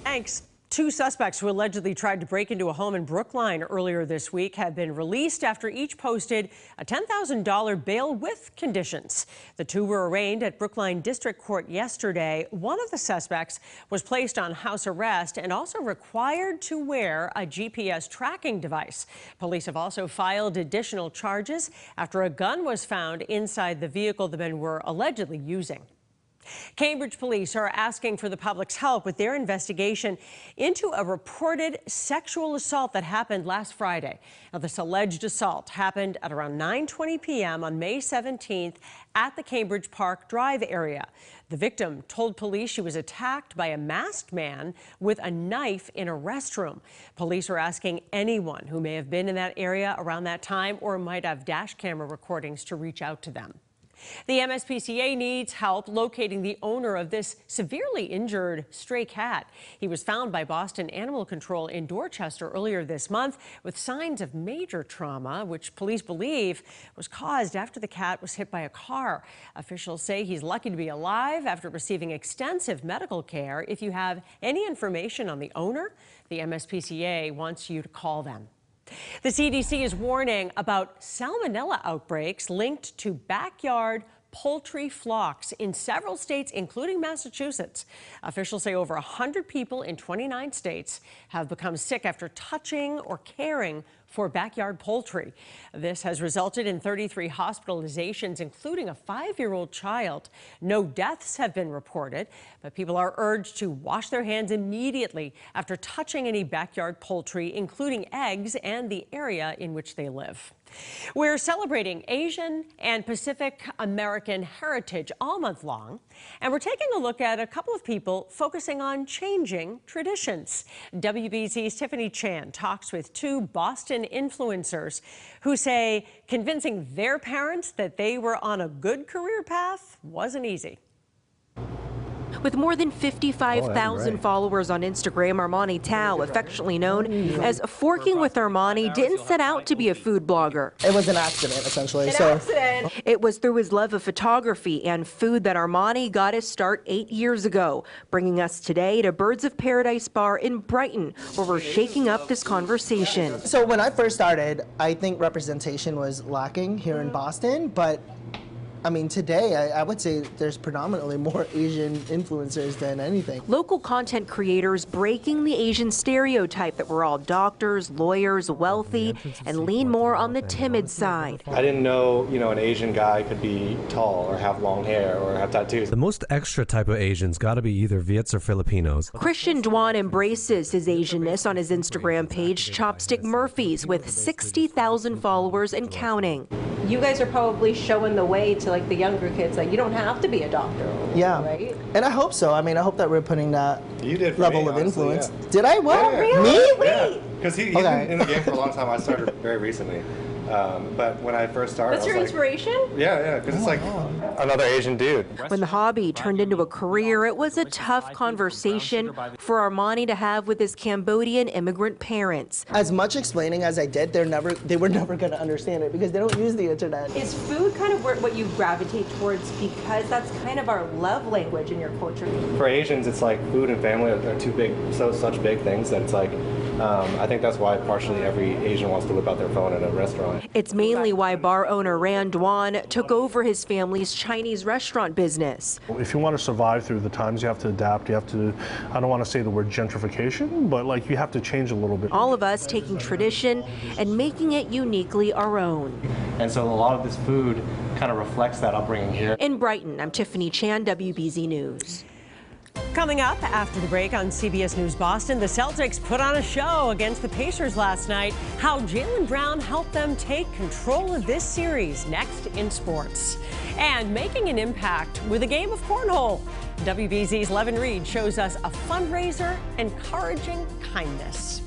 Thanks. Two suspects who allegedly tried to break into a home in Brookline earlier this week have been released after each posted a $10,000 bail with conditions. The two were arraigned at Brookline District Court yesterday. One of the suspects was placed on house arrest and also required to wear a GPS tracking device. Police have also filed additional charges after a gun was found inside the vehicle the men were allegedly using. Cambridge police are asking for the public's help with their investigation into a reported sexual assault that happened last Friday. Now, this alleged assault happened at around 9:20 p.m. on May 17th at the Cambridge Park Drive area. The victim told police she was attacked by a masked man with a knife in a restroom. Police are asking anyone who may have been in that area around that time or might have dash camera recordings to reach out to them. The MSPCA needs help locating the owner of this severely injured stray cat. He was found by Boston Animal Control in Dorchester earlier this month with signs of major trauma, which police believe was caused after the cat was hit by a car. Officials say he's lucky to be alive after receiving extensive medical care. If you have any information on the owner, the MSPCA wants you to call them. The CDC is warning about salmonella outbreaks linked to backyard poultry flocks in several states, including Massachusetts. Officials say over 100 people in 29 states have become sick after touching or caring for backyard poultry. This has resulted in 33 hospitalizations, including a 5-year-old child. No deaths have been reported, but people are urged to wash their hands immediately after touching any backyard poultry, including eggs and the area in which they live. We're celebrating Asian and Pacific American heritage all month long, and we're taking a look at a couple of people focusing on changing traditions. WBZ's Tiffany Chan talks with 2 Boston influencers who say convincing their parents that they were on a good career path wasn't easy. With more than 55,000 followers on Instagram, Armani Tao, affectionately known as Forking with Armani, didn't set out to be a food blogger. It was an accident, essentially. It was through his love of photography and food that Armani got his start 8 years ago, bringing us today to Birds of Paradise Bar in Brighton, where we're shaking up this conversation. So when I first started, I think representation was lacking here in Boston, but I mean, today, I would say there's predominantly more Asian influencers than anything. Local content creators breaking the Asian stereotype that we're all doctors, lawyers, wealthy, and lean more on the timid side. I didn't know, an Asian guy could be tall or have long hair or have tattoos. The most extra type of Asians got to be either Viets or Filipinos. Christian Dwan embraces his Asianness on his Instagram page, Chopstick Murphys, with 60,000 followers and counting. You guys are probably showing the way to like the younger kids, like you don't have to be a doctor. Yeah, right? And I hope so. I mean, I hope that we're putting that level of influence. Yeah. Did I? What? Yeah. Me? Because he's in the game for a long time. I started very recently. But when I first started, That's your inspiration? Yeah, because it's like another Asian dude. When the hobby turned into a career, it was a tough conversation for Armani to have with his Cambodian immigrant parents. As much explaining as I did, they were never going to understand it because they don't use the internet. Is food kind of what you gravitate towards because that's kind of our love language in your culture? For Asians, it's like food and family are two such big things that it's like, I think that's why partially every Asian wants to whip out their phone at a restaurant. It's mainly why bar owner Rand Dwan took over his family's Chinese restaurant business. If you want to survive through the times, you have to adapt. You have to, I don't want to say the word gentrification, but like you have to change a little bit. All of us taking tradition and making it uniquely our own. And so a lot of this food kind of reflects that upbringing here. In Brighton, I'm Tiffany Chan, WBZ News. Coming up after the break on CBS News Boston, the Celtics put on a show against the Pacers last night. How Jaylen Brown helped them take control of this series, next in sports. And making an impact with a game of cornhole. WBZ's Levin Reed shows us a fundraiser encouraging kindness.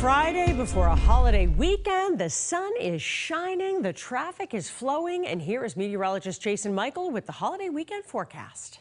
Friday before a holiday weekend, the sun is shining, the traffic is flowing, and here is meteorologist Jason Michael with the holiday weekend forecast.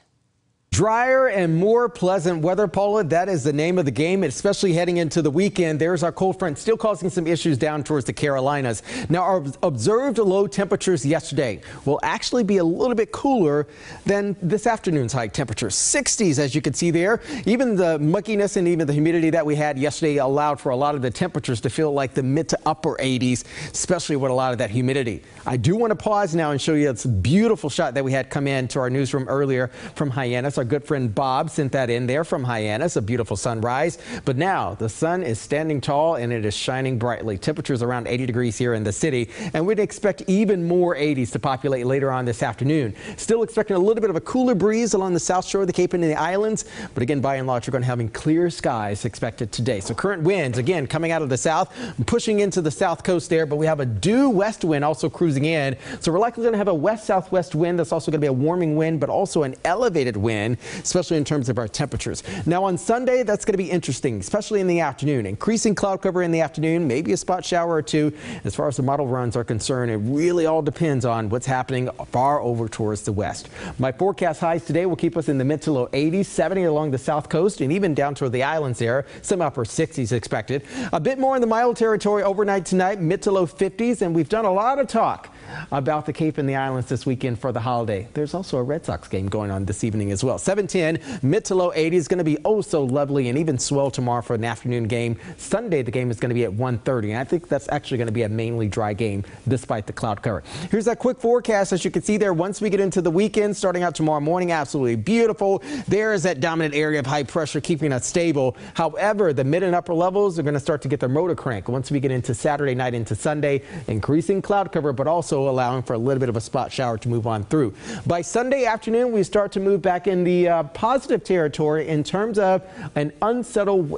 Drier and more pleasant weather, Paula. That is the name of the game, especially heading into the weekend. There's our cold front still causing some issues down towards the Carolinas. Now, our observed low temperatures yesterday will actually be a little bit cooler than this afternoon's high temperatures. 60s, as you can see there. Even the muckiness and even the humidity that we had yesterday allowed for a lot of the temperatures to feel like the mid to upper 80s, especially with a lot of that humidity. I do want to pause now and show you this beautiful shot that we had come in to our newsroom earlier from Hyannis. Our good friend Bob sent that in there from Hyannis, a beautiful sunrise. But now the sun is standing tall and it is shining brightly. Temperatures around 80 degrees here in the city, and we'd expect even more 80s to populate later on this afternoon. Still expecting a little bit of a cooler breeze along the south shore of the Cape and the islands, but again, by and large, we're going to have clear skies expected today. So current winds again coming out of the south, pushing into the south coast there, but we have a due west wind also cruising in. So we're likely going to have a west-southwest wind. That's also going to be a warming wind, but also an elevated wind, especially in terms of our temperatures. Now on Sunday, that's going to be interesting, especially in the afternoon. Increasing cloud cover in the afternoon, maybe a spot shower or two. As far as the model runs are concerned, it really all depends on what's happening far over towards the west. My forecast highs today will keep us in the mid to low 80s, 70 along the south coast, and even down toward the islands there. Some upper 60s expected. A bit more in the mild territory overnight tonight, mid to low 50s, and we've done a lot of talk about the Cape and the islands this weekend for the holiday. There's also a Red Sox game going on this evening as well. 710, mid to low 80s, going to be oh so lovely, and even swell tomorrow for an afternoon game. Sunday, the game is going to be at 1:30, and I think that's actually going to be a mainly dry game despite the cloud cover. Here's that quick forecast. As you can see there, once we get into the weekend, starting out tomorrow morning, absolutely beautiful. There is that dominant area of high pressure keeping us stable. However, the mid and upper levels are going to start to get their motor crank once we get into Saturday night into Sunday. Increasing cloud cover, but also allowing for a little bit of a spot shower to move on through. By Sunday afternoon, we start to move back in the positive territory in terms of an unsettled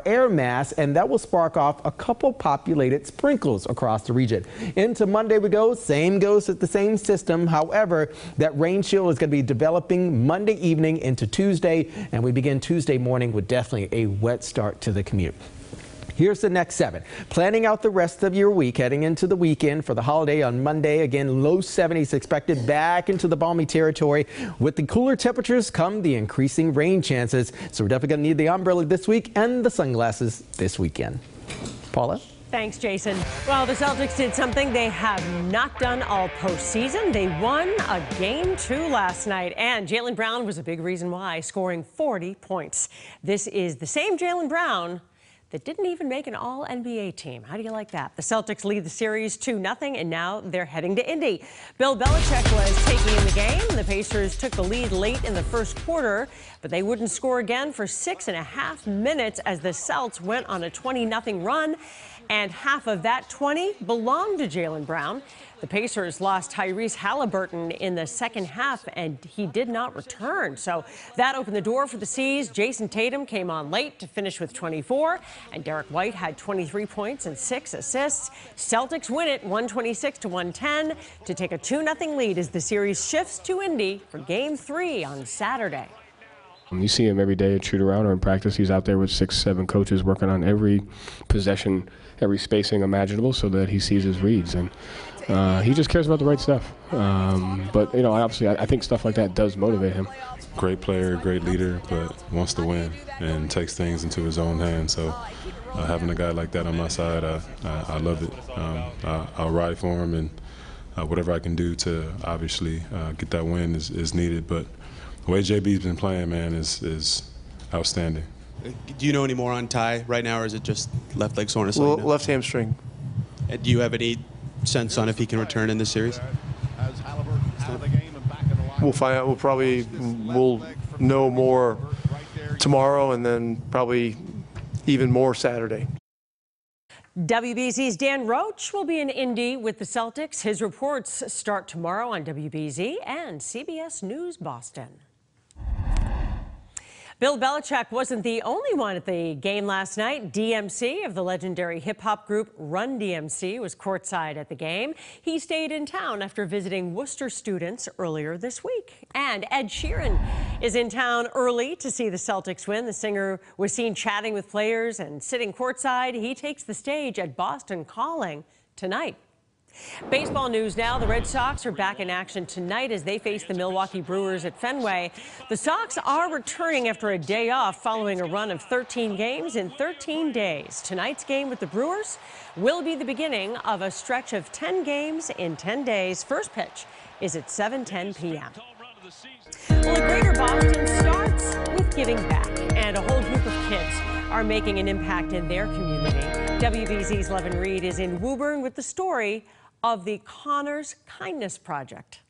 air mass, and that will spark off a couple populated sprinkles across the region. Into Monday we go, same goes with the same system. However, that rain shield is going to be developing Monday evening into Tuesday, and we begin Tuesday morning with definitely a wet start to the commute. Here's the next 7. Planning out the rest of your week, heading into the weekend for the holiday on Monday. Again, low 70s expected, back into the balmy territory. With the cooler temperatures come the increasing rain chances. So we're definitely going to need the umbrella this week and the sunglasses this weekend. Paula? Thanks, Jason. Well, the Celtics did something they have not done all postseason. They won a game 2 last night, and Jaylen Brown was a big reason why, scoring 40 points. This is the same Jaylen Brown that didn't even make an all-NBA team. How do you like that? The Celtics lead the series 2-0, and now they're heading to Indy. Bill Belichick was taking in the game. The Pacers took the lead late in the first quarter, but they wouldn't score again for 6.5 minutes as the Celts went on a 20-0 run, and half of that 20 belonged to Jaylen Brown. The Pacers lost Tyrese Halliburton in the second half, and he did not return. So that opened the door for the C's. Jason Tatum came on late to finish with 24, and Derek White had 23 points and 6 assists. Celtics win it 126-110 to take a 2-0 lead as the series shifts to Indy for Game 3 on Saturday. You see him every day at shoot-around or in practice. He's out there with 6, 7 coaches working on every possession, every spacing imaginable so that he sees his reads. And he just cares about the right stuff. But, you know, obviously I think stuff like that does motivate him. Great player, great leader, but wants to win and takes things into his own hands. So having a guy like that on my side, I love it. I'll ride for him, and whatever I can do to obviously get that win is needed. But the way JB's been playing, man, is outstanding. Do you know any more on Ty right now, or is it just left leg soreness? Left hamstring. And do you have any sense on if he can return in this series? We'll find out. We'll know more tomorrow, and then probably even more Saturday. WBZ's Dan Roach will be in Indy with the Celtics. His reports start tomorrow on WBZ and CBS News Boston. Bill Belichick wasn't the only one at the game last night. DMC of the legendary hip-hop group Run DMC was courtside at the game. He stayed in town after visiting Worcester students earlier this week. And Ed Sheeran is in town early to see the Celtics win. The singer was seen chatting with players and sitting courtside. He takes the stage at Boston Calling tonight. Baseball news now. The Red Sox are back in action tonight as they face the Milwaukee Brewers at Fenway. The Sox are returning after a day off following a run of 13 games in 13 days. Tonight's game with the Brewers will be the beginning of a stretch of 10 games in 10 days. First pitch is at 7:10 p.m. Well, Greater Boston starts with giving back, and a whole group of kids are making an impact in their community. WBZ's Levin Reed is in Woburn with the story of the Connor's Kindness Project.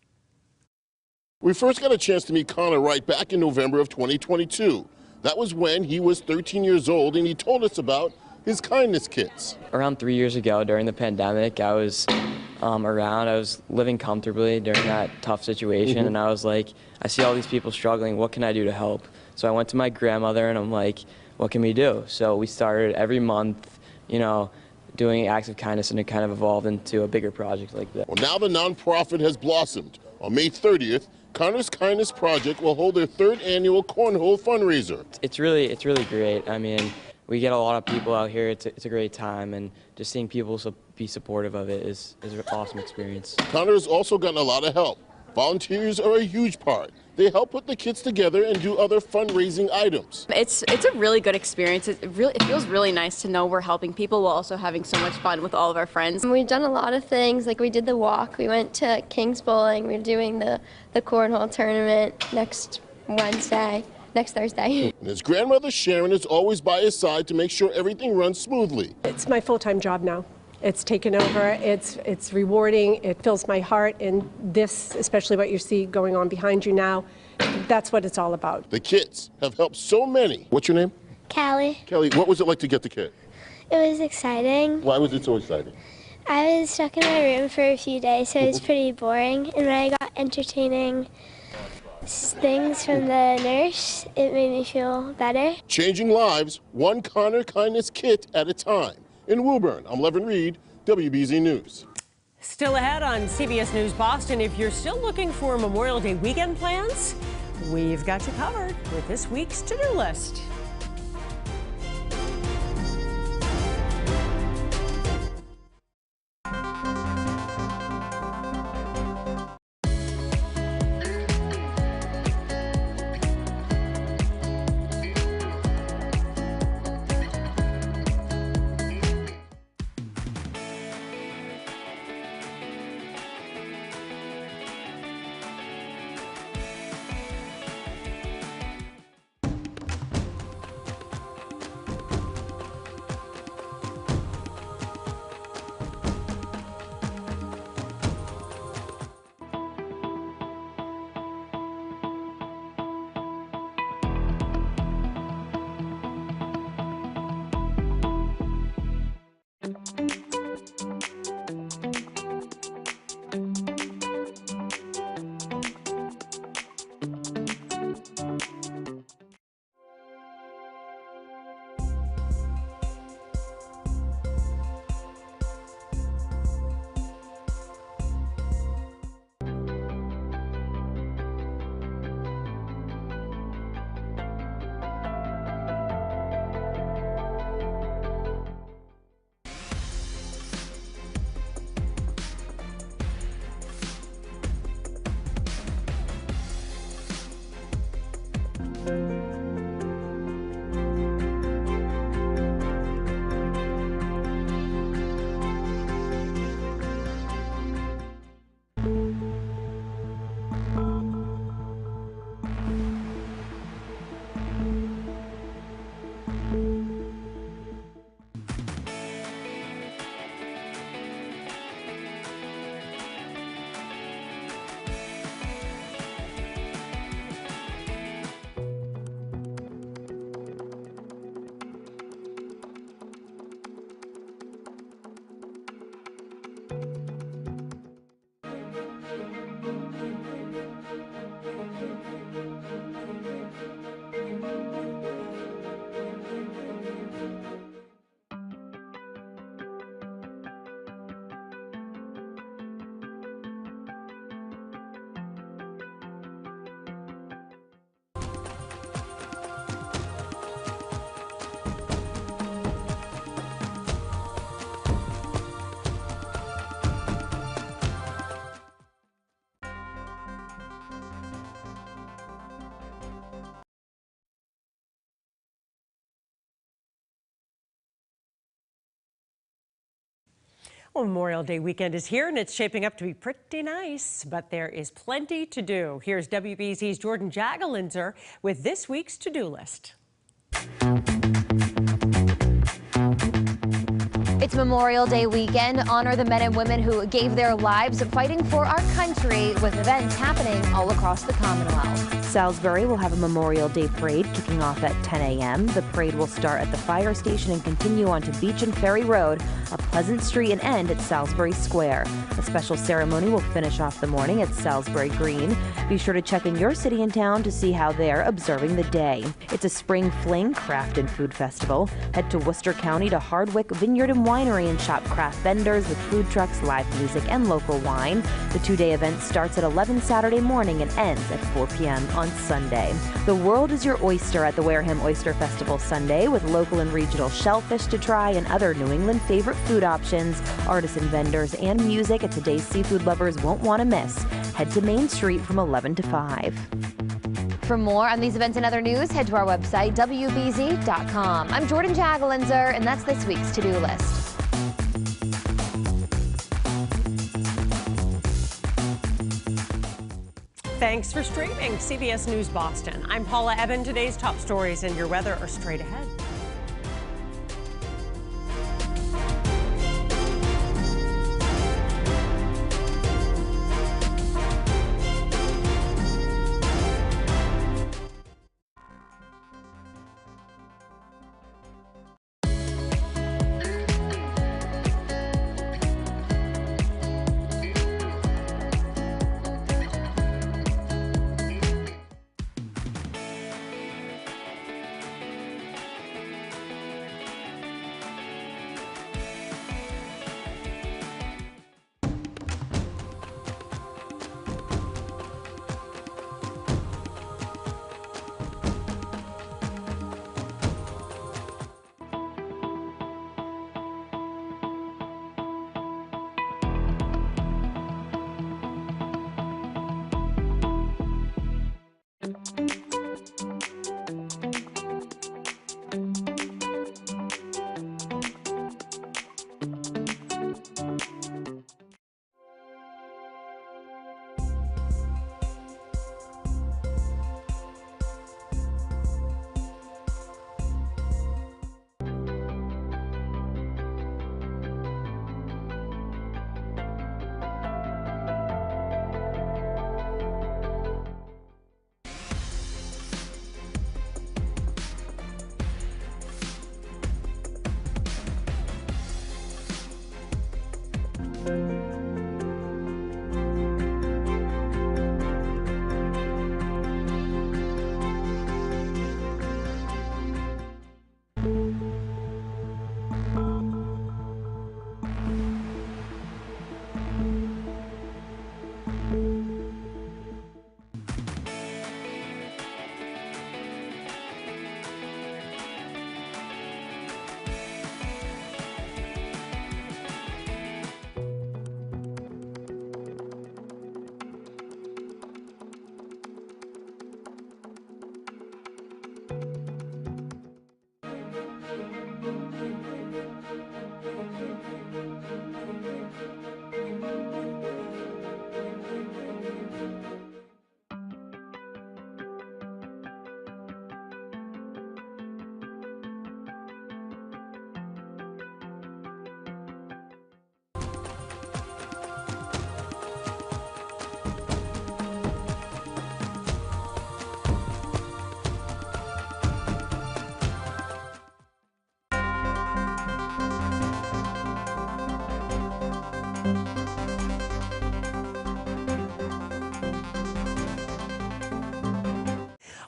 We first got a chance to meet Connor right back in November of 2022. That was when he was 13 years old, and he told us about his kindness kits. Around 3 years ago, during the pandemic, I was around. I was living comfortably during that tough situation, and I was like, I see all these people struggling. What can I do to help? So I went to my grandmother, and I'm like, what can we do? So we started every month, doing acts of kindness, and it kind of evolved into a bigger project like that. Well, now the nonprofit has blossomed. On May 30th, Connor's Kindness Project will hold their 3rd annual cornhole fundraiser. It's really great. I mean, we get a lot of people out here. It's a great time, and just seeing people be supportive of it is an awesome experience. Connor has also gotten a lot of help. Volunteers are a huge part. They help put the kids together and do other fundraising items. It's a really good experience. It feels really nice to know we're helping people while also having so much fun with all of our friends. We've done a lot of things, like we did the walk, we went to King's Bowling, we're doing the cornhole tournament next Thursday. And his grandmother Sharon is always by his side to make sure everything runs smoothly. It's my full-time job now. It's taken over, it's rewarding, it fills my heart, and this, especially what you see going on behind you now, that's what it's all about. The kits have helped so many. What's your name? Callie. Kelly, what was it like to get the kit? It was exciting. Why was it so exciting? I was stuck in my room for a few days, so it was pretty boring, and when I got entertaining things from the nurse, it made me feel better. Changing lives, one Connor Kindness kit at a time. In Woburn, I'm Levin Reed, WBZ News. Still ahead on CBS News Boston, if you're still looking for Memorial Day weekend plans, we've got you covered with this week's to-do list. Well, Memorial Day weekend is here and it's shaping up to be pretty nice, but there is plenty to do. Here's WBZ's Jordan Jagalinzer with this week's to-do list. It's Memorial Day weekend. Honor the men and women who gave their lives fighting for our country with events happening all across the Commonwealth. Salisbury will have a Memorial Day parade kicking off at 10 a.m. The parade will start at the fire station and continue onto Beach and Ferry Road, up Pleasant Street, and end at Salisbury Square. A special ceremony will finish off the morning at Salisbury Green. Be sure to check in your city and town to see how they're observing the day. It's a spring fling craft and food festival. Head to Worcester County to Hardwick Vineyard and Winery and shop craft vendors with food trucks, live music, and local wine. The two-day event starts at 11 Saturday morning and ends at 4 p.m. on Sunday. The world is your oyster at the Wareham Oyster Festival Sunday, with local and regional shellfish to try and other New England favorite food options, artisan vendors, and music at today's seafood lovers won't want to miss. Head to Main Street from 11 to 5. For more on these events and other news, head to our website, WBZ.com. I'm Jordan Jagalinzer, and that's this week's to-do list. Thanks for streaming CBS News Boston. I'm Paula Eben. Today's top stories and your weather are straight ahead.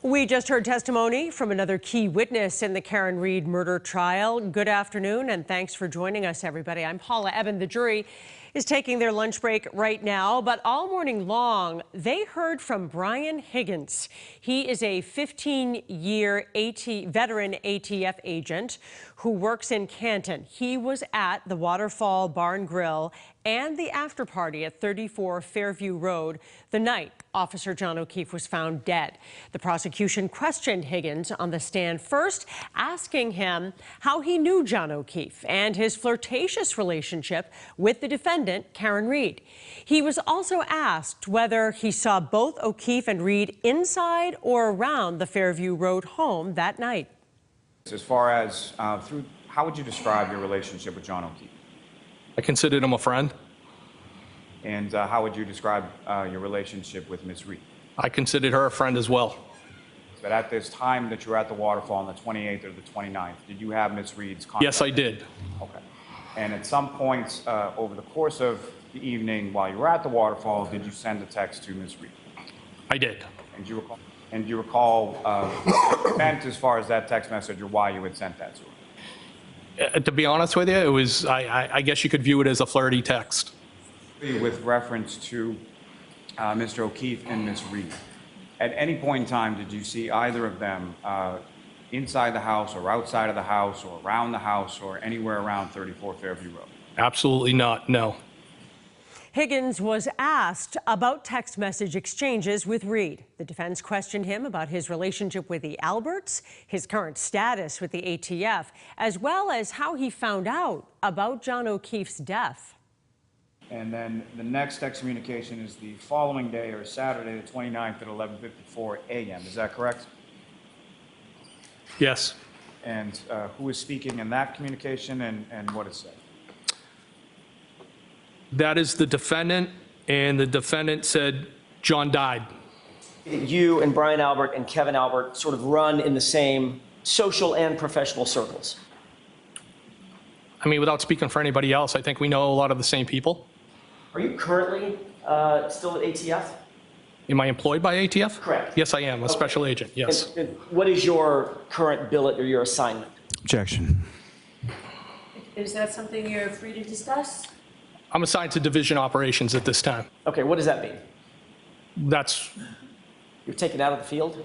We just heard testimony from another key witness in the Karen Reed murder trial. Good afternoon and thanks for joining us, everybody. I'm Paula Eben. The jury is taking their lunch break right now, but all morning long, they heard from Brian Higgins. He is a 15-year veteran ATF agent who works in Canton. He was at the Waterfall Bar and Grill and the after party at 34 Fairview Road the night Officer John O'Keefe was found dead. The prosecution questioned Higgins on the stand, first asking him how he knew John O'Keefe and his flirtatious relationship with the defendant, Karen Reed. He was also asked whether he saw both O'Keefe and Reed inside or around the Fairview Road home that night. As far as how would you describe your relationship with John O'Keefe? I considered him a friend. And how would you describe your relationship with Ms. Reed? I considered her a friend as well. But at this time that you were at the Waterfall on the 28th or the 29th, did you have Ms. Reed's contact? Yes, I did. Okay. And at some point over the course of the evening while you were at the Waterfall, did you send a text to Ms. Reed? I did. And do you recall what it meant as far as that text message or why you had sent that to her? To be honest with you, it was, I guess you could view it as a flirty text. With reference to Mr. O'Keefe and Ms. Reed, at any point in time did you see either of them inside the house or outside of the house or around the house or anywhere around 34 Fairview Road? Absolutely not, no. Higgins was asked about text message exchanges with Reed. The defense questioned him about his relationship with the Alberts, his current status with the ATF, as well as how he found out about John O'Keefe's death. And then the next text communication is the following day, or Saturday, the 29th at 11:54 a.m. Is that correct? Yes. And who is speaking in that communication and what is said? That is the defendant, and the defendant said John died. You and Brian Albert and Kevin Albert sort of run in the same social and professional circles. I mean, without speaking for anybody else, I think we know a lot of the same people. Are you currently still at ATF? Am I employed by ATF? Correct. Yes, I am, a special agent, yes. And what is your current billet or your assignment? Objection. Is that something you're free to discuss? I'm assigned to division operations at this time. Okay, what does that mean? That's... You're taken out of the field?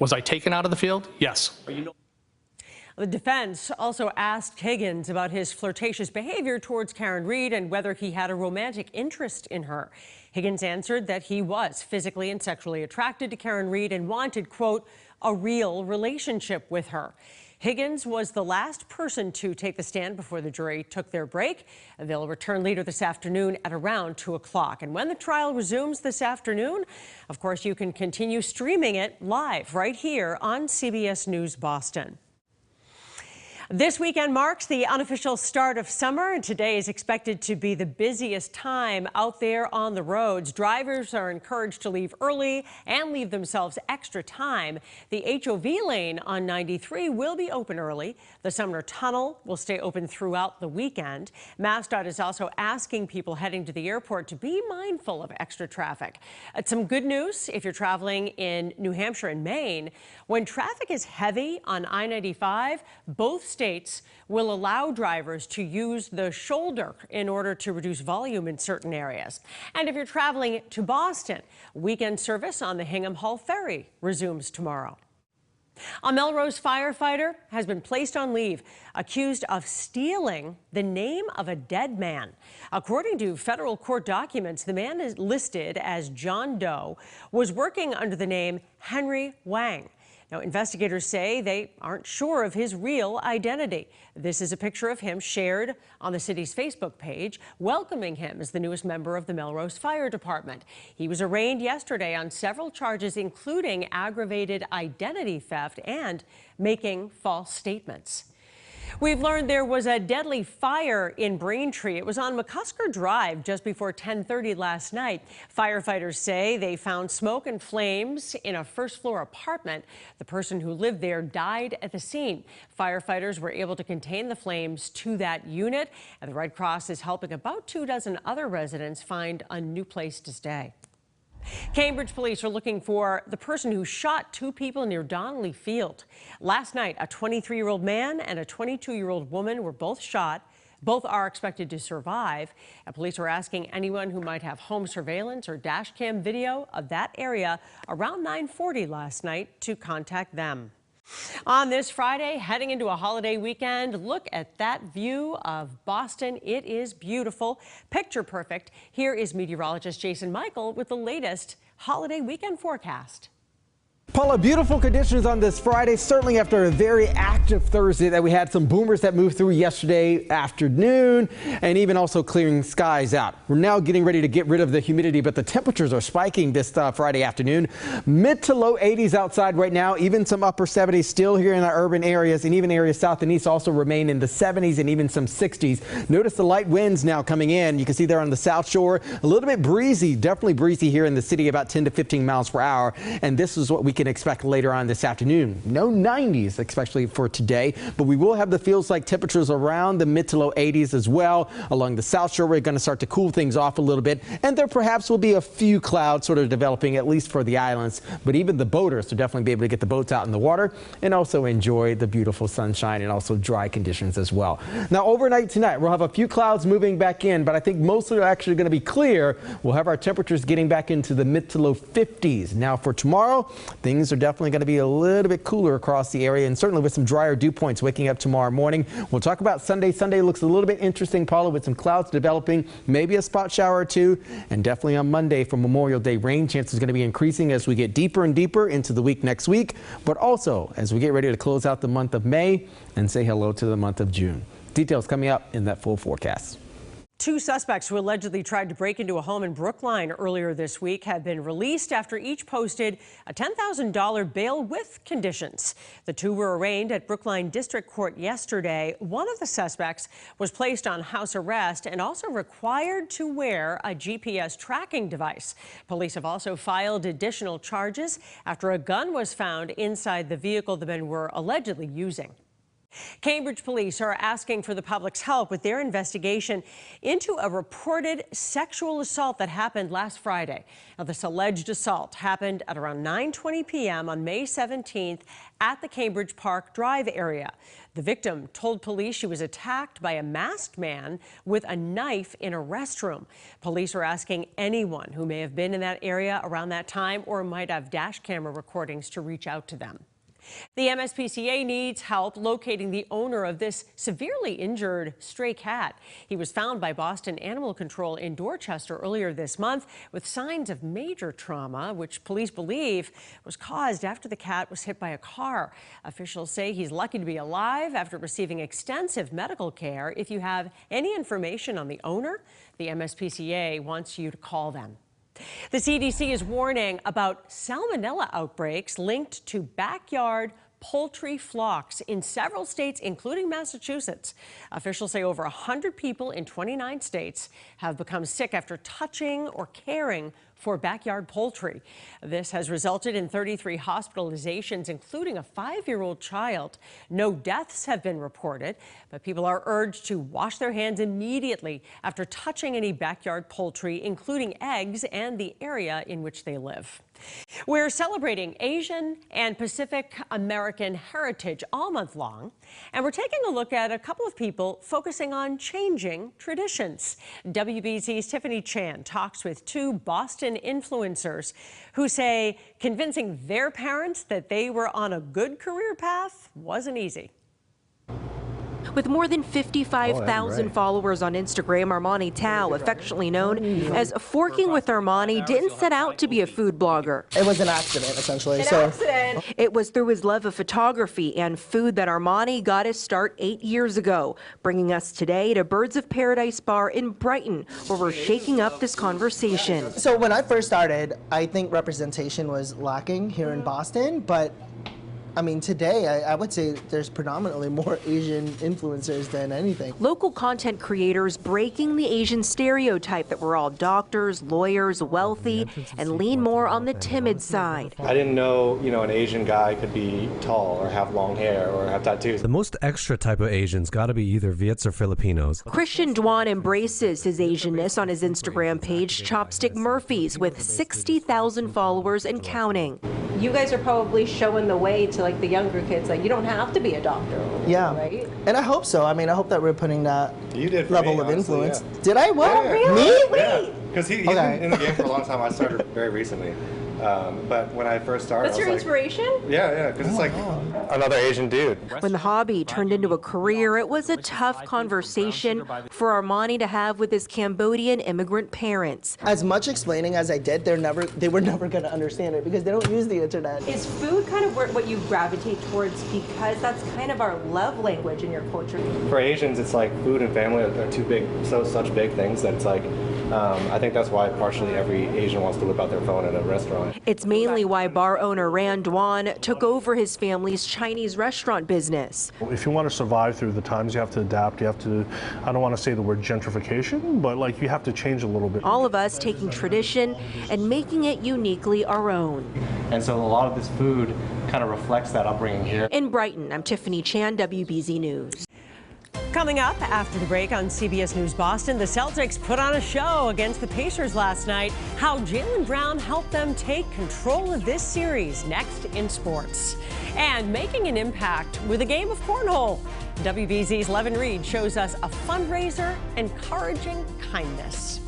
Was I taken out of the field? Yes. Are you The defense also asked Higgins about his flirtatious behavior towards Karen Reed and whether he had a romantic interest in her. Higgins answered that he was physically and sexually attracted to Karen Reed and wanted, quote, a real relationship with her. Higgins was the last person to take the stand before the jury took their break. They'll return later this afternoon at around 2 o'clock. And when the trial resumes this afternoon, of course, you can continue streaming it live right here on CBS News Boston. This weekend marks the unofficial start of summer, and today is expected to be the busiest time out there on the roads. Drivers are encouraged to leave early and leave themselves extra time. The HOV lane on 93 will be open early. The Sumner Tunnel will stay open throughout the weekend. MassDOT is also asking people heading to the airport to be mindful of extra traffic. Some good news if you're traveling in New Hampshire and Maine. When traffic is heavy on I-95, both states will allow drivers to use the shoulder in order to reduce volume in certain areas. And if you're traveling to Boston, weekend service on the Hingham Hall Ferry resumes tomorrow. A Melrose firefighter has been placed on leave, accused of stealing the name of a dead man. According to federal court documents, the man is listed as John Doe, was working under the name Henry Wang. Now, investigators say they aren't sure of his real identity. This is a picture of him shared on the city's Facebook page, welcoming him as the newest member of the Melrose Fire Department. He was arraigned yesterday on several charges, including aggravated identity theft and making false statements. We've learned there was a deadly fire in Braintree. It was on McCusker Drive just before 10:30 last night. Firefighters say they found smoke and flames in a first-floor apartment. The person who lived there died at the scene. Firefighters were able to contain the flames to that unit, and the Red Cross is helping about 24 other residents find a new place to stay. Cambridge police are looking for the person who shot 2 people near Donnelly Field. Last night, a 23-year-old man and a 22-year-old woman were both shot. Both are expected to survive, and police are asking anyone who might have home surveillance or dash cam video of that area around 9:40 last night to contact them. On this Friday, heading into a holiday weekend, look at that view of Boston. It is beautiful, picture perfect. Here is meteorologist Jason Michael with the latest holiday weekend forecast. Paula, beautiful conditions on this Friday, certainly after a very active Thursday that we had some boomers that moved through yesterday afternoon and even also clearing skies out. We're now getting ready to get rid of the humidity, but the temperatures are spiking this Friday afternoon. Mid to low 80s outside right now, even some upper 70s still here in our urban areas, and even areas south and east also remain in the 70s and even some 60s. Notice the light winds now coming in. You can see there on the south shore, a little bit breezy, definitely breezy here in the city, about 10 to 15 miles per hour. And this is what we can expect later on this afternoon. No 90s, especially for today, but we will have the feels like temperatures around the mid to low 80s as well. Along the south shore, we're going to start to cool things off a little bit, and there perhaps will be a few clouds sort of developing, at least for the islands. But even the boaters will definitely be able to get the boats out in the water and also enjoy the beautiful sunshine and also dry conditions as well. Now, overnight tonight, we'll have a few clouds moving back in, but I think most of them are actually going to be clear. We'll have our temperatures getting back into the mid to low 50s. Now, for tomorrow, things are definitely going to be a little bit cooler across the area, and certainly with some drier dew points waking up tomorrow morning. We'll talk about Sunday. Sunday looks a little bit interesting, Paula, with some clouds developing, maybe a spot shower or two, and definitely on Monday for Memorial Day, rain chance is going to be increasing as we get deeper and deeper into the week next week, but also as we get ready to close out the month of May and say hello to the month of June. Details coming up in that full forecast. Two suspects who allegedly tried to break into a home in Brookline earlier this week have been released after each posted a $10,000 bail with conditions. The two were arraigned at Brookline District Court yesterday. One of the suspects was placed on house arrest and also required to wear a GPS tracking device. Police have also filed additional charges after a gun was found inside the vehicle the men were allegedly using. Cambridge police are asking for the public's help with their investigation into a reported sexual assault that happened last Friday. Now, this alleged assault happened at around 9:20 p.m. on May 17th at the Cambridge Park Drive area. The victim told police she was attacked by a masked man with a knife in a restroom. Police are asking anyone who may have been in that area around that time or might have dash camera recordings to reach out to them. The MSPCA needs help locating the owner of this severely injured stray cat. He was found by Boston Animal Control in Dorchester earlier this month with signs of major trauma, which police believe was caused after the cat was hit by a car. Officials say he's lucky to be alive after receiving extensive medical care. If you have any information on the owner, the MSPCA wants you to call them. The CDC is warning about salmonella outbreaks linked to backyard poultry flocks in several states, including Massachusetts. Officials say over 100 people in 29 states have become sick after touching or caring for backyard poultry. This has resulted in 33 hospitalizations, including a 5-year-old child. No deaths have been reported, but people are urged to wash their hands immediately after touching any backyard poultry, including eggs and the area in which they live. We're celebrating Asian and Pacific American heritage all month long, and we're taking a look at a couple of people focusing on changing traditions. WBZ's Tiffany Chan talks with two Boston influencers who say convincing their parents that they were on a good career path wasn't easy. With more than 55,000 followers on Instagram, Armani Tao, affectionately known as Forking with Armani, didn't set out to be a food blogger. It was an accident, essentially. It was through his love of photography and food that Armani got his start 8 years ago, bringing us today to Birds of Paradise Bar in Brighton, where we're shaking up this conversation. So when I first started, I think representation was lacking here in Boston, but I mean, today, I would say there's predominantly more Asian influencers than anything. Local content creators breaking the Asian stereotype that we're all doctors, lawyers, wealthy, and lean more on the timid side. I didn't know, an Asian guy could be tall or have long hair or have tattoos. The most extra type of Asians gotta be either Viets or Filipinos. Christian Dwan embraces his Asianness on his Instagram page, Chopstick Murphys, with 60,000 followers and counting. you guys are probably showing the way to like the younger kids. Like you don't have to be a doctor. Yeah. Right. And I hope so. I mean, I hope that we're putting that You did for level me, of honestly, influence. yeah. Did I? What? Yeah. Me? Because he's Okay. been in the game for a long time. I started very recently. But when I first started, That's I was your like, inspiration? Yeah, because it's like another Asian dude. When the hobby turned into a career, it was a tough conversation for Armani to have with his Cambodian immigrant parents. As much explaining as I did, they were never going to understand it because they don't use the internet. Is food kind of what you gravitate towards because that's kind of our love language in your culture? For Asians, it's like food and family are two big, such big things that it's like, I think that's why partially every Asian wants to whip out their phone in a restaurant. It's mainly why bar owner Ran Duan took over his family's Chinese restaurant business. If you want to survive through the times, you have to adapt. You have to, I don't want to say the word gentrification, but like you have to change a little bit. All of us taking tradition and making it uniquely our own. And so a lot of this food kind of reflects that upbringing here. In Brighton, I'm Tiffany Chan, WBZ News. Coming up after the break on CBS News Boston, the Celtics put on a show against the Pacers last night. How Jaylen Brown helped them take control of this series. Next in sports. And making an impact with a game of cornhole. WBZ's Levin Reed shows us a fundraiser encouraging kindness.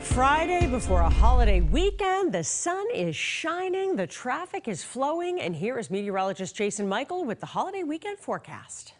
Friday before a holiday weekend, the sun is shining, the traffic is flowing, and here is meteorologist Jason Michael with the holiday weekend forecast.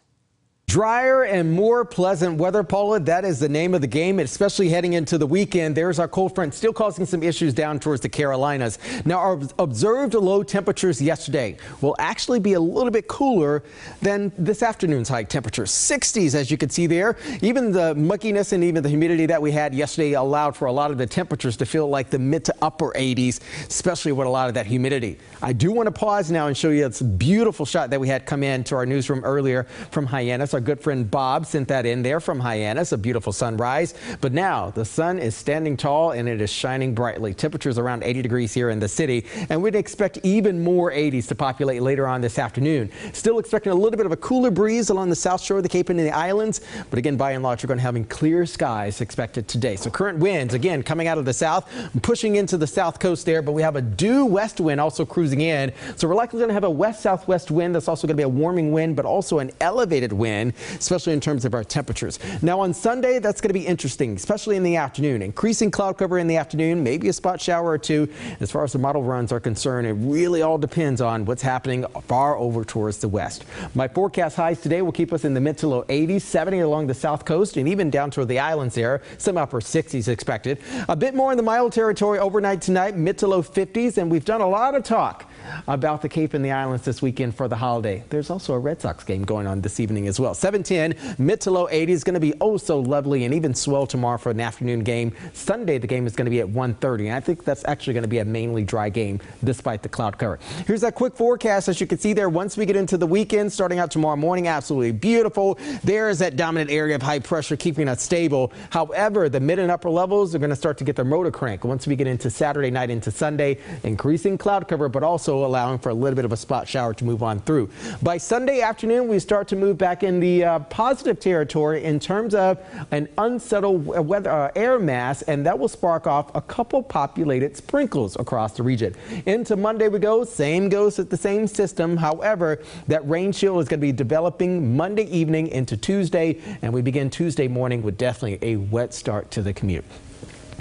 Drier and more pleasant weather, Paula. That is the name of the game, especially heading into the weekend. There's our cold front still causing some issues down towards the Carolinas. Now, our observed low temperatures yesterday will actually be a little bit cooler than this afternoon's high temperatures. 60s, as you can see there. Even the muckiness and even the humidity that we had yesterday allowed for a lot of the temperatures to feel like the mid to upper 80s, especially with a lot of that humidity. I do want to pause now and show you this beautiful shot that we had come in to our newsroom earlier from Hyannis. Our good friend Bob sent that in there from Hyannis, a beautiful sunrise. But now the sun is standing tall and it is shining brightly. Temperatures around 80 degrees here in the city, and we'd expect even more 80s to populate later on this afternoon. Still expecting a little bit of a cooler breeze along the south shore of the Cape and the islands. But again, by and large, we're going to have clear skies expected today. So current winds, again, coming out of the south, pushing into the south coast there, but we have a due west wind also cruising in. So we're likely going to have a west-southwest wind. That's also going to be a warming wind, but also an elevated wind, especially in terms of our temperatures. Now on Sunday, that's going to be interesting, especially in the afternoon. Increasing cloud cover in the afternoon, maybe a spot shower or two. As far as the model runs are concerned, it really all depends on what's happening far over towards the west. My forecast highs today will keep us in the mid to low 80s, 70 along the south coast, and even down toward the islands there. Some upper 60s expected. A bit more in the mild territory overnight tonight, mid to low 50s, and we've done a lot of talk about the Cape and the islands this weekend for the holiday. There's also a Red Sox game going on this evening as well. 7:10, mid to low 80s, going to be oh so lovely, and even swell tomorrow for an afternoon game. Sunday, the game is going to be at 1:30, and I think that's actually going to be a mainly dry game despite the cloud cover. Here's that quick forecast. As you can see there, once we get into the weekend, starting out tomorrow morning, absolutely beautiful. There is that dominant area of high pressure keeping us stable. However, the mid and upper levels are going to start to get their motor crank once we get into Saturday night into Sunday. Increasing cloud cover, but also allowing for a little bit of a spot shower to move on through. By Sunday afternoon, we start to move back in the positive territory in terms of an unsettled weather air mass, and that will spark off a couple populated sprinkles across the region. Into Monday we go. Same goes with the same system. However, that rain shield is going to be developing Monday evening into Tuesday, and we begin Tuesday morning with definitely a wet start to the commute.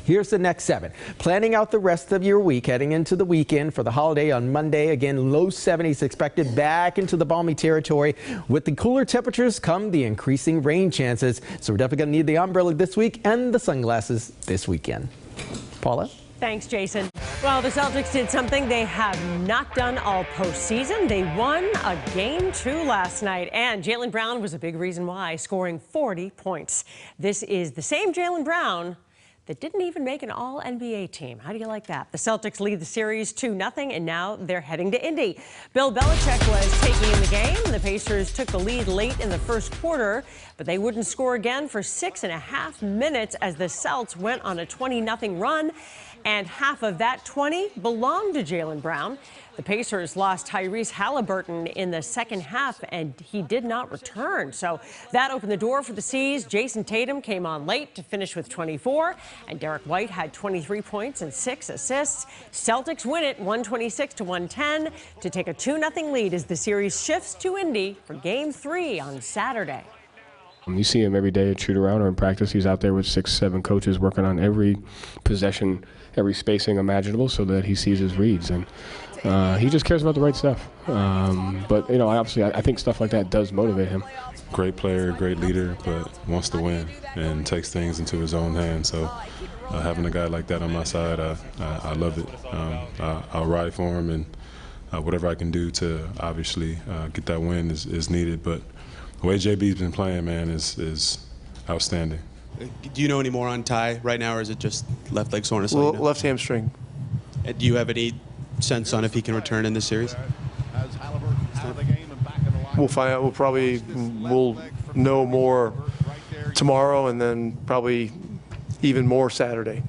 Here's the next 7. Planning out the rest of your week, heading into the weekend for the holiday on Monday. Again, low 70s expected, back into the balmy territory. With the cooler temperatures come the increasing rain chances. So we're definitely going to need the umbrella this week and the sunglasses this weekend. Paula? Thanks, Jason. Well, the Celtics did something they have not done all postseason. They won a game 2 last night, and Jaylen Brown was a big reason why, scoring 40 points. This is the same Jaylen Brown that didn't even make an All-NBA team. How do you like that? The Celtics lead the series 2-0, and now they're heading to Indy. Bill Belichick was taking in the game. The Pacers took the lead late in the first quarter, but they wouldn't score again for 6.5 minutes as the Celts went on a 20-0 run, and half of that 20 belonged to Jaylen Brown. The Pacers lost Tyrese Halliburton in the second half, and he did not return. So that opened the door for the C's. Jason Tatum came on late to finish with 24, and Derek White had 23 points and 6 assists. Celtics win it 126-110 to take a 2-0 lead as the series shifts to Indy for Game 3 on Saturday. You see him every day at shoot-around or in practice. He's out there with 6, 7 coaches working on every possession, every spacing imaginable so that he sees his reads. And he just cares about the right stuff. But, you know, obviously I think stuff like that does motivate him. Great player, great leader, but wants to win and takes things into his own hands. So having a guy like that on my side, I love it. I'll ride for him, and whatever I can do to obviously get that win is needed. But the way JB's been playing, man, is outstanding. Do you know any more on Ty right now, or is it just left leg soreness? Left hamstring. Do you have any sense on if he can return in this series? We'll find out. We'll know more tomorrow, and then probably even more Saturday.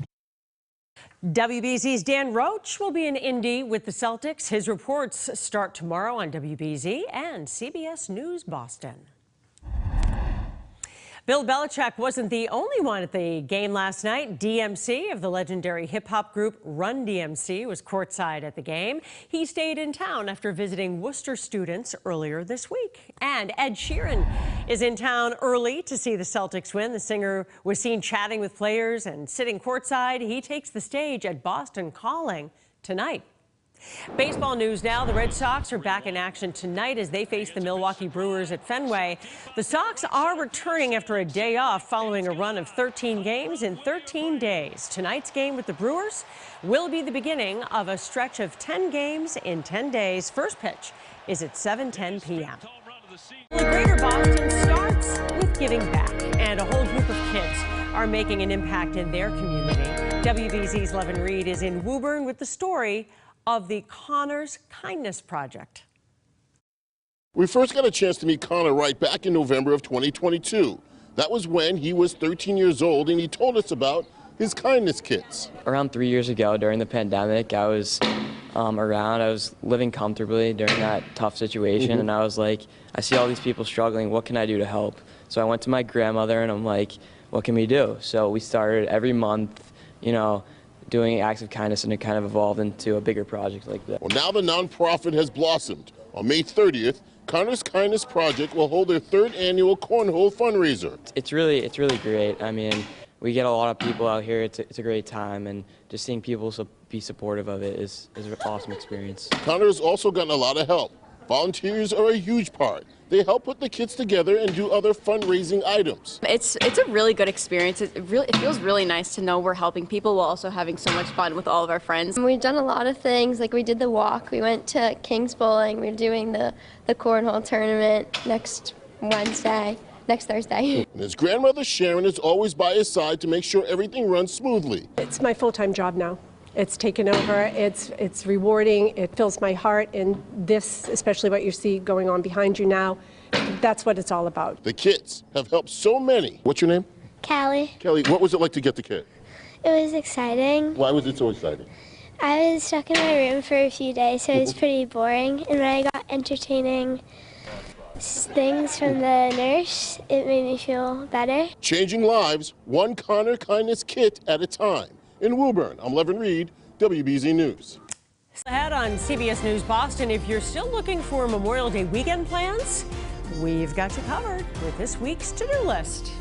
WBZ's Dan Roach will be in Indy with the Celtics. His reports start tomorrow on WBZ and CBS News Boston. Bill Belichick wasn't the only one at the game last night. DMC of the legendary hip-hop group Run DMC was courtside at the game. He stayed in town after visiting Worcester students earlier this week. And Ed Sheeran is in town early to see the Celtics win. The singer was seen chatting with players and sitting courtside. He takes the stage at Boston Calling tonight. Baseball news now. The Red Sox are back in action tonight as they face the Milwaukee Brewers at Fenway. The Sox are returning after a day off following a run of 13 games in 13 days. Tonight's game with the Brewers will be the beginning of a stretch of 10 games in 10 days. First pitch is at 7:10 p.m. The Greater Boston starts with giving back, and a whole group of kids are making an impact in their community. WBZ's Levin Reed is in Woburn with the story of the Connors Kindness Project. We first got a chance to meet Connor Wright back in November of 2022. That was when he was 13 years old and he told us about his kindness kits. Around 3 years ago during the pandemic, I was around. I was living comfortably during that tough situation, and I was like, I see all these people struggling. What can I do to help? So I went to my grandmother and I'm like, what can we do? So we started every month, you know, doing acts of kindness, and it kind of evolved into a bigger project like that. Well, now the nonprofit has blossomed. On May 30th, Connor's Kindness Project will hold their 3rd annual cornhole fundraiser. It's really great. I mean, we get a lot of people out here. It's a great time, and just seeing people be supportive of it is an awesome experience. Connor has also gotten a lot of help. Volunteers are a huge part. They help put the kits together and do other fundraising items. It's a really good experience. It feels really nice to know we're helping people while also having so much fun with all of our friends. We've done a lot of things, like we did the walk, we went to King's Bowling, we're doing the cornhole tournament next Thursday. And his grandmother Sharon is always by his side to make sure everything runs smoothly. It's my full-time job now. It's taken over, it's rewarding, it fills my heart, and this, especially what you see going on behind you now, that's what it's all about. The kits have helped so many. What's your name? Callie. Kelly, what was it like to get the kit? It was exciting. Why was it so exciting? I was stuck in my room for a few days, so it was pretty boring, and when I got entertaining things from the nurse, it made me feel better. Changing lives, one Connor Kindness kit at a time. In Woburn, I'm Levin Reed, WBZ News. Ahead on CBS News Boston, if you're still looking for Memorial Day weekend plans, we've got you covered with this week's to-do list.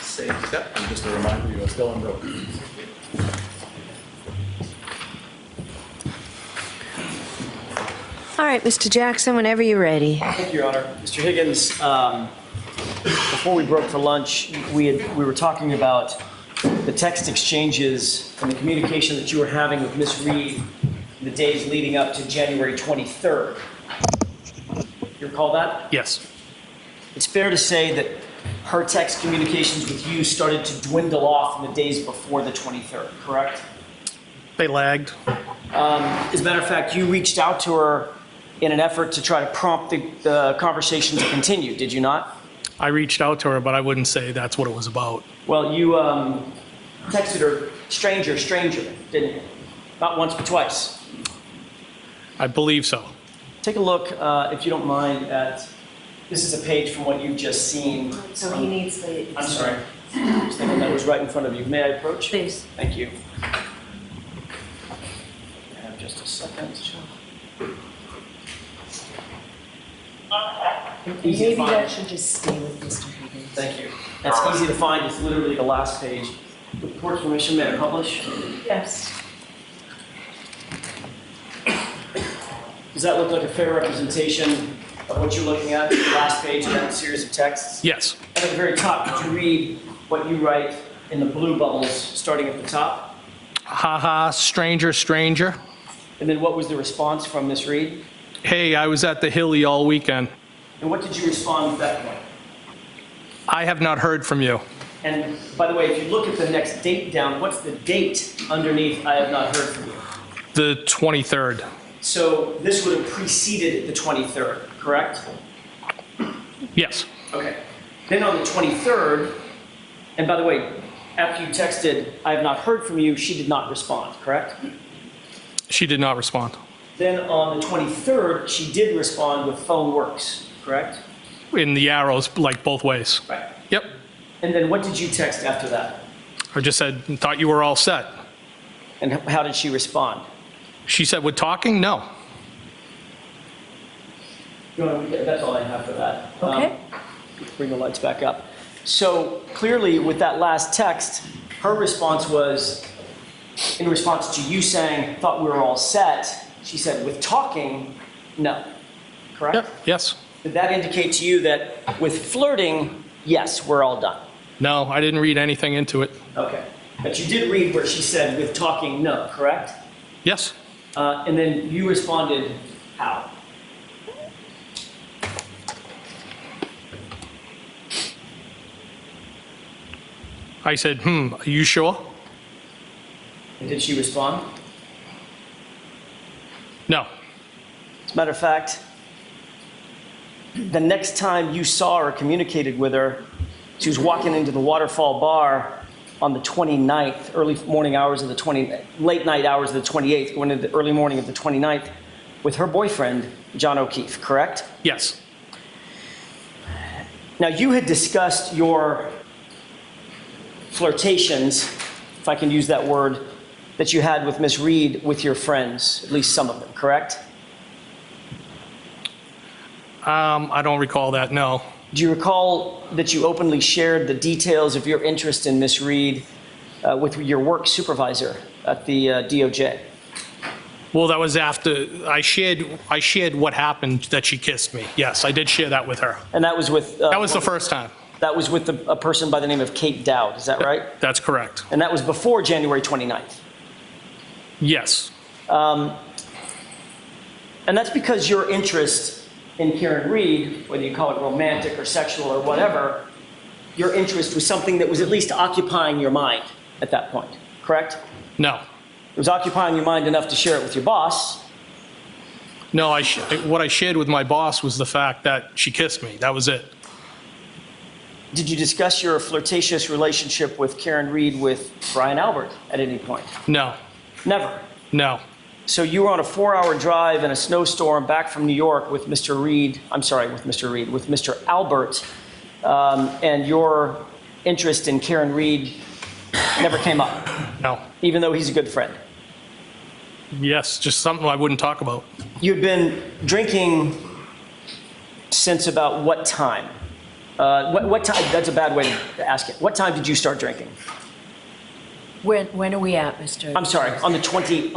Safe step, and just a reminder, you are still on road. All right, Mr. Jackson, whenever you're ready. Thank you, Your Honor. Mr. Higgins, before we broke for lunch, we were talking about the text exchanges and the communication that you were having with Ms. Reed the days leading up to January 23rd. You recall that? Yes. It's fair to say that her text communications with you started to dwindle off in the days before the 23rd, correct? They lagged. As a matter of fact, you reached out to her in an effort to try to prompt the conversation to continue, did you not? I reached out to her, but I wouldn't say that's what it was about. Well, you texted her, stranger, didn't you? Not once, but twice. I believe so. Take a look, if you don't mind, at, this is a page from what you've just seen. So he needs the... I'm sorry. I was thinking that was right in front of you. May I approach? Please. Thank you. I have just a second. Maybe that should just stay with Mr. Higgins. Thank you. That's easy to find. It's literally the last page. With court permission, may I publish? Yes. Does that look like a fair representation of what you're looking at, the last page of that series of texts? Yes. And at the very top, could you read what you write in the blue bubbles starting at the top? Ha ha, stranger. And then what was the response from Ms. Reed? Hey, I was at the Hilly all weekend. And what did you respond at that point? I have not heard from you. And by the way, if you look at the next date down, what's the date underneath I have not heard from you? The 23rd. So this would have preceded the 23rd, correct? Yes. Okay. Then on the 23rd, and by the way, after you texted, I have not heard from you, she did not respond, correct? She did not respond. Then on the 23rd, she did respond with phone works, correct? In the arrows, like both ways. Right. Yep. And then what did you text after that? I just said, thought you were all set. And how did she respond? She said, we're talking? No. No, that's all I have for that. Okay. Bring the lights back up. So clearly with that last text, her response was, in response to you saying, thought we were all set, she said, with talking, no. Correct? Yep. Yes. Did that indicate to you that with flirting, yes, we're all done? No, I didn't read anything into it. Okay. But you did read where she said, with talking, no, correct? Yes. And then you responded, how? I said, are you sure? And did she respond? No. As a matter of fact, the next time you saw or communicated with her, she was walking into the Waterfall bar on the 29th, late night hours of the 28th, going into the early morning of the 29th, with her boyfriend, John O'Keefe, correct? Yes. Now, you had discussed your flirtations, if I can use that word, that you had with Miss Reed with your friends, at least some of them, correct? I don't recall that, no. Do you recall that you openly shared the details of your interest in Miss Reed with your work supervisor at the DOJ? Well, that was after I shared what happened, that she kissed me. Yes, I did share that with her. And that was with... that was the first time. That was with a person by the name of Kate Dowd, is that right? That's correct. And that was before January 29th? Yes. And that's because your interest in Karen Reed, whether you call it romantic or sexual or whatever, your interest was something that was at least occupying your mind at that point, correct? No. It was occupying your mind enough to share it with your boss. No, what I shared with my boss was the fact that she kissed me. That was it. Did you discuss your flirtatious relationship with Karen Reed with Brian Albert at any point? No. Never? No. So you were on a 4-hour drive in a snowstorm back from New York with Mr. Albert, and your interest in Karen Reed never came up? No. Even though he's a good friend? Yes, just something I wouldn't talk about. You'd been drinking since about what time? What time? That's a bad way to ask it. What time did you start drinking? When are we at, Mr.? I'm sorry, on the 28th,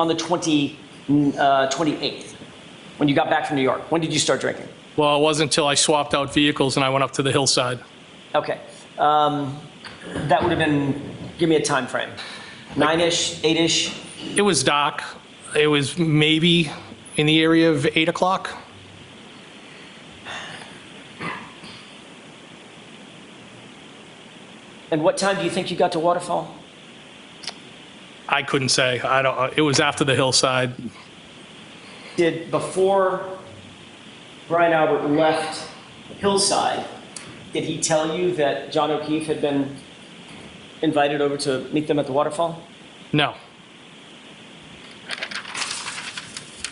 when you got back from New York. When did you start drinking? Well, it wasn't until I swapped out vehicles and I went up to the hillside. Okay. That would have been, give me a time frame. 9-ish, 8-ish? It was dark. It was maybe in the area of 8 o'clock. And what time do you think you got to Waterfall? I couldn't say. I don't. It was after the hillside. Before Brian Albert left Hillside, did he tell you that John O'Keefe had been invited over to meet them at the Waterfall? No.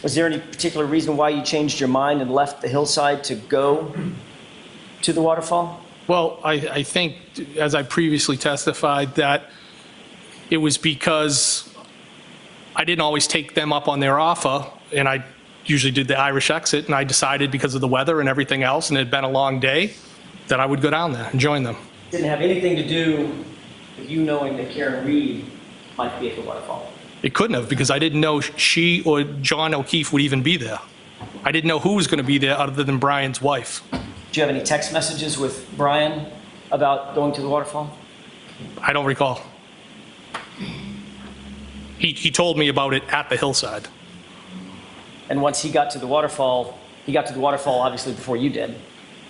Was there any particular reason why you changed your mind and left the Hillside to go to the Waterfall? Well, I think, as I previously testified, that it was because I didn't always take them up on their offer, and I usually did the Irish exit, and I decided because of the weather and everything else, and it had been a long day, that I would go down there and join them. Didn't have anything to do with you knowing that Karen Reed might be at the Waterfall? It couldn't have, because I didn't know she or John O'Keefe would even be there. I didn't know who was going to be there other than Brian's wife. Do you have any text messages with Brian about going to the Waterfall? I don't recall. He told me about it at the hillside. And once he got to the Waterfall obviously before you did.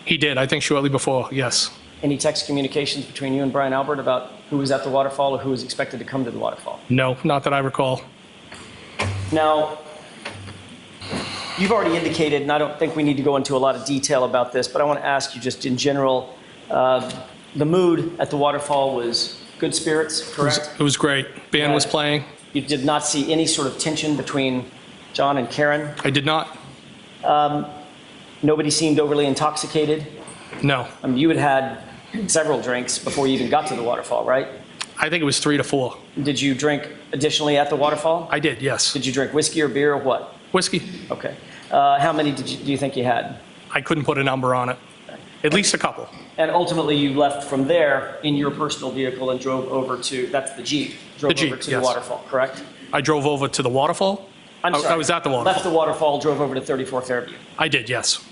He did, I think shortly before, yes. Any text communications between you and Brian Albert about who was at the Waterfall or who was expected to come to the Waterfall? No, not that I recall. Now, you've already indicated, and I don't think we need to go into a lot of detail about this, but I want to ask you just in general, the mood at the Waterfall was good spirits, correct? It was great. Band was playing. You did not see any sort of tension between John and Karen? I did not. Nobody seemed overly intoxicated? No. I mean, you had several drinks before you even got to the Waterfall, right? I think it was 3 to 4. Did you drink additionally at the Waterfall? I did, yes. Did you drink whiskey or beer or what? Whiskey. Okay. How many do you think you had? I couldn't put a number on it. At least a couple. And ultimately, you left from there in your personal vehicle and drove over to, that's the Jeep, drove The Jeep, over to yes. the Waterfall, correct? I drove over to the Waterfall. I'm sorry. I was at the Waterfall. Left the Waterfall, drove over to 34 Fairview. I did, yes.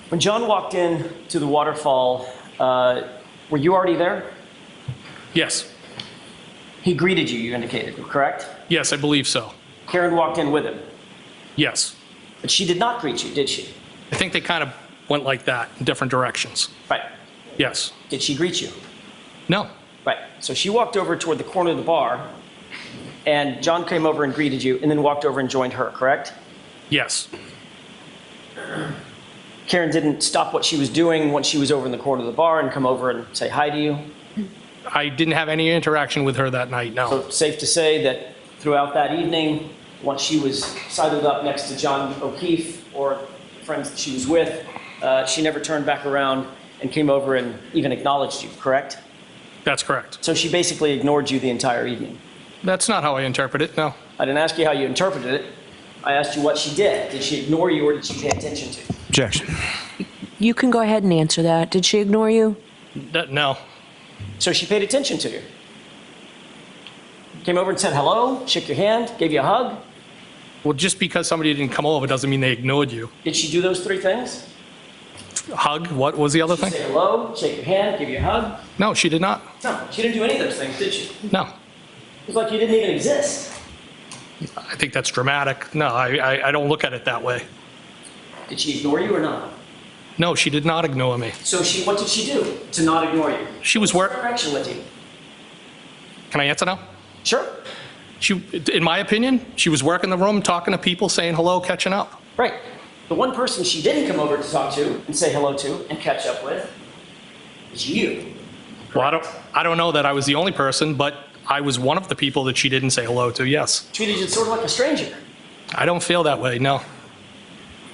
When John walked in to the Waterfall, were you already there? Yes. He greeted you, you indicated, correct? Yes, I believe so. Karen walked in with him, Yes. but she did not greet you, did she? I think they kind of went like that in different directions. Right. Yes. Did she greet you? No. Right. So she walked over toward the corner of the bar, and John came over and greeted you, and then walked over and joined her, correct? Yes. Karen didn't stop what she was doing once she was over in the corner of the bar and come over and say hi to you? I didn't have any interaction with her that night, no. So safe to say that throughout that evening, once she was sidled up next to John O'Keefe or friends that she was with, she never turned back around and came over and even acknowledged you, correct? That's correct. So she basically ignored you the entire evening? That's not how I interpret it, no. I didn't ask you how you interpreted it. I asked you what she did. Did she ignore you or did she pay attention to you? Objection. You can go ahead and answer that. Did she ignore you? No. So she paid attention to you? Came over and said hello, shook your hand, gave you a hug? Well, just because somebody didn't come over doesn't mean they ignored you. Did she do those three things? Hug? What was the other thing? Say hello, shake your hand, give you a hug? No, she did not. No, she didn't do any of those things, did she? No. It was like you didn't even exist. I think that's dramatic. No, I don't look at it that way. Did she ignore you or not? No, she did not ignore me. So what did she do to not ignore you? She was What direction with you? Can I answer now? Sure. In my opinion, she was working the room, talking to people, saying hello, catching up. Right. The one person she didn't come over to talk to and say hello to and catch up with is you. Well, I don't know that I was the only person, but I was one of the people that she didn't say hello to, yes. Treated you sort of like a stranger. I don't feel that way, no.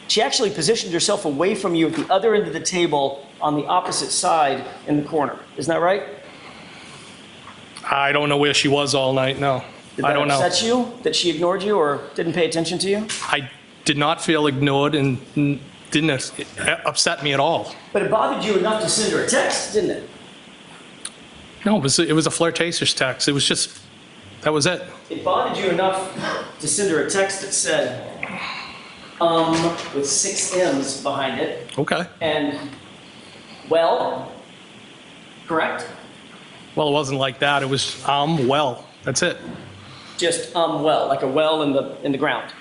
She actually positioned herself away from you at the other end of the table on the opposite side in the corner. Isn't that right? I don't know where she was all night, no. I don't know. Did that upset you that she ignored you or didn't pay attention to you? I did not feel ignored and didn't upset me at all. But it bothered you enough to send her a text, didn't it? No, it was a flirtatious text. It was just, that was it. It bothered you enough to send her a text that said, with 6 M's behind it. Okay. And, well, correct? Well, it wasn't like that. It was, well, that's it. Just, well, like a well in the ground.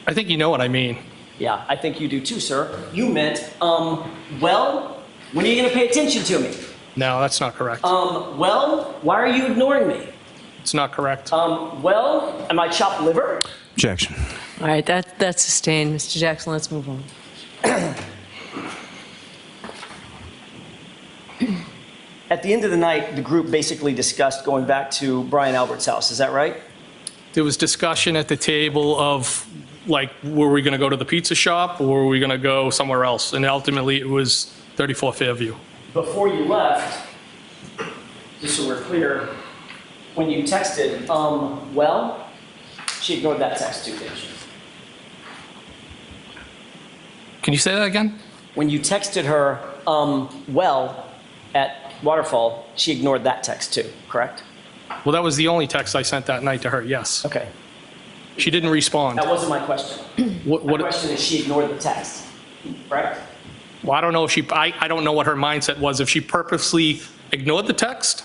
I think you know what I mean. Yeah, I think you do too, sir. You meant, well, when are you going to pay attention to me? No, that's not correct. Well, why are you ignoring me? It's not correct. Well, am I chopped liver? Objection. All right, that's sustained. Mr. Jackson, let's move on. At the end of the night, the group basically discussed going back to Brian Albert's house. Is that right? There was discussion at the table of, like, were we going to go to the pizza shop or were we going to go somewhere else? And ultimately, it was 34 Fairview. Before you left, just so we're clear, when you texted, well, she ignored that text too, didn't she? Can you say that again? When you texted her, well, at Waterfall, she ignored that text too, correct? Well, that was the only text I sent that night to her, yes. Okay. She didn't respond. That wasn't my question. My question is she ignored the text, correct? Well, I don't know if I don't know what her mindset was. If she purposely ignored the text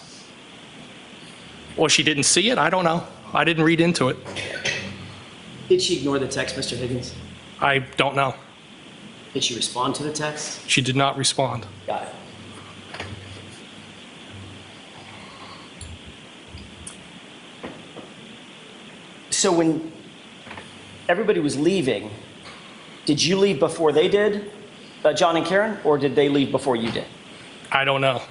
or she didn't see it, I don't know. I didn't read into it. Did she ignore the text, Mr. Higgins? I don't know. Did she respond to the text? She did not respond. Got it. So when everybody was leaving, did you leave before they did, John and Karen, or did they leave before you did? I don't know.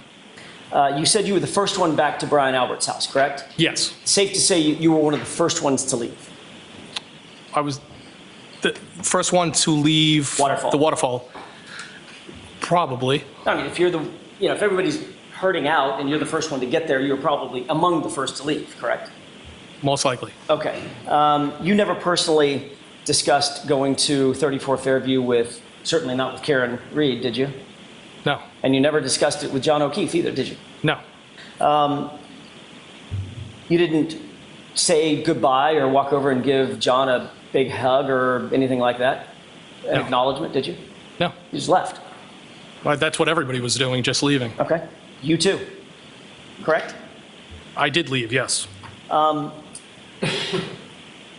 You said you were the first one back to Brian Albert's house, correct? Yes. Safe to say you were one of the first ones to leave. I was the first one to leave Waterfall. the Waterfall. Probably. I mean, if you're if everybody's hurting out and you're the first one to get there, you're probably among the first to leave, correct? Most likely. Okay. You never personally discussed going to 34 Fairview with, certainly not with Karen Reed, did you? No. And you never discussed it with John O'Keefe either, did you? No. You didn't say goodbye or walk over and give John a big hug or anything like that? An acknowledgement, did you? No. You just left? Well, that's what everybody was doing, just leaving. Okay. You too, correct? I did leave, yes.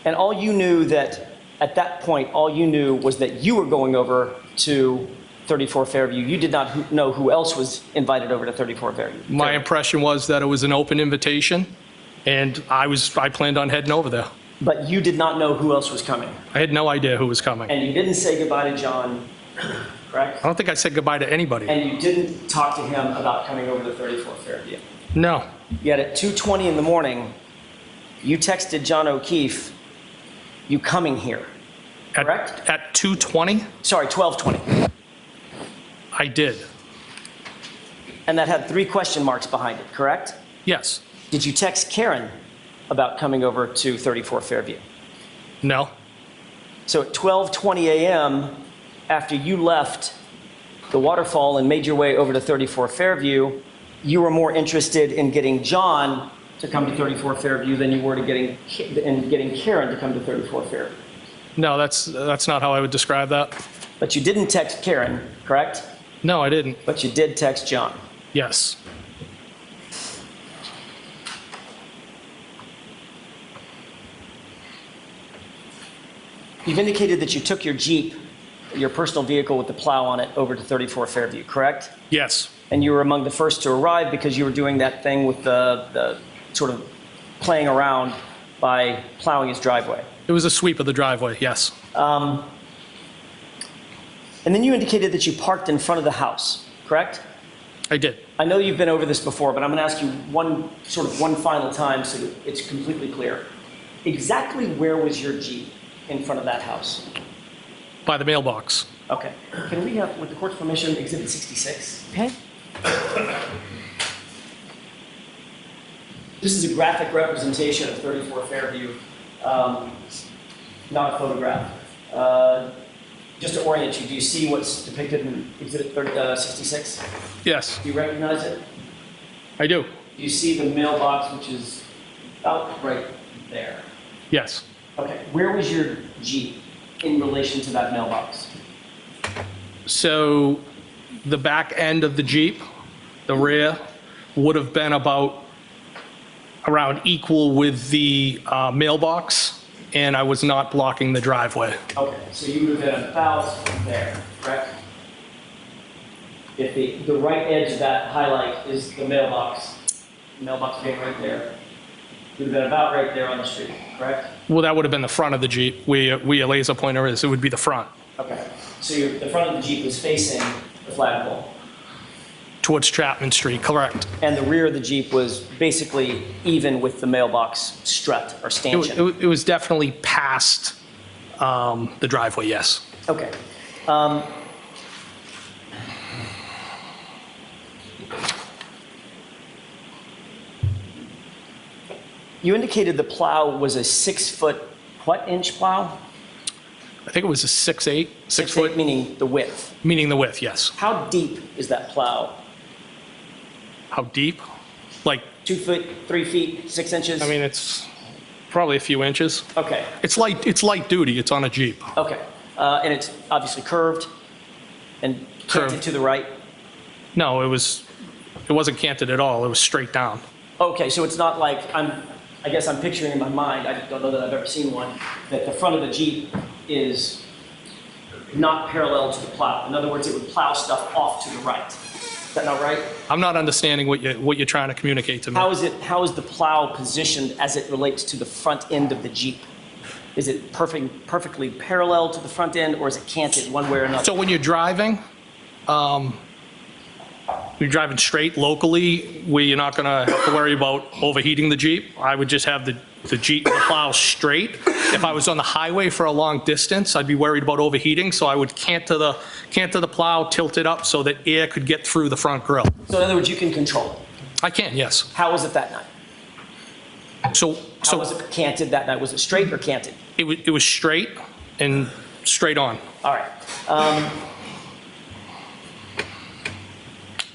And all you knew that, at that point, all you knew was that you were going over to 34 Fairview. You did not know who else was invited over to 34 Fairview. My impression was that it was an open invitation, and I planned on heading over there. But you did not know who else was coming. I had no idea who was coming. And you didn't say goodbye to John, correct? I don't think I said goodbye to anybody. And you didn't talk to him about coming over to 34 Fairview. No. Yet at 2:20 in the morning, you texted John O'Keefe, you coming here, correct? At 2:20? Sorry, 12:20. I did. And that had 3 question marks behind it, correct? Yes. Did you text Karen about coming over to 34 Fairview? No. So at 12:20 a.m., after you left the Waterfall and made your way over to 34 Fairview, you were more interested in getting John to come to 34 Fairview than you were to getting Karen to come to 34 Fairview. No, that's not how I would describe that. But you didn't text Karen, correct? No, I didn't. But you did text John. Yes. You've indicated that you took your Jeep, your personal vehicle with the plow on it, over to 34 Fairview, correct? Yes. And you were among the first to arrive because you were doing that thing with the sort of playing around by plowing his driveway. It was a sweep of the driveway, yes. And then you indicated that you parked in front of the house, correct? I did. I know you've been over this before, but I'm going to ask you one final time so that it's completely clear. Exactly where was your Jeep in front of that house? By the mailbox. Okay. Can we have, with the court's permission, Exhibit 66? Okay. This is a graphic representation of 34 Fairview, not a photograph. Just to orient you, do you see what's depicted in Exhibit 66? Yes. Do you recognize it? I do. Do you see the mailbox, which is about right there? Yes. Okay. Where was your Jeep in relation to that mailbox? So the back end of the Jeep, the rear, would have been around equal with the mailbox, and I was not blocking the driveway. Okay, so you would have been about there, correct? If the right edge of that highlight is the mailbox being right there, you would have been about right there on the street, correct? Well, that would have been the front of the Jeep. Where your laser pointer is, it would be the front. Okay, so the front of the Jeep was facing the flagpole. Towards Chapman Street, correct. And the rear of the Jeep was basically even with the mailbox strut or stanchion. It was definitely past the driveway, yes. Okay. You indicated the plow was a 6-foot, what inch plow? I think it was a 6'8", 6 foot. Meaning the width? Meaning the width, yes. How deep is that plow? How deep? Like 2 feet, 3 feet, 6 inches? I mean, it's probably a few inches. Okay. It's light duty. It's on a Jeep. Okay. And it's obviously curved and canted to the right? No, it wasn't canted at all. It was straight down. Okay, so it's not like I guess I'm picturing in my mind, I don't know that I've ever seen one, that the front of the Jeep is not parallel to the plow. In other words, it would plow stuff off to the right. Is that not right? I'm not understanding what you're trying to communicate to me. How is the plow positioned as it relates to the front end of the Jeep? Is it perfectly parallel to the front end, or is it canted one way or another? So when you're driving straight locally, where you're not going to have to worry about overheating the Jeep, I would just have the plow straight. If I was on the highway for a long distance, I'd be worried about overheating, so I would canter the plow, tilt it up so that air could get through the front grille. So in other words, you can control it? I can, yes. How was it that night? How was it canted that night? Was it straight or canted? It was straight, and straight on. All right.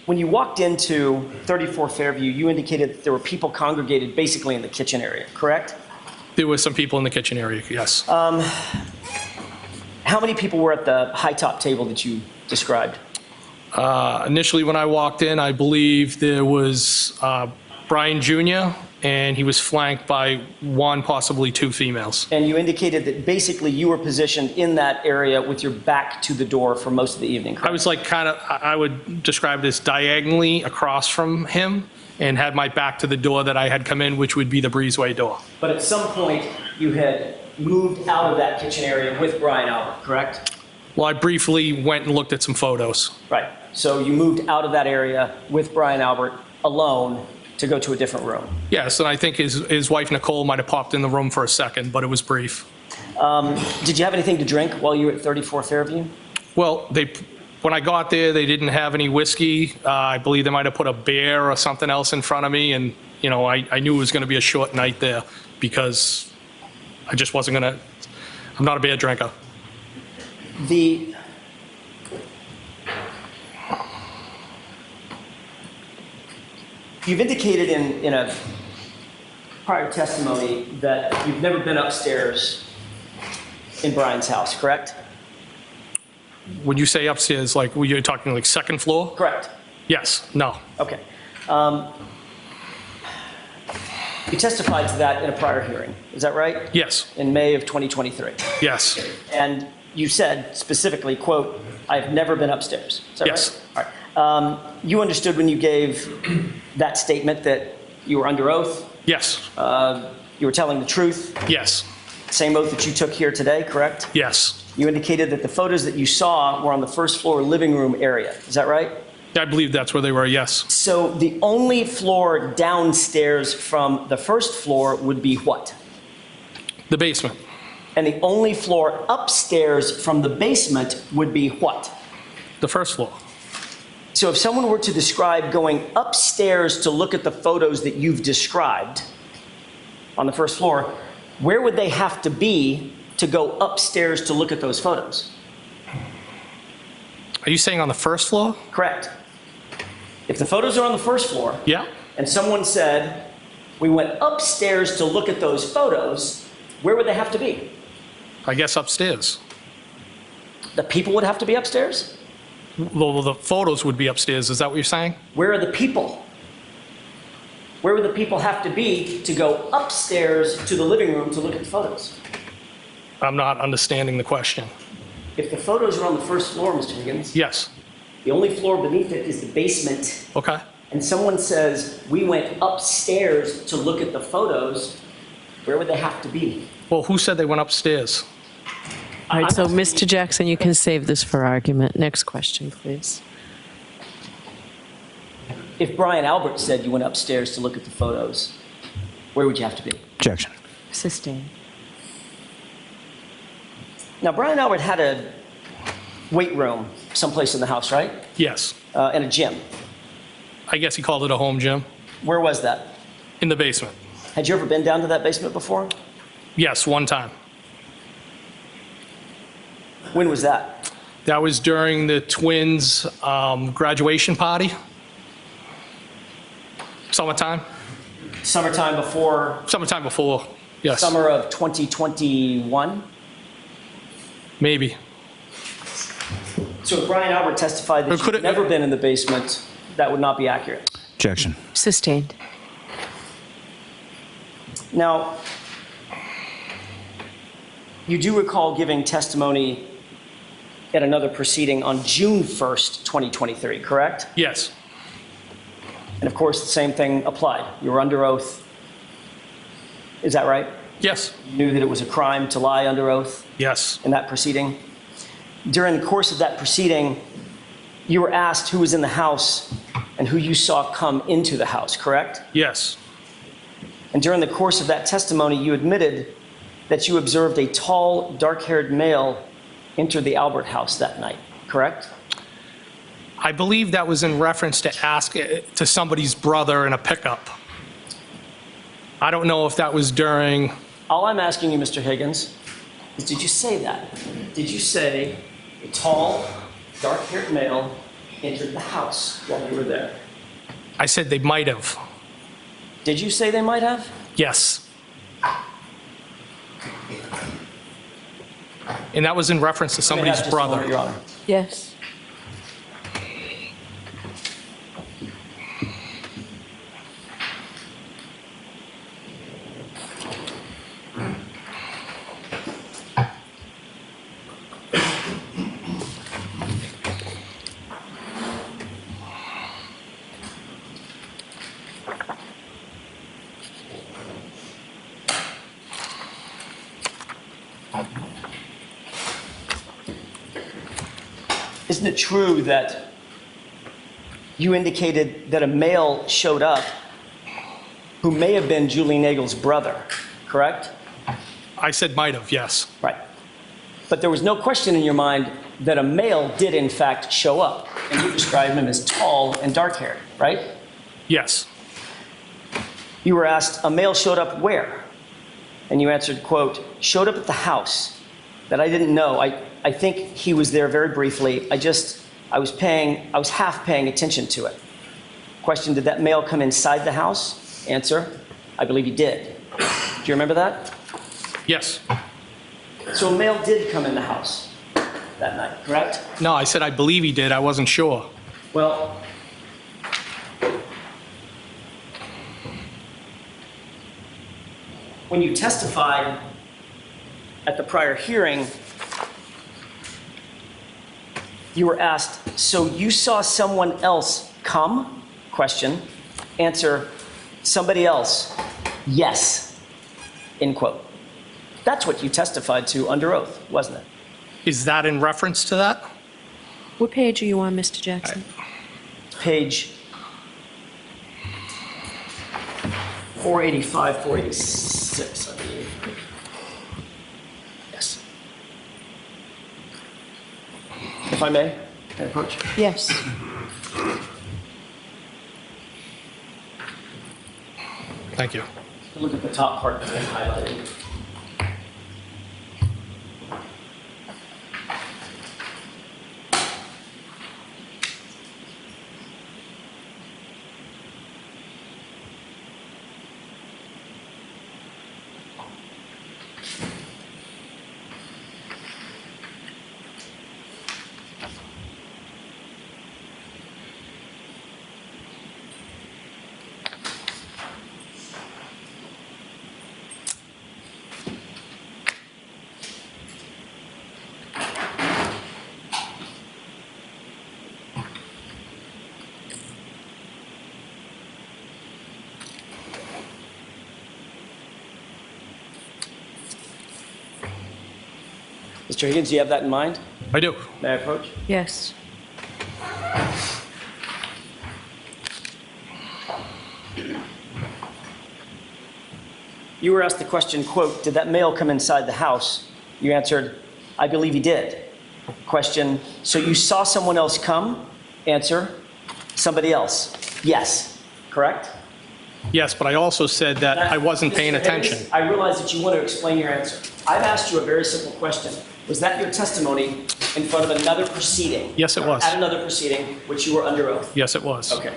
When you walked into 34 Fairview, you indicated that there were people congregated basically in the kitchen area, correct? There were some people in the kitchen area, yes. How many people were at the high top table that you described? Initially, when I walked in, I believe there was Brian Jr., and he was flanked by one, possibly two females. And you indicated that basically you were positioned in that area with your back to the door for most of the evening, correct? I was like I would describe it as diagonally across from him and had my back to the door that I had come in, which would be the breezeway door. But at some point, you had moved out of that kitchen area with Brian Albert, correct? Well, I briefly went and looked at some photos. Right. So you moved out of that area with Brian Albert alone to go to a different room. Yes, and I think his wife, Nicole, might have popped in the room for a second, but it was brief. Did you have anything to drink while you were at 34 Fairview? Well, when I got there, they didn't have any whiskey. I believe they might have put a beer or something else in front of me, and you know, I knew it was going to be a short night there because I just wasn't going to. I'm not a beer drinker. You've indicated in a prior testimony that you've never been upstairs in Brian's house, correct? When you say upstairs, like, were you talking like second floor? Correct. Yes. No. Okay. You testified to that in a prior hearing, is that right? Yes. In May of 2023. Yes. And you said specifically, quote, "I've never been upstairs." Is that yes. Right? All right. You understood when you gave that statement that you were under oath? Yes. You were telling the truth? Yes. Same oath that you took here today, correct? Yes. You indicated that the photos that you saw were on the first floor living room area. Is that right? I believe that's where they were, yes. So the only floor downstairs from the first floor would be what? The basement. And the only floor upstairs from the basement would be what? The first floor. So if someone were to describe going upstairs to look at the photos that you've described on the first floor, where would they have to be to go upstairs to look at those photos? Are you saying on the first floor? Correct. If the photos are on the first floor, yeah, and someone said, we went upstairs to look at those photos, where would they have to be? I guess upstairs. The people would have to be upstairs? Well, the photos would be upstairs. Is that what you're saying? Where are the people? Where would the people have to be to go upstairs to the living room to look at the photos? I'm not understanding the question. If the photos are on the first floor, Mr. Higgins. Yes. The only floor beneath it is the basement. Okay. And someone says, we went upstairs to look at the photos, where would they have to be? Well, who said they went upstairs? All right, so Mr. Jackson, you can save this for argument. Next question, please. If Brian Albert said you went upstairs to look at the photos, where would you have to be? Objection. Sustained. Now, Brian Albert had a weight room someplace in the house, right? Yes. And a gym. I guess he called it a home gym. Where was that? In the basement. Had you ever been down to that basement before? Yes, one time. When was that? That was during the twins' graduation party. Summertime. Summertime before? Summertime before, yes. Summer of 2021? Maybe. So if Brian Albert testified that you've never been in the basement, that would not be accurate? Objection. Sustained. Now, you do recall giving testimony at another proceeding on June 1st, 2023, correct? Yes. And of course, the same thing applied. You were under oath. Is that right? Yes. You knew that it was a crime to lie under oath? Yes. In that proceeding? During the course of that proceeding, you were asked who was in the house and who you saw come into the house, correct? Yes. And during the course of that testimony, you admitted that you observed a tall, dark-haired male enter the Albert house that night, correct? I believe that was in reference to somebody's brother in a pickup. I don't know if that was during... All I'm asking you, Mr. Higgins, is, did you say that? Did you say a tall, dark-haired male entered the house while you were there? I said they might have. Did you say they might have? Yes. And that was in reference to somebody's Just a moment, brother. Your Honor. Yes. Isn't it true that you indicated that a male showed up who may have been Julie Nagel's brother, correct? I said might have, yes. Right. But there was no question in your mind that a male did in fact show up, and you described him as tall and dark-haired, right? Yes. You were asked, a male showed up where? And you answered, quote, showed up at the house that I didn't know. I think he was there very briefly. I was half paying attention to it. Question, did that male come inside the house? Answer, I believe he did. Do you remember that? Yes. So a male did come in the house that night, correct? No, I said I believe he did. I wasn't sure. Well, when you testified at the prior hearing, you were asked, so you saw someone else come? Question. Answer, somebody else. Yes. End quote. That's what you testified to under oath, wasn't it? Is that in reference to that? What page are you on, Mr. Jackson? Page 485, 486, I believe. Yes. If I may approach? Yes. Thank you. Look at the top part that's been highlighted. Mr. Higgins, do you have that in mind? I do. May I approach? Yes. You were asked the question, quote, did that male come inside the house? You answered, I believe he did. Question, so you saw someone else come? Answer, somebody else. Yes. Correct? Yes, but I also said that I wasn't paying attention. I realize that you want to explain your answer. I've asked you a very simple question. Was that your testimony in front of another proceeding? Yes, it was. At another proceeding, which you were under oath? Yes, it was. Okay.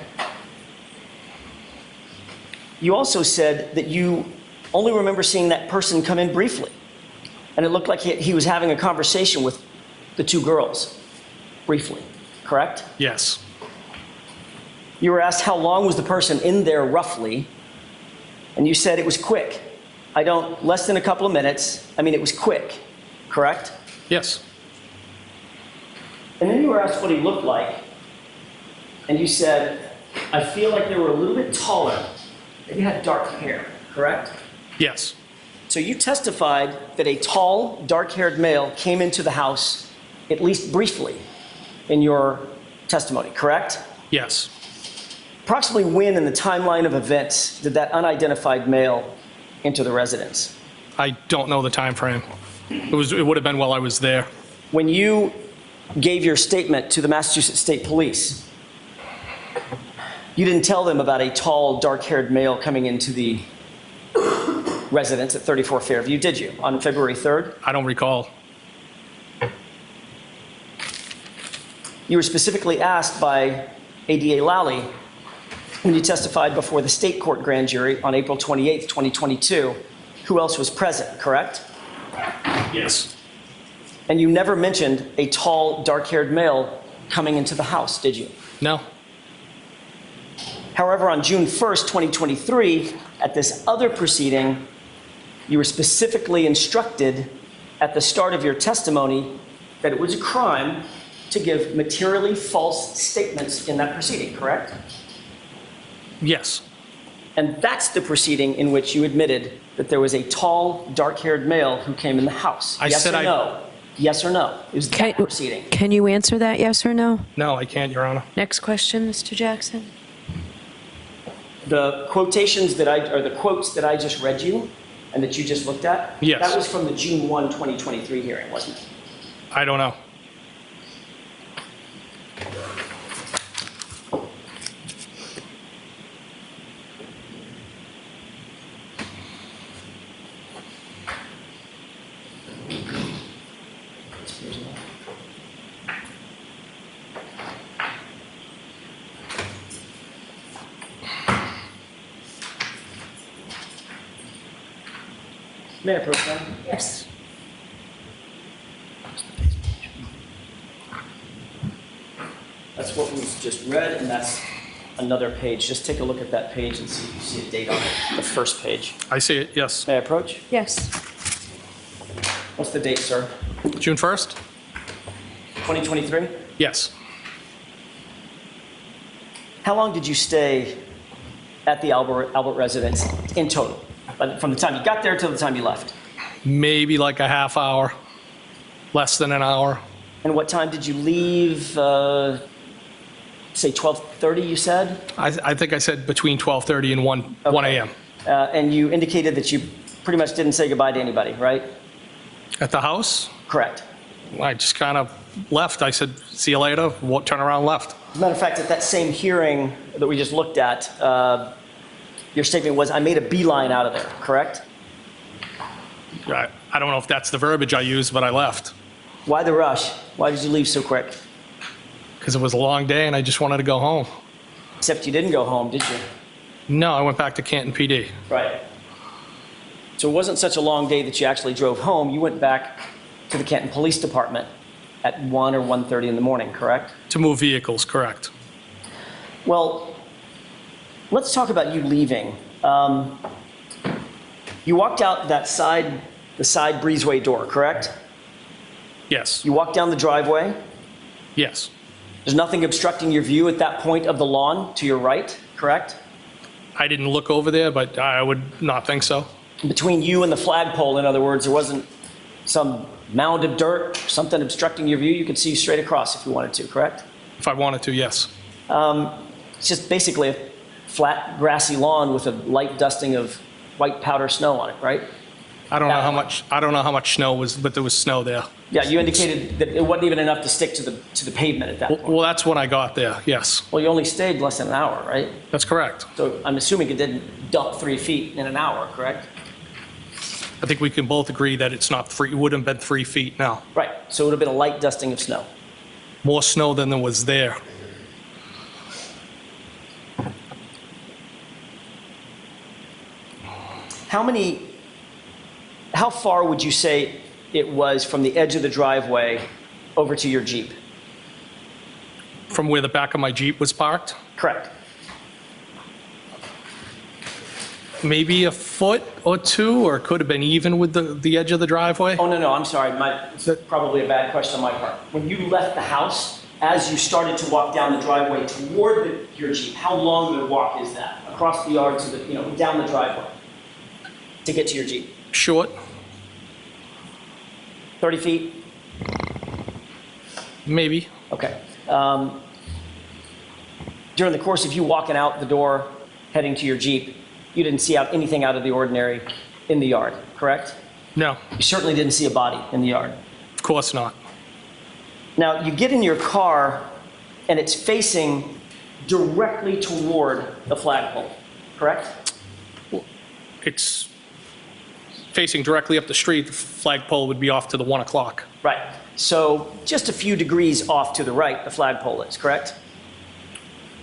You also said that you only remember seeing that person come in briefly. And it looked like he was having a conversation with the two girls, briefly, correct? Yes. You were asked how long was the person in there roughly, and you said it was quick. Less than a couple of minutes. I mean, it was quick, correct? Yes. And then you were asked what he looked like, and you said, I feel like they were a little bit taller. They had dark hair, correct? Yes. So you testified that a tall, dark-haired male came into the house, at least briefly, in your testimony, correct? Yes. Approximately when in the timeline of events did that unidentified male enter the residence? I don't know the time frame. It would have been while I was there. When you gave your statement to the Massachusetts State Police, you didn't tell them about a tall, dark-haired male coming into the residence at 34 Fairview, did you, on February 3rd? I don't recall. You were specifically asked by ADA Lally when you testified before the state court grand jury on April 28th, 2022, who else was present, correct? Yes. And you never mentioned a tall, dark-haired male coming into the house, did you? No. However, on June 1st, 2023, at this other proceeding, you were specifically instructed at the start of your testimony that it was a crime to give materially false statements in that proceeding, correct? Yes. And that's the proceeding in which you admitted that there was a tall, dark-haired male who came in the house. Yes or no? Yes or no? It was that proceeding. Can you answer that, yes or no? No, I can't, Your Honor. Next question, Mr. Jackson. The quotations that the quotes that I just read you and that you just looked at, yes, that was from the June 1, 2023 hearing, wasn't it? I don't know. May I approach that? Yes. That's what was just read, and that's another page. Just take a look at that page and see if you see a date on it, the first page. I see it, yes. May I approach? Yes. What's the date, sir? June 1st? 2023? Yes. How long did you stay at the Albert residence in total? From the time you got there till the time you left? Maybe like a half hour, less than an hour. And what time did you leave? Say 12:30, you said? I think I said between 12:30 and 1 a.m. And you indicated that you pretty much didn't say goodbye to anybody, right? At the house? Correct. I just kind of left. I said, see you later, turn around, left. As a matter of fact, at that same hearing that we just looked at, your statement was, I made a beeline out of there, correct? I don't know if that's the verbiage I used, but I left. Why the rush? Why did you leave so quick? Because it was a long day and I just wanted to go home. Except you didn't go home, did you? No, I went back to Canton PD. Right. So it wasn't such a long day that you actually drove home. You went back to the Canton Police Department at 1 or 1:30 in the morning, correct? To move vehicles, correct. Well, let's talk about you leaving. You walked out the side breezeway door, correct? Yes. You walked down the driveway? Yes. There's nothing obstructing your view at that point of the lawn to your right, correct? I didn't look over there, but I would not think so. Between you and the flagpole, in other words, there wasn't some mound of dirt, something obstructing your view. You could see straight across if you wanted to, correct? If I wanted to, yes. It's just basically a flat, grassy lawn with a light dusting of white powder snow on it, right? I don't know how much snow was, but there was snow there. Yeah, you indicated that it wasn't even enough to stick to the pavement at that point. Well, that's when I got there, yes. Well, you only stayed less than an hour, right? That's correct. So I'm assuming it didn't dump 3 feet in an hour, correct? I think we can both agree that it's not it wouldn't have been 3 feet now. Right, so it would have been a light dusting of snow. More snow than there was there. How far would you say it was from the edge of the driveway over to your Jeep? From where the back of my Jeep was parked? Correct. Maybe a foot or two, or it could have been even with the edge of the driveway. Oh, no, I'm sorry. It's probably a bad question on my part. When you left the house, as you started to walk down the driveway toward your Jeep, how long of a walk is that? Across the yard to down the driveway to get to your Jeep? Short. 30 feet? Maybe. Okay. During the course of you walking out the door, heading to your Jeep, you didn't see anything out of the ordinary in the yard, correct? No. You certainly didn't see a body in the yard. Of course not. Now, you get in your car, and it's facing directly toward the flagpole, correct? It's facing directly up the street, the flagpole would be off to the 1 o'clock. Right. So just a few degrees off to the right, the flagpole is, correct?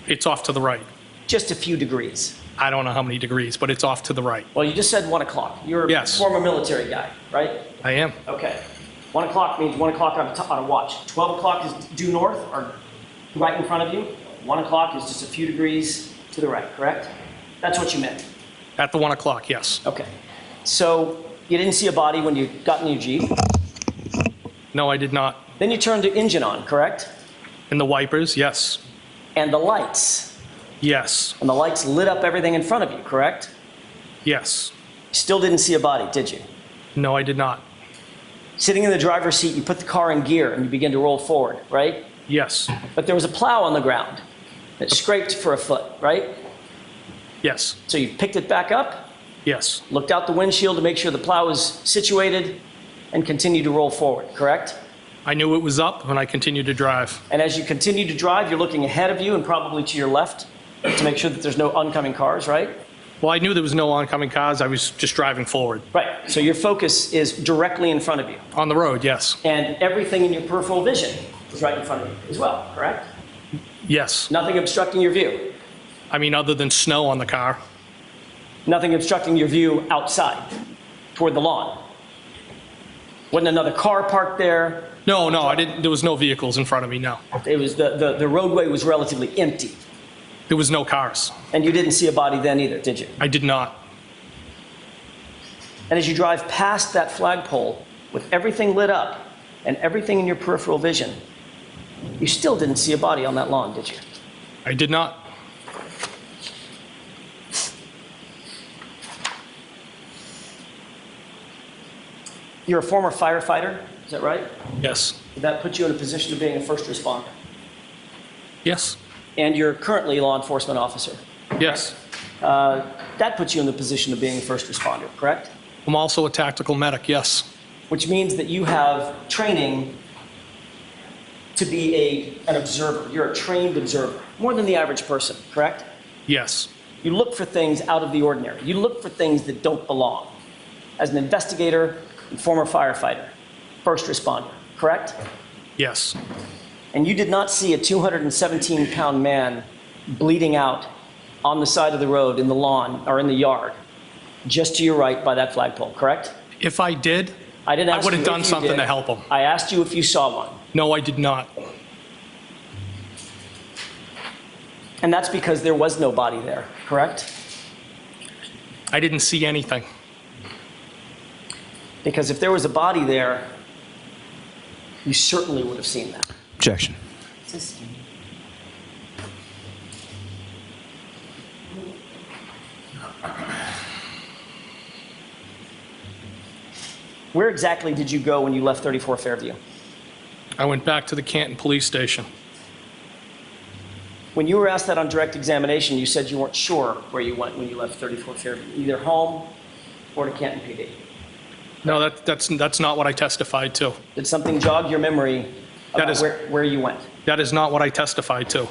It's off to the right. Just a few degrees. I don't know how many degrees, but it's off to the right. Well, you just said 1 o'clock. You're a former military guy, right? I am. Okay. 1 o'clock means 1 o'clock on a watch. 12 o'clock is due north, or right in front of you. 1 o'clock is just a few degrees to the right, correct? That's what you meant. At the 1 o'clock, yes. Okay. So you didn't see a body when you got in your Jeep? No, I did not. Then you turned the engine on, correct? And the wipers, yes. And the lights? Yes. And the lights lit up everything in front of you, correct? Yes. Still didn't see a body, did you? No, I did not. Sitting in the driver's seat, you put the car in gear and you begin to roll forward, right? Yes. But there was a plow on the ground that scraped for a foot, right? Yes. So you picked it back up? Yes. Looked out the windshield to make sure the plow was situated and continued to roll forward, correct? I knew it was up and I continued to drive. And as you continue to drive, you're looking ahead of you and probably to your left to make sure that there's no oncoming cars, right? Well, I knew there was no oncoming cars. I was just driving forward. Right. So your focus is directly in front of you. On the road, yes. And everything in your peripheral vision is right in front of you as well, correct? Yes. Nothing obstructing your view. I mean, other than snow on the car. Nothing obstructing your view outside toward the lawn. Wasn't another car parked there? No, I didn't. There was no vehicles in front of me, no. It was the roadway was relatively empty. There was no cars. And you didn't see a body then either, did you? I did not. And as you drive past that flagpole with everything lit up and everything in your peripheral vision, you still didn't see a body on that lawn, did you? I did not. You're a former firefighter, is that right? Yes. Did that put you in a position of being a first responder? Yes. And you're currently a law enforcement officer? Yes. That puts you in the position of being a first responder, correct? I'm also a tactical medic, yes. Which means that you have training to be an observer. You're a trained observer, more than the average person, correct? Yes. You look for things out of the ordinary. You look for things that don't belong. As an investigator and former firefighter, first responder, correct? Yes. And you did not see a 217-pound man bleeding out on the side of the road in the lawn or in the yard, just to your right by that flagpole, correct? If I did, I didn't ask I would have you done if you something did. to help him. I asked you if you saw one. No, I did not. And that's because there was no body there, correct? I didn't see anything. Because if there was a body there, you certainly would have seen that. Objection. Where exactly did you go when you left 34 Fairview? I went back to the Canton Police Station. When you were asked that on direct examination, you said you weren't sure where you went when you left 34 Fairview, either home or to Canton PD. No, that's not what I testified to. Did something jog your memory about where you went? That is not what I testified to.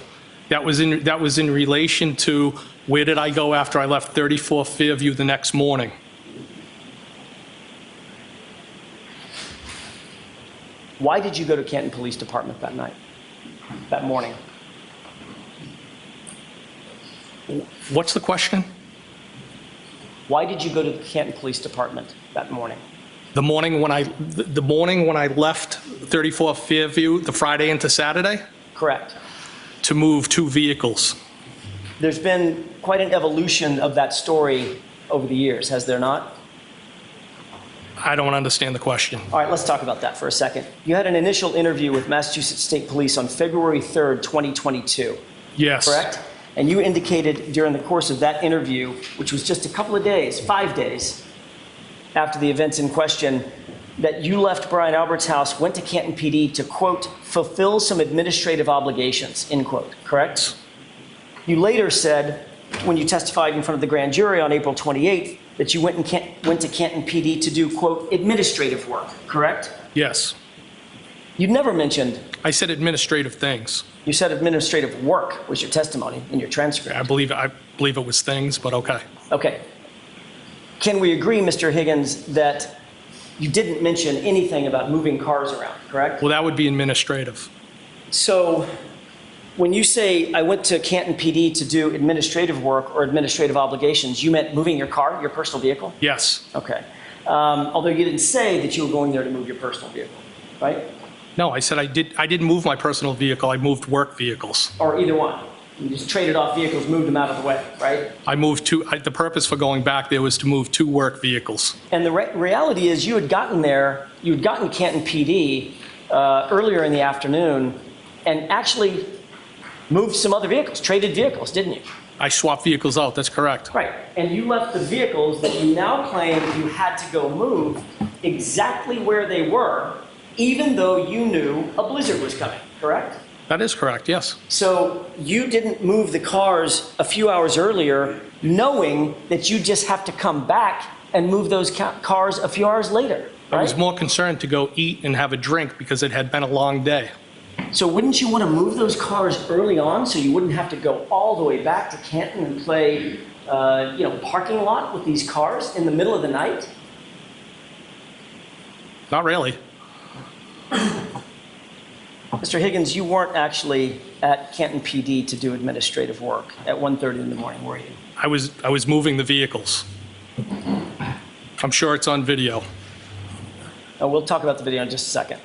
That was in relation to where did I go after I left 34 Fairview the next morning. Why did you go to Canton Police Department that night, that morning? What's the question? Why did you go to the Canton Police Department that morning? The morning when I left 34 Fairview, the Friday into Saturday? Correct. To move 2 vehicles. There's been quite an evolution of that story over the years, has there not? I don't understand the question. All right, let's talk about that for a second. You had an initial interview with Massachusetts State Police on February 3rd, 2022. Yes. Correct? And you indicated during the course of that interview, which was just a couple of days, 5 days, after the events in question, that you left Brian Albert's house, went to Canton PD to, quote, fulfill some administrative obligations, end quote, correct? You later said, when you testified in front of the grand jury on April 28th, that you went to Canton PD to do, quote, administrative work, correct? Yes. You never mentioned... I said administrative things. You said administrative work was your testimony in your transcript. I believe it was things, but okay. Okay. can we agree, Mr. Higgins, that you didn't mention anything about moving cars around, correct? Well, that would be administrative. So when you say I went to Canton PD to do administrative work or administrative obligations, you meant moving your car, your personal vehicle? Yes. Okay. Although you didn't say that you were going there to move your personal vehicle, right? No, I said I didn't move my personal vehicle. I moved work vehicles. Or either one. You just traded off vehicles, moved them out of the way, right? I moved the purpose for going back there was to move 2 work vehicles. And the reality is you had gotten Canton PD earlier in the afternoon and actually moved some other vehicles, traded vehicles, didn't you? I swapped vehicles out, that's correct. Right, and you left the vehicles that you now claim you had to go move exactly where they were, even though you knew a blizzard was coming, correct? That is correct, yes. So you didn't move the cars a few hours earlier, knowing that you just have to come back and move those cars a few hours later, right? I was more concerned to go eat and have a drink because it had been a long day. So wouldn't you want to move those cars early on so you wouldn't have to go all the way back to Canton and play, parking lot with these cars in the middle of the night? Not really. Mr. Higgins, you weren't actually at Canton PD to do administrative work at 1:30 in the morning, were you? I was moving the vehicles. I'm sure it's on video. We'll talk about the video in just a second.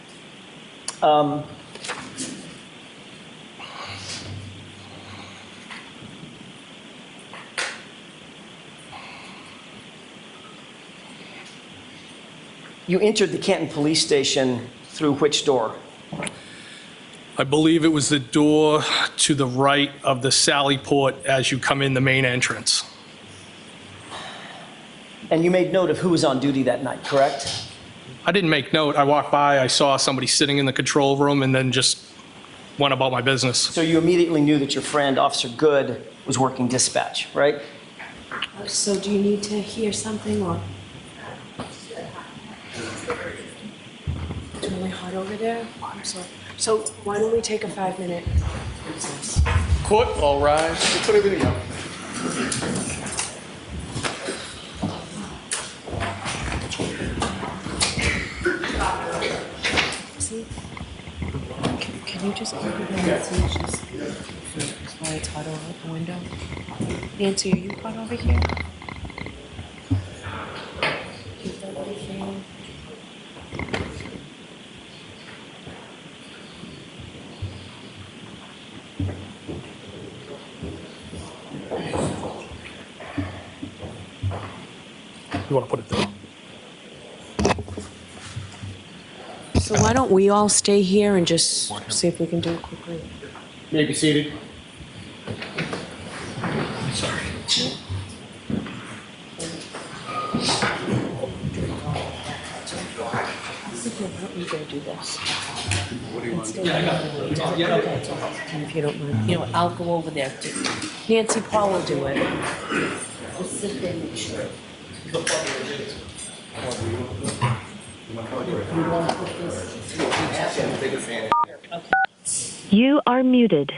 You entered the Canton police station through which door? I believe it was the door to the right of the Sally Port as you come in the main entrance. And you made note of who was on duty that night, correct? I didn't make note. I walked by, I saw somebody sitting in the control room, and then just went about my business. So you immediately knew that your friend, Officer Good, was working dispatch, right? So do you need to hear something or? It's really hot over there. I'm sorry. So why don't we take a 5-minute recess? Court, all rise. Let's put everything up. See? Can you just open the Nancy? Just why it's hot over the window. Nancy, are you hot over here? Keep that little fan. You want to put it there? So why don't we all stay here and just see if we can do it quickly? May be seated. Sorry. You go do this. What do you want? And if you don't mind, you know, I'll go over there too. Nancy, Paul will do it. Just sit there and make sure. You are muted.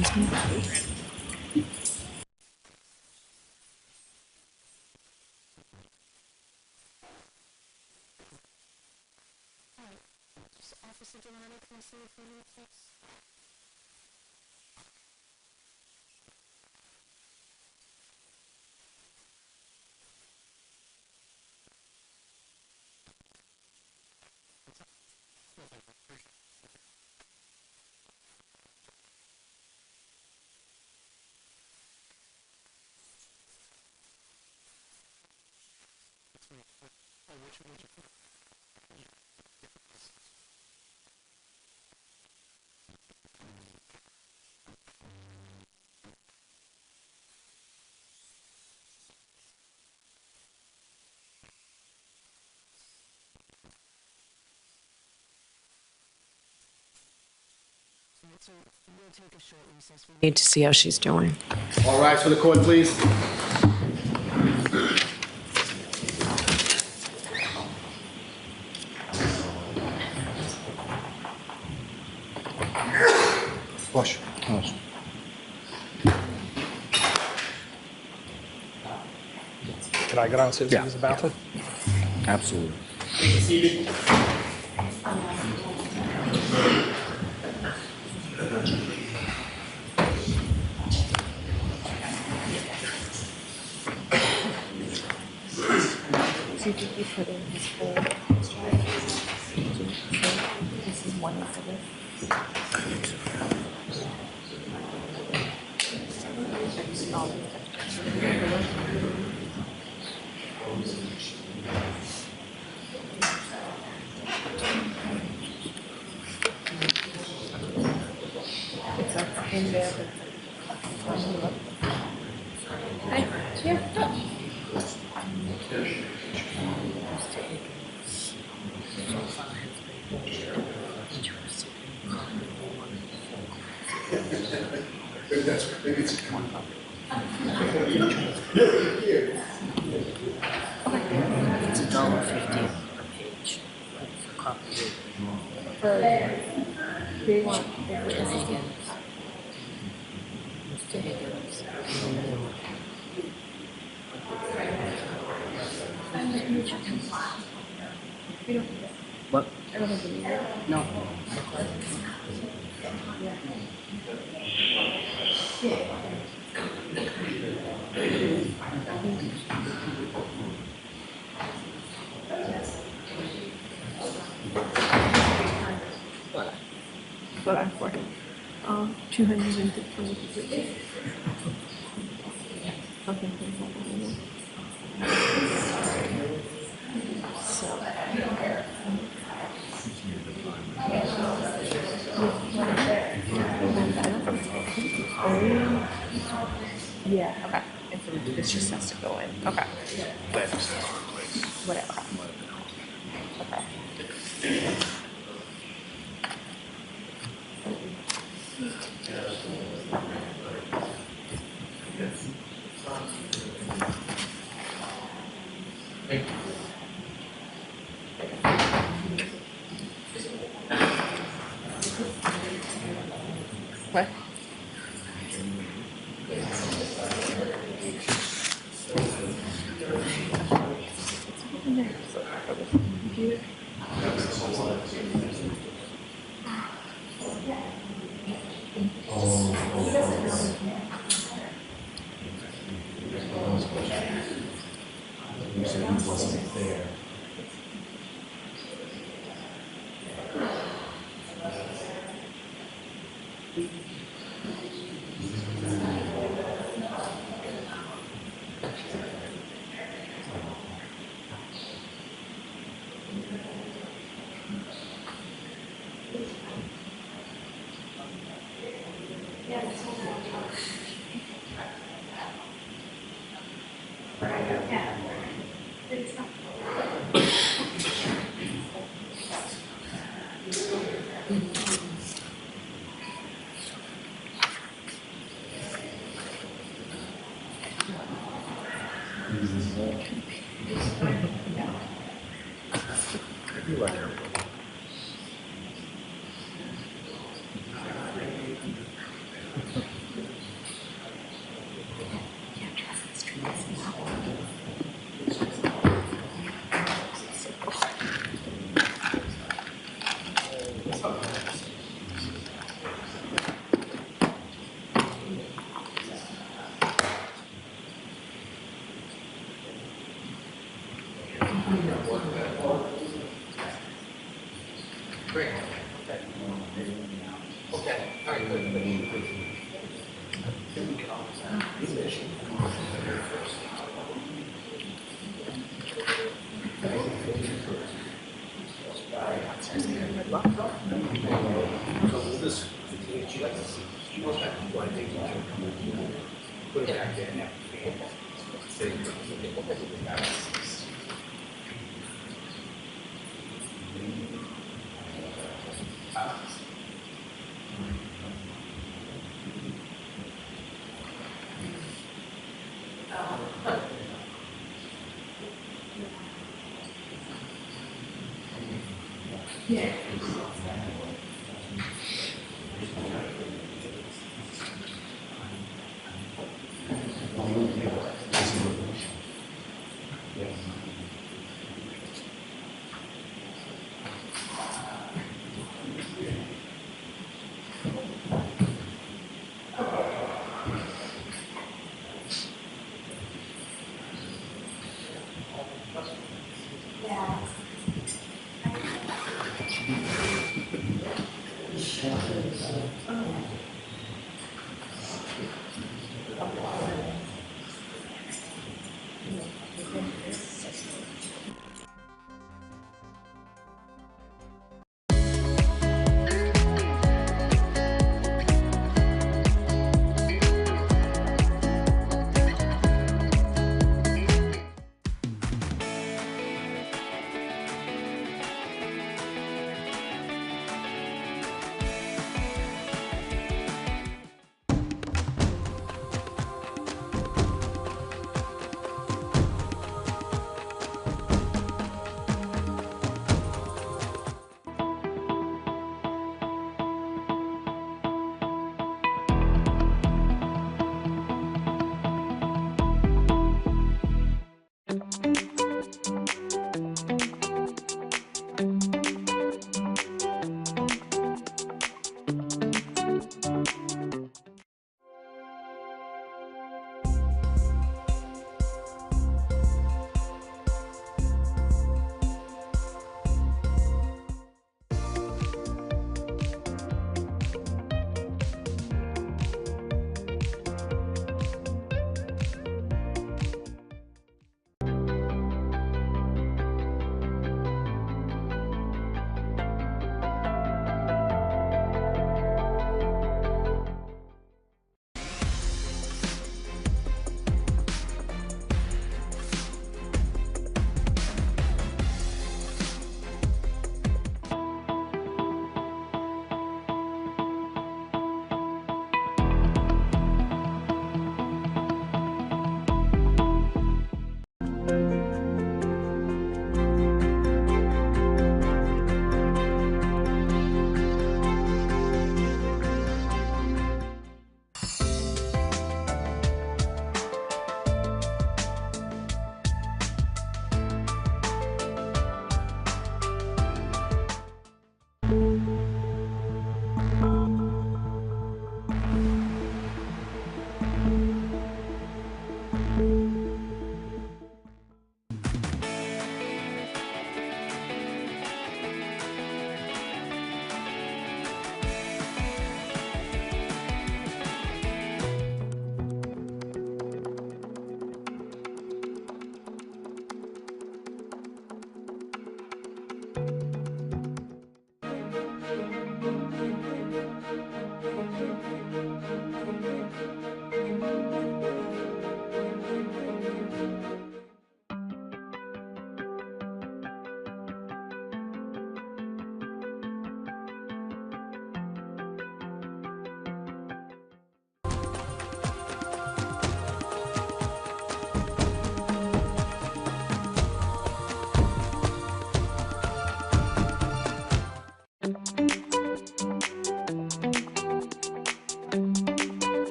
Excuse me. Need to see how she's doing. All rise for the court, please. Wash. Can I go downstairs and use the bathroom? Absolutely. So did you put in his whole this is one for this? It's up in there, but hi, yeah. It's $1.50 per page for copy. They want Mr. Higgins. Mr. Higgins. What? I don't have the meter. No. What I'm for. 250. Okay. So. Yeah. Okay. And so this just has to go in. Okay. Whatever. Okay. What? You said he wasn't there.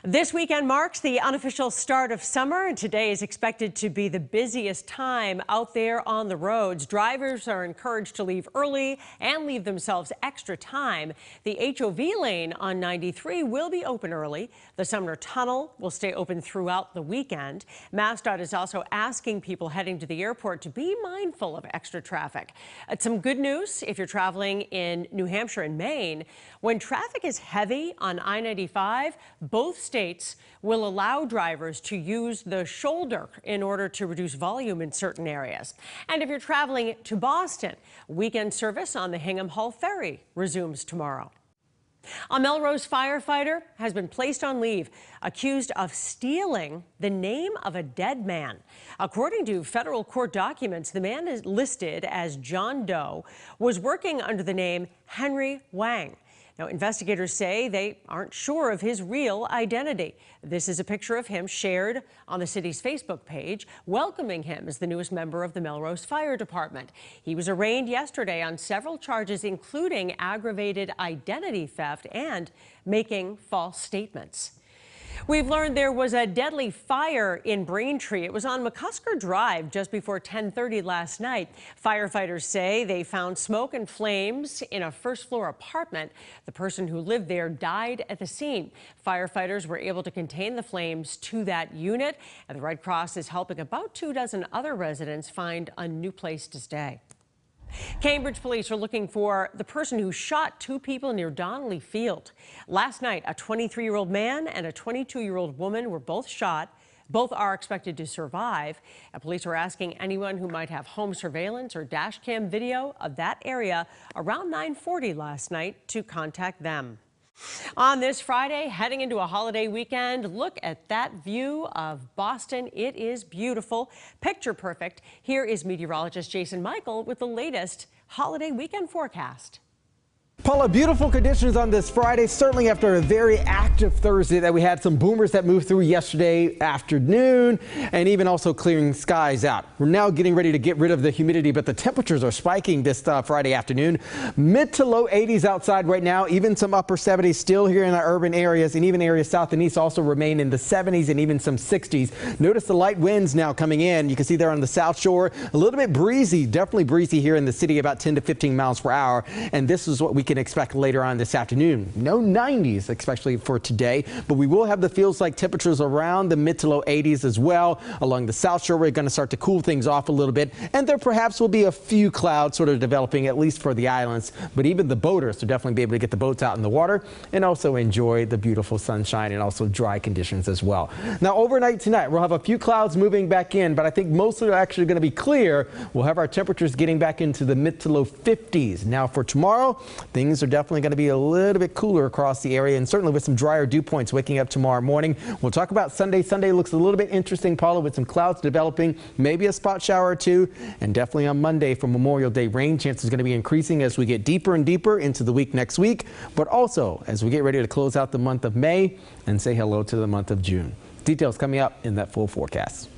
This weekend marks the unofficial start of summer, and today is expected to be the busiest time out there on the roads. Drivers are encouraged to leave early and leave themselves extra time. The HOV lane on 93 will be open early. The Sumner Tunnel will stay open throughout the weekend. MassDOT is also asking people heading to the airport to be mindful of extra traffic. Some good news if you're traveling in New Hampshire and Maine. When traffic is heavy on I-95, both states will allow drivers to use the shoulder in order to reduce volume in certain areas. And if you're traveling to Boston, weekend service on the Hingham Hall Ferry resumes tomorrow. A Melrose firefighter has been placed on leave, accused of stealing the name of a dead man. According to federal court documents, the man is listed as John Doe, was working under the name Henry Wang. Now, investigators say they aren't sure of his real identity. This is a picture of him shared on the city's Facebook page, welcoming him as the newest member of the Melrose Fire Department. He was arraigned yesterday on several charges, including aggravated identity theft and making false statements. We've learned there was a deadly fire in Braintree. It was on McCusker Drive just before 10:30 last night. Firefighters say they found smoke and flames in a first-floor apartment. The person who lived there died at the scene. Firefighters were able to contain the flames to that unit, and the Red Cross is helping about 24 other residents find a new place to stay. Cambridge police are looking for the person who shot two people near Donnelly Field. Last night, a 23-year-old man and a 22-year-old woman were both shot. Both are expected to survive. And police are asking anyone who might have home surveillance or dash cam video of that area around 9:40 last night to contact them. On this Friday, heading into a holiday weekend, look at that view of Boston. It is beautiful, picture perfect. Here is meteorologist Jason Michael with the latest holiday weekend forecast. Paula, beautiful conditions on this Friday, certainly after a very active Thursday that we had some boomers that moved through yesterday afternoon and even also clearing skies out. We're now getting ready to get rid of the humidity, but the temperatures are spiking this Friday afternoon. Mid to low 80s outside right now, even some upper 70s still here in our urban areas, and even areas south and east also remain in the 70s and even some 60s. Notice the light winds now coming in. You can see there on the south shore, a little bit breezy, definitely breezy here in the city, about 10 to 15 miles per hour. And this is what we can expect later on this afternoon. No 90s, especially for today, but we will have the feels like temperatures around the mid to low 80s as well. Along the south shore, we're going to start to cool things off a little bit, and there perhaps will be a few clouds sort of developing, at least for the islands. But even the boaters will definitely be able to get the boats out in the water and also enjoy the beautiful sunshine and also dry conditions as well. Now, overnight tonight, we'll have a few clouds moving back in, but I think most of it are actually going to be clear. We'll have our temperatures getting back into the mid to low 50s. Now, for tomorrow, things are definitely going to be a little bit cooler across the area, and certainly with some drier dew points waking up tomorrow morning. We'll talk about Sunday. Sunday looks a little bit interesting, Paula, with some clouds developing, maybe a spot shower or two, and definitely on Monday for Memorial Day, rain chances is going to be increasing as we get deeper and deeper into the week next week, but also as we get ready to close out the month of May and say hello to the month of June. Details coming up in that full forecast.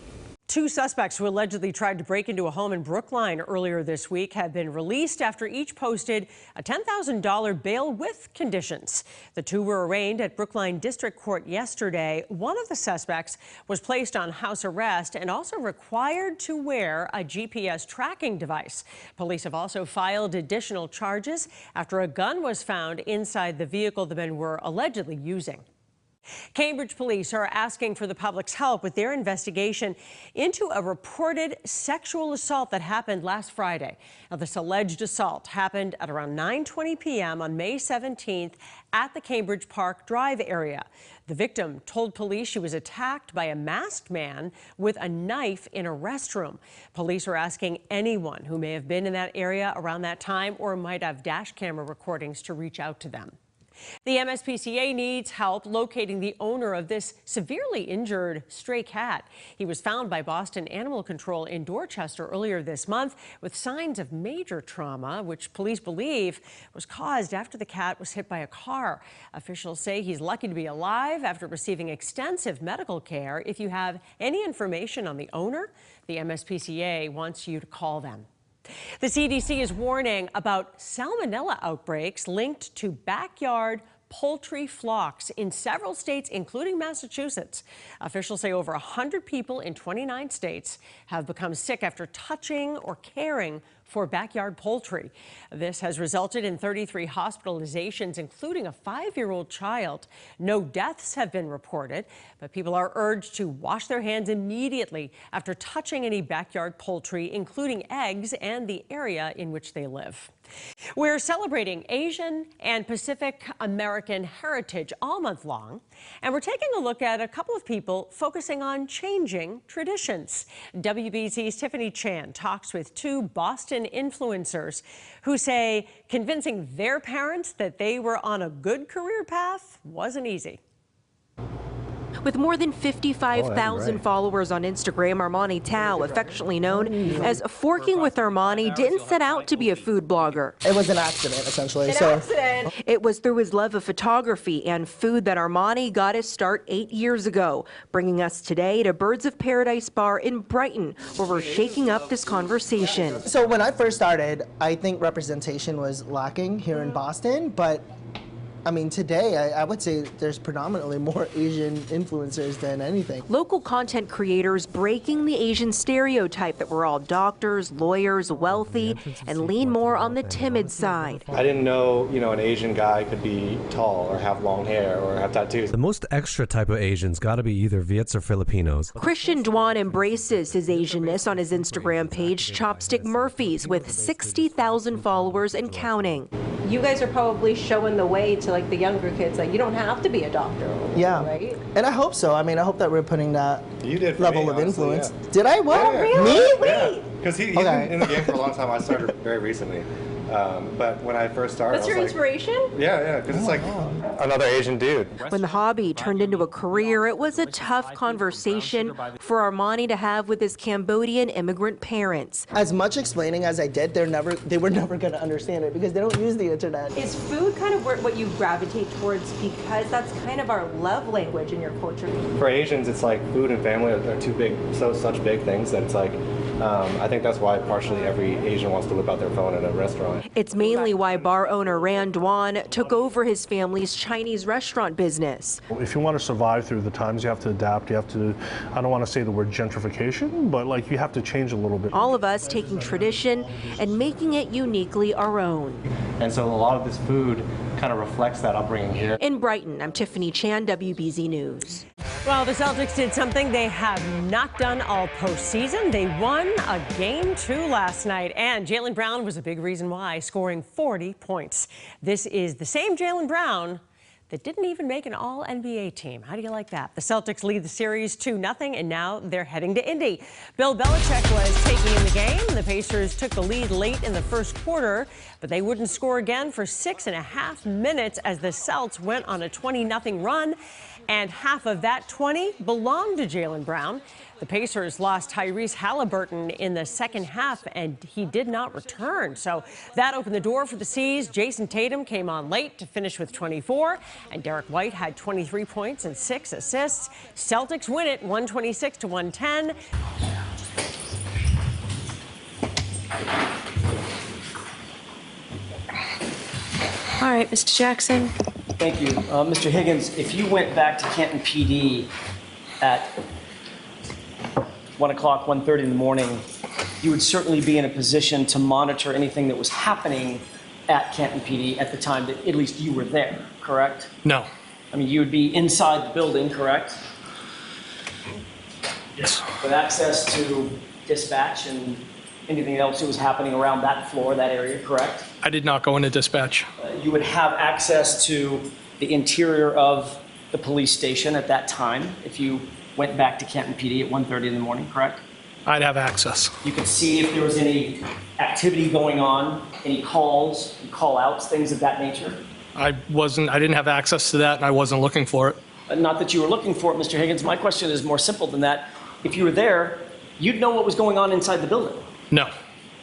Two suspects who allegedly tried to break into a home in Brookline earlier this week have been released after each posted a $10,000 bail with conditions. The two were arraigned at Brookline District Court yesterday. One of the suspects was placed on house arrest and also required to wear a GPS tracking device. Police have also filed additional charges after a gun was found inside the vehicle the men were allegedly using. Cambridge police are asking for the public's help with their investigation into a reported sexual assault that happened last Friday. Now, this alleged assault happened at around 9:20 p.m. on May 17th at the Cambridge Park Drive area. The victim told police she was attacked by a masked man with a knife in a restroom. Police are asking anyone who may have been in that area around that time or might have dash camera recordings to reach out to them. The MSPCA needs help locating the owner of this severely injured stray cat. He was found by Boston Animal Control in Dorchester earlier this month with signs of major trauma, which police believe was caused after the cat was hit by a car. Officials say he's lucky to be alive after receiving extensive medical care. If you have any information on the owner, the MSPCA wants you to call them. The CDC is warning about salmonella outbreaks linked to backyard poultry flocks in several states, including Massachusetts. Officials say over 100 people in 29 states have become sick after touching or caring for backyard poultry. This has resulted in 33 hospitalizations, including a 5-year-old child. No deaths have been reported, but people are urged to wash their hands immediately after touching any backyard poultry, including eggs and the area in which they live. We're celebrating Asian and Pacific American heritage all month long, and we're taking a look at a couple of people focusing on changing traditions. WBZ's Tiffany Chan talks with 2 Boston influencers who say convincing their parents that they were on a good career path wasn't easy. With more than 55,000 followers on Instagram, Armani Tao, affectionately known as Forking with Armani, didn't set out to be a food blogger. It was an accident, essentially. It was through his love of photography and food that Armani got his start 8 years ago, bringing us today to Birds of Paradise Bar in Brighton, where we're shaking up this conversation. So when I first started, I think representation was lacking here in Boston, but I mean, today, I would say there's predominantly more Asian influencers than anything. Local content creators breaking the Asian stereotype that we're all doctors, lawyers, wealthy, and lean more on the timid side. I didn't know, an Asian guy could be tall or have long hair or have tattoos. The most extra type of Asians gotta be either Viets or Filipinos. Christian Duan embraces his Asianness on his Instagram page, Chopstick Murphys, with 60,000 followers and counting. You guys are probably showing the way to like the younger kids. Like, you don't have to be a doctor. Yeah, right? And I hope so. I mean, I hope that we're putting that level of influence. Yeah. Did I? What? Yeah. Me? Because he's been in the game for a long time. I started very recently. But when I first started, That's your inspiration? Yeah, because it's like another Asian dude. When the hobby turned into a career, it was a tough conversation for Armani to have with his Cambodian immigrant parents. As much explaining as I did, they were never going to understand it because they don't use the internet. Is food kind of what you gravitate towards because that's kind of our love language in your culture? For Asians, it's like food and family are such big things that it's like, I think that's why partially every Asian wants to whip out their phone at a restaurant. It's mainly why bar owner Ran Duan took over his family's Chinese restaurant business. If you want to survive through the times, you have to adapt. You have to, I don't want to say the word gentrification, but like you have to change a little bit. All of us taking tradition and making it uniquely our own. And so a lot of this food kind of reflects that upbringing here. In Brighton, I'm Tiffany Chan, WBZ News. Well, the Celtics did something they have not done all postseason. They won a Game 2 last night, and Jaylen Brown was a big reason why, scoring 40 points. This is the same Jaylen Brown that didn't even make an All-NBA team. How do you like that? The Celtics lead the series 2-0, and now they're heading to Indy. Bill Belichick was taking in the game. The Pacers took the lead late in the first quarter, but they wouldn't score again for 6.5 minutes as the Celts went on a 20-0 run, and half of that 20 belonged to Jaylen Brown. The Pacers lost Tyrese Halliburton in the second half, and he did not return. So that opened the door for the C's. Jason Tatum came on late to finish with 24, and Derek White had 23 points and 6 assists. Celtics win it 126-110. All right, Mr. Jackson. Thank you. Mr. Higgins, if you went back to Canton PD at 1 o'clock, 1:30 in the morning, you would certainly be in a position to monitor anything that was happening at Canton PD at the time that at least you were there, correct? No. I mean, you would be inside the building, correct? Yes. With access to dispatch and anything else that was happening around that floor, that area, correct? I did not go into dispatch. You would have access to the interior of the police station at that time if you went back to Canton PD at 1:30 in the morning, correct? I'd have access. You could see if there was any activity going on, any calls, call-outs, things of that nature? I didn't have access to that, and I wasn't looking for it. Not that you were looking for it, Mr. Higgins. My question is more simple than that. If you were there, you'd know what was going on inside the building. No.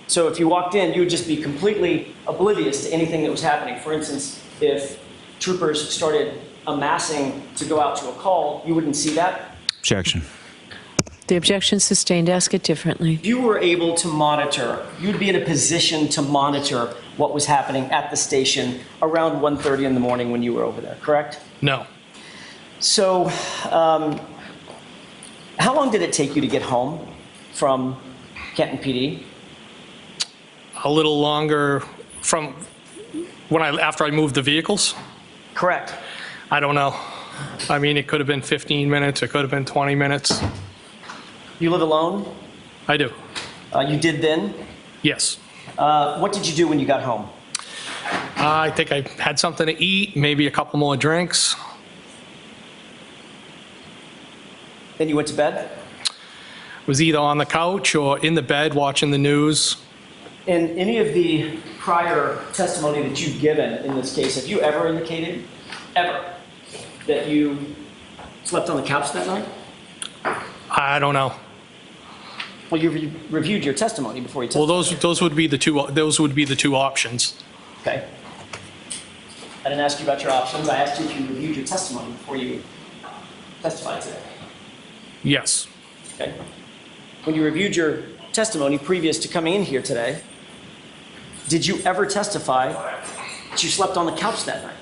So if you walked in, you would just be completely oblivious to anything that was happening. For instance, if troopers started amassing to go out to a call, you wouldn't see that? Objection. The objection sustained. Ask it differently. You were able to monitor, you'd be in a position to monitor what was happening at the station around 1:30 in the morning when you were over there, correct? No. So, how long did it take you to get home from Canton PD? A little longer from after I moved the vehicles? Correct. I don't know. I mean, it could have been 15 minutes, it could have been 20 minutes. You live alone? I do. You did then? Yes. What did you do when you got home? I think I had something to eat, maybe a couple more drinks. Then you went to bed? Was either on the couch or in the bed watching the news. In any of the prior testimony that you've given in this case, have you ever indicated, ever, that you slept on the couch that night? I don't know. Well, you reviewed your testimony before you testified. Well, those would be the two options. Okay. I didn't ask you about your options. I asked you if you reviewed your testimony before you testified today. Yes. Okay. When you reviewed your testimony previous to coming in here today, did you ever testify that you slept on the couch that night?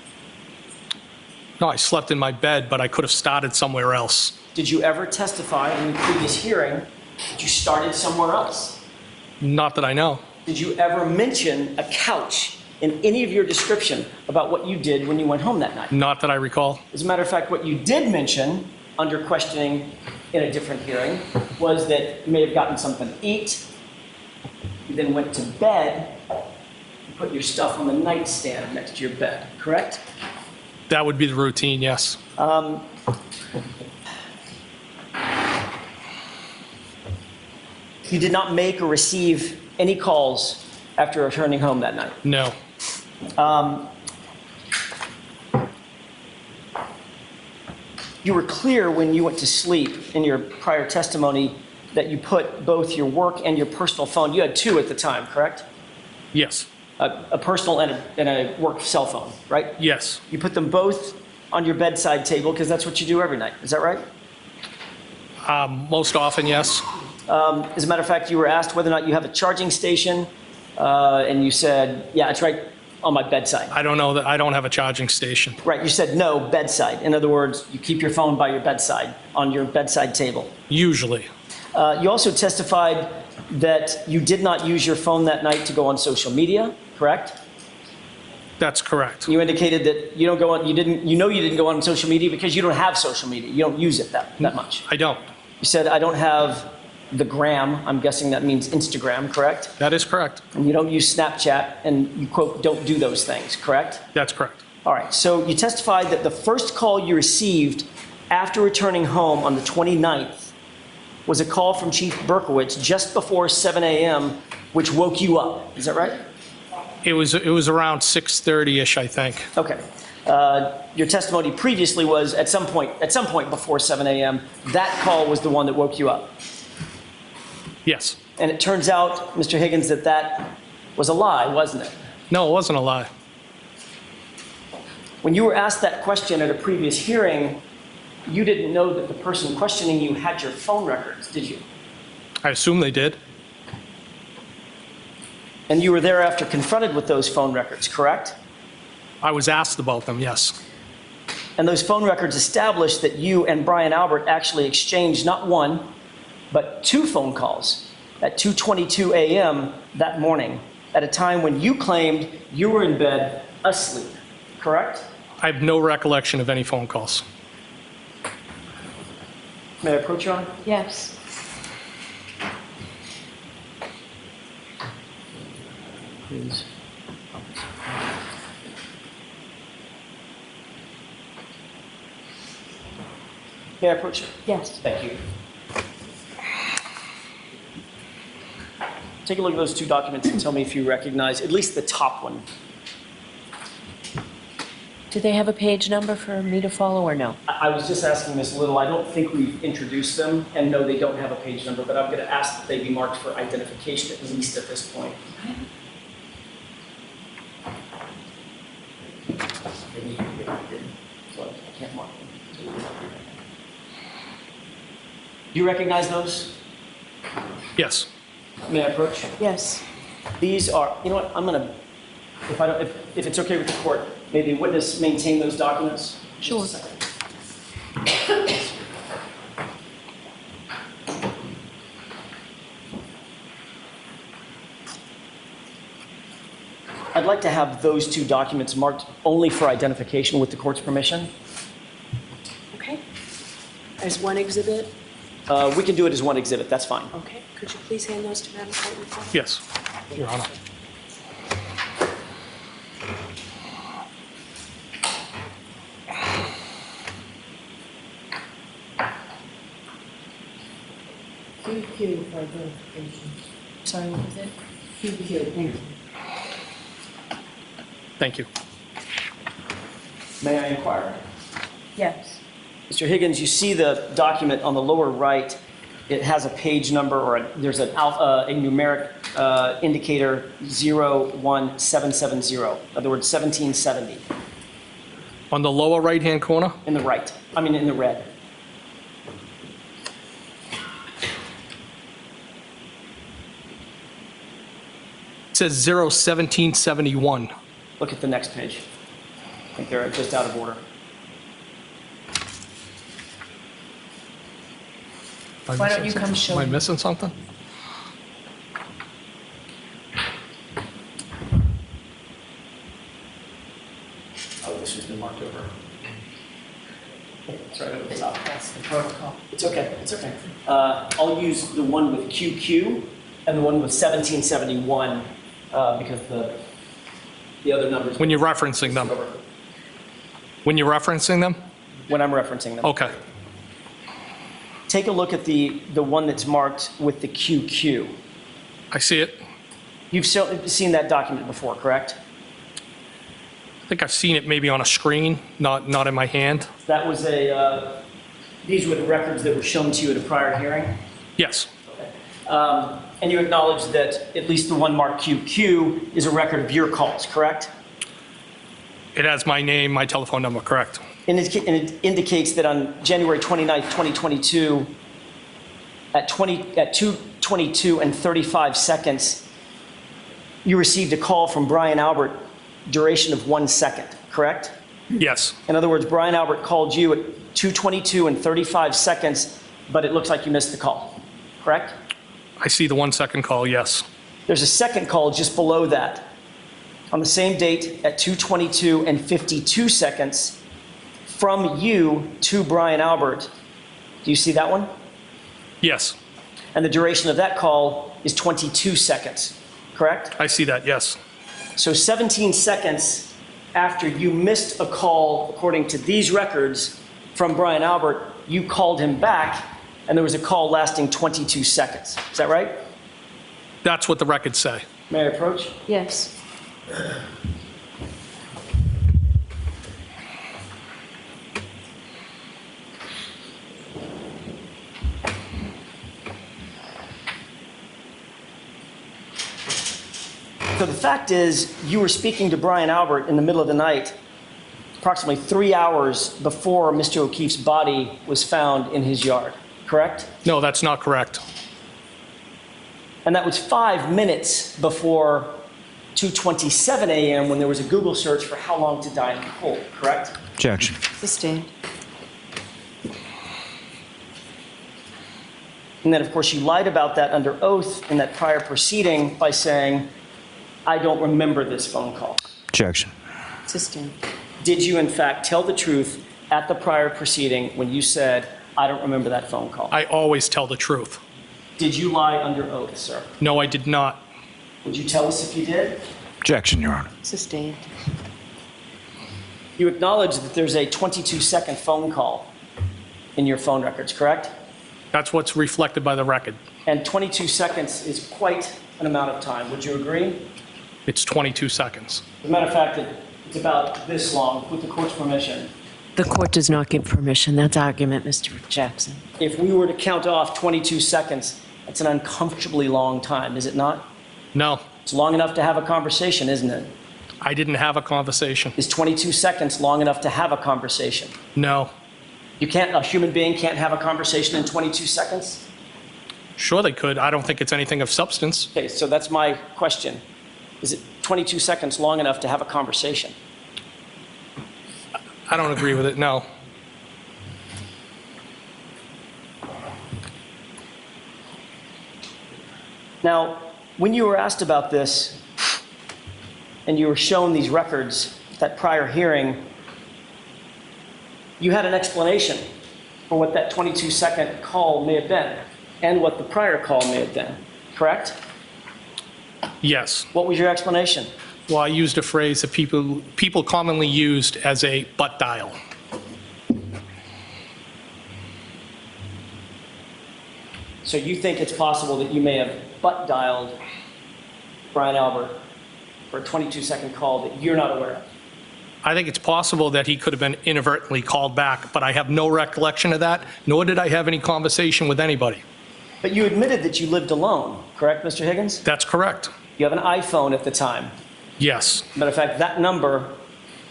No, I slept in my bed, but I could have started somewhere else. Did you ever testify in the previous hearing that you started somewhere else? Not that I know. Did you ever mention a couch in any of your description about what you did when you went home that night? Not that I recall. As a matter of fact, what you did mention under questioning in a different hearing was that you may have gotten something to eat, you then went to bed, you put your stuff on the nightstand next to your bed, correct? That would be the routine, yes. You did not make or receive any calls after returning home that night? No. You were clear when you went to sleep in your prior testimony that you put both your work and your personal phone, you had two at the time, correct? Yes. A personal and a work cell phone, right? Yes. You put them both on your bedside table because that's what you do every night, is that right? Most often, yes. As a matter of fact, you were asked whether or not you have a charging station, and you said, yeah, it's right on my bedside. I don't know that I don't have a charging station. Right, you said no, bedside. In other words, you keep your phone by your bedside, on your bedside table. Usually. You also testified that you did not use your phone that night to go on social media, correct? That's correct. You indicated that you don't go on, you didn't go on social media because you don't have social media. You don't use it that much. I don't. You said, I don't have the gram. I'm guessing that means Instagram, correct? That is correct. And you don't use Snapchat, and you, quote, don't do those things, correct? That's correct. All right, so you testified that the first call you received after returning home on the 29th was a call from Chief Berkowitz just before 7 a.m., which woke you up. Is that right? It was around 6:30-ish, I think. Okay. Your testimony previously was at some point before 7 a.m., that call was the one that woke you up. Yes. And it turns out, Mr. Higgins, that was a lie, wasn't it? No, it wasn't a lie. When you were asked that question at a previous hearing, you didn't know that the person questioning you had your phone records, did you? I assume they did. And you were thereafter confronted with those phone records, correct? I was asked about them, yes. And those phone records established that you and Brian Albert actually exchanged not one, but two phone calls at 2:22 a.m. that morning, at a time when you claimed you were in bed asleep, correct? I have no recollection of any phone calls. May I approach, Your Honor? Yes. Please. May I approach you? Yes. Thank you. Take a look at those two documents and tell me if you recognize at least the top one. Do they have a page number for me to follow or no? I was just asking Ms. Little. I don't think we've introduced them, and no, they don't have a page number, but I'm going to ask that they be marked for identification at least at this point. So I can't mark them. Do you recognize those? Yes. May I approach? Yes. These are, you know what, I'm gonna, if it's okay with the court, may the witness maintain those documents? Sure. Just a second. I'd like to have those two documents marked only for identification with the court's permission. Okay. As one exhibit? We can do it as one exhibit, that's fine. Okay. Could you please hand those to Madam Court Reporter? Yes, Your Honor. Sorry, what was it? Thank you. Thank you. May I inquire? Yes. Mr. Higgins, you see the document on the lower right. It has a page number or there's a numeric indicator 01770. In other words, 1770. On the lower right-hand corner? In the right. I mean, in the red. It says 01771. Look at the next page. I think they're just out of order. Why don't you come show Am I me? missing something? Oh, this has been marked over. It's right over the top. That's the protocol. It's okay. It's okay. I'll use the one with QQ and the one with 1771 because the other numbers. When you're referencing them? When you're referencing them? When I'm referencing them. Okay. Take a look at the one that's marked with the QQ. I see it. You've seen that document before, correct? I think I've seen it maybe on a screen, not in my hand. That was these were the records that were shown to you at a prior hearing? Yes. And you acknowledge that at least the one marked QQ is a record of your calls, correct? It has my name, my telephone number, correct? And it indicates that on January 29th, 2022, at 2:22 and 35 seconds, you received a call from Brian Albert, duration of 1 second, correct? Yes. In other words, Brian Albert called you at 2:22 and 35 seconds, but it looks like you missed the call, correct? I see the 1 second call, yes. There's a second call just below that. On the same date at 2:22 and 52 seconds, from you to Brian Albert. Do you see that one? Yes. And the duration of that call is 22 seconds, correct? I see that, yes. So 17 seconds after you missed a call, according to these records, from Brian Albert, you called him back, and there was a call lasting 22 seconds. Is that right? That's what the records say. May I approach? Yes. So the fact is, you were speaking to Brian Albert in the middle of the night, approximately 3 hours before Mr. O'Keefe's body was found in his yard, correct? No, that's not correct. And that was 5 minutes before 2:27 a.m. when there was a Google search for how long to die in the cold, correct? Objection. Sustained. And then, of course, you lied about that under oath in that prior proceeding by saying, I don't remember this phone call. Objection. Sustained. Did you, in fact, tell the truth at the prior proceeding when you said, I don't remember that phone call? I always tell the truth. Did you lie under oath, sir? No, I did not. Would you tell us if you did? Objection, Your Honor. Sustained. You acknowledge that there's a 22-second phone call in your phone records, correct? That's what's reflected by the record. And 22 seconds is quite an amount of time. Would you agree? It's 22 seconds. As a matter of fact, it's about this long, with the court's permission. The court does not give permission. That's argument, Mr. Jackson. If we were to count off 22 seconds, that's an uncomfortably long time, is it not? No. It's long enough to have a conversation, isn't it? I didn't have a conversation. Is 22 seconds long enough to have a conversation? No. A human being can't have a conversation in 22 seconds? Sure they could. I don't think it's anything of substance. Okay, so that's my question. Is it 22 seconds long enough to have a conversation? I don't agree with it, no. Now, when you were asked about this and you were shown these records, that prior hearing, you had an explanation for what that 22-second call may have been and what the prior call may have been, correct? Yes. What was your explanation? Well, I used a phrase that people commonly used as a butt dial. So you think it's possible that you may have butt dialed Brian Albert for a 22-second call that you're not aware of? I think it's possible that he could have been inadvertently called back, but I have no recollection of that, nor did I have any conversation with anybody. But you admitted that you lived alone, correct, Mr. Higgins? That's correct. You have an iPhone at the time. Yes. Matter of fact, that number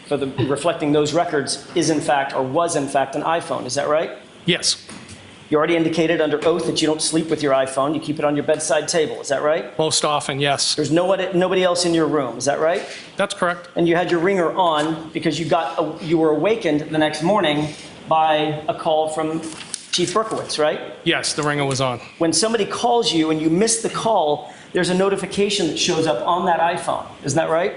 for reflecting those records is in fact, or was in fact, an iPhone. Is that right? Yes. You already indicated under oath that you don't sleep with your iPhone. You keep it on your bedside table. Is that right? Most often, yes. There's nobody else in your room. Is that right? That's correct. And you had your ringer on because you were awakened the next morning by a call from Chief Berkowitz, right? Yes, the ringer was on. When somebody calls you and you miss the call, there's a notification that shows up on that iPhone. Isn't that right?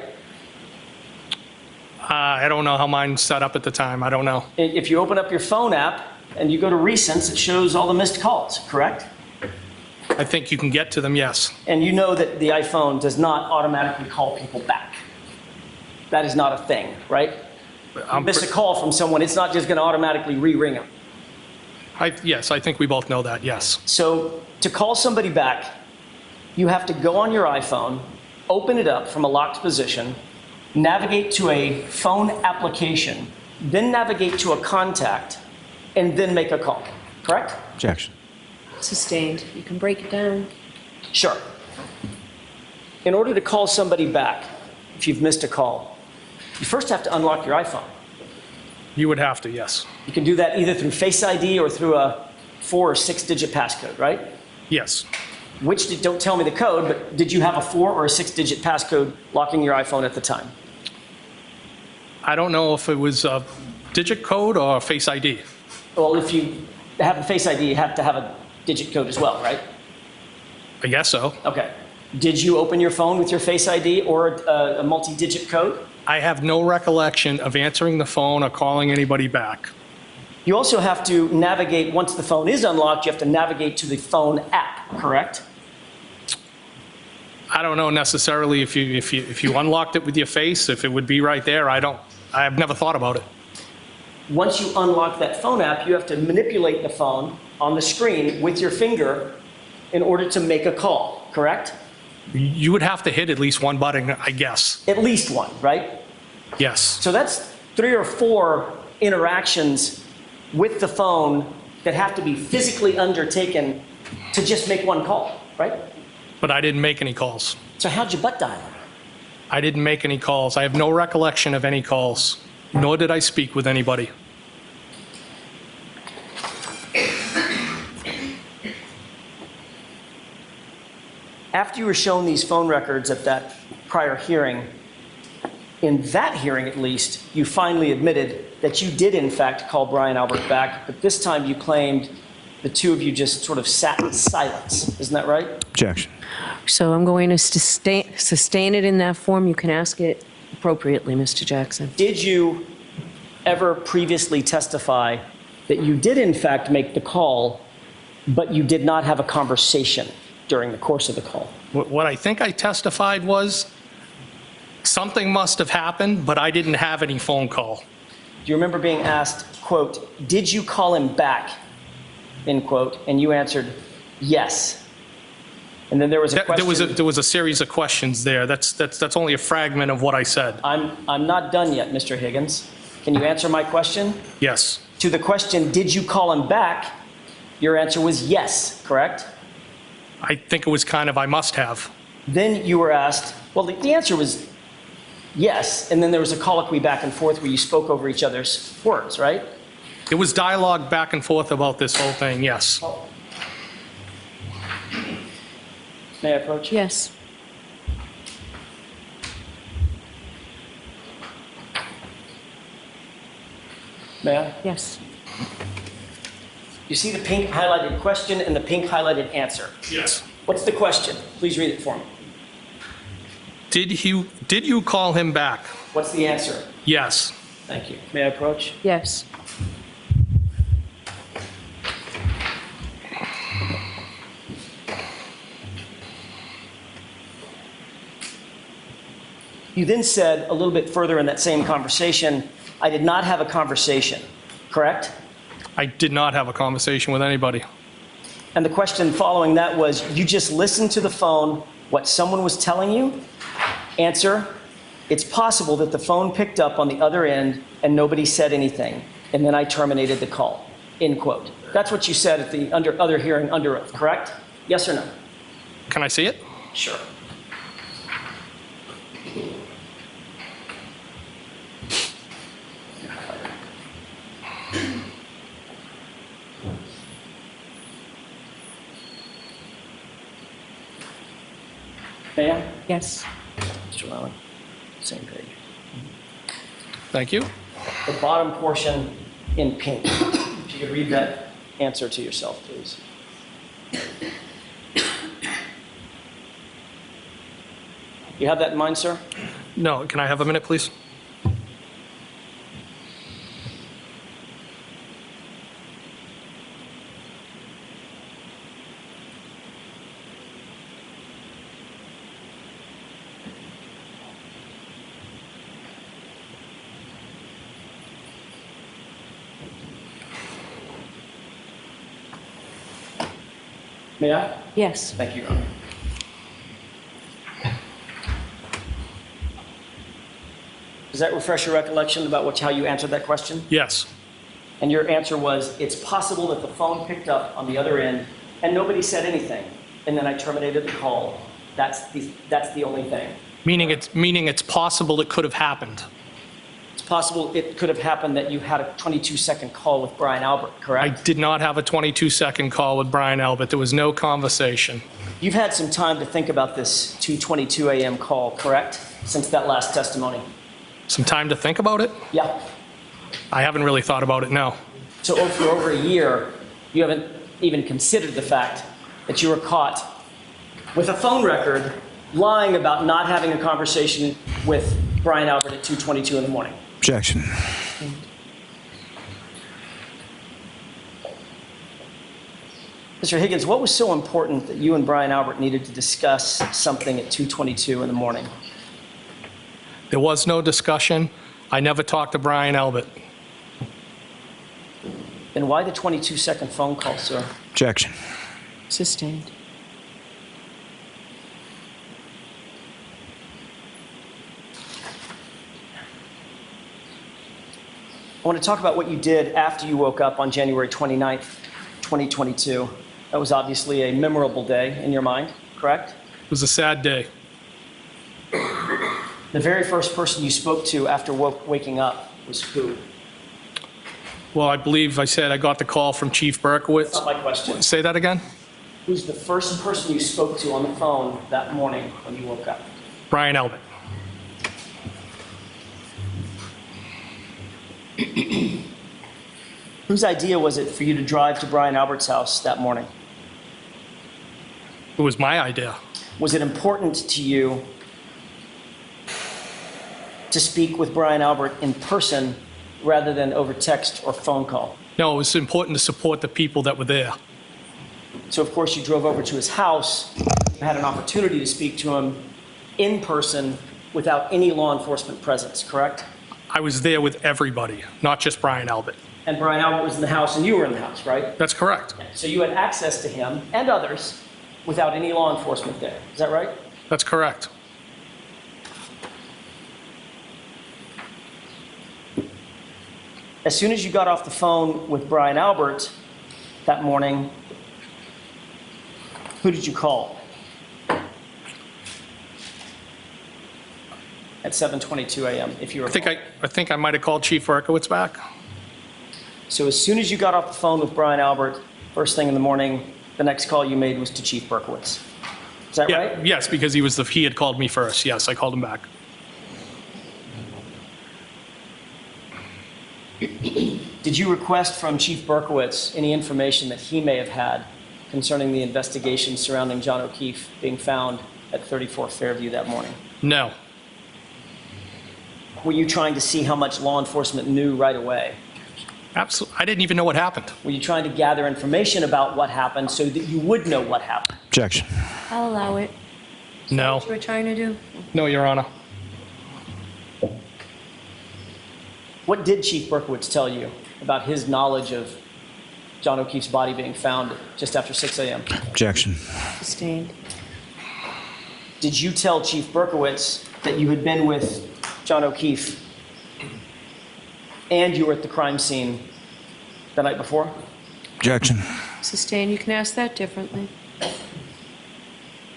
I don't know how mine's set up at the time. I don't know. If you open up your phone app and you go to recents, it shows all the missed calls, correct? I think you can get to them, yes. And you know that the iPhone does not automatically call people back. That is not a thing, right? You miss a call from someone, it's not just going to automatically re-ring them. Yes, I think we both know that, yes. So to call somebody back, you have to go on your iPhone, open it up from a locked position, navigate to a phone application, then navigate to a contact, and then make a call, correct? Objection. Sustained. You can break it down. Sure. In order to call somebody back, if you've missed a call, you first have to unlock your iPhone. You would have to, yes. You can do that either through Face ID or through a 4 or 6-digit passcode, right? Yes. Don't tell me the code, but did you have a 4 or a 6-digit passcode locking your iPhone at the time? I don't know if it was a digit code or Face ID. Well, if you have a Face ID, you have to have a digit code as well, right? I guess so. Okay. Did you open your phone with your Face ID or a multi-digit code? I have no recollection of answering the phone or calling anybody back. You also have to navigate, once the phone is unlocked, you have to navigate to the phone app, correct? I don't know necessarily if you unlocked it with your face, if it would be right there. I've never thought about it. Once you unlock that phone app, you have to manipulate the phone on the screen with your finger in order to make a call, correct? You would have to hit at least one button, I guess. At least one, right? Yes. So that's 3 or 4 interactions with the phone that have to be physically undertaken to just make one call, right? But I didn't make any calls. So how'd you butt dial? I didn't make any calls. I have no recollection of any calls, nor did I speak with anybody. After you were shown these phone records at that prior hearing, in that hearing at least, you finally admitted that you did in fact call Brian Albert back, but this time you claimed the two of you just sort of sat in silence. Isn't that right? Objection. So I'm going to sustain it in that form. You can ask it appropriately, Mr. Jackson. Did you ever previously testify that you did in fact make the call, but you did not have a conversation during the course of the call? What I think I testified was something must have happened, but I didn't have any phone call. Do you remember being asked, quote, did you call him back, end quote, and you answered, yes. And then there was a question. There was a series of questions there. That's only a fragment of what I said. I'm not done yet, Mr. Higgins. Can you answer my question? Yes. To the question, did you call him back? Your answer was yes, correct? I think it was kind of, I must have. Then you were asked, well, the answer was yes, and then there was a colloquy back and forth where you spoke over each other's words, right? It was dialogue back and forth about this whole thing, yes. May I approach? Yes. May I? Yes. You see the pink highlighted question and the pink highlighted answer? Yes. What's the question? Please read it for me. Did you call him back? What's the answer? Yes. Thank you. May I approach? Yes. You then said a little bit further in that same conversation, I did not have a conversation, correct? I did not have a conversation with anybody. And the question following that was, you just listened to the phone, what someone was telling you? Answer, it's possible that the phone picked up on the other end and nobody said anything, and then I terminated the call, end quote. That's what you said at the other hearing under oath, correct? Yes or no? Can I see it? Sure. May I? Yes. Mr. Allen, same page. Thank you. The bottom portion in pink. If you could read that answer to yourself, please. You have that in mind, sir? No, can I have a minute, please? May I? Yes. Thank you, Your Honor. Does that refresh your recollection about how you answered that question? Yes. And your answer was, it's possible that the phone picked up on the other end and nobody said anything, and then I terminated the call. That's the only thing. Meaning it's possible it could have happened. It's possible it could have happened that you had a 22-second call with Brian Albert, I correct? did not have a 22-second call with Brian Albert. There was no conversation. You've had some time to think about this 2:22 a.m. call, correct? Since that last testimony. Some time to think about it? Yeah. I haven't really thought about it, no. So for over a year, you haven't even considered the fact that you were caught with a phone record lying about not having a conversation with Brian Albert at 2:22 in the morning. Objection. Mr. Higgins, what was so important that you and Brian Albert needed to discuss something at 2:22 in the morning? There was no discussion. I never talked to Brian Albert. Then why the 22-second phone call, sir? Objection. Sustained. I want to talk about what you did after you woke up on January 29th, 2022. That was obviously a memorable day in your mind, correct? It was a sad day. The very first person you spoke to after waking up was who? Well, I believe I said I got the call from Chief Berkowitz. That's not my question. Say that again? Who's the first person you spoke to on the phone that morning when you woke up? Brian Albert. Whose idea was it for you to drive to Brian Albert's house that morning? It was my idea. Was it important to you to speak with Brian Albert in person rather than over text or phone call? No, it was important to support the people that were there. So, of course, you drove over to his house, had an opportunity to speak to him in person without any law enforcement presence, correct? I was there with everybody, not just Brian Albert. And Brian Albert was in the house and you were in the house, right? That's correct. So you had access to him and others without any law enforcement there. Is that right? That's correct. As soon as you got off the phone with Brian Albert that morning, who did you call? At 7:22 a.m., if you were. I think I might have called Chief Berkowitz back. So as soon as you got off the phone with Brian Albert, first thing in the morning, the next call you made was to Chief Berkowitz. Is that right? Yes, because he had called me first. Yes, I called him back. Did you request from Chief Berkowitz any information that he may have had concerning the investigation surrounding John O'Keefe being found at 34 Fairview that morning? No. Were you trying to see how much law enforcement knew right away? Absolutely. I didn't even know what happened. Were you trying to gather information about what happened so that you would know what happened? Objection. I'll allow it. No. What you were trying to do? No, Your Honor. What did Chief Berkowitz tell you about his knowledge of John O'Keefe's body being found just after 6 a.m.? Objection. Sustained. Did you tell Chief Berkowitz that you had been with John O'Keefe and you were at the crime scene the night before? Objection. Sustained. You can ask that differently.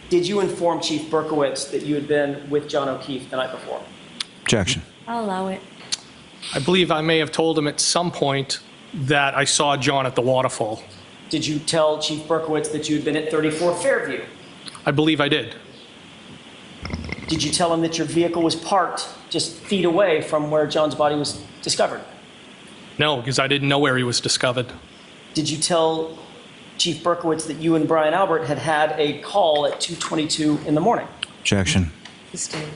Did you inform Chief Berkowitz that you had been with John O'Keefe the night before? Objection. I'll allow it. I believe I may have told him at some point that I saw John at the Waterfall. Did you tell Chief Berkowitz that you had been at 34 Fairview? I believe I did. Did you tell him that your vehicle was parked just feet away from where John's body was discovered? No, because I didn't know where he was discovered. Did you tell Chief Berkowitz that you and Brian Albert had had a call at 2:22 in the morning? Objection. Sustained.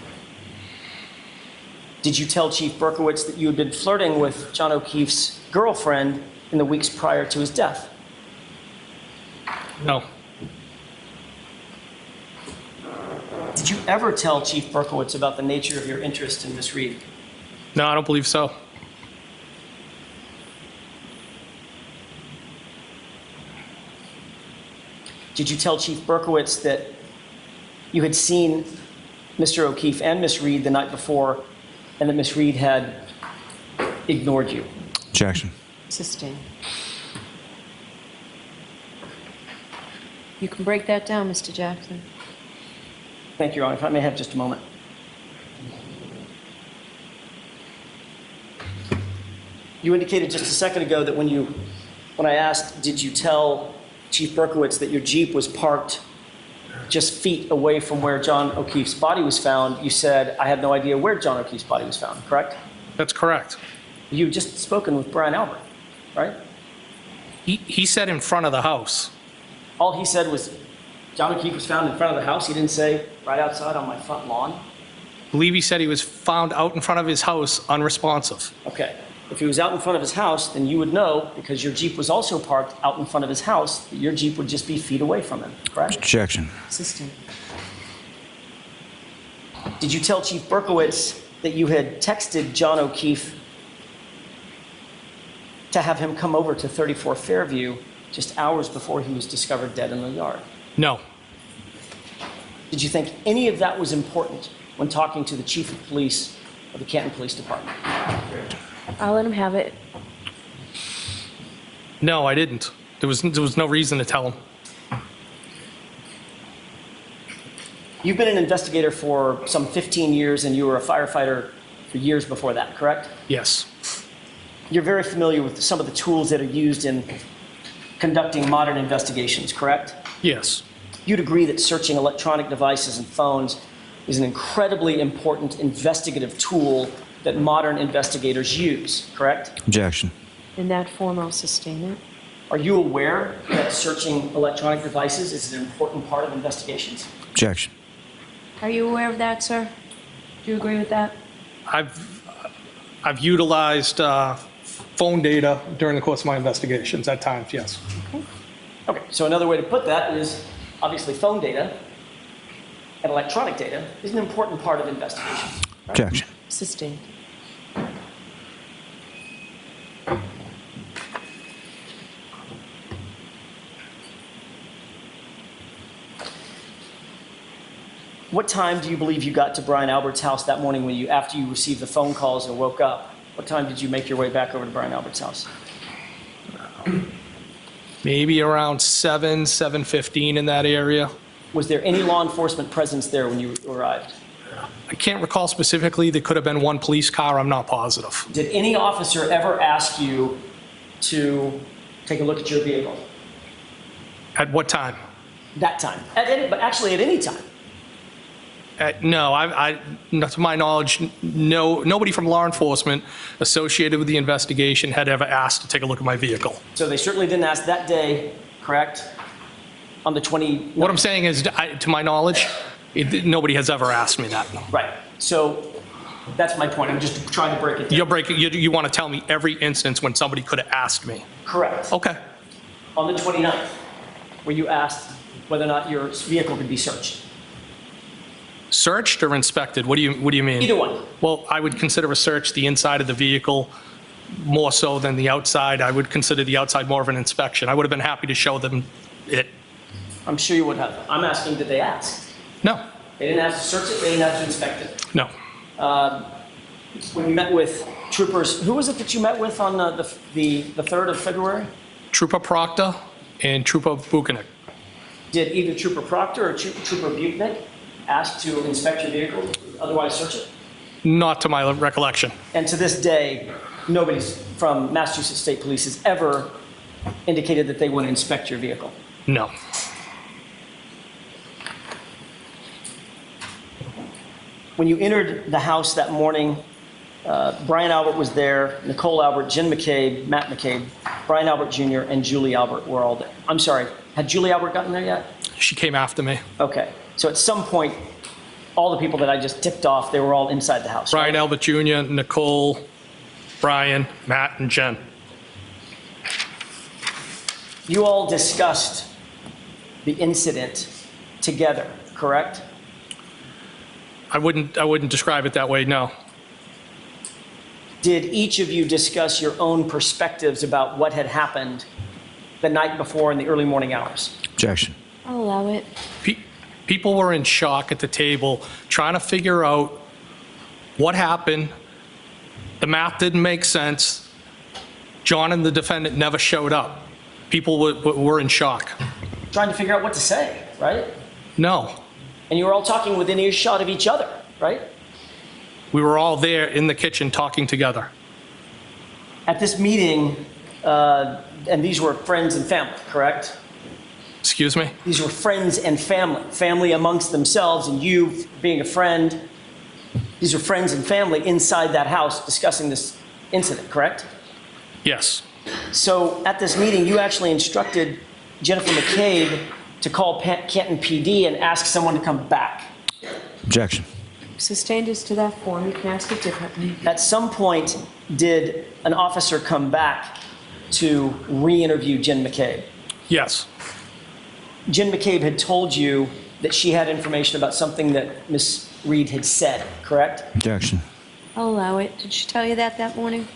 Did you tell Chief Berkowitz that you had been flirting with John O'Keefe's girlfriend in the weeks prior to his death? No. Did you ever tell Chief Berkowitz about the nature of your interest in Miss Reed? No, I don't believe so. Did you tell Chief Berkowitz that you had seen Mr. O'Keefe and Miss Reed the night before and that Miss Reed had ignored you? Objection. Sustained. You can break that down, Mr. Jackson. Thank you, Your Honor. If I may have just a moment. You indicated just a second ago that when I asked, did you tell Chief Berkowitz that your Jeep was parked just feet away from where John O'Keefe's body was found, you said, I had no idea where John O'Keefe's body was found, correct? That's correct. You had just spoken with Brian Albert, right? He said in front of the house. All he said was John O'Keefe was found in front of the house. He didn't say right outside on my front lawn. I believe he said he was found out in front of his house unresponsive. Okay. If he was out in front of his house, then you would know, because your Jeep was also parked out in front of his house, that your Jeep would just be feet away from him, correct? Objection. Sustained. Did you tell Chief Berkowitz that you had texted John O'Keefe to have him come over to 34 Fairview just hours before he was discovered dead in the yard? No. Did you think any of that was important when talking to the Chief of Police of the Canton Police Department? I'll let him have it. No, I didn't. There was no reason to tell him. You've been an investigator for some 15 years, and you were a firefighter for years before that, correct? Yes. You're very familiar with some of the tools that are used in conducting modern investigations, correct? Yes. You'd agree that searching electronic devices and phones is an incredibly important investigative tool that modern investigators use, correct? Objection. In that form, I'll sustain it. Are you aware that searching electronic devices is an important part of investigations? Objection. Are you aware of that, sir? Do you agree with that? I've utilized phone data during the course of my investigations at times, yes. Okay, so another way to put that is obviously phone data and electronic data is an important part of investigations. Right? Objection. Sustained. What time do you believe you got to Brian Albert's house that morning after you received the phone calls and woke up? What time did you make your way back over to Brian Albert's house? Maybe around 7:15 in that area. Was there any law enforcement presence there when you arrived? I can't recall specifically. There could have been one police car. I'm not positive. Did any officer ever ask you to take a look at your vehicle? At what time? That time. But actually at any time. No, not to my knowledge, nobody from law enforcement associated with the investigation had ever asked to take a look at my vehicle. So they certainly didn't ask that day, correct? On the 29th. What I'm saying is, to my knowledge, nobody has ever asked me that. Right. So that's my point. I'm just trying to break it down. You want to tell me every instance when somebody could have asked me? Correct. Okay. On the 29th, were you asked whether or not your vehicle could be searched? Searched or inspected? What do you mean? Either one. Well, I would consider a search the inside of the vehicle more so than the outside. I would consider the outside more of an inspection. I would have been happy to show them it. I'm sure you would have. I'm asking, did they ask? No. They didn't ask to search it, they didn't ask to inspect it. No. When you met with troopers, who was it that you met with on the 3rd of February? Trooper Proctor and Trooper Buchanan. Did either Trooper Proctor or Trooper Buchanan ask to inspect your vehicle, otherwise search it? Not to my recollection. And to this day, nobody from Massachusetts State Police has ever indicated that they want to inspect your vehicle? No. When you entered the house that morning, Brian Albert was there, Nicole Albert, Jen McCabe, Matt McCabe, Brian Albert Jr., and Julie Albert were all there. I'm sorry, had Julie Albert gotten there yet? She came after me. Okay, so at some point, all the people that I just tipped off, they were all inside the house. Brian Albert Jr., Nicole, Brian, Matt, and Jen. You all discussed the incident together, correct? I wouldn't describe it that way, no. Did each of you discuss your own perspectives about what had happened the night before in the early morning hours? Objection. I'll allow it. People were in shock at the table trying to figure out what happened. The math didn't make sense. John and the defendant never showed up. People were in shock. Trying to figure out what to say, right? No. And you were all talking within earshot of each other, right? We were all there in the kitchen talking together. At this meeting, and these were friends and family, correct? Excuse me? These were friends and family amongst themselves, and you being a friend. These were friends and family inside that house discussing this incident, correct? Yes. So at this meeting, you actually instructed Jennifer McCabe to call Canton PD and ask someone to come back. Objection. Sustained as to that form, you can ask it differently. At some point, did an officer come back to re-interview Jen McCabe? Yes. Jen McCabe had told you that she had information about something that Ms. Reed had said, correct? Objection. I'll allow it. Did she tell you that morning?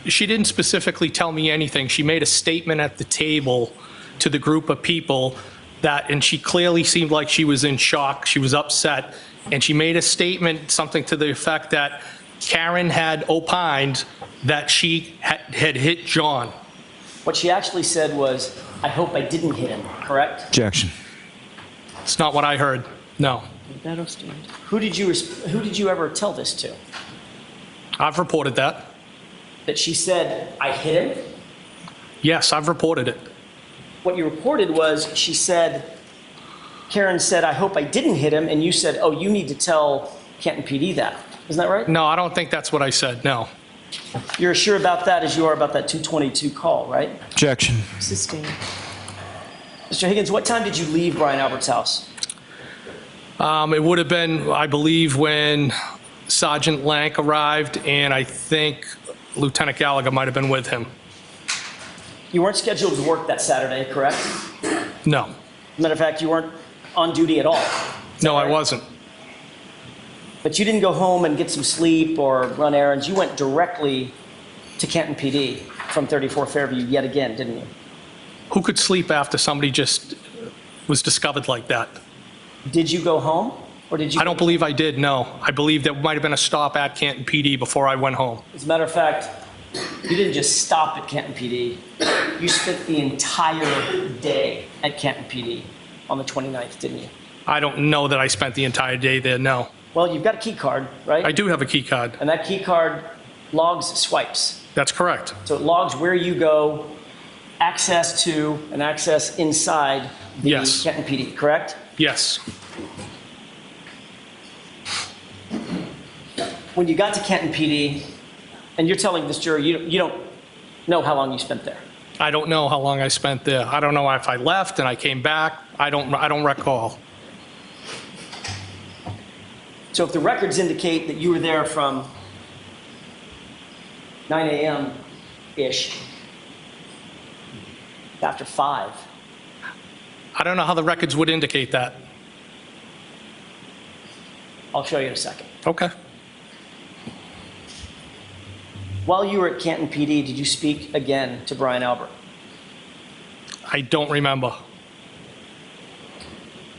She didn't specifically tell me anything. She made a statement at the table to the group of people and she clearly seemed like she was in shock. She was upset. And she made a statement, something to the effect that Karen had opined that she had hit John. What she actually said was, I hope I didn't hit him, correct? Objection. It's not what I heard, no. That'll stand. Who did you ever tell this to? I've reported that. That she said, I hit him? Yes, I've reported it. What you reported was Karen said, I hope I didn't hit him, and you said, oh, you need to tell Canton PD that. Isn't that right? No, I don't think that's what I said, no. You're as sure about that as you are about that 222 call, right? Objection. Sustained. Mr. Higgins, what time did you leave Brian Albert's house? It would have been, I believe, when Sergeant Lank arrived, and I think Lieutenant Gallagher might have been with him. You weren't scheduled to work that Saturday, correct? No. Matter of fact, you weren't on duty at all. No, I wasn't. But you didn't go home and get some sleep or run errands. You went directly to Canton PD from 34 Fairview yet again, didn't you? Who could sleep after somebody just was discovered like that? Did you go home? Or did you? I don't believe I did, no. I believe there might have been a stop at Canton PD before I went home. As a matter of fact, you didn't just stop at Canton PD. You spent the entire day at Canton PD on the 29th, didn't you? I don't know that I spent the entire day there, no. Well, you've got a key card, right? I do have a key card. And that key card logs swipes. That's correct. So it logs where you go, access to, and access inside the Yes. Canton PD, correct? Yes. When you got to Canton PD, and you're telling this jury you don't know how long you spent there. I don't know how long I spent there. I don't know if I left and I came back. I don't recall. So if the records indicate that you were there from 9 a.m.-ish, after 5, I don't know how the records would indicate that. I'll show you in a second. Okay. While you were at Canton PD, did you speak again to Brian Albert? I don't remember.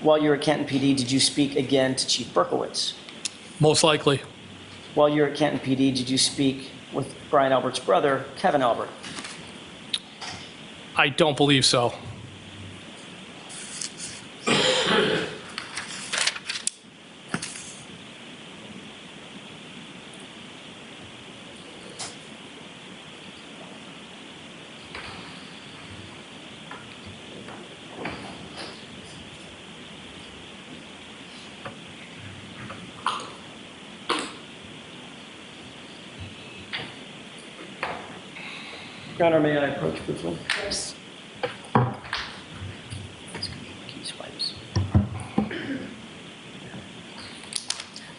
While you were at Canton PD, did you speak again to Chief Berkowitz? Most likely. While you were at Canton PD, did you speak with Brian Albert's brother, Kevin Albert? I don't believe so. Your Honor, may I approach briefly? Yes. Key swipes.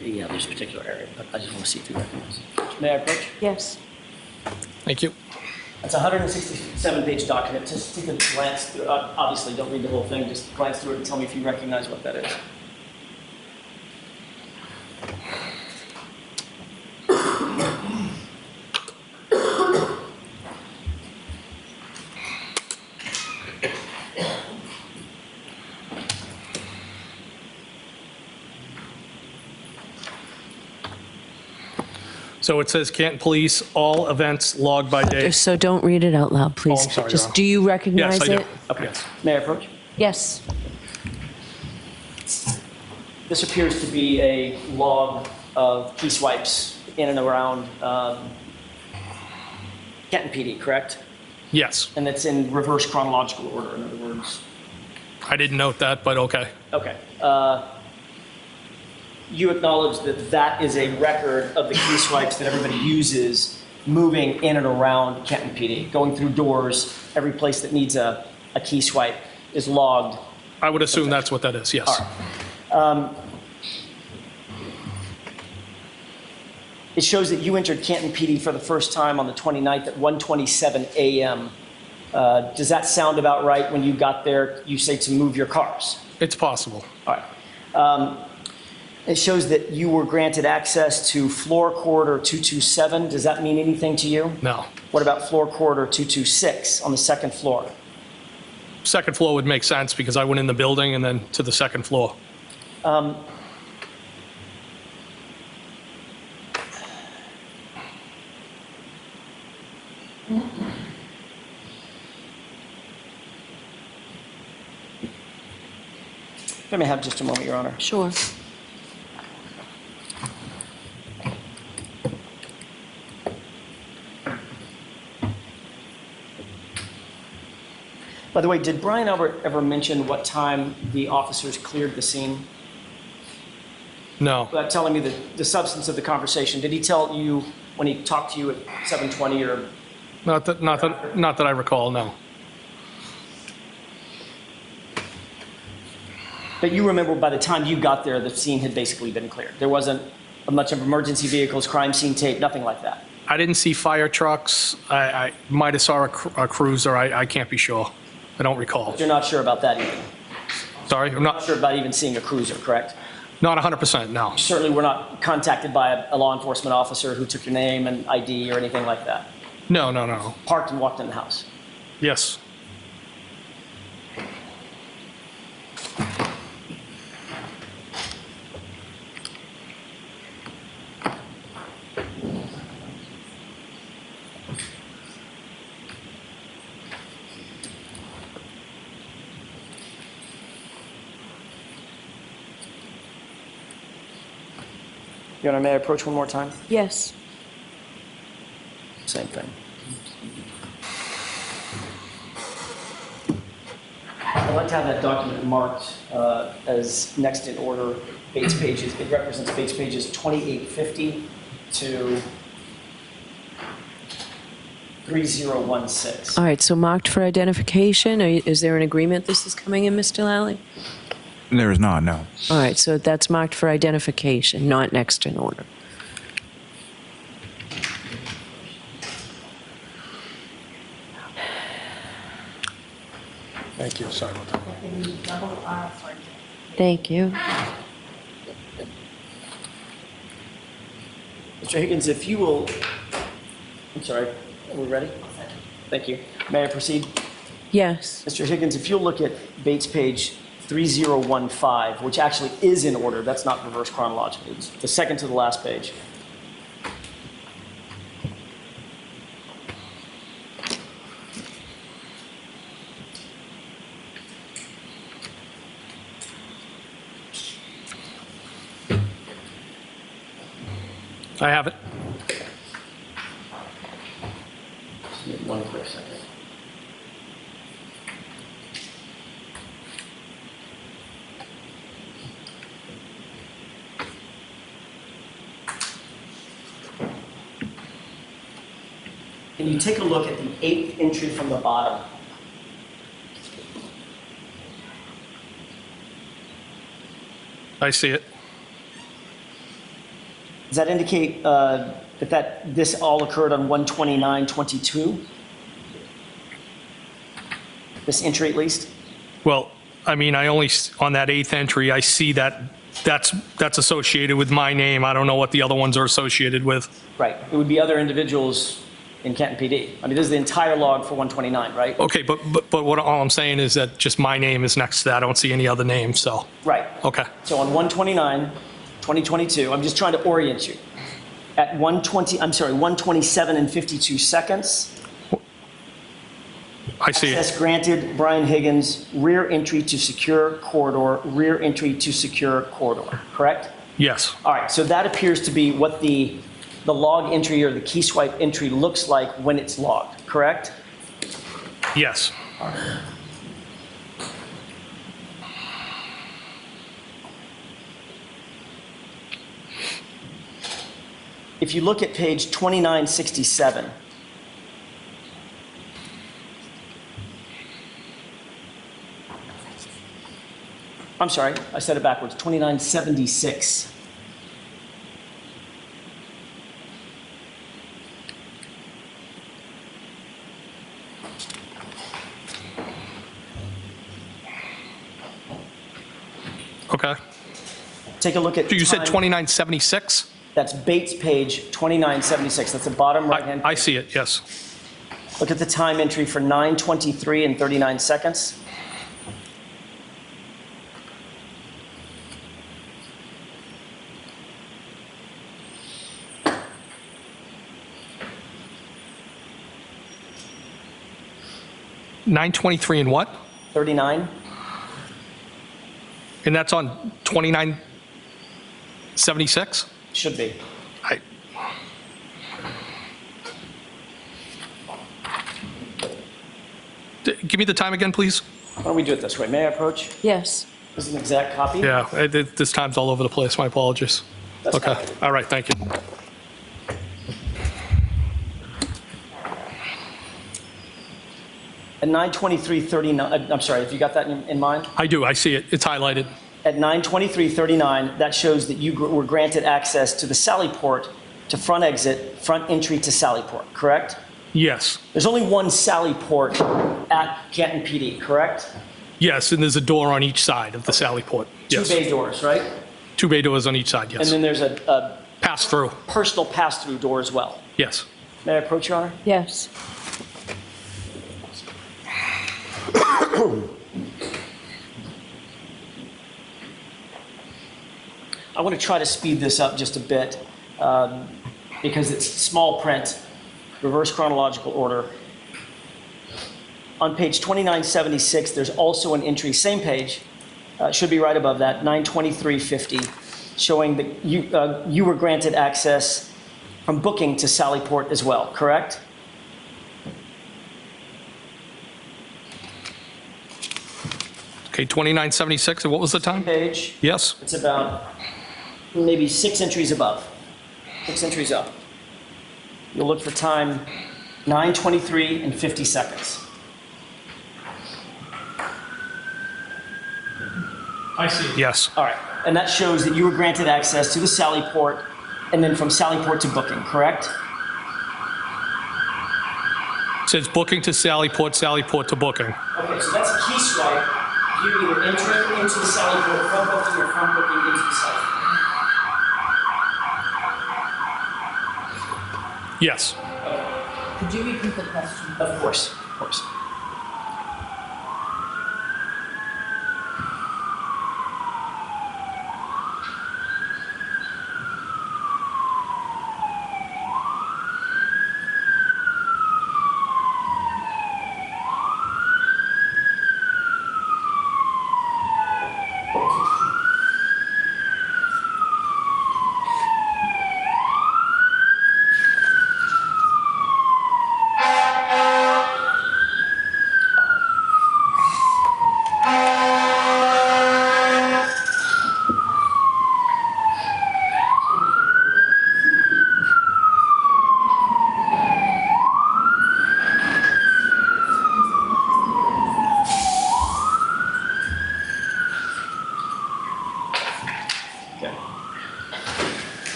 Yeah, there's a particular area, but I just want to see if you recognize it. May I approach? Yes. Thank you. It's a 167-page document. Just take a glance through. Obviously, don't read the whole thing. Just glance through it and tell me if you recognize what that is. So it says Canton Police, all events logged by day. So don't read it out loud, please. Oh, I'm sorry, Your Just, Honor. do you recognize Yes, I do. it? Okay. Yes. May I approach? Yes. This appears to be a log of key swipes in and around Canton PD, correct? Yes. And it's in reverse chronological order, in other words. I didn't note that, but okay. Okay. You acknowledge that that is a record of the key swipes that everybody uses moving in and around Canton PD, going through doors, every place that needs a key swipe is logged. I would assume that's what that is, yes. All right. It shows that you entered Canton PD for the first time on the 29th at 1:27 a.m. Does that sound about right? When you got there, you say to move your cars? It's possible. All right. It shows that you were granted access to floor corridor 227. Does that mean anything to you? No. What about floor corridor 226 on the second floor? Second floor would make sense because I went in the building and then to the second floor. Let me have just a moment, Your Honor. Sure. By the way, did Brian Albert ever mention what time the officers cleared the scene? No. Telling me the substance of the conversation. Did he tell you when he talked to you at 7:20 or? Not that I recall, no. But you remember by the time you got there, the scene had basically been cleared. There wasn't a bunch of emergency vehicles, crime scene tape, nothing like that. I didn't see fire trucks. I might have saw a cruiser. I can't be sure. I don't recall. But you're not sure about that either? Sorry? I'm not sure about even seeing a cruiser, correct? Not 100%, no. You certainly were not contacted by a law enforcement officer who took your name and ID or anything like that? No, no, no. Parked and walked in the house? Yes. Your Honor, may I approach one more time? Yes. Same thing. like to have that document marked as next in order. Bates pages, it represents Bates pages 2850 to 3016. All right, so marked for identification. Is there an agreement this is coming in, Mr. Lally? There is not, no. All right, so that's marked for identification, not next in order. Thank you. Sorry about that. Thank you. Mr. Higgins, if you will, I'm sorry, are we ready? Thank you. May I proceed? Yes. Mr. Higgins, if you'll look at Bates page 3015, which actually is in order, that's not reverse chronological, it's the second to the last page. I have it. Just need one quick second. Can you take a look at the 8th entry from the bottom? I see it. Does that indicate that this all occurred on 1/29/22? This entry at least? Well, I mean, I only, on that 8th entry, I see that that's associated with my name. I don't know what the other ones are associated with. Right. It would be other individuals in Canton PD. I mean, this is the entire log for 129, right? Okay, but what all I'm saying is that just my name is next to that. I don't see any other names, so. Right. Okay. So on 1/29/2022, I'm just trying to orient you. At 127 and 52 seconds. I see it. Access granted, Brian Higgins, rear entry to secure corridor, rear entry to secure corridor, correct? Yes. All right, so that appears to be what the log entry or the key swipe entry looks like when it's logged, correct? Yes. If you look at page 2967, I'm sorry, I said it backwards, 2976. Okay. Take a look at. So you said 2976? That's Bates page 2976. That's the bottom right-hand. I see it, yes. Look at the time entry for 9:23 and 39 seconds. $923 and what? 39. And that's on 2976? Should be. Give me the time again, please. Why don't we do it this way? May I approach? Yes. This is an exact copy? Yeah, this time's all over the place. My apologies. That's okay. fine. All right, thank you. At 9:23:39, I'm sorry, have you got that in mind? I do. I see it. It's highlighted. At 9:23:39, that shows that you were granted access to the Sally Port to front exit, front entry to Sally Port, correct? Yes. There's only one Sally Port at Canton PD, correct? Yes, and there's a door on each side of the Sally Port. Yes. 2 bay doors, right? 2 bay doors on each side, yes. And then there's a pass-through. Personal pass-through door as well. Yes. May I approach, Your Honor? Yes. I want to try to speed this up just a bit because it's small print, reverse chronological order. On page 2976, there's also an entry, same page, should be right above that, 92350, showing that you were granted access from booking to Sally Port as well, correct? Okay, 2976, and what was the time? Page. Yes. It's about maybe 6 entries above. 6 entries up. You'll look for time 9:23 and 50 seconds. I see. Yes. All right. And that shows that you were granted access to the Sally Port and then from Sally Port to booking, correct? It says booking to Sally Port to booking. Okay, so that's a key swipe. You're either entering into the Sally Port from booking or from booking into the Sally Port. Yes. Could you repeat the question? Of course, of course.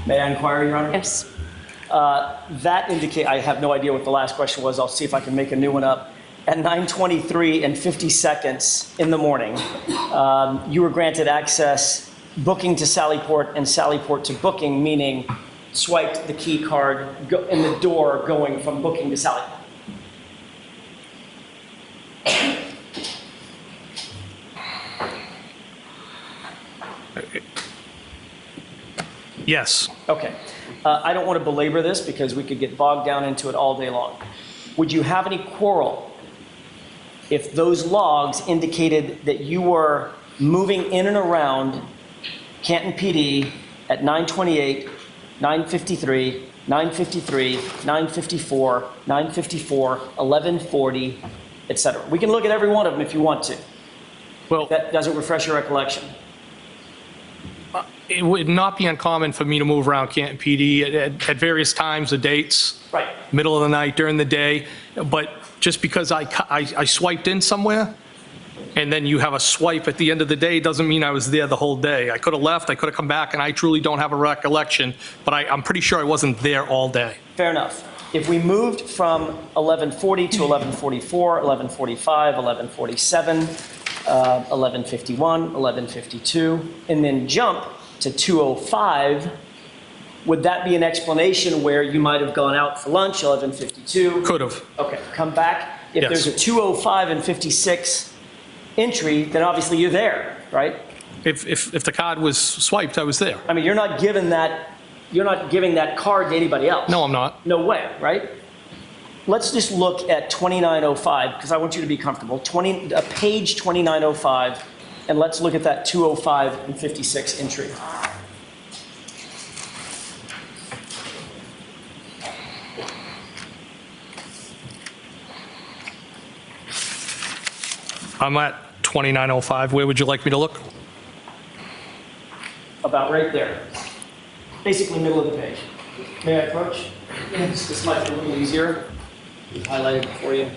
May I inquire, Your Honor? Yes. That indicate, I have no idea what the last question was. I'll see if I can make a new one up. At 9:23 and 50 seconds in the morning, you were granted access booking to Sally Port and Sally Port to booking, meaning swiped the key card in the door going from booking to Sally Port. Yes. Okay. I don't want to belabor this because we could get bogged down into it all day long. Would you have any quarrel if those logs indicated that you were moving in and around Canton PD at 9:28, 9:53, 9:53, 9:54, 9:54, 11:40, etc.? We can look at every one of them if you want to. Well, that doesn't refresh your recollection. It would not be uncommon for me to move around Canton PD at various times or dates. Right. Middle of the night, during the day. But just because I swiped in somewhere and then you have a swipe at the end of the day doesn't mean I was there the whole day. I could have left, I could have come back, and I truly don't have a recollection, but I'm pretty sure I wasn't there all day. Fair enough. If we moved from 11:40 to 11:44, 11:45, 11:47, 11:51, 11:52, and then jump to 2:05, would that be an explanation where you might have gone out for lunch, 11:52? Could have. Okay, come back. If Yes. there's a 2:05 and 56 entry, then obviously you're there, right? If the card was swiped, I was there. I mean, you're not giving that card to anybody else. No, I'm not. No way, right? Let's just look at 2905, because I want you to be comfortable. Page 2905, and let's look at that 2:05 and 56 entry. I'm at 2905. Where would you like me to look? About right there. Basically middle of the page. May I approach? This might be a little easier. Highlighted it for you.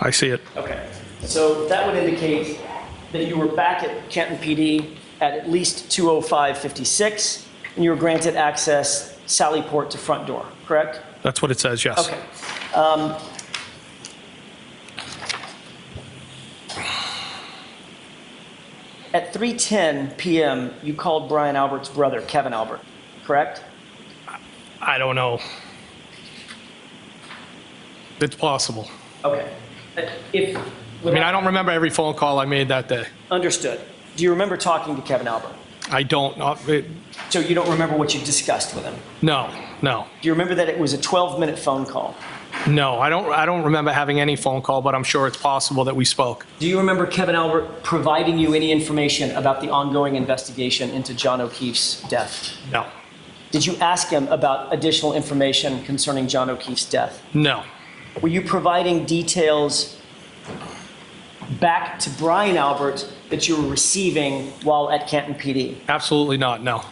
I see it. Okay. So that would indicate that you were back at Canton PD at least 2:05:56, and you were granted access Sally Port to front door, correct? That's what it says, yes. Okay. At 3:10 p.m., you called Brian Albert's brother, Kevin Albert, correct? I don't know. It's possible. Okay. I don't remember every phone call I made that day. Understood. Do you remember talking to Kevin Albert? I don't. So you don't remember what you discussed with him? No. Do you remember that it was a 12-minute phone call? No, I don't remember having any phone call, but I'm sure it's possible that we spoke. Do you remember Kevin Albert providing you any information about the ongoing investigation into John O'Keefe's death? No. Did you ask him about additional information concerning John O'Keefe's death? No. Were you providing details back to Brian Albert that you were receiving while at Canton PD? Absolutely not, no.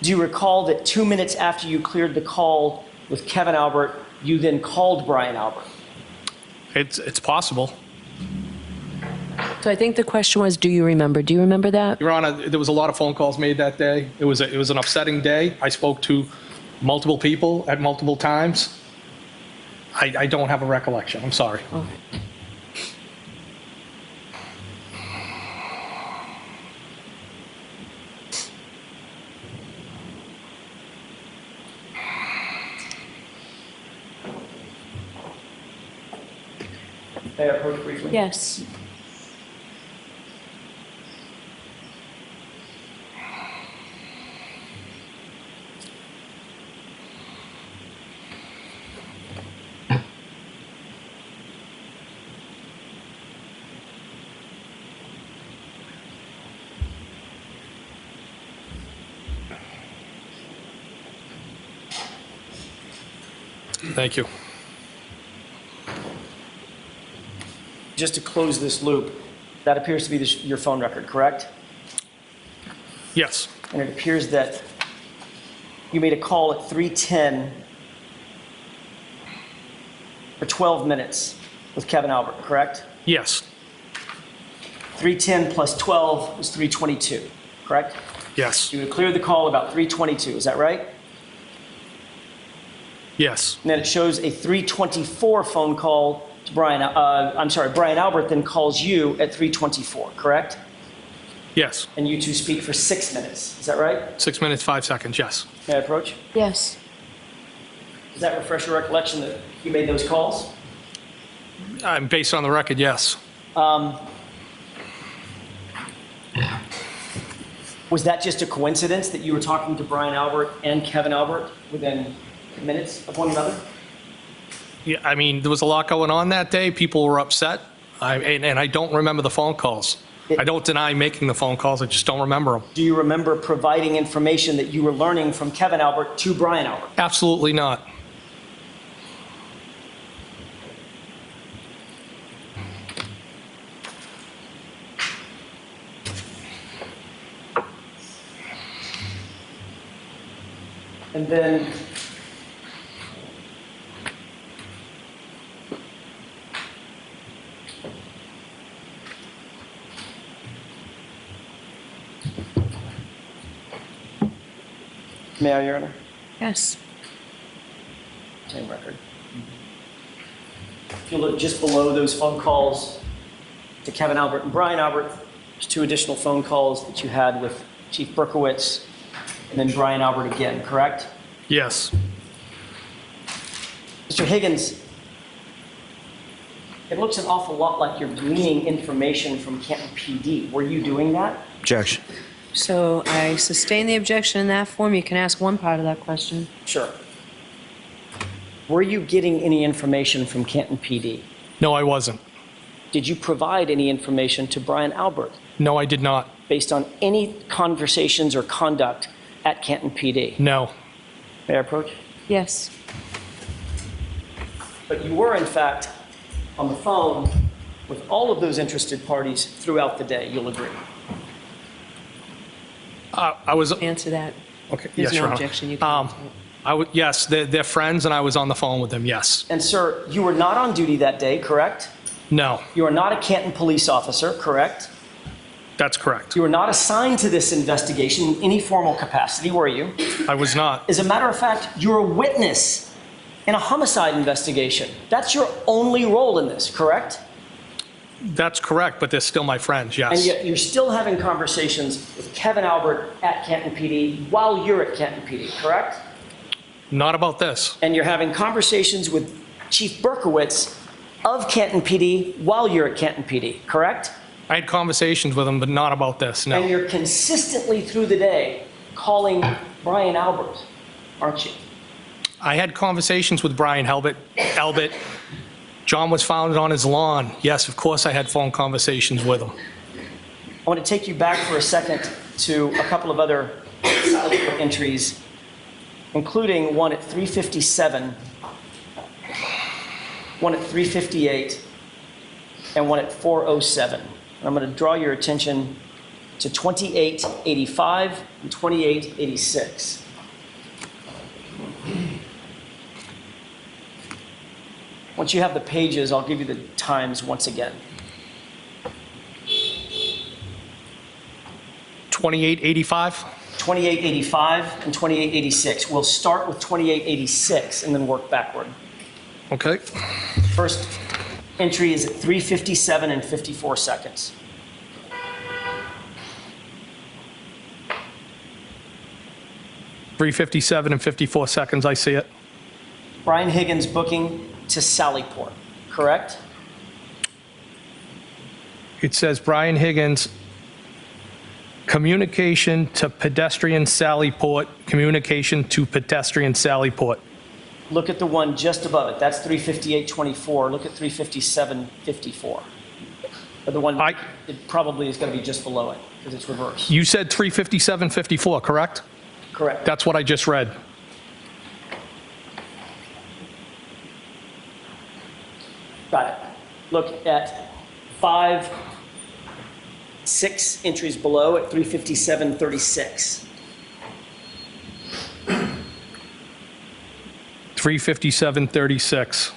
Do you recall that 2 minutes after you cleared the call with Kevin Albert, you then called Brian Albert? It's possible. So I think the question was, do you remember? Do you remember that? Your Honor, there was a lot of phone calls made that day. It was an upsetting day. I spoke to multiple people at multiple times. I don't have a recollection. I'm sorry. Oh. May I approach briefly? Yes. Thank you. Just to close this loop, that appears to be your phone record, correct? Yes. And it appears that you made a call at 3:10 for 12 minutes with Kevin Albert, correct? Yes. 3:10 plus 12 is 3:22, correct? Yes. You would clear the call about 3:22, is that right? Yes. And then it shows a 3:24 phone call to Brian Albert then calls you at 3:24, correct? Yes. And you two speak for 6 minutes, is that right? 6 minutes, 5 seconds, yes. May I approach? Yes. Does that refresh your recollection that you made those calls? Based on the record, yes. Was that just a coincidence that you were talking to Brian Albert and Kevin Albert within minutes of one another? Yeah, I mean, there was a lot going on that day. People were upset, and I don't remember the phone calls. I don't deny making the phone calls. I just don't remember them. Do you remember providing information that you were learning from Kevin Albert to Brian Albert? Absolutely not. And then may I, Your Honor? Yes. Same record. If you look just below those phone calls to Kevin Albert and Brian Albert, there's 2 additional phone calls that you had with Chief Berkowitz and then Brian Albert again, correct? Yes. Mr. Higgins, it looks an awful lot like you're gleaning information from Canton PD. Were you doing that? Objection. So I sustain the objection in that form. You can ask one part of that question. Sure. Were you getting any information from Canton PD? No, I wasn't. Did you provide any information to Brian Albert? No, I did not. Based on any conversations or conduct at Canton PD? No. May I approach? Yes. But you were, in fact, on the phone with all of those interested parties throughout the day, you'll agree? I was... Answer that. Okay, There's yes, no Your Honor. objection. You can answer it. Yes, they're friends, and I was on the phone with them, yes. And sir, you were not on duty that day, correct? No. You are not a Canton police officer, correct? That's correct. You were not assigned to this investigation in any formal capacity, were you? I was not. As a matter of fact, you're a witness in a homicide investigation. That's your only role in this, correct? That's correct, but they're still my friends, yes. And yet you're still having conversations with Kevin Albert at Canton PD while you're at Canton PD, correct? Not about this. And you're having conversations with Chief Berkowitz of Canton PD while you're at Canton PD, correct? I had conversations with him, but not about this, no. And you're consistently through the day calling Brian Albert, aren't you? I had conversations with Brian Albert. John was found on his lawn. Yes, of course I had phone conversations with him. I want to take you back for a second to a couple of other entries, including one at 3:57, one at 3:58, and one at 4:07. I'm going to draw your attention to 2885 and 2886. Once you have the pages, I'll give you the times once again. 2885? 2885 and 2886. We'll start with 2886 and then work backward. Okay. First entry is at 3:57 and 54 seconds. .357 and 54 seconds, I see it. Brian Higgins booking to Sallyport, correct? It says Brian Higgins, communication to pedestrian Sallyport, communication to pedestrian Sallyport. Look at the one just above it. That's 3:58.24. Look at 3:57.54. Or the one, it probably is going to be just below it because it's reversed. You said 3:57.54, correct? Correct. That's what I just read. Got it. Look at 6 entries below at 3:57.36. 3:57.36.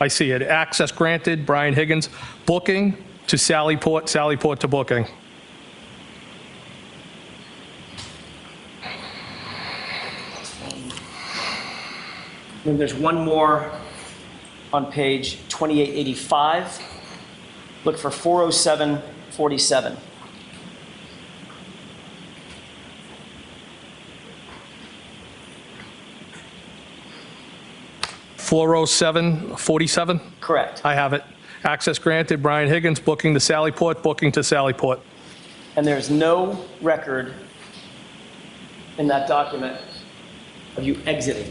I see it. Access granted, Brian Higgins. Booking to Sallyport, Sallyport to booking. And there's one more on page 2885. Look for 4:07.47. .407.47? Correct. I have it. Access granted, Brian Higgins, booking to Sallyport, booking to Sallyport. And there's no record in that document of you exiting,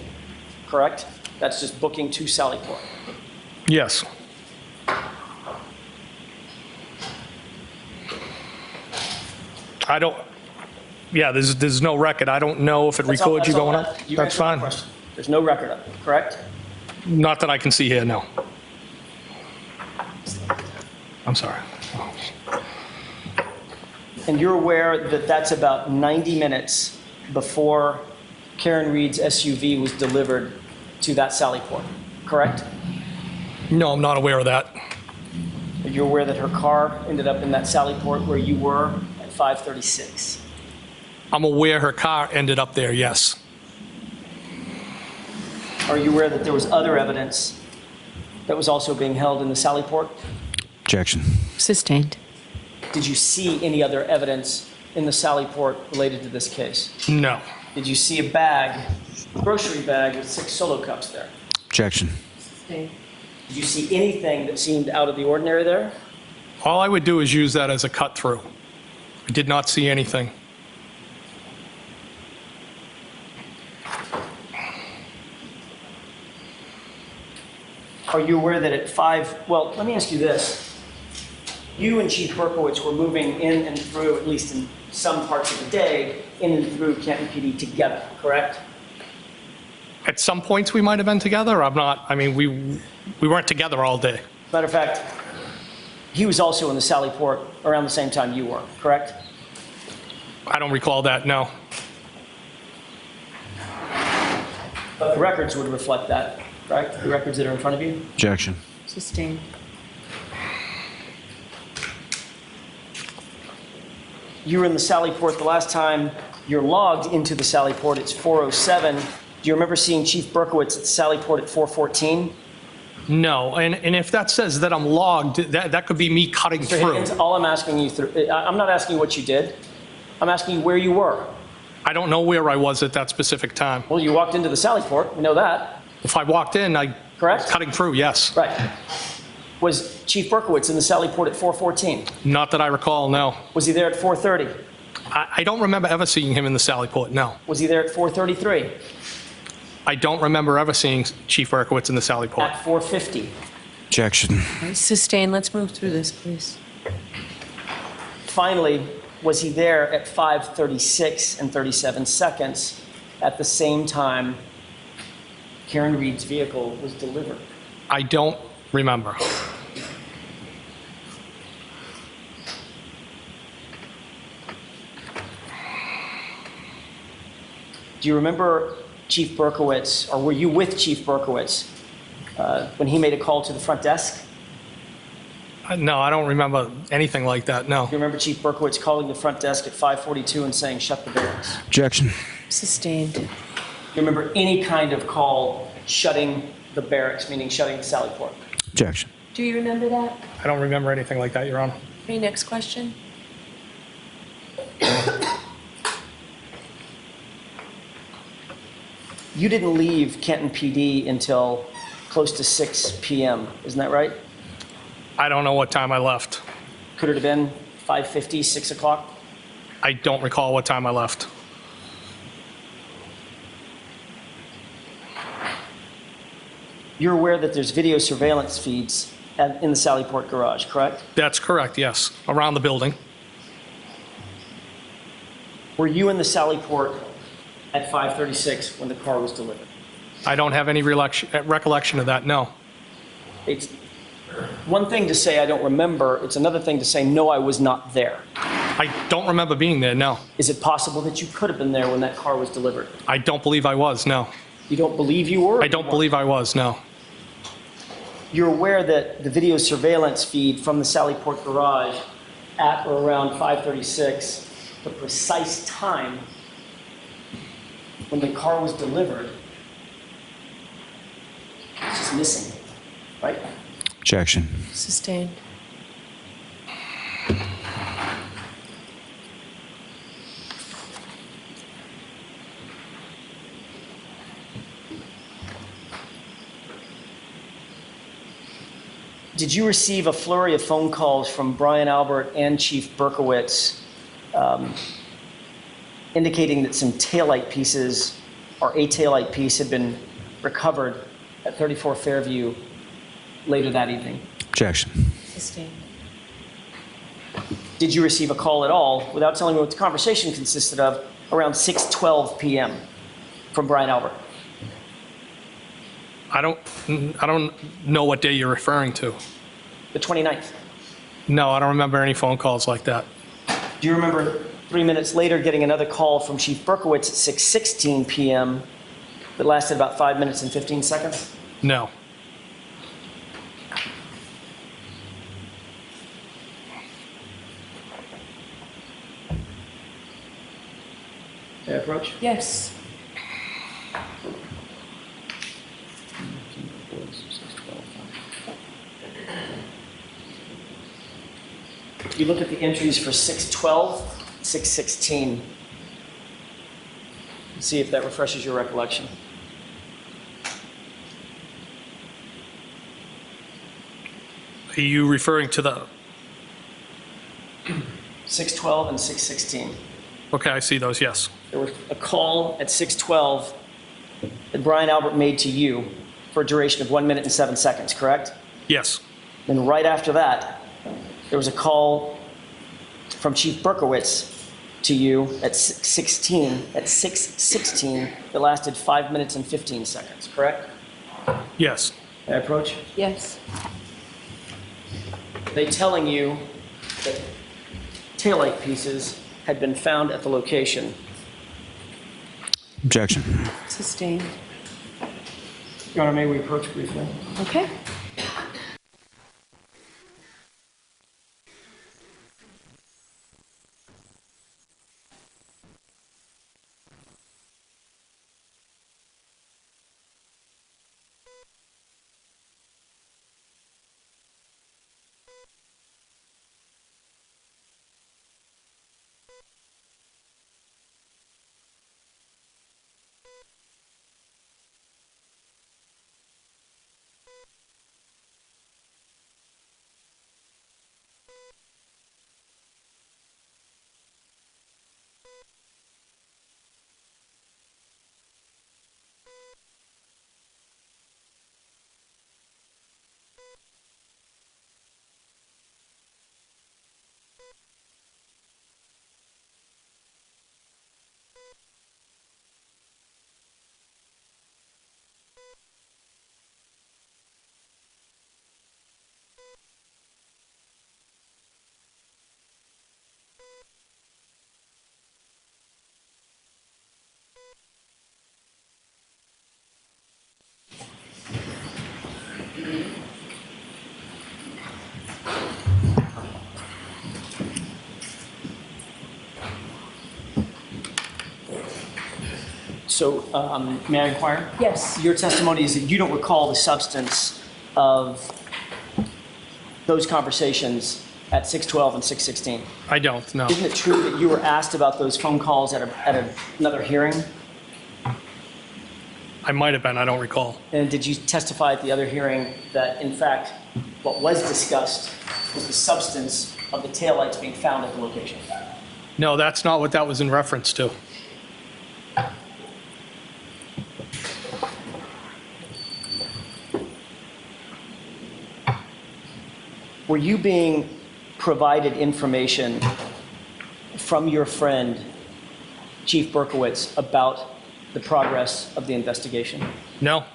correct? That's just booking to Sallyport. Yes. I don't, yeah, there's no record. I don't know if it records you going up. That's fine. There's no record of it, correct? Not that I can see here, no. I'm sorry. And you're aware that that's about 90 minutes before Karen Reed's SUV was delivered to that Sallyport, correct? No, I'm not aware of that. You're aware that her car ended up in that Sallyport where you were at 5:36? I'm aware her car ended up there, yes. Are you aware that there was other evidence that was also being held in the Sallyport? Objection. Sustained. Did you see any other evidence in the Sallyport related to this case? No. Did you see a bag, grocery bag with 6 solo cups there? Objection. Did you see anything that seemed out of the ordinary there? All I would do is use that as a cut through. I did not see anything. Are you aware that at 5, well, let me ask you this. You and Chief Berkowitz were moving in and through, at least in some parts of the day, in and through Canton PD together, correct? At some points we might have been together. I'm not, I mean, we weren't together all day. Matter of fact, he was also in the Sallyport around the same time you were, correct? I don't recall that, no. But the records would reflect that, right? The records that are in front of you? Objection. Sustained. You were in the Sallyport the last time you're logged into the Sallyport. It's 4:07. Do you remember seeing Chief Berkowitz at the Sallyport at 4:14? No, and if that says that I'm logged, that could be me cutting Mr. through. Higgins, all I'm asking you I'm not asking you what you did. I'm asking you where you were. I don't know where I was at that specific time. Well, you walked into the Sallyport. We know that. If I walked in, I correct? Was cutting through, yes. Right. Was Chief Berkowitz in the Sallyport at 4:14? Not that I recall, no. Was he there at 4:30? I don't remember ever seeing him in the Sallyport, no. Was he there at 4:33? I don't remember ever seeing Chief Berkowitz in the Sallyport. At 4:50? Objection. Sustained. Let's move through this, please. Finally, was he there at 5:36 and 37 seconds at the same time Karen Reed's vehicle was delivered? I don't remember. Do you remember Chief Berkowitz, or were you with Chief Berkowitz when he made a call to the front desk? No, I don't remember anything like that, no. Do you remember Chief Berkowitz calling the front desk at 5:42 and saying, shut the barracks? Objection. Sustained. Do you remember any kind of call shutting the barracks, meaning shutting the Sally Port? Objection. Do you remember that? I don't remember anything like that, Your Honor. Okay, next question. You didn't leave Canton PD until close to 6 p.m., isn't that right? I don't know what time I left. Could it have been 5:50, 6 o'clock? I don't recall what time I left. You're aware that there's video surveillance feeds in the Sally Port garage, correct? That's correct, yes. Around the building. Were you in the Sally Port at 5:36 when the car was delivered? I don't have any recollection of that, no. It's one thing to say I don't remember, it's another thing to say, no, I was not there. I don't remember being there, no. Is it possible that you could have been there when that car was delivered? I don't believe I was, no. You don't believe you were? I don't believe I was, no. You're aware that the video surveillance feed from the Sally Port garage at or around 5:36, the precise time when the car was delivered, it's just missing, right? Objection. Sustained. Did you receive a flurry of phone calls from Brian Albert and Chief Berkowitz indicating that some taillight pieces or a taillight piece had been recovered at 34 Fairview later that evening? Objection. Sustained. Did you receive a call at all, without telling me what the conversation consisted of, around 6:12 p.m. from Brian Albert? I don't know what day you're referring to. The 29th. No, I don't remember any phone calls like that. Do you remember 3 minutes later getting another call from Chief Berkowitz at 6:16 p.m. that lasted about 5 minutes and 15 seconds? No. May I approach? Yes. You look at the entries for 6:12, 6:16. See if that refreshes your recollection. Are you referring to the... 6:12 and 6:16. Okay, I see those, yes. There was a call at 6:12 that Brian Albert made to you for a duration of 1 minute and 7 seconds, correct? Yes. And right after that, there was a call from Chief Berkowitz to you at 6:16 that lasted 5 minutes and 15 seconds, correct? Yes. May I approach? Yes. They telling you that taillight pieces had been found at the location. Objection. Sustained. Your Honor, may we approach briefly? Okay. So, may I inquire? Yes. Your testimony is that you don't recall the substance of those conversations at 6:12 and 6:16. I don't, no. Isn't it true that you were asked about those phone calls at another hearing? I might have been, I don't recall. And did you testify at the other hearing that, in fact, what was discussed was the substance of the taillights being found at the location? No, that's not what that was in reference to. Were you being provided information from your friend, Chief Berkowitz, about the progress of the investigation? No.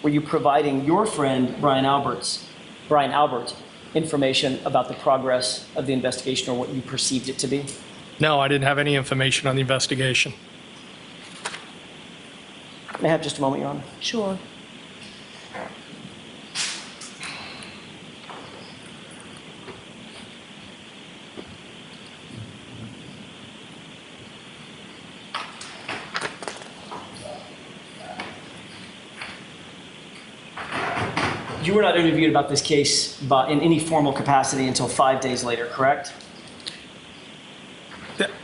Were you providing your friend, Brian Albert, information about the progress of the investigation or what you perceived it to be? No, I didn't have any information on the investigation. May I have just a moment, Your Honor? Sure. You were not interviewed about this case in any formal capacity until 5 days later, correct?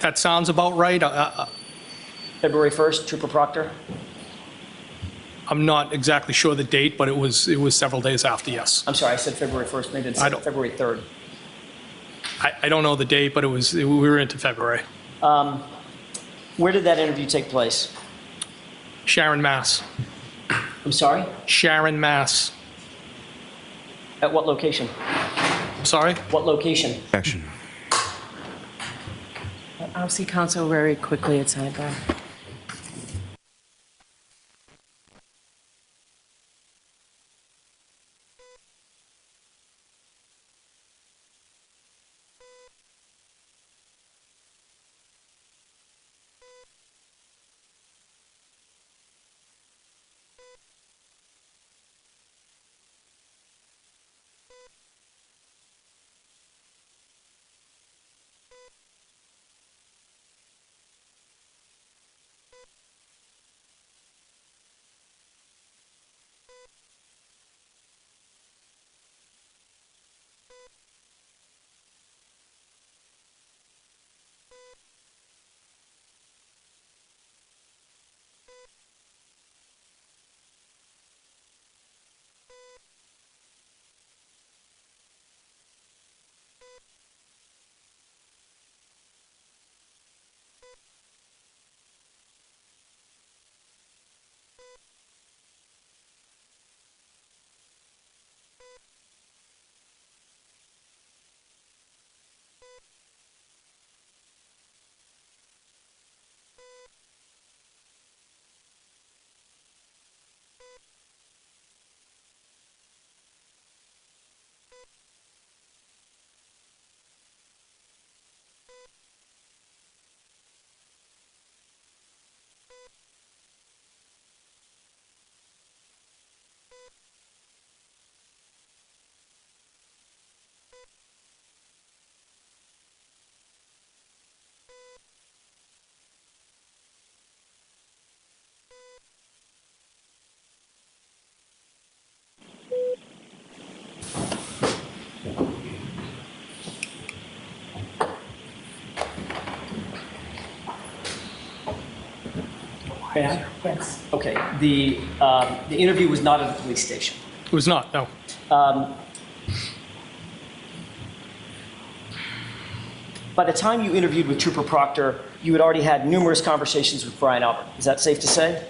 That sounds about right. February 1st, Trooper Proctor? I'm not exactly sure the date, but it was several days after, yes. I'm sorry, I said February 1st, maybe it's February 3rd. I don't know the date, but we were into February. Where did that interview take place? Sharon, Mass. I'm sorry? Sharon, Mass. At what location? Sorry? What location? Objection. I'll see counsel very quickly at sidebar. Yes. Okay. The interview was not at the police station. It was not, no. By the time you interviewed with Trooper Proctor, you had already had numerous conversations with Brian Albert. Is that safe to say?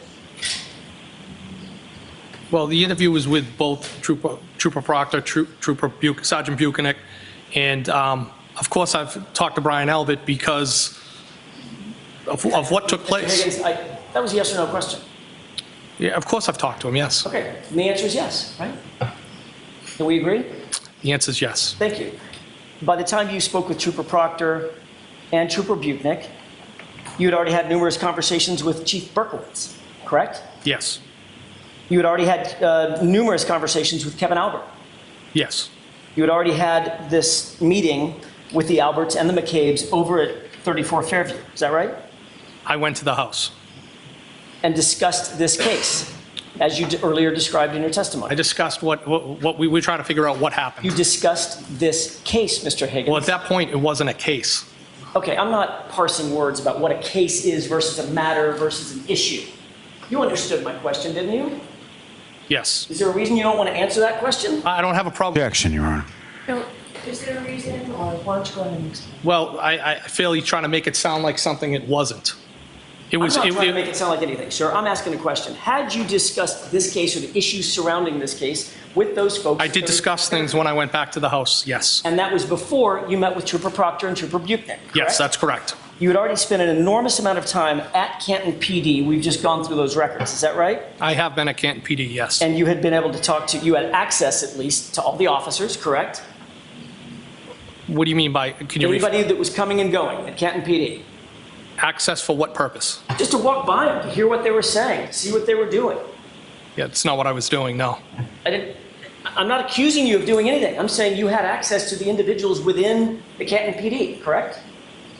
Well, the interview was with both Trooper Proctor, Sergeant Buchanan, and of course I've talked to Brian Albert because of what took place. Higgins, that was a yes or no question. Yeah, of course I've talked to him, yes. Okay, and the answer is yes, right? Can we agree? The answer is yes. Thank you. By the time you spoke with Trooper Proctor and Trooper Buchanan, you had already had numerous conversations with Chief Berkowitz, correct? Yes. You had already had numerous conversations with Kevin Albert. Yes. You had already had this meeting with the Alberts and the McCabe's over at 34 Fairview. Is that right? I went to the house. and discussed this case, as you earlier described in your testimony? I discussed what we were trying to figure out what happened. You discussed this case, Mr. Higgins. Well, at that point, it wasn't a case. Okay, I'm not parsing words about what a case is versus a matter versus an issue. You understood my question, didn't you? Yes. Is there a reason you don't want to answer that question? I don't have a problem. Objection, Your Honor. No, is there a reason, or why don't you go ahead and explain? Well, I feel he's trying to make it sound like something it wasn't. I'm not trying to make it sound like anything, sir. I'm asking a question. Had you discussed this case or the issues surrounding this case with those folks? I did discuss things when I went back to the house, yes. And that was before you met with Trooper Proctor and Trooper Buchnick, correct? Yes, that's correct. You had already spent an enormous amount of time at Canton PD. We've just gone through those records. Is that right? I have been at Canton PD, yes. And you had been able to talk to, you had access at least to all the officers, correct? What do you mean by, can you Anybody that was coming and going at Canton PD? Access for what purpose? Just to walk by them, to hear what they were saying, see what they were doing. Yeah, it's not what I was doing, no. I'm not accusing you of doing anything. I'm saying you had access to the individuals within the Canton PD, correct?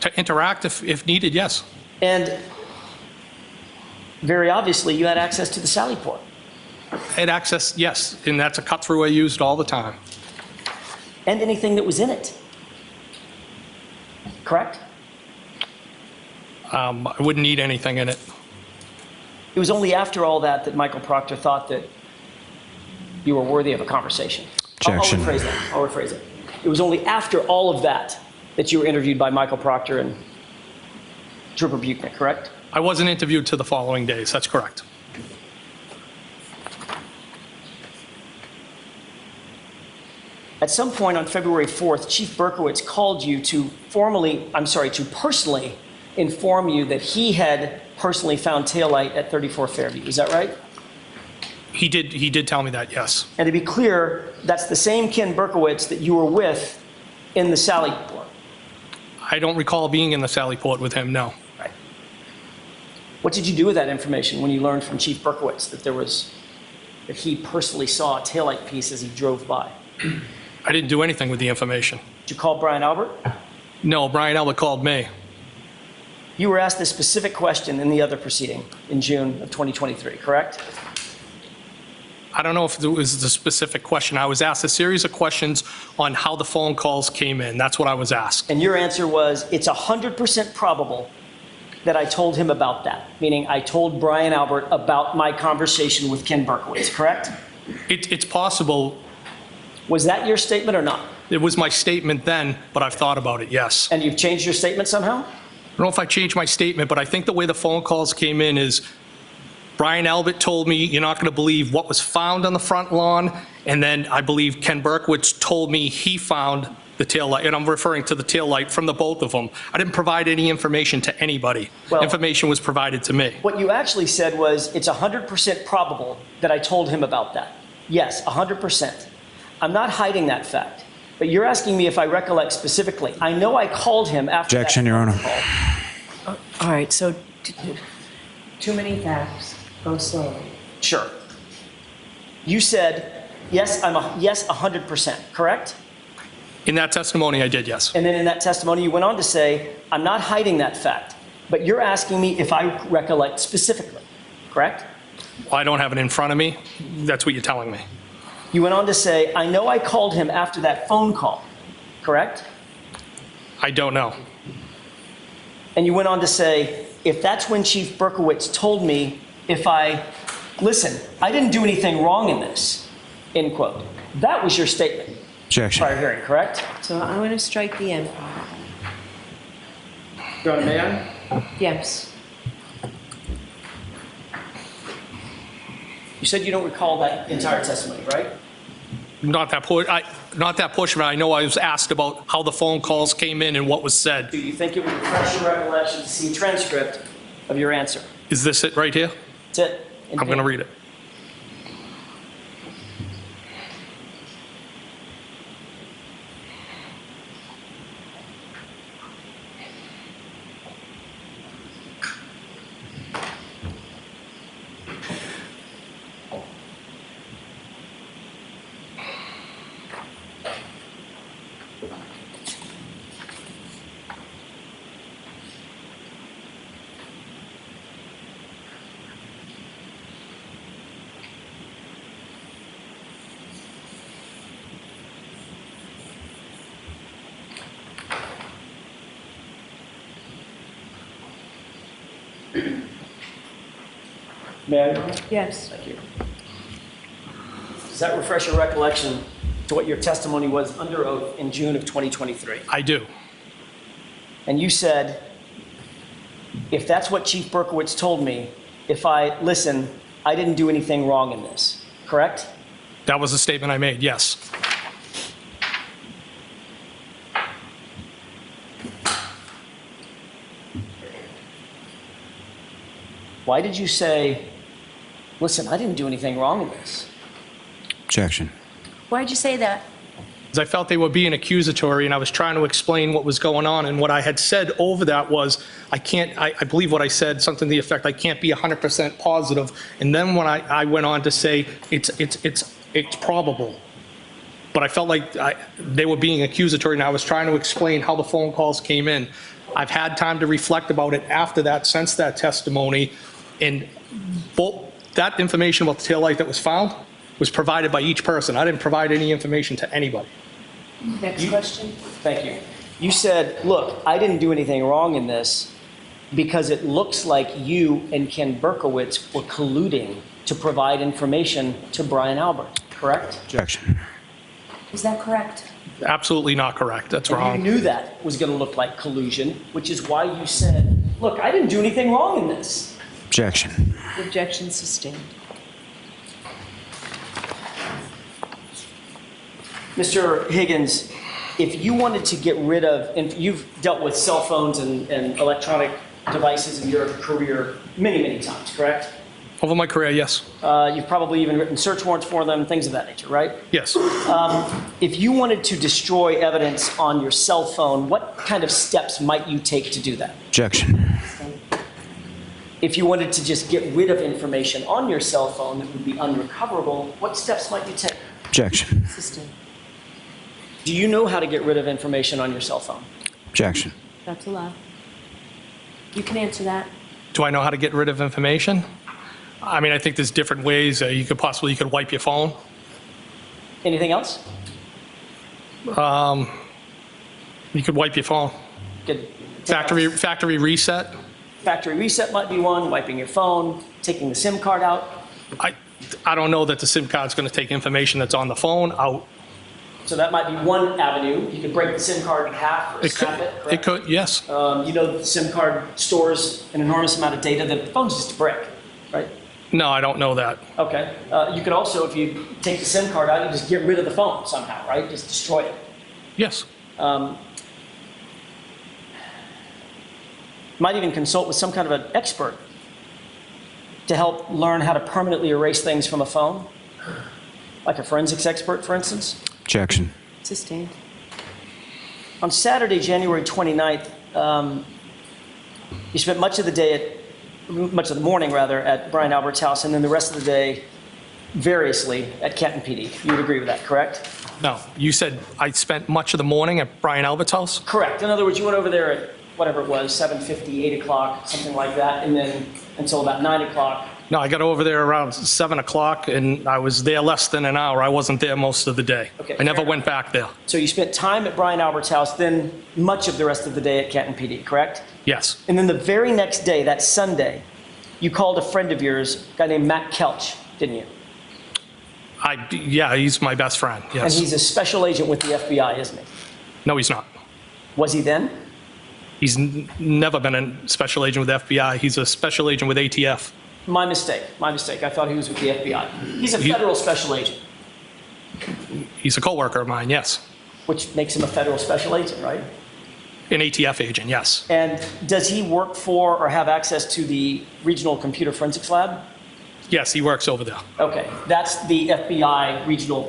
To interact if needed, yes. And very obviously, you had access to the Sally Port. I had access, yes, and that's a cut-through I used all the time. And anything that was in it, correct? I wouldn't need anything in it. It was only after all that that Michael Proctor thought that you were worthy of a conversation. Objection. I'll rephrase it. It was only after all of that that you were interviewed by Michael Proctor and Trooper Buchnick, correct? I wasn't interviewed to the following days, that's correct. At some point on February 4th, Chief Berkowitz called you to personally inform you that he had personally found taillight at 34 Fairview. Is that right? He did tell me that, yes. And to be clear, that's the same Ken Berkowitz that you were with in the Sally Port. I don't recall being in the Sally Port with him, no. Right. What did you do with that information when you learned from Chief Berkowitz that he personally saw a taillight piece as he drove by? I didn't do anything with the information. Did you call Brian Albert? No, Brian Albert called me. You were asked this specific question in the other proceeding in June of 2023, correct? I don't know if it was the specific question. I was asked a series of questions on how the phone calls came in. That's what I was asked. And your answer was, it's 100% probable that I told him about that, meaning I told Brian Albert about my conversation with Ken Berkowitz, correct? It's possible. Was that your statement or not? It was my statement then, but I've thought about it, yes. And you've changed your statement somehow? I don't know if I changed my statement, but I think the way the phone calls came in is Brian Albert told me, you're not going to believe what was found on the front lawn, and then I believe Ken Berkowitz told me he found the taillight, and I'm referring to the taillight from the both of them. I didn't provide any information to anybody. Information was provided to me. What you actually said was, it's 100% probable that I told him about that. Yes, 100%. I'm not hiding that fact, but you're asking me if I recollect specifically. I know I called him after Objection, that Your Honor. call. All right, so too many facts. Go slowly. Sure. You said, yes, 100%, correct? In that testimony, I did, yes. And then in that testimony, you went on to say, I'm not hiding that fact, but you're asking me if I recollect specifically, correct? Well, I don't have it in front of me. That's what you're telling me. You went on to say, I know I called him after that phone call, correct? I don't know. And you went on to say, if that's when Chief Berkowitz told me listen, I didn't do anything wrong in this, end quote. That was your statement. Objection. Prior hearing, correct? So I'm going to strike the end part. Your Honor, may I? Yes. You said you don't recall that entire testimony, right? Not that portion, but I know I was asked about how the phone calls came in and what was said. Do you think it would refresh your recollection to see a transcript of your answer? Is this it right here? That's it. I'm going to read it. May I? Yes. Thank you. Does that refresh your recollection to what your testimony was under oath in June of 2023? I do. And you said, if that's what Chief Berkowitz told me, if I listen, I didn't do anything wrong in this, correct? That was the statement I made, yes. Why did you say, listen, I didn't do anything wrong in this? Objection. Why'd you say that? Because I felt they were being accusatory, and I was trying to explain what was going on. And what I had said over that was, I believe what I said, something to the effect, I can't be 100% positive. And then when I went on to say, it's probable. But I felt like they were being accusatory, and I was trying to explain how the phone calls came in. I've had time to reflect about it after that, since that testimony, and both that information about the taillight that was found was provided by each person. I didn't provide any information to anybody. Next question. Thank you. You said, look, I didn't do anything wrong in this because it looks like you and Ken Berkowitz were colluding to provide information to Brian Albert, correct? Objection. Is that correct? Absolutely not correct. That's And wrong. you knew that was going to look like collusion, which is why you said, look, I didn't do anything wrong in this. Objection. Objection sustained. Mr. Higgins, if you wanted to get rid of, and you've dealt with cell phones and electronic devices in your career many, many times, correct? Over my career, yes. You've probably even written search warrants for them, things of that nature, right? Yes. If you wanted to destroy evidence on your cell phone, what kind of steps might you take to do that? Objection. If you wanted to just get rid of information on your cell phone that would be unrecoverable, what steps might you take? Objection. Sustained. Do you know how to get rid of information on your cell phone? Objection. That's allowed. You can answer that. Do I know how to get rid of information? I mean, I think there's different ways. You could wipe your phone. Anything else? You could wipe your phone. Good. Factory reset. Factory reset might be one, wiping your phone, taking the SIM card out. I don't know that the SIM card's going to take information that's on the phone out. So that might be one avenue. You could break the SIM card in half or snap it, correct? It could, yes. You know that the SIM card stores an enormous amount of data. The phone's just a brick, right? No, I don't know that. Okay. You could also, if you take the SIM card out, you just get rid of the phone somehow, right? Just destroy it. Yes. Might even consult with some kind of an expert to help learn how to permanently erase things from a phone, like a forensics expert, for instance. Objection. Sustained. On Saturday, January 29th, you spent much of the morning at Brian Albert's house, and then the rest of the day, variously, at Canton PD. You would agree with that, correct? No. You said I spent much of the morning at Brian Albert's house? Correct. In other words, you went over there at whatever it was, 7:50, 8 o'clock, something like that, and then until about 9 o'clock. No, I got over there around 7 o'clock, and I was there less than an hour. I wasn't there most of the day. Okay, I never fair went back there. So you spent time at Brian Albert's house, then much of the rest of the day at Canton PD, correct? Yes. And then the very next day, that Sunday, you called a friend of yours, a guy named Matt Kelch, didn't you? Yeah, he's my best friend, yes. And he's a special agent with the FBI, isn't he? No, he's not. Was he then? He's never been a special agent with FBI. He's a special agent with ATF. My mistake. I thought he was with the FBI. He's a federal special agent. He's a coworker of mine, yes. Which makes him a federal special agent, right? An ATF agent, yes. And does he work for or have access to the Regional Computer Forensics Lab? Yes, he works over there. Okay, that's the FBI Regional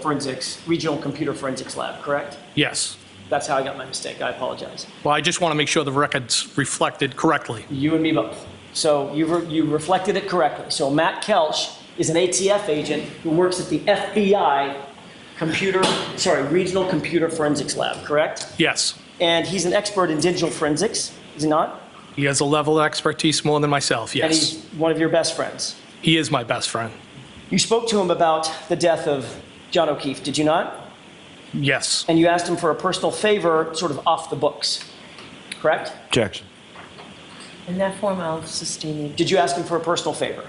Computer Forensics Lab, correct? Yes. That's how I got my mistake. I apologize. Well, I just want to make sure the record's reflected correctly. You and me both. So you reflected it correctly. So Matt Kelch is an ATF agent who works at the FBI Regional Computer Forensics Lab, correct? Yes. And he's an expert in digital forensics, is he not? He has a level of expertise more than myself, yes. And he's one of your best friends. He is my best friend. You spoke to him about the death of John O'Keefe, did you not? Yes. And you asked him for a personal favor, sort of off the books, correct? Objection. In that form, I'll sustain you. Did you ask him for a personal favor?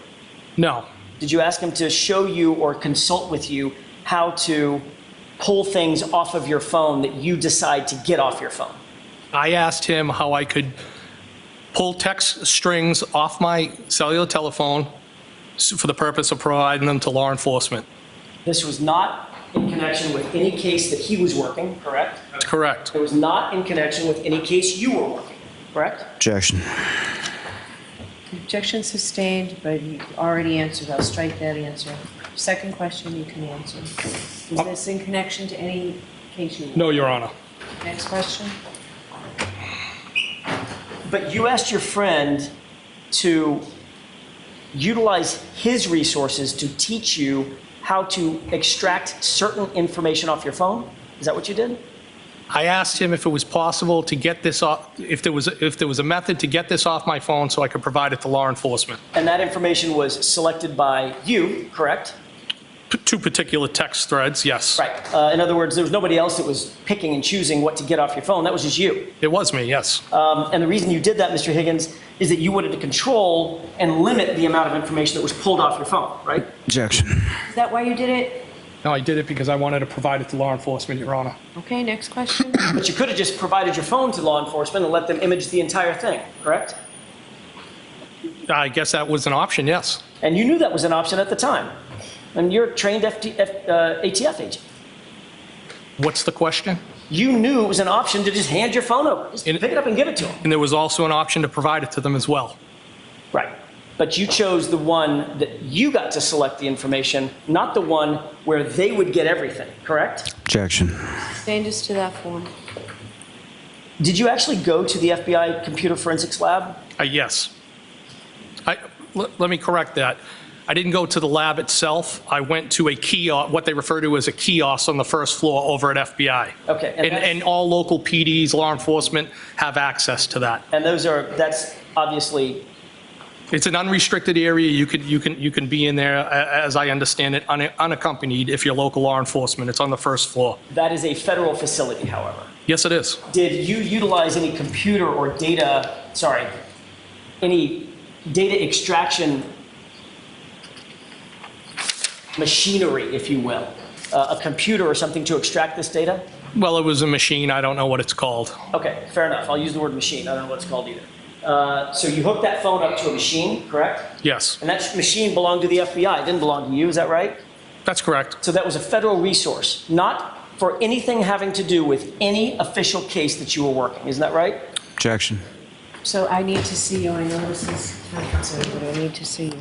No. Did you ask him to show you or consult with you how to pull things off of your phone that you decide to get off your phone? I asked him how I could pull text strings off my cellular telephone for the purpose of providing them to law enforcement. This was not in connection with any case that he was working, correct? That's correct. It was not in connection with any case you were working, correct? Objection. Objection sustained, but you already answered. I'll strike that answer. Second question you can answer. Was this in connection to any case you were? No, Your Honor. Next question. But you asked your friend to utilize his resources to teach you how to extract certain information off your phone? Is that what you did? I asked him if it was possible to get this off, if there was a method to get this off my phone so I could provide it to law enforcement. And that information was selected by you, correct? Two particular text threads, yes. Right. In other words, there was nobody else that was picking and choosing what to get off your phone. That was just you. It was me, yes. And the reason you did that, Mr. Higgins, is that you wanted to control and limit the amount of information that was pulled off your phone, right? Objection. Is that why you did it? No, I did it because I wanted to provide it to law enforcement, Your Honor. Okay, next question. But you could have just provided your phone to law enforcement and let them image the entire thing, correct? I guess that was an option, yes. And you knew that was an option at the time. And you're a trained ATF agent. What's the question? You knew it was an option to just hand your phone over. Just pick it up and give it to them. And there was also an option to provide it to them as well. Right. But you chose the one that you got to select the information, not the one where they would get everything, correct? Objection. Sustained us to that form. Did you actually go to the FBI computer forensics lab? Yes. Let me correct that. I didn't go to the lab itself. I went to a kiosk, what they refer to as a kiosk on the first floor over at FBI. Okay. And all local PDs, law enforcement, have access to that. And that's obviously... It's an unrestricted area. You can be in there, as I understand it, unaccompanied if you're local law enforcement. It's on the first floor. That is a federal facility, however. Yes, it is. Did you utilize any computer or any data extraction machinery, if you will? A computer or something to extract this data? Well, it was a machine. I don't know what it's called. Okay, fair enough. I'll use the word machine. I don't know what it's called either. So you hooked that phone up to a machine, correct? Yes. And that machine belonged to the FBI. It didn't belong to you, is that right? That's correct. So that was a federal resource, not for anything having to do with any official case that you were working. Isn't that right? Objection. So I need to see you. I know this is time consuming, but I need to see you.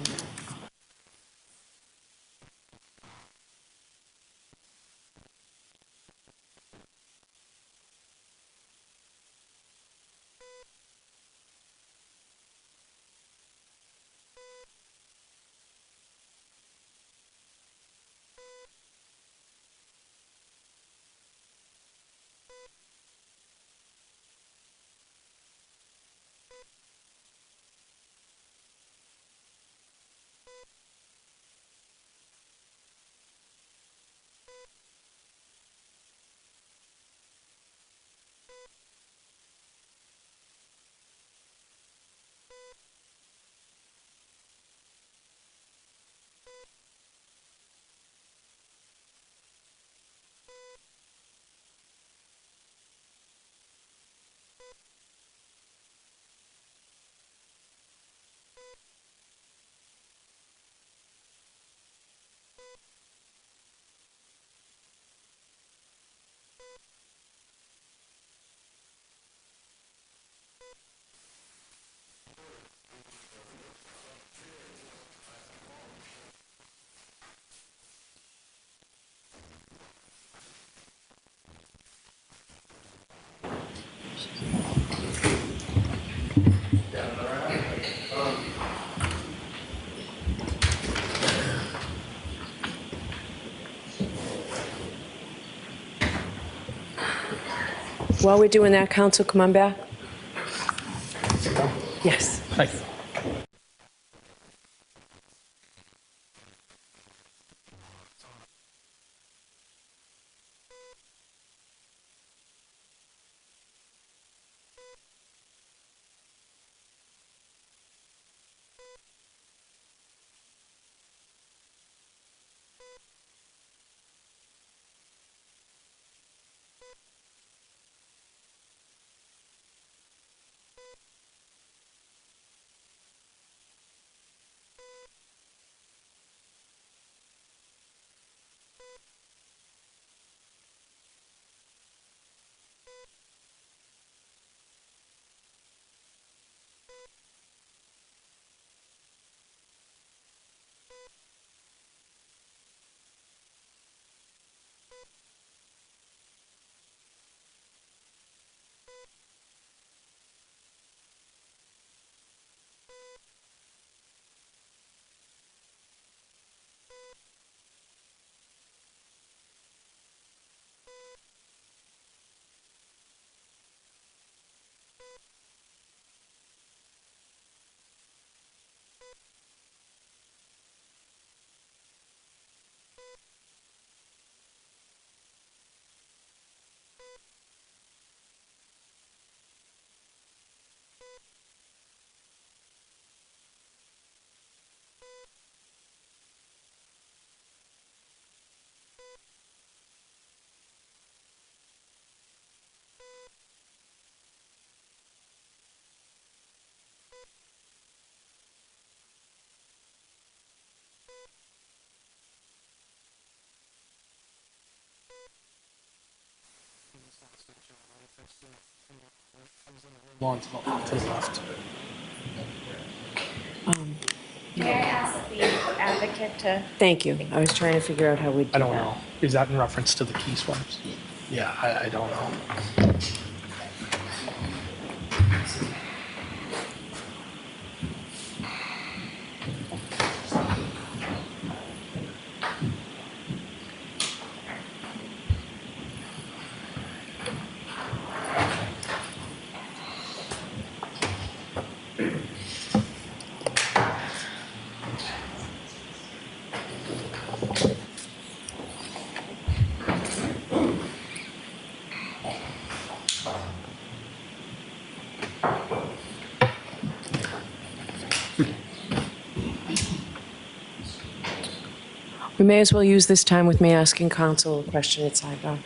While we're doing that, counsel, come on back. Yes. Thank you. Lawn's about to the left. May I ask the advocate to? Thank you. I was trying to figure out how we'd do I don't that. know. Is that in reference to the key swipes? Yeah, I don't know. We may as well use this time with me asking counsel a question at sidebar.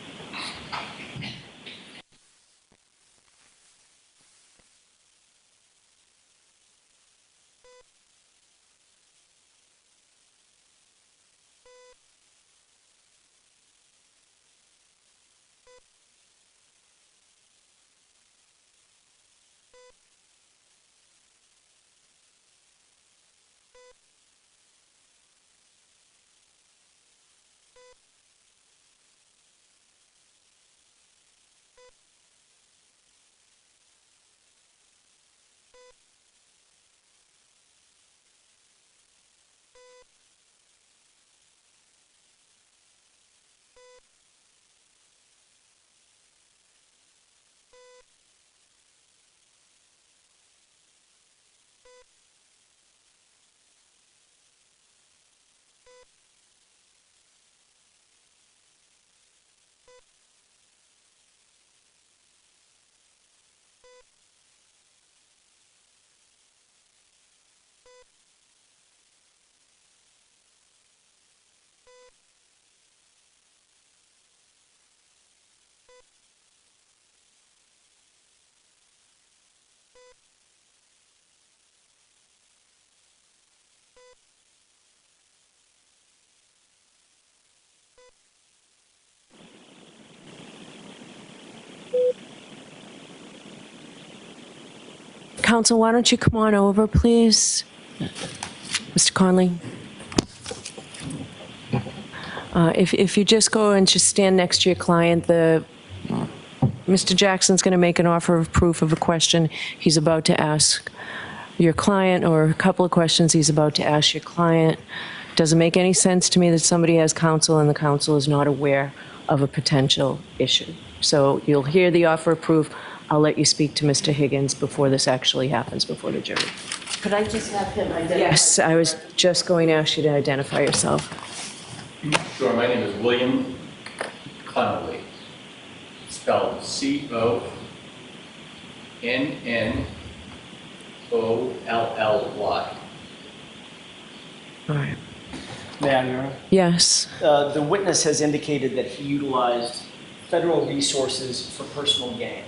Counsel, why don't you come on over, please? Mr. Conley? If you just go and just stand next to your client, Mr. Jackson's going to make an offer of proof of a question he's about to ask your client, or a couple of questions he's about to ask your client. Doesn't make any sense to me that somebody has counsel and the counsel is not aware of a potential issue. So you'll hear the offer of proof. I'll let you speak to Mr. Higgins before this actually happens before the jury. Could I just have him identify? Yes, I was just going to ask you to identify yourself. Sure, my name is William Connolly, spelled C-O-N-N-O-L-L-Y. All right. May I, Your Honor? Yes. The witness has indicated that he utilized federal resources for personal gain.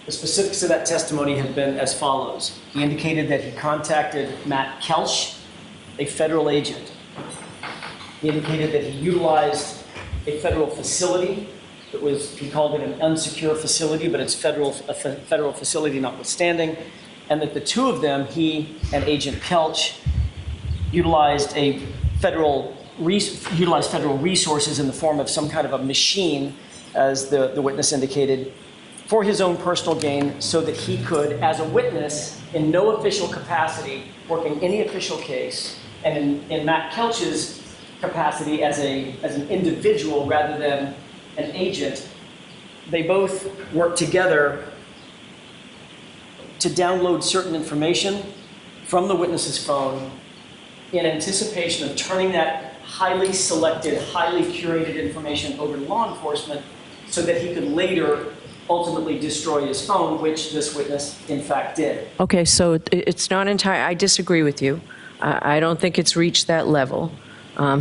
The specifics of that testimony have been as follows. He indicated that he contacted Matt Kelch, a federal agent. He indicated that he utilized a federal facility that was, he called it an unsecure facility, but it's a federal facility notwithstanding, and that the two of them, he and Agent Kelch, utilized federal resources in the form of some kind of a machine, as the witness indicated, for his own personal gain, so that he could, as a witness, in no official capacity, working any official case, and in Matt Kelch's capacity as an individual rather than an agent, they both worked together to download certain information from the witness's phone in anticipation of turning that highly selected, highly curated information over to law enforcement so that he could later ultimately destroy his phone, which this witness, in fact, did. Okay, so it's not entirely, I disagree with you. I don't think it's reached that level.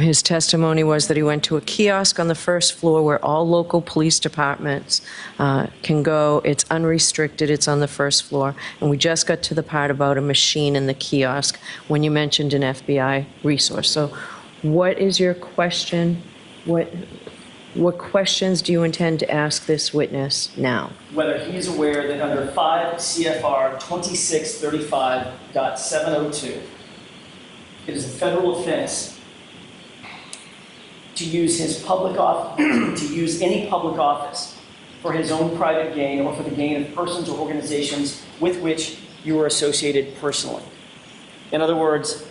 His testimony was that he went to a kiosk on the first floor where all local police departments can go. It's unrestricted, it's on the first floor. And we just got to the part about a machine in the kiosk when you mentioned an FBI resource. So what is your question? What What questions do you intend to ask this witness now? Whether he is aware that under 5 CFR 2635.702, it is a federal offense to use his public to use any public office for his own private gain or for the gain of persons or organizations with which you are associated personally. In other words,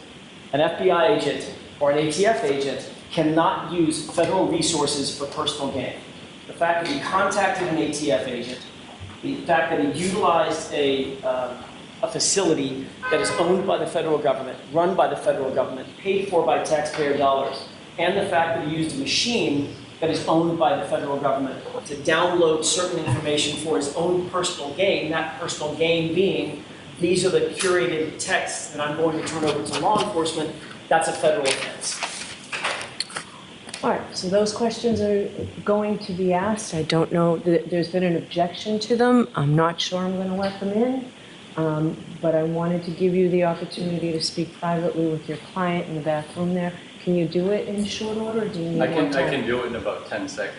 an FBI agent or an ATF agent cannot use federal resources for personal gain. The fact that he contacted an ATF agent, the fact that he utilized a facility that is owned by the federal government, run by the federal government, paid for by taxpayer dollars, and the fact that he used a machine that is owned by the federal government to download certain information for his own personal gain, that personal gain being, these are the curated texts that I'm going to turn over to law enforcement, that's a federal offense. All right, so those questions are going to be asked. I don't know, there's been an objection to them. I'm not sure I'm going to let them in, but I wanted to give you the opportunity to speak privately with your client in the bathroom there. Can you do it in short order, or do you need more time? I can do it in about 10 seconds.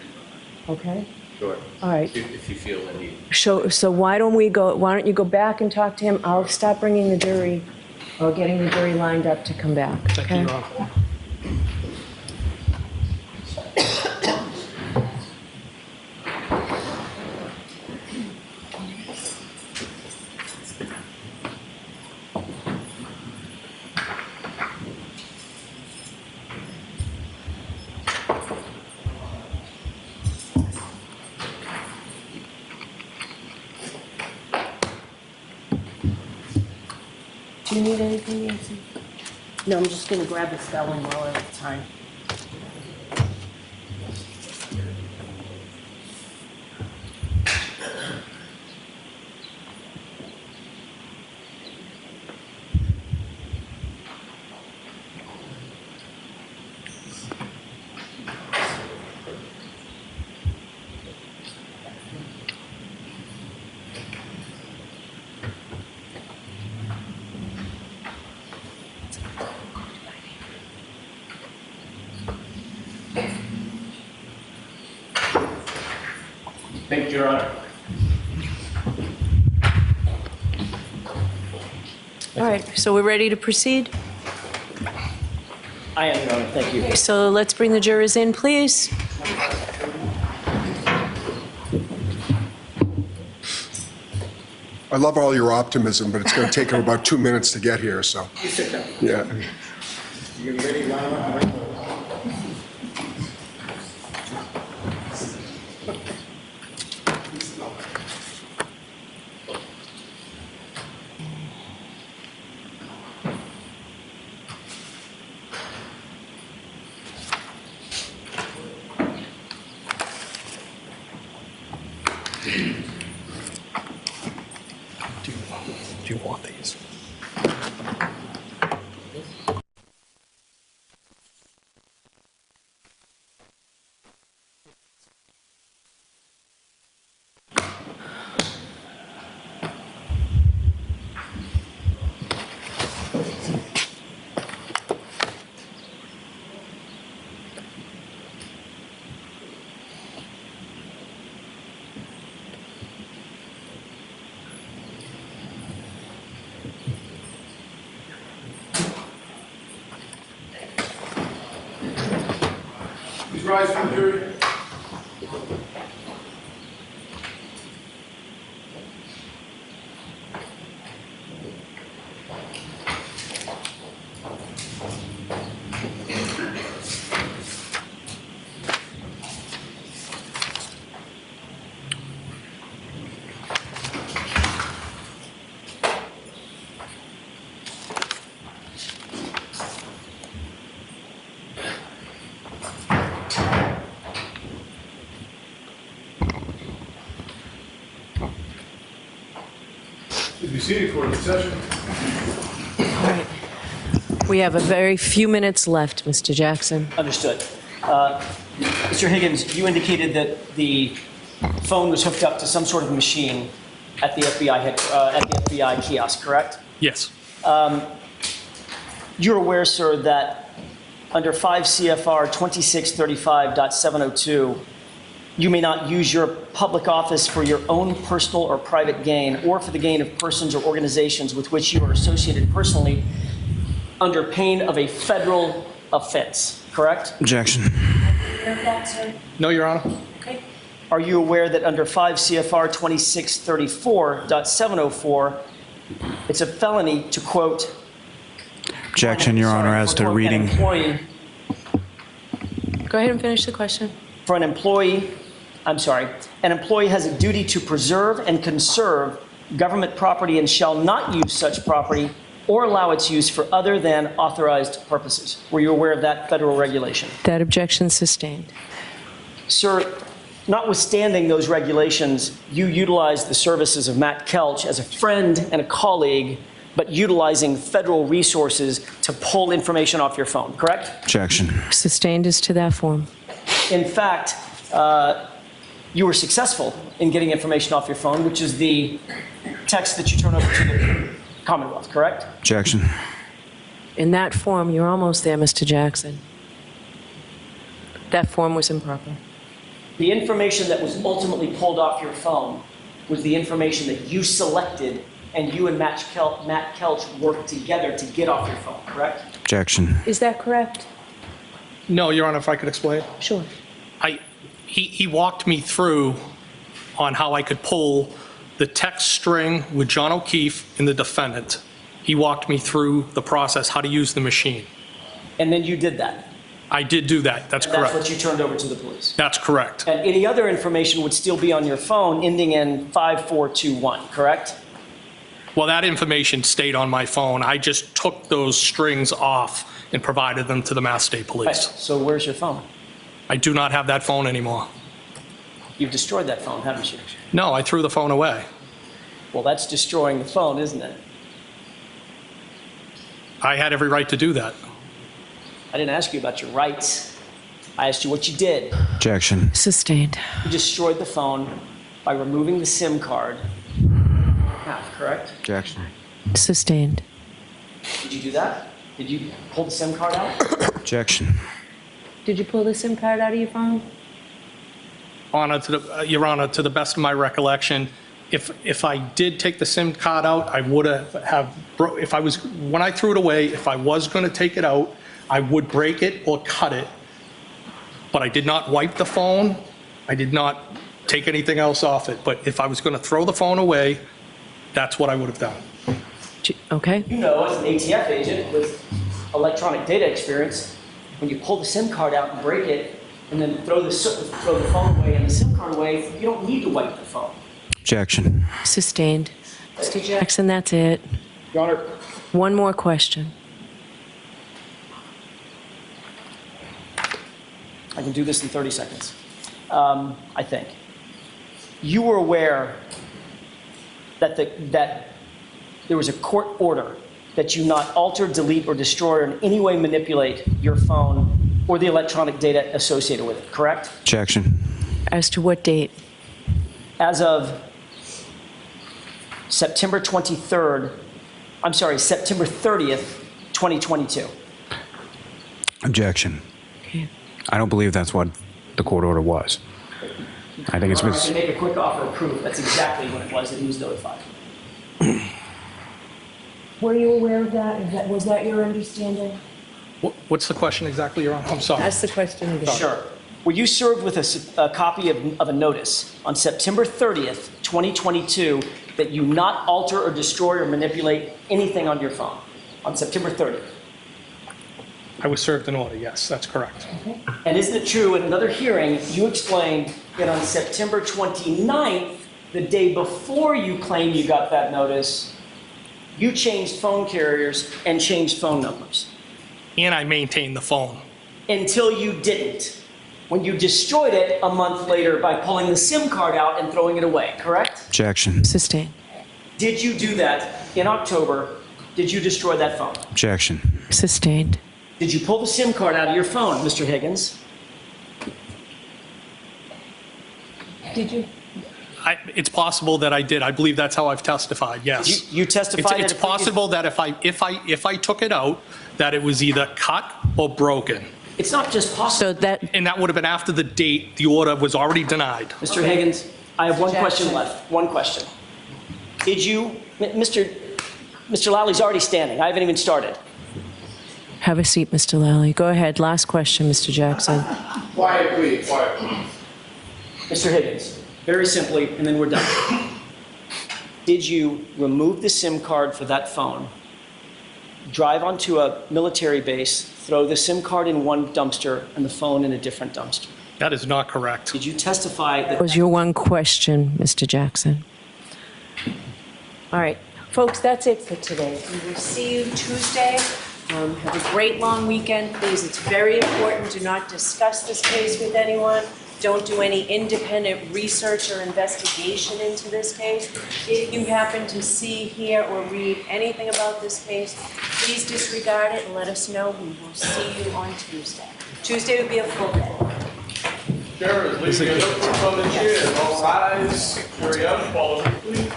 Okay. Sure. All right. If you feel the need. So why don't you go back and talk to him? I'll stop bringing the jury, or getting the jury lined up to come back. Thank you, Your Honor. Do you need anything, Nancy? No, I'm just going to grab the spelling while I have time. Thank you, Your Honor. All right, so we're ready to proceed? I am, Your Honor. Thank you. So let's bring the jurors in, please. I love all your optimism, but it's going to take him about 2 minutes to get here, so. You sit down. Yeah. You ready, line up? Do you want these? Please rise for the jury. Please be seated for the session. All right. We have a very few minutes left, Mr. Jackson. Understood. Mr. Higgins, you indicated that the phone was hooked up to some sort of machine at the FBI kiosk, correct? Yes. You're aware, sir, that under 5 CFR 2635.702, You may not use your public office for your own personal or private gain or for the gain of persons or organizations with which you are associated personally under pain of a federal offense, correct? Objection. No, Your Honor. Okay. Are you aware that under 5 CFR 2634.704, it's a felony to quote, Objection, Your Honor, as to quote, reading. an employee, Go ahead and finish the question. for an employee, I'm sorry, an employee has a duty to preserve and conserve government property and shall not use such property or allow its use for other than authorized purposes. Were you aware of that federal regulation? That objection sustained. Sir, notwithstanding those regulations, you utilized the services of Matt Kelch as a friend and a colleague, but utilizing federal resources to pull information off your phone, correct? Objection. Sustained as to that form. In fact, you were successful in getting information off your phone, which is the text that you turn over to the Commonwealth, correct? Objection. In that form, you're almost there, Mr. Jackson. That form was improper. The information that was ultimately pulled off your phone was the information that you selected and you and Matt Kelch worked together to get off your phone, correct? Objection. Is that correct? No, Your Honor, if I could explain. Sure. He walked me through on how I could pull the text string with John O'Keefe and the defendant. He walked me through the process, how to use the machine. And then you did that. I did do that. That's correct. That's what you turned over to the police. That's correct. And any other information would still be on your phone ending in 5421, correct? Well, that information stayed on my phone. I just took those strings off and provided them to the Mass State Police. Right. So where's your phone? I do not have that phone anymore. You've destroyed that phone, haven't you? No, I threw the phone away. Well, that's destroying the phone, isn't it? I had every right to do that. I didn't ask you about your rights. I asked you what you did. Objection. Sustained. You destroyed the phone by removing the SIM card. Half, correct? Objection. Sustained. Did you do that? Did you pull the SIM card out? Objection. Did you pull the SIM card out of your phone? Your Honor, to the best of my recollection, if I did take the SIM card out, I would when I threw it away, if I was going to take it out, I would break it or cut it. But I did not wipe the phone. I did not take anything else off it. But if I was going to throw the phone away, that's what I would have done. Okay. You know, as an ATF agent with electronic data experience, when you pull the SIM card out and break it, and then throw the phone away and the SIM card away, you don't need to wipe the phone. Objection. Sustained. Mr. Jackson, that's it. Your Honor. One more question. I can do this in 30 seconds, I think. You were aware that there was a court order that you not alter, delete, or destroy, or in any way manipulate your phone or the electronic data associated with it, correct? Objection. As to what date? As of September 30th, 2022. Objection. Okay. I don't believe that's what the court order was. I think it's I been. can make a quick offer of proof. That's exactly what it was that he was notified. Were you aware of that? Was that your understanding? What's the question exactly, Your Honor? I'm sorry. Ask the question again. Sure. Were you served with a copy of a notice on September 30th, 2022, that you not alter or destroy or manipulate anything on your phone on September 30th? I was served an order, yes, that's correct. And isn't it true, in another hearing, you explained that on September 29th, the day before you claimed you got that notice, you changed phone carriers and changed phone numbers? And I maintained the phone. Until you didn't, when you destroyed it a month later by pulling the SIM card out and throwing it away, correct? Objection. Sustained. Did you do that in October? Did you destroy that phone? Objection. Sustained. Did you pull the SIM card out of your phone, Mr. Higgins? Did you? It's possible that I did. I believe that's how I've testified, yes. You testified It's possible that if I took it out, that it was either cut or broken. It's not just possible. And that would have been after the date the order was already denied. Mr. Higgins, I have one question left. One question. Did you, Mr. Lally's already standing. I haven't even started. Have a seat, Mr. Lally. Go ahead. Last question, Mr. Jackson. Quiet, please, quiet. Mr. Higgins, very simply, and then we're done. Did you remove the SIM card for that phone, drive onto a military base, throw the SIM card in one dumpster and the phone in a different dumpster? That is not correct. Did you testify that? That was your one question, Mr. Jackson. All right, folks, that's it for today. We will see you Tuesday. Have a great long weekend, please. It's very important. Do not discuss this case with anyone. Don't do any independent research or investigation into this case. If you happen to see, hear, or read anything about this case, please disregard it and let us know. We will see you on Tuesday. Tuesday will be a full day. Chair is leaving a notebook on the chair. All rise. Carry out. Follow me, please.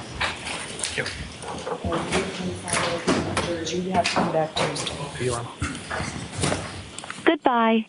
You have to come back Tuesday. Goodbye.